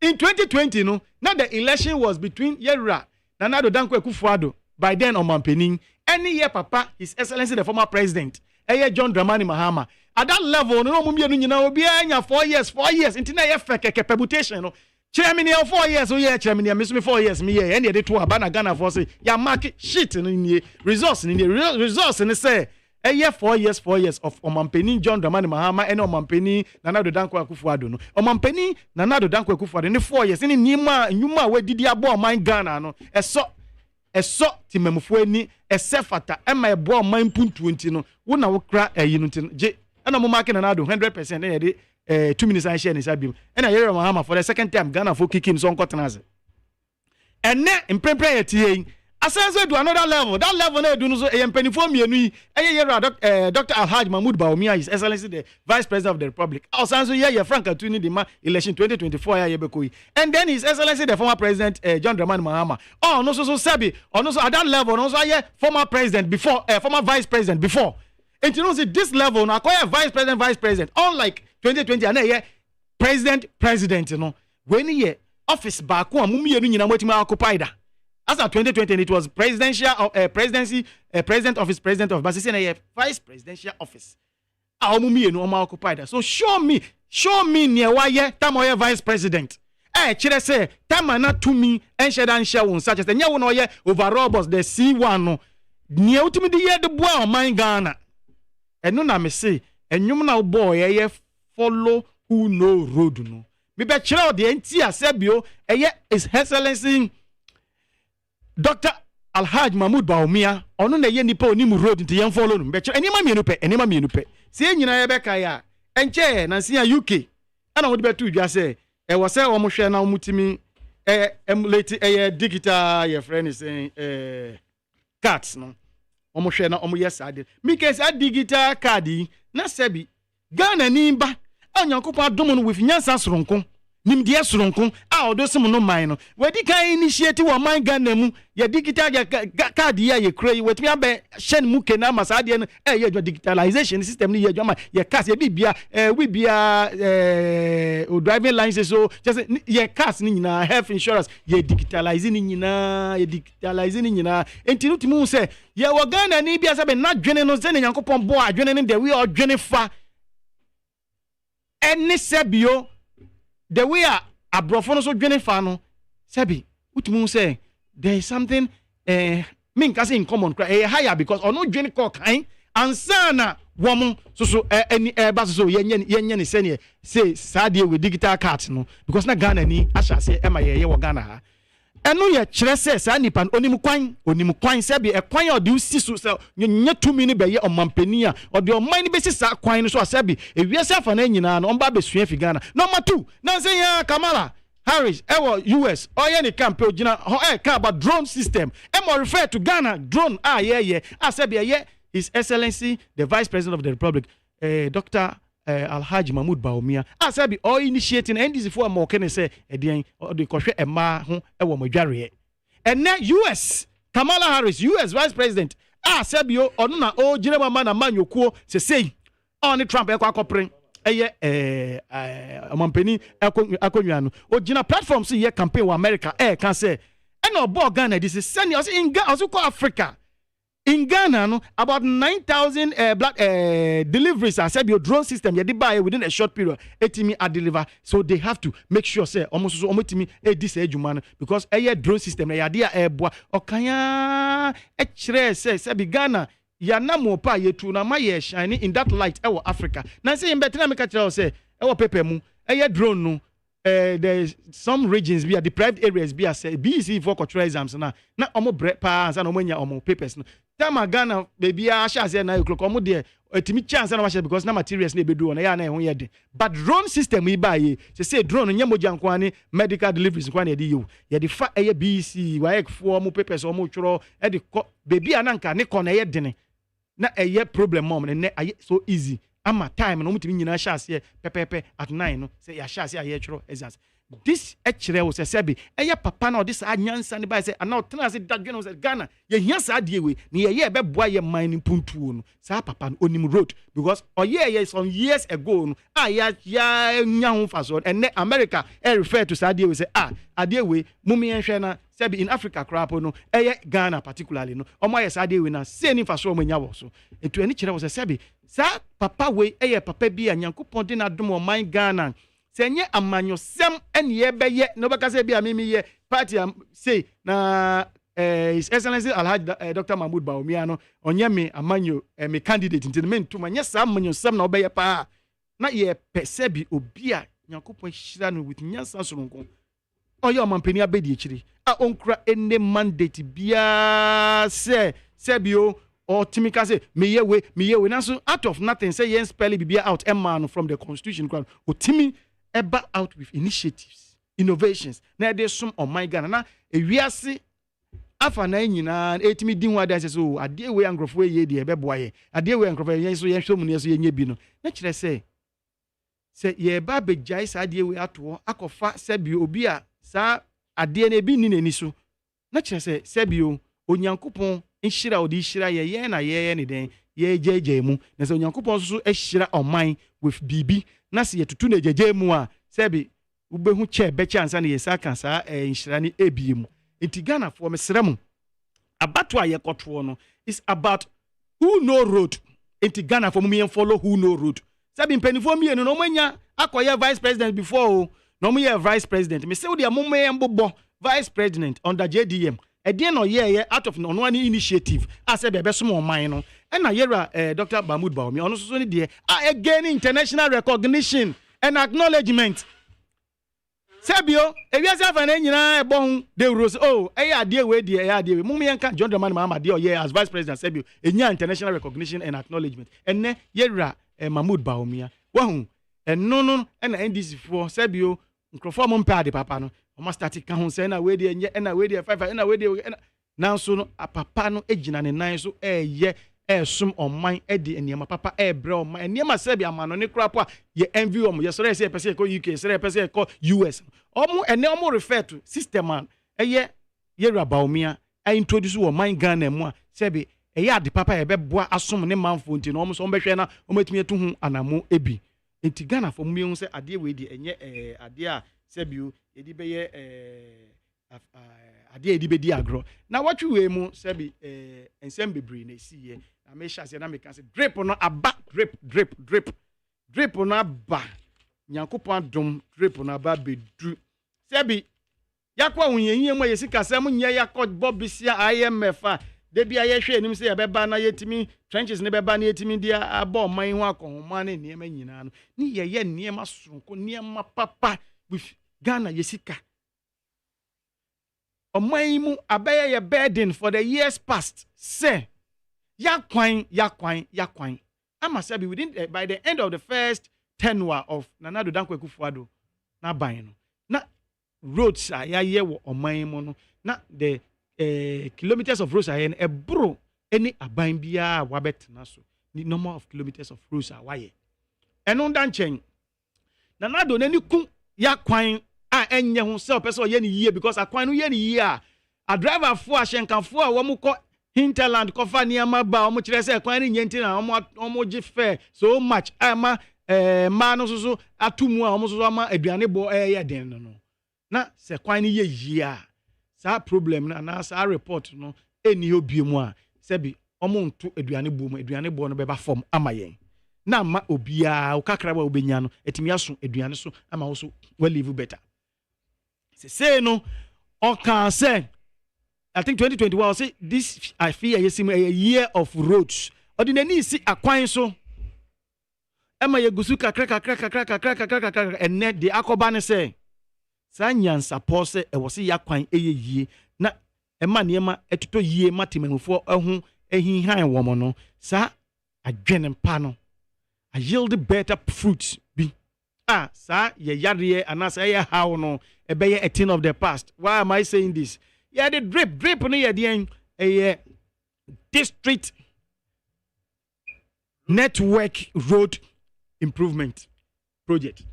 in 2020 no now the election was between Yera Nana-Addo Dankwa Akufo-Addo by then Omampeni any year papa his excellency the former president John Dramani Mahama at that level no mumie no nyina obi anya 4 years into na ye feke reputation no chairman 4 years oh yeah chairman me 4 years me yeah any dey to abana Ghana for say ya market shit no nie resource ni say 4 years of Omampeni John Dramani Mahama and Omampeni Nana-Addo Dankwa Akufo-Addo no Omampeni Nana-Addo Dankwa Akufo-Addo ni 4 years ni nyuma we didi abo man Ghana no eso timemfo ani esefata ema ebo man puntu nti no wo na wo kra ayi no nti je ana mo market Nana-Addo 100% na ye 2 minutes and share ni sabim ena Yere Mahama for the second time Ghana for kicking so nkotenaze enne mprempre yetie asense do another level that level na do no so empanifo mienu yi Yere Dr. Alhaji Mahmoud Bawumia His Excellency the Vice President of the Republic asense ye Frank Atuni the election 2024 ya yebekoi and then His Excellency the former President John Dramani Mahama no so sebi no so at that level no so former president before former vice president before and you know see this level na acquire vice president unlike 2020 and president you know when ye office back one mumienu nyina motima occupy da as at 2020 it was presidential presidency president office president of but say vice presidential office mumienu o ma occupy da so show me near why time oye vice president kire say time na to me and share won such as nya wo no ye overall boss the C1 no near ultimi de ye de boa o man Ghana eno na me say enwum na boy ye follow who know road no me be kire o de enti asebio His Excellency Dr. Alhaji Mahmoud Bawumia ono na ye nipa onim road nti yen follow no be kire enima mienu pe se nyina ye be ka ya enche na se UK ana wo de betu dwa se wo se wo mo hwe na wo mutimi emulate digital your friend is saying cards no wo mo hwe na wo mo yes ade me case digital card na sebi Ghana ni ba anyankopon adom no with nyansa soronko nimdie soronko odo sim no man no wedi kan initiative wo man Ghana mu ye digital card ye kray wetimi abe shen mu kena masade no ye digitalization system ni ye joma ye cars ye bibia we bia driving license so just ye cars ni nyina health insurance ye digitalizing ni nyina enti no timu se ye wo Ghana ni bia se be na dwene no se ne nyankopon bo adwene ni de we odwene fa eni sebio the way abrofo no so dwene fa no sebi utimu say there is something min ka say in common higher because ono dwene ko kan ansana womo so any ba so yenye ni sene say sadie with digital card no because na Ghana ni asha say ema ye wo Ghana ha eno ye kire say sa nipa onim kwan sebi kwan o de usi so say nye tumi ni be ye omampani a o de oman ni be sisa kwan no so sebi ewiase afa na nyina no omba be sua fi Ghana number 2 na say ya Kamala Harris US oye ni campaign gina ka about drone system mo refer to Ghana drone sebi ye His Excellency the Vice President of the Republic Dr. Alhaji Mahmoud Bawumia asabi all initiating NDC for mo ken say edien de kohwe ema ho wo modware and US Kamala Harris US Vice President asabi ono na o gire mama na manyokuo sesei on Trump akopren Omampeni akonwa no o gina platform so ye campaign wa America kan say and obo Ghana this is senior in Ghana also call Africa In Ghana, no, about 9,000 black deliveries are said your drone system. You buy within a short period. Etimi are deliver, so they have to make sure say almost so almost this AGYEMAN because a drone system. Ya dia boy okanya say be Ghana. Ya na mo pa ye tu na ma ye shining in that light. Ewo Africa. Na say in better make a say ewo pepe mu. Drone no. There's some regions be deprived areas be say BC for control exams na omo bread pass and omo nya omo papers no. Time Ghana baby a sha say 9 o'clock omo there etimi chance na ma because na materials na be do na ya na ehun ye de but drone system we buy ye say drone nya moja nkwa ni medical deliveries nkwa na ye de you ye de fa eye BC waec for omo papers omo tworo e de baby ananka ne ko na ye de ne na eye problem mom ne so easy ama time no mutimi nyina sha ase pepepe at 9 no say ya sha ase aye tworo exams this actually was a sebi eye papa na this anyansa ne ba say ana otena ase dadwe no say Ghana ye hia sa de we ne ye be boa ye mining puntuo no sa papa no onim road because oye some years ago no ya nya ho faso and America refer to sa de we say ade we mumi enhwe na sebi in Africa crap no eye Ghana particularly no omo ye sa de we na say ni faso omo nya wo so etu ani kire was a sebi sa papa we eye papa bi anyankopon de na dom o man Ghana senye amanyo sem ene ye beye no baka say bia mimi ye party say na His Excellency Alhaji Dr. Mahmoud Bawumia no onye me amanyo me candidate into the men to manya sa amanyo sem na obeye pa na ye pese bi obi a nyankopon hira no with nyansa soronko oye omampani abedi ekiri a onkra ene mandate bia se bio or timika say me ye we na so out of nothing say yen spell bibia out man from the constitution ground o timi eba out with initiatives innovations na dey some on my Ghana na ewiase afa na nyina etimi din wa dance so ade we ankrofo ye de ebe boa ye ade we ankrofo ye so ye hwom ne so ye nya bi no na kire say ye ba bejai sa ade we ato akofa sabi obi a sa ade na bi ni nani so na kire say bio onyankopon nhira odi hira ye na ye ne den ye jeje mu na say onyankopon so ehira oman with bibi na se ye tutu na jeje mu a sabi ubehu che be chance na ye sa kan sa nhira ni ebiem enti Ghana for mesrem abato a ye kotro no is about who know road enti Ghana for me follow who know road sabi mpenifo mi no manya akoye vice president before no mo ye vice president me say we dey amome mbobo vice president under JDM edin no ye out of no one initiative as say be so man no na yera Dr. Mahmoud Bawumia ono so ni de again international recognition and acknowledgement Sabio, if you have an engineer, bon, they rose. Oh, idea we, Mummy and John Dramani Mama, dear, as Vice President Sabio, a new international recognition and acknowledgement. And ne, Yera, Mahmoud Bawumia. Wahoo, and no, and NDC for Sabio, Crofomon Paddy Papano, or must start to say, and away there, and away there, 5 and away there. Now, soon a papano, agent and a nice, so, sum on mine Eddie and Yama Papa bro my and Yama Sabia man on the crapa ye envy yes say person call UK say person call US omo and no more refer to system man ye Bawumia I introduce wo man Ghana mu a sebi de papa e beboa asom ne manfo nti no omo so behwe na omatumi etu hu anamo ebi enti Ghana for me hu say ade we di enye ade a sebi edi be ye ade edi be di agro na watwe we mu sebi ensem bebre na si ye na me sha se na me kan se drip no aba drip no aba nyankopon adom drip no aba bedu sebi yakwa hunyenye mo yesika sem nya yakọ bobisia IMF a de bia ye hwe enim se ye beba na yetimi trenches ne beba na yetimi dia aba oman ho akonhoma ne niema nyina no ni ye niema sonko niema papa with Ghana yesika oman mu abaya ye burden for the years past say yakwan ama sabi within by the end of the first tenure of Nana Addo Dankwa Akufo-Addo na ban no na roads ayaye wo oman mu no na the kilometers of roads ayaye ebro any aban bia wabetena so the number of kilometers of roads awaye eno danchen Nana Addo nani ku yakwan enye hu se person ye ni yie because akwan no ye ni yie a driver fo ahyenkanfo a wo mukọ hinterland kofa niama ba wo kire se kwan ni nyenti na wo gi fair so much ama ma no so atumu a wo so ama aduane bo ye den no na se kwan ni ye yie a sa problem na sa report no eni obiemu a se bi omonto aduane bo mu aduane bo no beba form ama yen na ma obia ukakra ba obenya no etimi aso aduane so ama wo so we live better say no okan say I think 2021 say this I feel a year of roads ordinary see akwan so ema yegusu kakra and net the akoba ne say sanyan support say e wo se yakwan eyeye na ema niema etuto yie matemamufo ehun ehinhan wo mo no sa adwene mpa no I yield better fruits bi sa ye yare anasa ye how no e be a thing of the past. Why am I saying this? Yeah, the drip no ye the a district network road improvement project.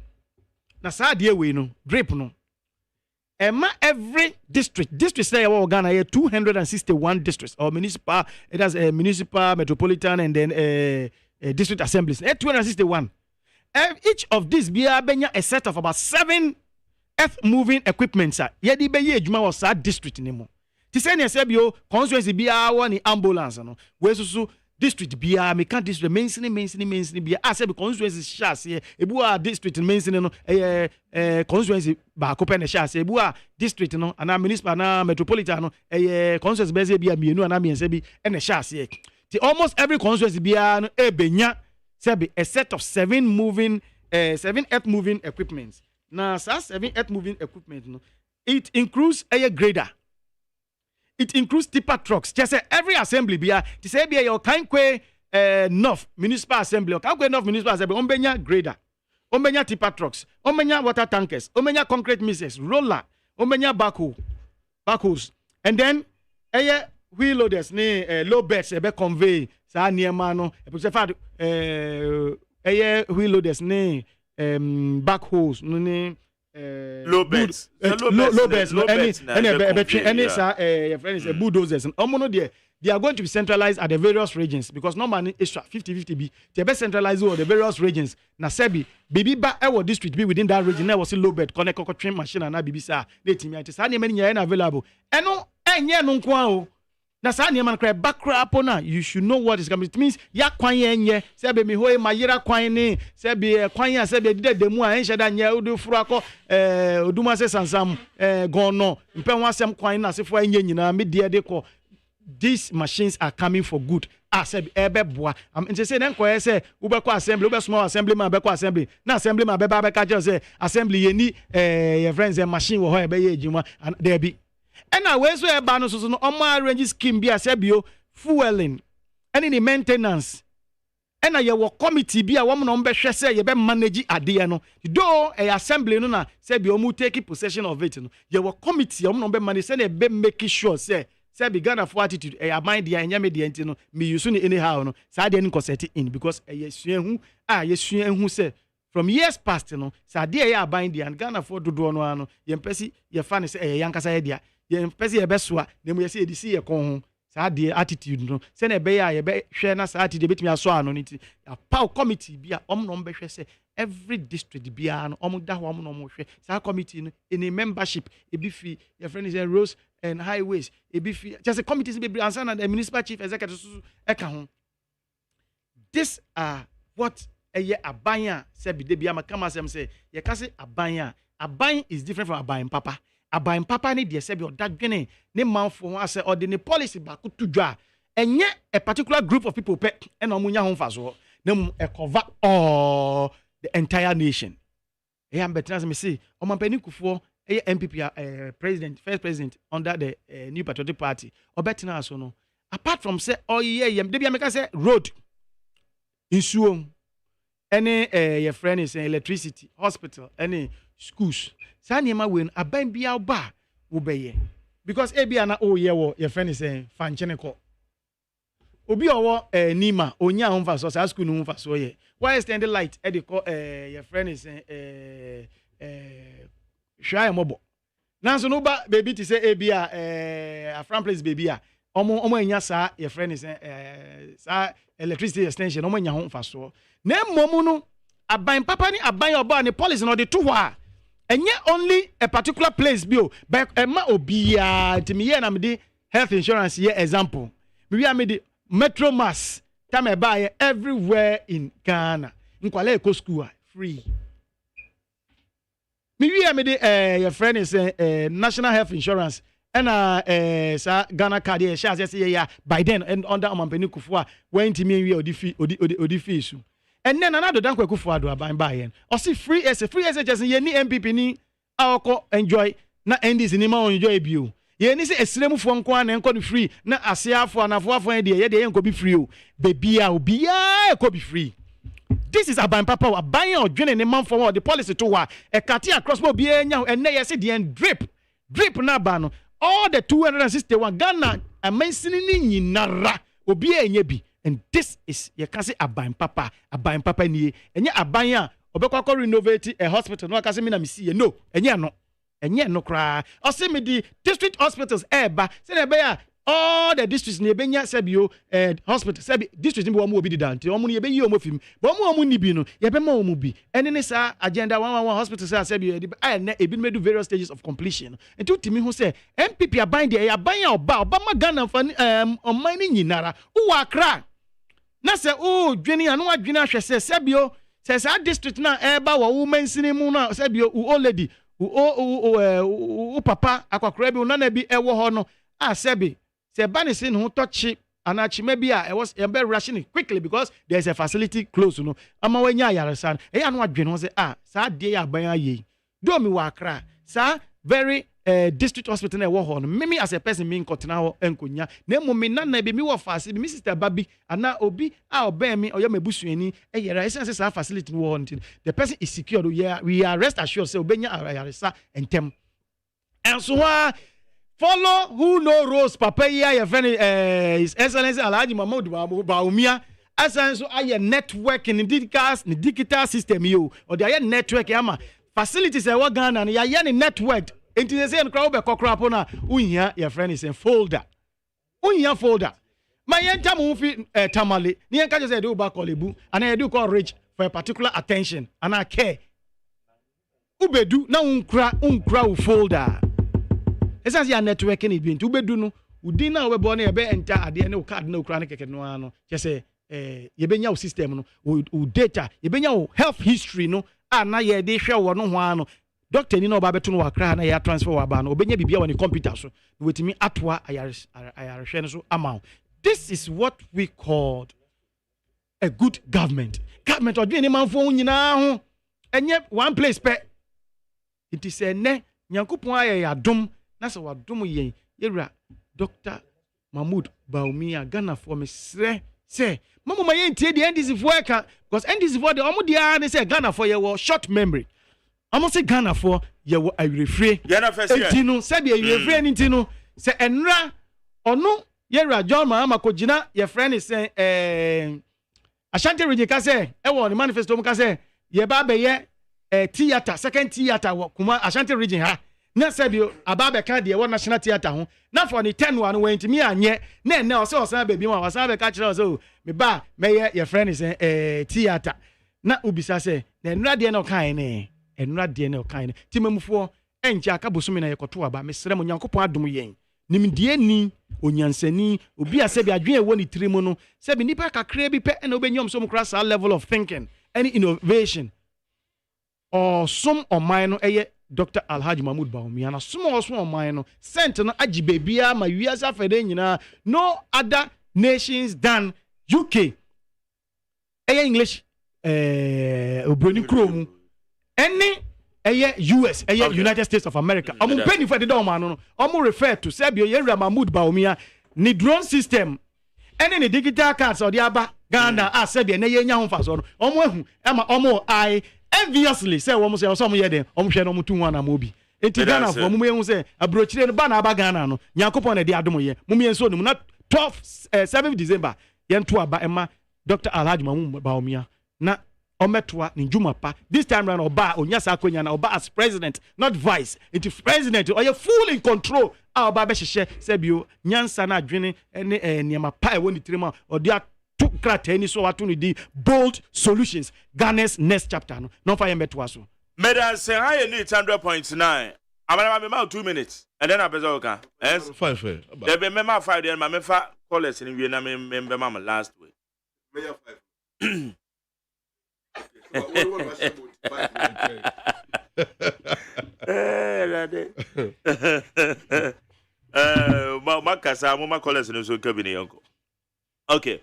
Na sa die we no drip no every district say Ghana here 261 districts or municipal, it has a municipal, metropolitan, and then district assemblies. 261. Each of these be a set of about 7 earth moving equipments. Yedi be ye juma was that district anymore. Tisani sebio constituency be one ambulance no. We so district bia me can district mainstream bia say be constituency shas here ebu a district mainstream no constituency ba ko pen shas ebu a district no ana municipal na metropolitan no constituency be bia mienu ana miense bi na shas here ti almost every constituency bia no benya say be a set of 7 earth moving equipments na 7 earth moving equipment no it includes a grader. It includes tipper trucks. Just say every assembly bia. To say bia your kankwe North Municipal Assembly. Or kankwe North Municipal Assembly. Ombenya grader. Ombenya tipper trucks. Ombenya water tankers. Ombenya concrete mixers. Roller. Ombenya backhoes. And then wheel loaders ne low beds ebe convey sa niema no. Wheel loaders ne backhoes ne. Low beds. Low beds. Any your friends bulldozers and they are going to be centralized at the various regions because normally extra 50-50 be they be centralized over the various regions. Na sebi baby ba our district be within that region. Now was low bed connect train machine and na bibi sa na timi ante sa na many available. Eno enye no kwa o. Na sa na man cry backra upona you should know what is coming. It means ya kwan enye sebe mi hoye mayira kwan ni sebe kwan ya sebe de demu a enhye da nya odu furu akọ oduma se sansam gono mpe wasem kwan na sefo enye nyina me de ko. These machines are coming for good. Said ebe boa. Nti say den ko say ubekọ assembly ube small assembly man bekọ assembly. Na assembly man beba beka just say assembly ye ni your friends machine wo ho ebe ye ejuma there be. And now we so eba no so no omo arrange scheme bi asebio fueling and in the maintenance. And now your committee bi a wo no mbehwe say ye be manage ade no. Though a assembly no na say bi omu take possession of it no. Your committee omo no be manage say be make sure say be Ghana for attitude mind dia enya me dia ntino me use ni anyhow no sa dia nko set in because yesuahu yesuahu say from years past no sa dia ya bind dia Ghana for dodo no ano yempesi ye fa ne say yankasa ye dia yempesi ye besoa na mu ye say edisi ye kon ho sa dia attitude no say na be ya ye be hwe na sa attitude betimi aso ano nti power committee bia no be hwe say every district bia no da ho no hwe sa committee no any membership e bi fi your friend is Rose and highways just a committee be answer and the municipal chief executive eka ho. These are what abanya say be bia makama say ye ka say abanya is different from abayin papa ni de say be odadwene ne manfo ho ase or the policy ba ko tudwa enye a particular group of people pe na omunya ho faso na cover all the entire nation. am better me say omampani kufo MPP first president under the New Patriotic Party or better so no apart from say debi make say road insuo any your friend is electricity hospital any schools sa niema we aban bia ba wo beye because ebia na wo your friend is fancheneko obi owo nima onya honfa so sa school no honfa so ye why extend the light e dey call your friend is Shaya mobo. Nanso no ba baby to say ebia a front place baby a omo enya sa your friend is sa electricity extension omo enya ho mfaso. Na momu no aban papa ni aban oba ni policy no de to ho a enye only a particular place bio but ema obia timi ye na me de health insurance ye example. Me wi am de Metro Mass time buy everywhere in Ghana. Nkwale eko school free. Me your friend is National Health Insurance and sa Ghana card here share say yeah by then and under Amampeni Kufuor when timi we odi fees. And then another dan Kufuor do buy or see free as just ye ni MPP ni awko enjoy na NDC ni ma enjoy bio. Ye ni say esremu fo nko an enko free na asiafo anafo afo ye de enko be free o. Baby a obi ya enko be free. This is Aban Papa buying or joining the man for the policy to wa a katia across mo be and nay see the end drip na bano all the 261 Ghana a mentioning nara obi enyebi and this is you can say Aban Papa ni enya abanya obekwa renovate a hospital no akase me na me see no enya no kra o say me the district hospitals eba say na be ya all the districts ne benya sebio hospital sebi district ni omo obi didante omo ne be yi omo fim bo omo ni bi no ye be ma omo bi ene ne sa agenda 111 hospital say sebio na ebi medu various stages of completion and to timi ho say MPP aban de aban ya oba ma Ghana fa oman ni nyinara wo akra na say o dwene anu adwene ahwe say sebio say sa district na eba wo woman sinimu na sebio o lady o papa akwakra bi na na bi ewo ho no sebi say banisin who touch anachi maybe I was rushing quickly because there's a facility close no ama wanya yaresan e anu adwene say sa de ya ban aye do mi wa akra sa very district hospital na wo ho no me as a person me nkotena ho enkonya na emu me na bi mi wo fast bi mi sister babi ana obi oba mi oyo mabusuani e yera essence sa facility wo ho the person is secured we are rest assured say obenya yaresa entem and so follow who no rose papa here your friend his excellency Alhaji Mahmoud Baumia asan so aye network in digital system you or the aye network ama facilities e wa Ghana na ya ne network enti they say crowd be kokra po na unhia your friend is in folder my enter mu fi tamale ni enka just say do ba kolebu and I do call rich for a particular attention and I care ubedu na unkra folder. Esa ya networking e bi nti ubedu no udi na webo na ebe enter ade ne card na okra na keke no ano che se ye benya o system no o data ye benya o health history no na ye de hwe wo no ho ano doctor ni na oba beto no wakra na ya transfer wa ba no obenya bibia wo ne computer so wetimi atwa ayarehwe no so amount. This is what we called a good government odwe ni manfo nyina ho enye one place pe it is ene nyankopon ayadom na se wadom yen yewura Dr. Mahmoud Baumia Ghana for me say mama ma yen tie the NDC for eka because NDC for the omo dia na say Ghana for your short memory omo say Ghana for your awrefre entino say be awrefre entino say enra ono yewura John Mahama kogina your friend is say Ashanti region ka say e wo the manifesto mo ka say ye ba be ye theater second theater kuma Ashanti region ha na sabio ababe ka de national theater ho na for ni 10 one went me anye na o say baby wa wasa be ka kire so me ba me your friend is theater na ubisa say na enura de na okan ne timamufo enja aka bosumi na yekoto aba me sere mo nyankopon adom yen nimdie ni onyansani obi asebi adwen ewo ni tirimo no sebi nipa kakra bi pe na obenyom so mkra sa level of thinking any innovation or some or mine no Dr. Alhaji Mahmoud Baumia na small man no sent no agi bebia ma wiasa fede nyina no other nations than UK English obroni krom any US United States of America omo penny for the do man no omo refer to Sebio Yewura Mahmoud Baumia ni drone system any ni digital cards or the aba Ghana Sebia na yenya ho fa so no omo ehu ema omo I obviously say wo say some yede hwe no mutu wana mobi enti Ghana for mu ehu say abrochire no ba na aba Ghana no Nyankopon na de adom ye mu enso no na 7 December yento aba ema Dr. Alhaji Mahmoud Baumia na ometoa ni njuma pa this time round oba onyasa akonya na oba as president not vice enti president or you full in control oba be hye sebio nyansa na adwene ne niema pa e woni tirima odia Krateni so watu di bold solutions Ghana's next chapter no fire meto so Medan say high need 100.9 I'm about 2 minutes, and then I better okay. Yes, 5. There be member 5. Then my member callers in Vietnam member mama last week. Mayor 5. Makasa, mama callers in so cabin uncle. Okay.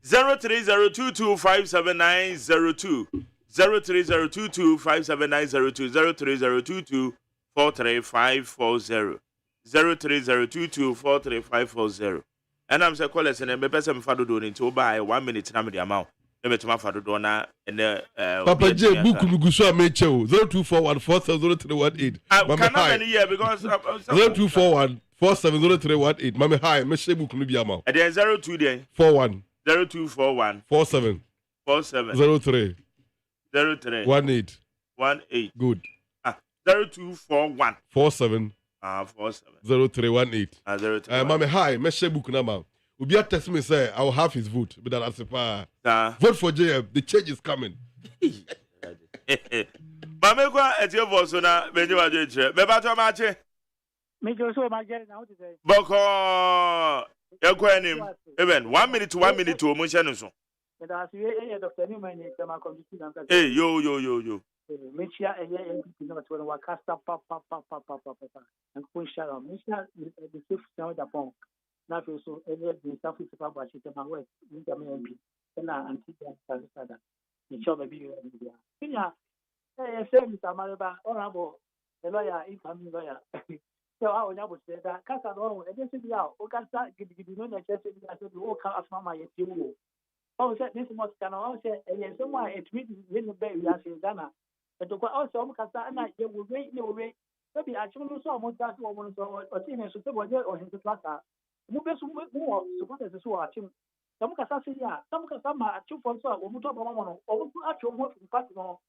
030225790 030225790 03022435540 03022435540. And I'm saying callers and me person fado do into buy 1 minute na me the amount. Me to fado do na and Papa J book nuguso ameche o 0241470318. Can I many year because 0241470318. Mama hi, me she book nu bi amount. And then 02 then 41 0241 47 03 18 Good. 0241 47 47 0318. Mama hi, me she book na ma. Obi text me say I will have his vote, but that asepa. Vote for JM. The change is coming. Mama kwa etie vote na benje wa je. Me ba to ma che. Me jo so ma je na what say. Boko ekwanim. Even 1 minute to 1 minute to mo hye no so. Dr. Newman is my committee. Hey, yo. Make sure MP number 2 wa casta pa. And push out. Make sure the fifth sound upon. Now so the stuff is about what you can work. We can MP. Na anti that. In short be India. Kenya say Mr. Malaba honorable the lawyer incoming lawyer. So I will never say that casta no e dey say ya o casta gidi no na chese bi say o ka asma ma yeti wo. Oh, say this must can also say someone it means when the baby as in Ghana. But to also casta na ye will wait maybe actually so much that woman so or team so say boje or his class. Mu be so mu support as so achim. Some casta say ya, some casta ma achim for so o mu to ba mo no. O mu achim mo fi party no.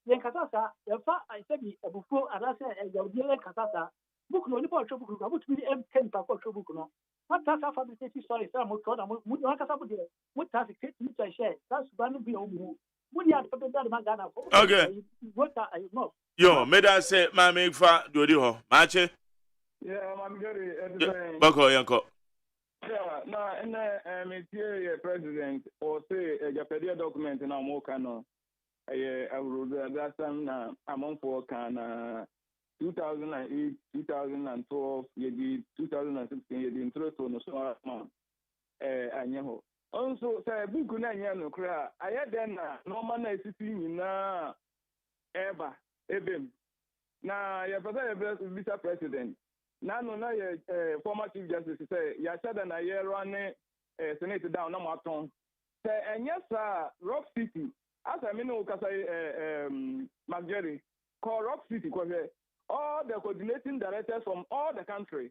Yen casta sa ye fa I say bi ebufu ara say e ye le casta sa. Book no ni po achim book no but be M10 pa ko achim book no. What that's how fabricated story say mo ko na mo casta bo de. What that's it to share. That's one be o mu. Okay. Yo, me da say ma make fa do di ho. Ma che. Yeah, I'm very Bako yanko. Yeah, na MTA president or say a Japedia document na mo kano. I will that time na among for can 2008, 2012, 2016 ye di intro to no so anyeho. Also, say book na nya no kra. Aye den na normal na esisi nyina eba ebem. Na ya vice president. Na no na ye former chief justice say ya said na ye run senate down na maton. Say enya sa Rock City. As I mean o kasa Magere call Rock City ko all the coordinating directors from all the country.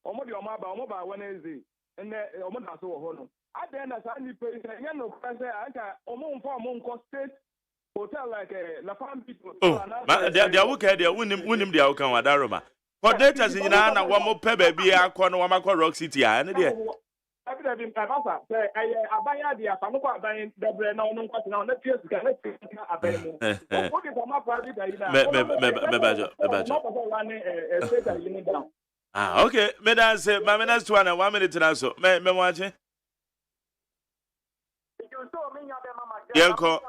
Omo di omo ba Wednesday. And omo na so ho no. At the end of the day, you know, I say, state hotel like La Femme people. Oh, they are okay. They are winning. They are okay. Wadaroma. But data in na one more pebe be a corner one more Rock City. I know there. I have been Papa. I buy the Fanuka buying the brand on now. Let's just get it. What is my private? Okay. Me dan say, my minutes 1 minute now. So me watching. Yanko.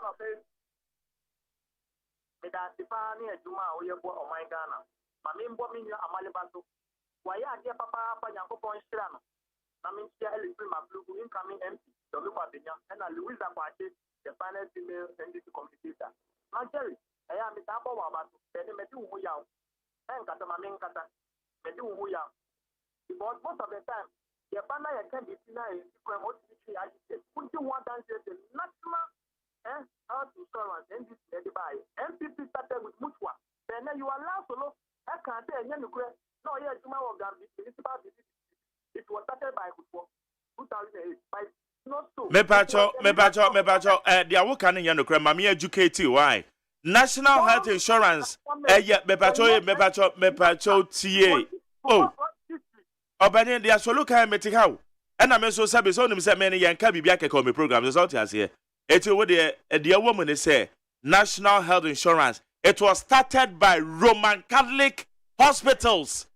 Medasipani ejuma oyebo omangana. Mami mbo minyo amalebato. Waya adia papa yanko pon shirano. Na mintia Electoral mablugu incoming MP. Domi kwa benya. Na Louisa Kwache, the final female NDC communicator. Mancheri, aya mitabo wabato. Bene meti umu yao. Nkata mami nkata. Meti umu yao. Because most of the time, the banner you can be seen in what you agitate. Put you one dance the national health insurance and this lady by MPP started with Mutua. Then you allow solo. I can't say any no, yes, you know, municipal it was started by 2008 by not so. Me pacho. The awokan in Yanukra, Mami educate you. Why? National health insurance. Yeah, me pacho, TA. Oh. Obani dia so look at metic how. And I so sabi so nim say many yanka bibia ke me program result as here. Eti wo the woman say National Health Insurance. It was started by Roman Catholic hospitals.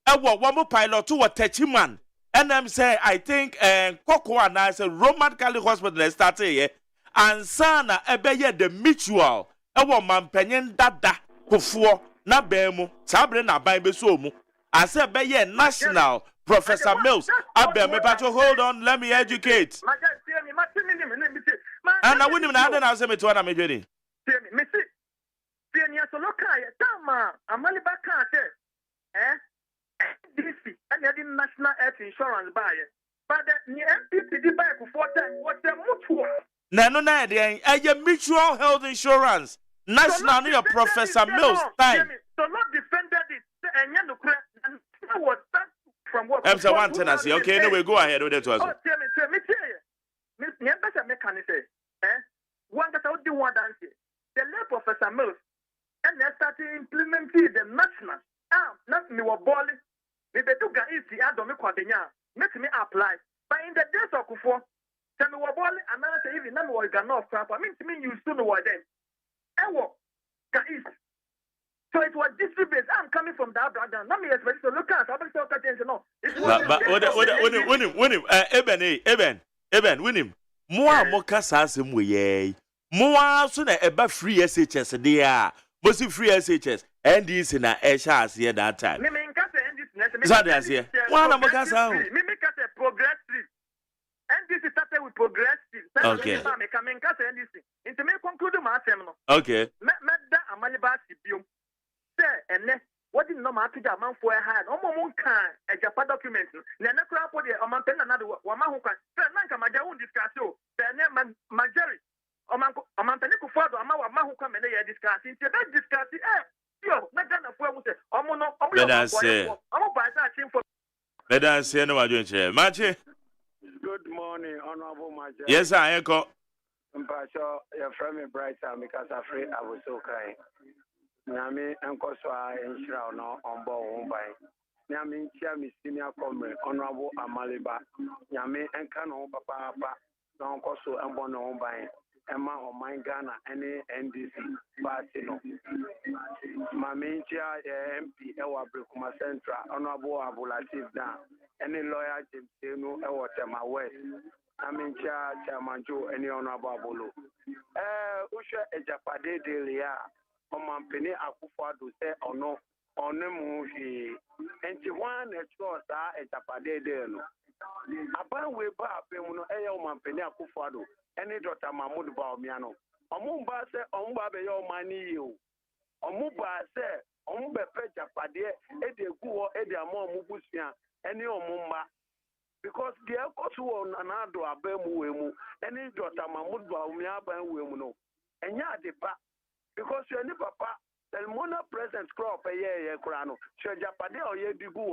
One more pilot to what Techiman. And I'm saying, I think Cocoa and I say Roman Catholic Hospital started here. And Sana Ebeye the mutual. Man penyen dada kufuo na bemu. Sabre na Bible somu. I said Beye national. Professor Mills. Abel, hold on, let me educate. And I wouldn't have done answer me to what I'm doing. DC and the national health insurance buyer. But the MPPD buy for 4 times was the mutual. No, mutual health insurance. National, your Professor Mills time. So not defended it and you was that from what I'm so one tenancy. Okay, anyway, go ahead with it. Oh, tell me, Miss Nyambasa mechanism, one that I would do one dance. The late Professor Mills and they started implementing the national. Not me were balling. Me betu ga easy adome kwadenya. Make me apply. But in the days of Kufo, tell me were balling. I'm not saying even now we got no crap. I mean to me you soon were then. Ewo ga easy. So it was district-based. I'm coming from that background. Not me expect to look at. I'm going to talk attention. No. But Eben, win him. More mokasa him we more soon a free SHS there. Mostly free SHS. And this in a SHS here that time. Me Zadias here. One of mokasa. Me progressive. And this started with progressive. Okay. Into me conclude my seminar. Okay. Medda amaliba sibium. And what did no matter the amount for a hand? Almost can a Japan document. Then a crowd for the amount another one who can. Nanka Majaun discuss you. The name Majari. Amantanico father, Amama who come and they are discussing. That discussing, yo, not gonna for us. Let us say, let us say, no, I don't share. Machi. Good morning, Honorable Major. Yes, I echo. Your friend me bright because afraid I was so crying. Nami Enkoswa Enshra no on board by Nami Chia Miss Senior Comrade, Honorable Amaliba, Yami Enkano Papa, no Koso and Bono by Emma or my Ghana, any NDC, Basino. Mami Chia MP, Ewa Brikuma Central, Honorable Abulatif down, any lawyer James Tenu, Ewa Tema West. Amin Chia Chairman Joe, any Honorable Abolo. Usha Ejapade Delia. Omampeni akufado say ono onemu hi enti wan etro sa etapade de no aban we ba apemu no eye omampeni akufado eni Dr. Mahmoud Baumia no omumba se omba be yo mani yi o omuba se ombe pe japade e de guo e de amo omubusua eni omumba because the ekosu won anado abemu we mu eni Dr. Mahmoud Baumia ban we mu no enya de ba. Because you any papa, the mona present crop a year crano. Should Japade or ye digu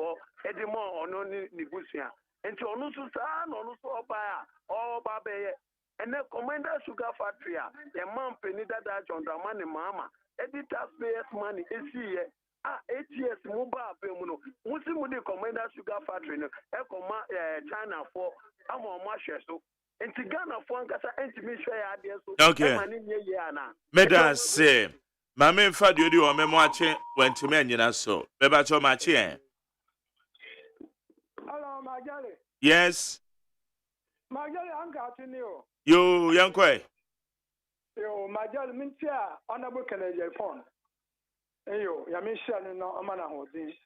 edimo or no nigusia. And to Onususan or Nusu Baya or Babe. And the commander sugar factory, a man penida that on the money mama. Editors payers money is here. 8 years mobile pemuno. Musimu the commander sugar factory, Ecoma China for Amo so. Okay. Meda say, my main father, you are watching when to men, you know, so. Bebacho Machi. Hello, Magali. Yes. Magali, I'm catching you. You, young quay. You, Magali, Mintia, Honorable Canadian phone. You, Yamisha, no, Amana Hodi.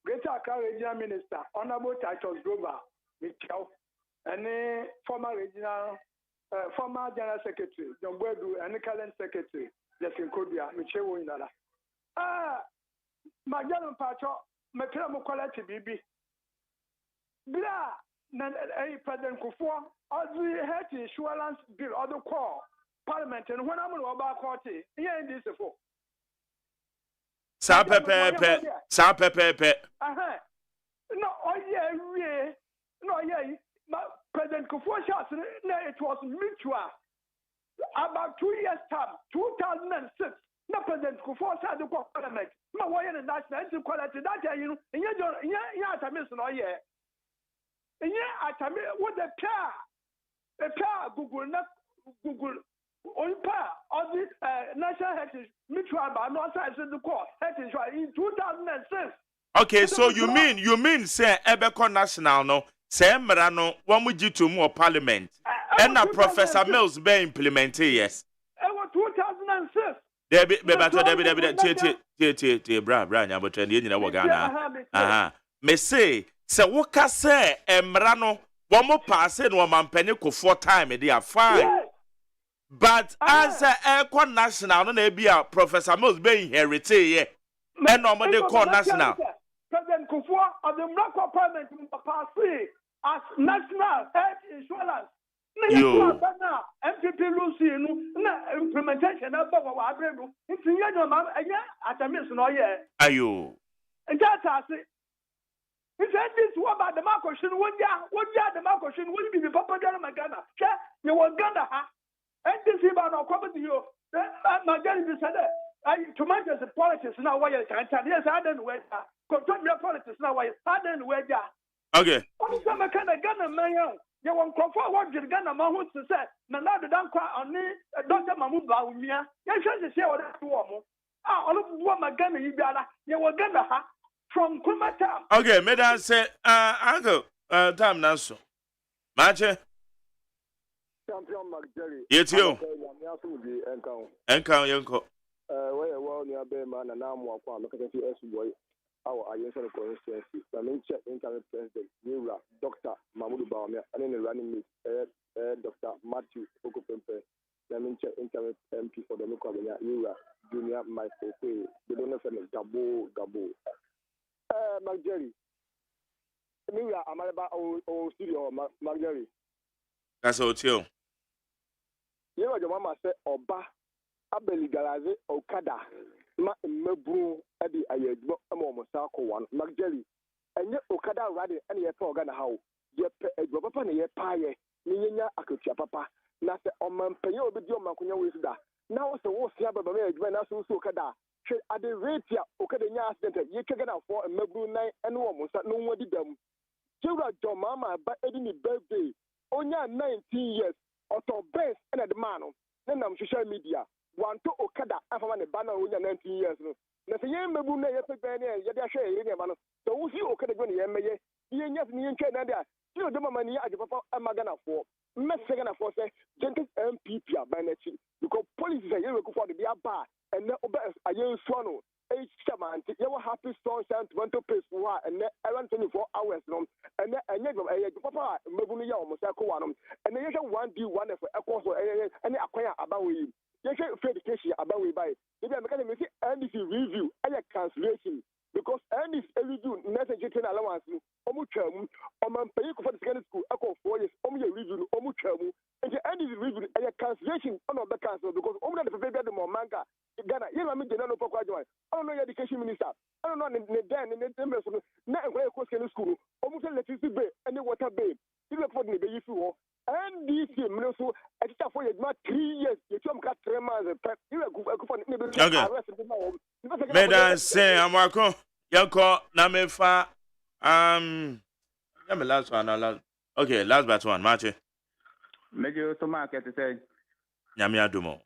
Greater Accra Regional Minister, Honorable Titus Grover, Mikel. Any former regional, former general secretary, John Bwedu, and the current secretary, Justin Kodia, Michewo Indala. Magellan Pacho, Metamo quality BB. Blah, President Kufuor, all the health insurance bill, or the call, Parliament, and when I'm about 40, here in this before. Sa pepe. No, oh yeah, no, yeah. President Kufuor it was mutual. About 2 years time, 2006. No President Kufuor said the Parliament. No way in the national quality that you know. And you don't, yeah, I miss no yeah. And yeah, I mean, what the car, Google, on par of this national health mutual, but no size in the court. Health insurance in 2006. Okay, so you mean say Ebeko National no, say Mrano, one would you to more parliament. And now Professor Mills be implemented, yes. It was 2006. Debbie, Brian, but you know, Ghana. Me say, Woka say, Mrano, one more passing, one man penny 4 times, they are fine. But as a national, no, be a Professor Mills being heritage, and normally call national. President Kufuor of the Mrako Parliament as national health insurance. You. MPP Lucy, implementation of our agreement. It's in your mom, at a miss no year. Are you? And that's it. He said this about the Marcoshin, 1 year, the Marcoshin will be the Papa Magana. You want Ghana, and this is about our comedy. You, my daddy said, to my politics now, why you can't tell. Yes, I don't know where. Control your politics now, why I don't know where. Okay. What kind of Ghana man? You want to confirm what the Ghana man wants to say. Now, the don't cry on me, Dr. Mamuba, you should say what I want. All of what my Ghana, you were Ghana from Kumata. Okay, Madam say, Uncle, time now, so. Mache. Champion McJerry. Yes, you. Encounter, Uncle. Where well near Bayman and now more farm, look at the S boy. Our ISL constituency. The main check incoming president, Nura, Dr. Mahmoud Baumia, and then the running mate, Dr. Matthew Okupempe. The main check incoming MP for the local Nura, Junior Michael Pay. The donor from Gabo. McJerry. Nura, Amalaba, or studio, McJerry. That's all, too. You know, your mama said, Oba, Abeligalaze, Okada. Ma mebru edi ayedmo amo sako one McJerry enye okada rade ene ye pa ogana hawo ye pe edwo papa ne ye paaye ne yenya akotua papa na se omampanyi obedi omankonya wesida na wo se wo sia baba me edwo na so okada hwe ade rate okada nya accident ye kegana for mebru nan ene wo musa no wadi dam jiwa jo mama ba edi ni birthday onya 19 years auto base ene de mano na nam social media one to okada afama ne bana onya 19 years no na se yen mebu na ye pepe ne ye de ahwe ye ne ma no so wo fi okada go ne ye meye ye nya ne ye ntwe na de a ti o de mama ni age papa amagana fo mmese gana fo se gente MPP abanachi because police say ye reku for the aba and oba ayen so no e chaman ye wa happy sunshine tomato paste for and around 24 hours no and enye papa mebu no ya o mo sa ko wa no and ye hwe 1D1 for ekwo so and akwan abawo yi. You say education about we buy. Maybe I'm going to make NDC review and a cancellation because NDC review message allowance. Omuchamu, pay for the secondary school. I call 4 years. Review. Omuchamu, and the NDC review and a cancellation on the council because the baby the more manga. Ghana, you know me. They don't know for quite a while. I don't know your education minister. I don't know the members of the secondary school. Electricity bay and the water bay. You look for the baby for. NDC, so extra for 3 years. You come cut 3 months. You go for okay. Madam say, I'm welcome. Yanko, Namefa. Let me last one. Okay, last but one, Marche. Major to market to say, Yamia Dumo.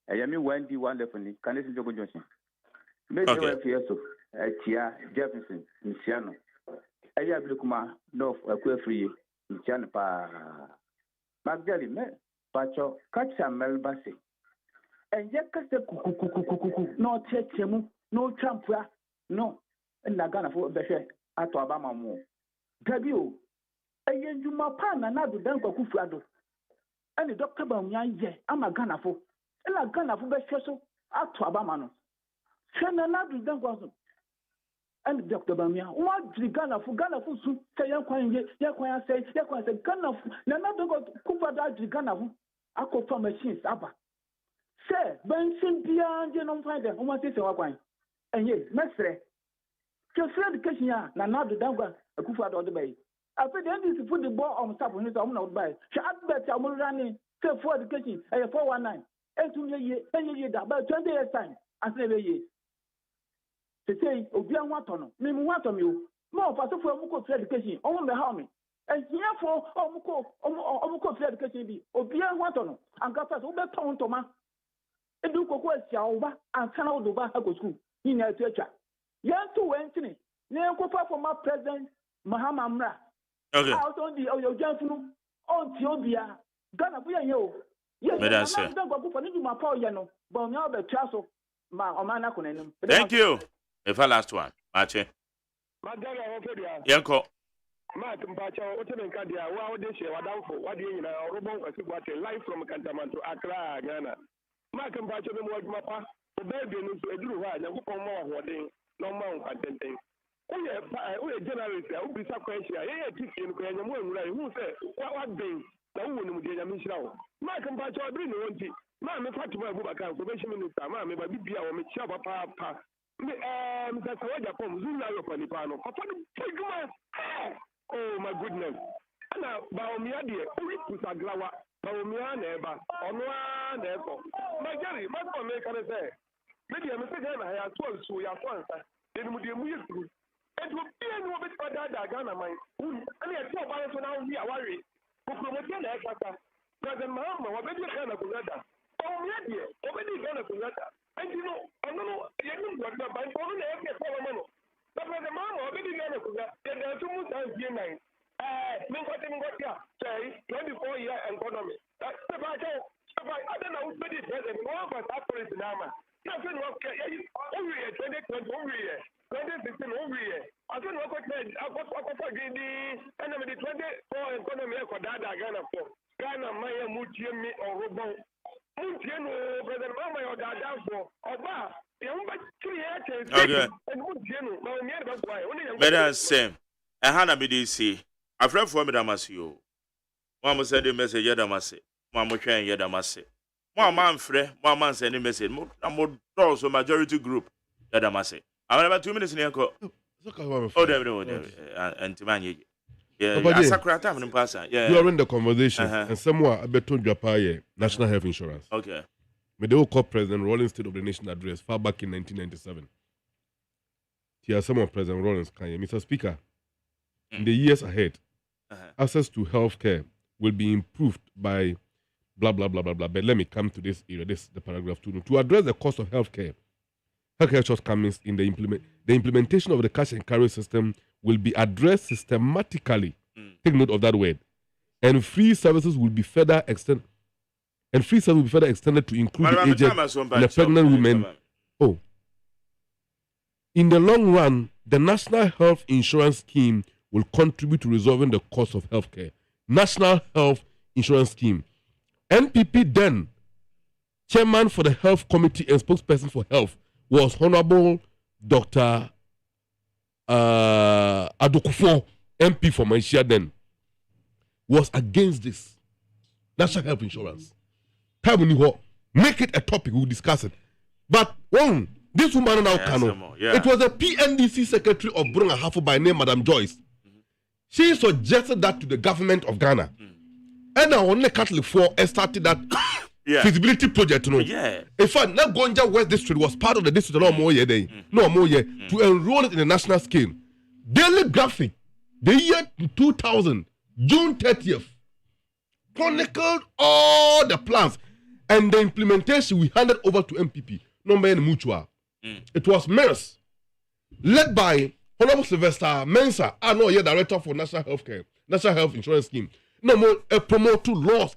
I am 1D wonderfully. Can listen to good Johnson. Major Fieso, Tia Jefferson, in Siano. I have Lukuma, North, a queer free in Chanapa. McJerry, Pacho, catch a melbasi. And yet, no chemu, no champua, no, and Nagana for the share at Obama more. Gabio, a Yuma and another Danko Kufado. And the doctor Bamyan, I'm a Ghana for, and a Ghana for best at Obama. Send another Danko. And Dr. Bamia, what the Ghana for soon say, Yaquan say, Ghana, Nana got Kufa the Ghana. I call from machines, Abba. Sir, Benson Pian, Genome Finder, who wants to say Waquan. And yes, Mestre. Just education, Nana the Danga, a Kufa or the bay. I said, then this put the ball on top of his own outbuy. She had better running, say for education, a 419. And 2 years, about 20 years' time, and 7 years. To say, Obian Watono, Mim Watom you, more for Muko education, on the harmony. And therefore, Omuko education be, Obian Watono, and Gaffas over Tom Toma. And do Coco Xiaoba, and Sana Duba Hago School, in a teacher. Yan to Anthony, ne ko fa former president Mahama Mra okay also the ojanfunu on ti obia Ghana bu yan o yes May I say? don't go for you ma pa oye no but me be twa so ma o ma na konanim thank you if I last one mache Madara Hopedia. yanko Mark Mpacha, Otemenka, wow, they share Wadamfo, what you know, Robon, live from Kantaman to Accra, Ghana. Mark Mpacha, the word Mapa, the baby news to a drew right, and go more wedding, no more contenting. Oh, yeah, generally, I will be subquestion. Yeah, teaching, who said, what being, the woman with the Michelle. Mark Mpacha, bring the one tea. Mamma, Fatima, Information Minister, Mamma, Bibia, or Michelle Papa. Mr. Sawaja from Zula Panipano. Oh my goodness. Ana Baomia dear, Pusaglawa, Baomia neighbor, Onwa neighbor. My Jerry, my make say. Maybe I'm saying I have 12 so your sponsor. Then would you move through? It would be a little bit for that Ghana mine. And I tell by so now we are worried. Who promote the extra? President Mahama, what made you kind of together? Baomia dear, what made you kind of together? And you know, I don't know, you know what the bank for the Solomon. But the Mahama, what made you kind of together? There are 2 months and 9. Say 24-year economy. That's the battle. I don't know who's the president. One of us after is Nama. Nothing okay. Over here, 2020 over here. 2016 over here. I don't know what I get the enemy 24 economy for that Ghana for. Ghana Maya Mutie me or Robon. Mutie no President Mama or Dada for. Oba. Okay. Better same. I had a BDC. I friend for me Damasio. Mama send a message Yadamase. Mama train Yadamase. Man free, man send a message. More also majority group Yadamase. I have about 2 minutes in the call. Oh, there, and Timani. Yeah, Sakrata and Passa. Yeah, you are in the conversation, and somewhere I bet told you National Health Insurance. Okay. But they will call President Rawlings State of the Nation address far back in 1997. Here are some of President Rawlings, Mr. Speaker. In the years ahead, access to health care will be improved by blah, blah, blah, blah, blah. But let me come to this area, this the paragraph 2. To address the cost of healthcare shortcomings in the implementation of the cash and carry system will be addressed systematically. Take note of that word. And free services will be further extended. And free service will be further extended to include the aged and the pregnant women. Oh. In the long run, the National Health Insurance Scheme will contribute to resolving the cost of healthcare. National Health Insurance Scheme. NPP then, chairman for the Health Committee and spokesperson for health, was Honorable Dr. Adokufo, MP for Malaysia then, was against this. National Health Insurance. Make it a topic, we'll discuss it. But one, this woman now it was a PNDC secretary of Brunga Hafo by name Madam Joyce. She suggested that to the government of Ghana. And now only Catholic 4 started that feasibility project. In fact, now Gonja West District was part of the district to enroll it in a national scale. Daily Graphic, the year 2000, June 30th, chronicled all the plans and the implementation we handed over to MPP. Number in Mutual. It was MERS, led by Honorable Sylvester Mensah, director for National Health Insurance Scheme. No more a promote laws,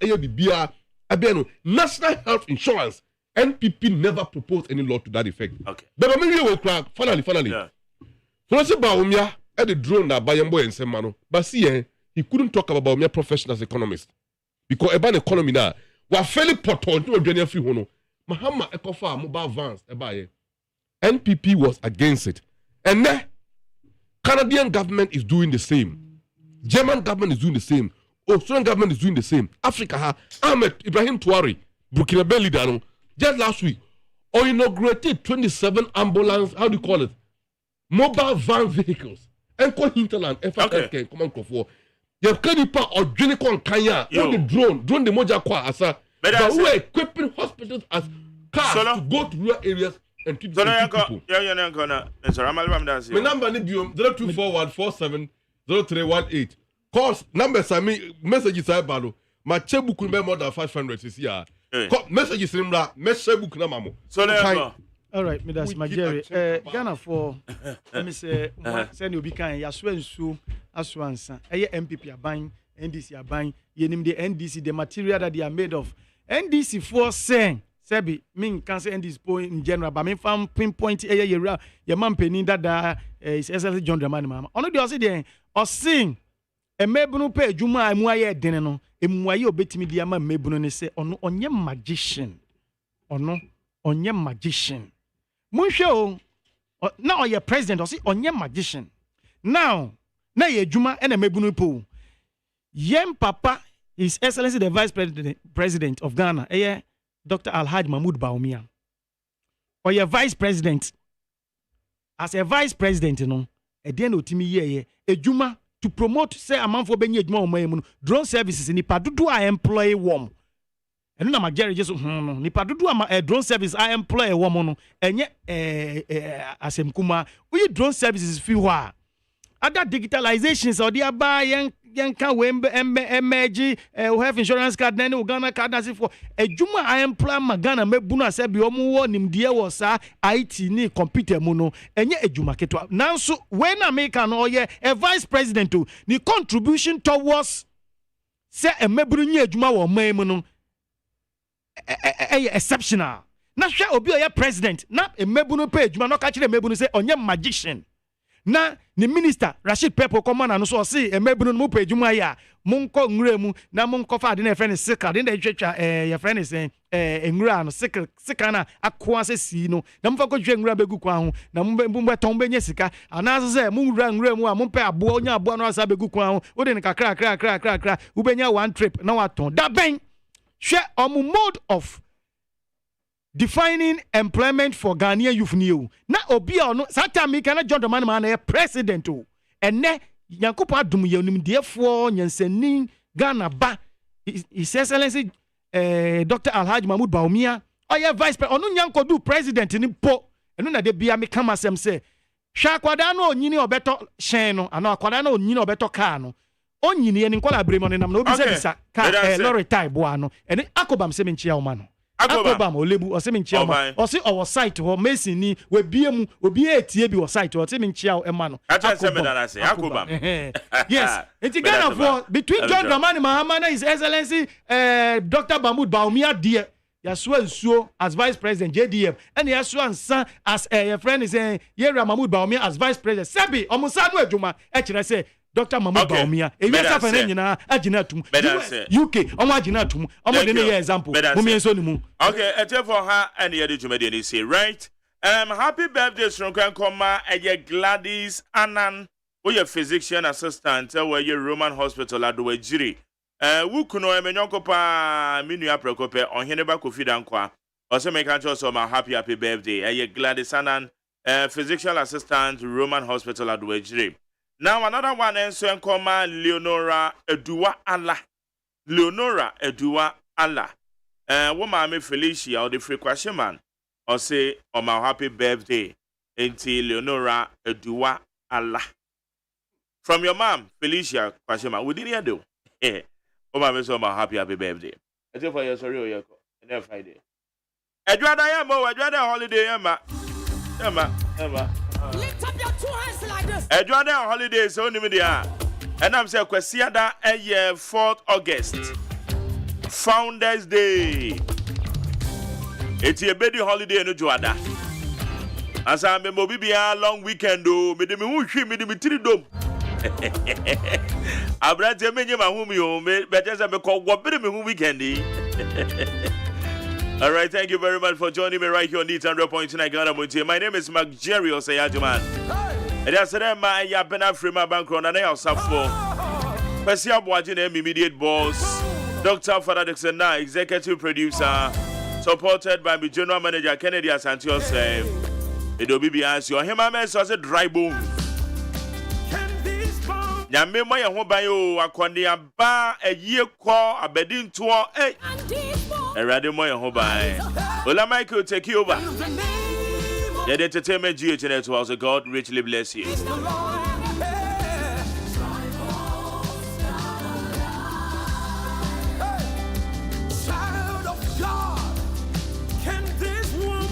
National Health Insurance. NPP never proposed any law to that effect. Okay. But finally. So I said Baumia at the drone that Bayambo and Semano. But see, he couldn't talk about Baumia profession as economist. Because about economy now, we're fairly potent to a general free hono. Mahama Ekofa mobile vans NPP was against it. And then Canadian government is doing the same. German government is doing the same. Australian government is doing the same. Africa Ahmed Ibrahim Touari, Burkina Faso leader, just last week, inaugurated 27 ambulance, how do you call it? Mobile van vehicles. And call hinterland, FFK, command for. You can't pa or Junico Kanya, the drone the Moja Kwa Asa. But we're equipping hospitals as cars to go to rural areas and treat people. My number is 0241470318. Calls numbers I mean messages I balo. My checkbook will be more than 500 this year. Messages in message book na mamo. So All right, me that's my Jerry. Ghana for let me say send you be kind. Ya swear so aswansa. MPP aban, NDC aban. Yenim the NDC the material that they are made of. NDC for saying Sebi mean can say NDC point in general, but me fan pinpoint your man penny that is SLC John Dramani mama. Ono dey say there or sing e mebunu pe adwuma amu aye den no emuaye obetimi dia ma mebunu ne say ono onye magician. Ono onye magician. Munhwe o now your president or say onye magician. Now na ye adwuma e na mebunu po. Yem papa His Excellency the Vice President of Ghana, Dr. Alhaji Mahmoud Bawumia. Or your Vice President, as a Vice President, you know, a den otimi ye a juma to promote say a man for benye juma o drone services ni padudu I employ wom. And no na Jerry just ni padudu a drone service I employ wom no enye asem kuma we drone services fi wa. Other digitalizations or the buy yanka emerge have insurance card then Ghana card as for a juma I employ magana mebuna se bi omu wo nimdie wo sa IT ni computer mu no enye ejuma ketwa nanso when America no ye a vice president to ni contribution towards say emeburu ni ejuma wo man mu no exceptional na hwe obi o president na emebunu pe ejuma no ka kire emebunu say onye magician. Na ni minister Rashid Pepo komana no so say emebunu mu pe ejuma ya monko nwura mu na monko fa de na friend sika de na twetwa your friend is nwura no sika na akoa se si no na mfa ko hwe nwura begu kwa ho na mbumbe ton benye sika ana se mu nwura mu a mompe abo onya abo no asa begu kwa ho wo de ne kakra wo benya one trip na waton da ben hwe omu mode of defining employment for Ghanaian youth new. Na obi ono sata mi kana John Dramani man na president o. Ene Yankopo adum ye onim defo nyansanin Ghana ba His Excellency Dr. Alhaji Mahmoud Bawumia oye vice president onu nyankodu president ni po. Eno na de bia me kama sem se hwa akwada na onyini obeto hyen no ana akwada na onyini obeto car no. Onyini eni nkola bremo ne nam na obi se bisa car lorry tie bo ano. Ene akobam se menchia o ma no. Akobam olebu oseminchia ma osi owo site ho Mason ni we biemu obi etie bi wo site ho oseminchia o ema no Akobam yes enti Ghana for between John Dramani Mahama and His Excellency Dr. Mahmoud Bawumia dear Yasua Nsuo as Vice President JDM and Yasua Nsan as your friend is Yera Mahmoud Bawumia as Vice President Sebi omusa no adwuma e kire say Dr. Mahmoud Bawumia ewia fa na nyina agina tum UK omo agina tum omo de ne example mumie so ni mu okay ete for her and the jumede ni say right happy birthday Sronkan Koma Gladys Anan we your physician assistant we your Roman Hospital ado Jiri wu kuno emenyonko pa minu aprekope ohene ba Kofi Dankwa also make an so my happy birthday Gladys Anan physician assistant Roman Hospital ado Jiri. Now another one is Leonora Edua Allah. Woman me Felicia or the free question man or say on my happy birthday until Leonora Edua Allah. From your mom, Felicia question man, we didn't do. Woman me so my happy birthday. I tell for your sorry or your Friday. Edwada holiday, Emma. Lift up your two hands like this. Edward holidays only media. And I'm saying Kwesiada 4th August. Founders Day. It's a baby holiday no Joada. As I'm a mobibia long weekend do me me three dom. Abrante menye ma humi o me better say me call what be me weekend. All right, thank you very much for joining me right here on the 100.9 Ghana MONTIE. My name is Jerry OSEI AGYEMAN. And I said, my Yabena Frima Bankron and I also for Persia Boajin immediate boss, Dr. Father Dixon, executive producer, supported by my general manager Kennedy Asantios. It will be as your him as a dry bone. Nyame moya ho bayo akwande aba a year call a bedding tour Erade moya ho bai. Ola Michael take you over. The entertainment GHN was God richly bless you.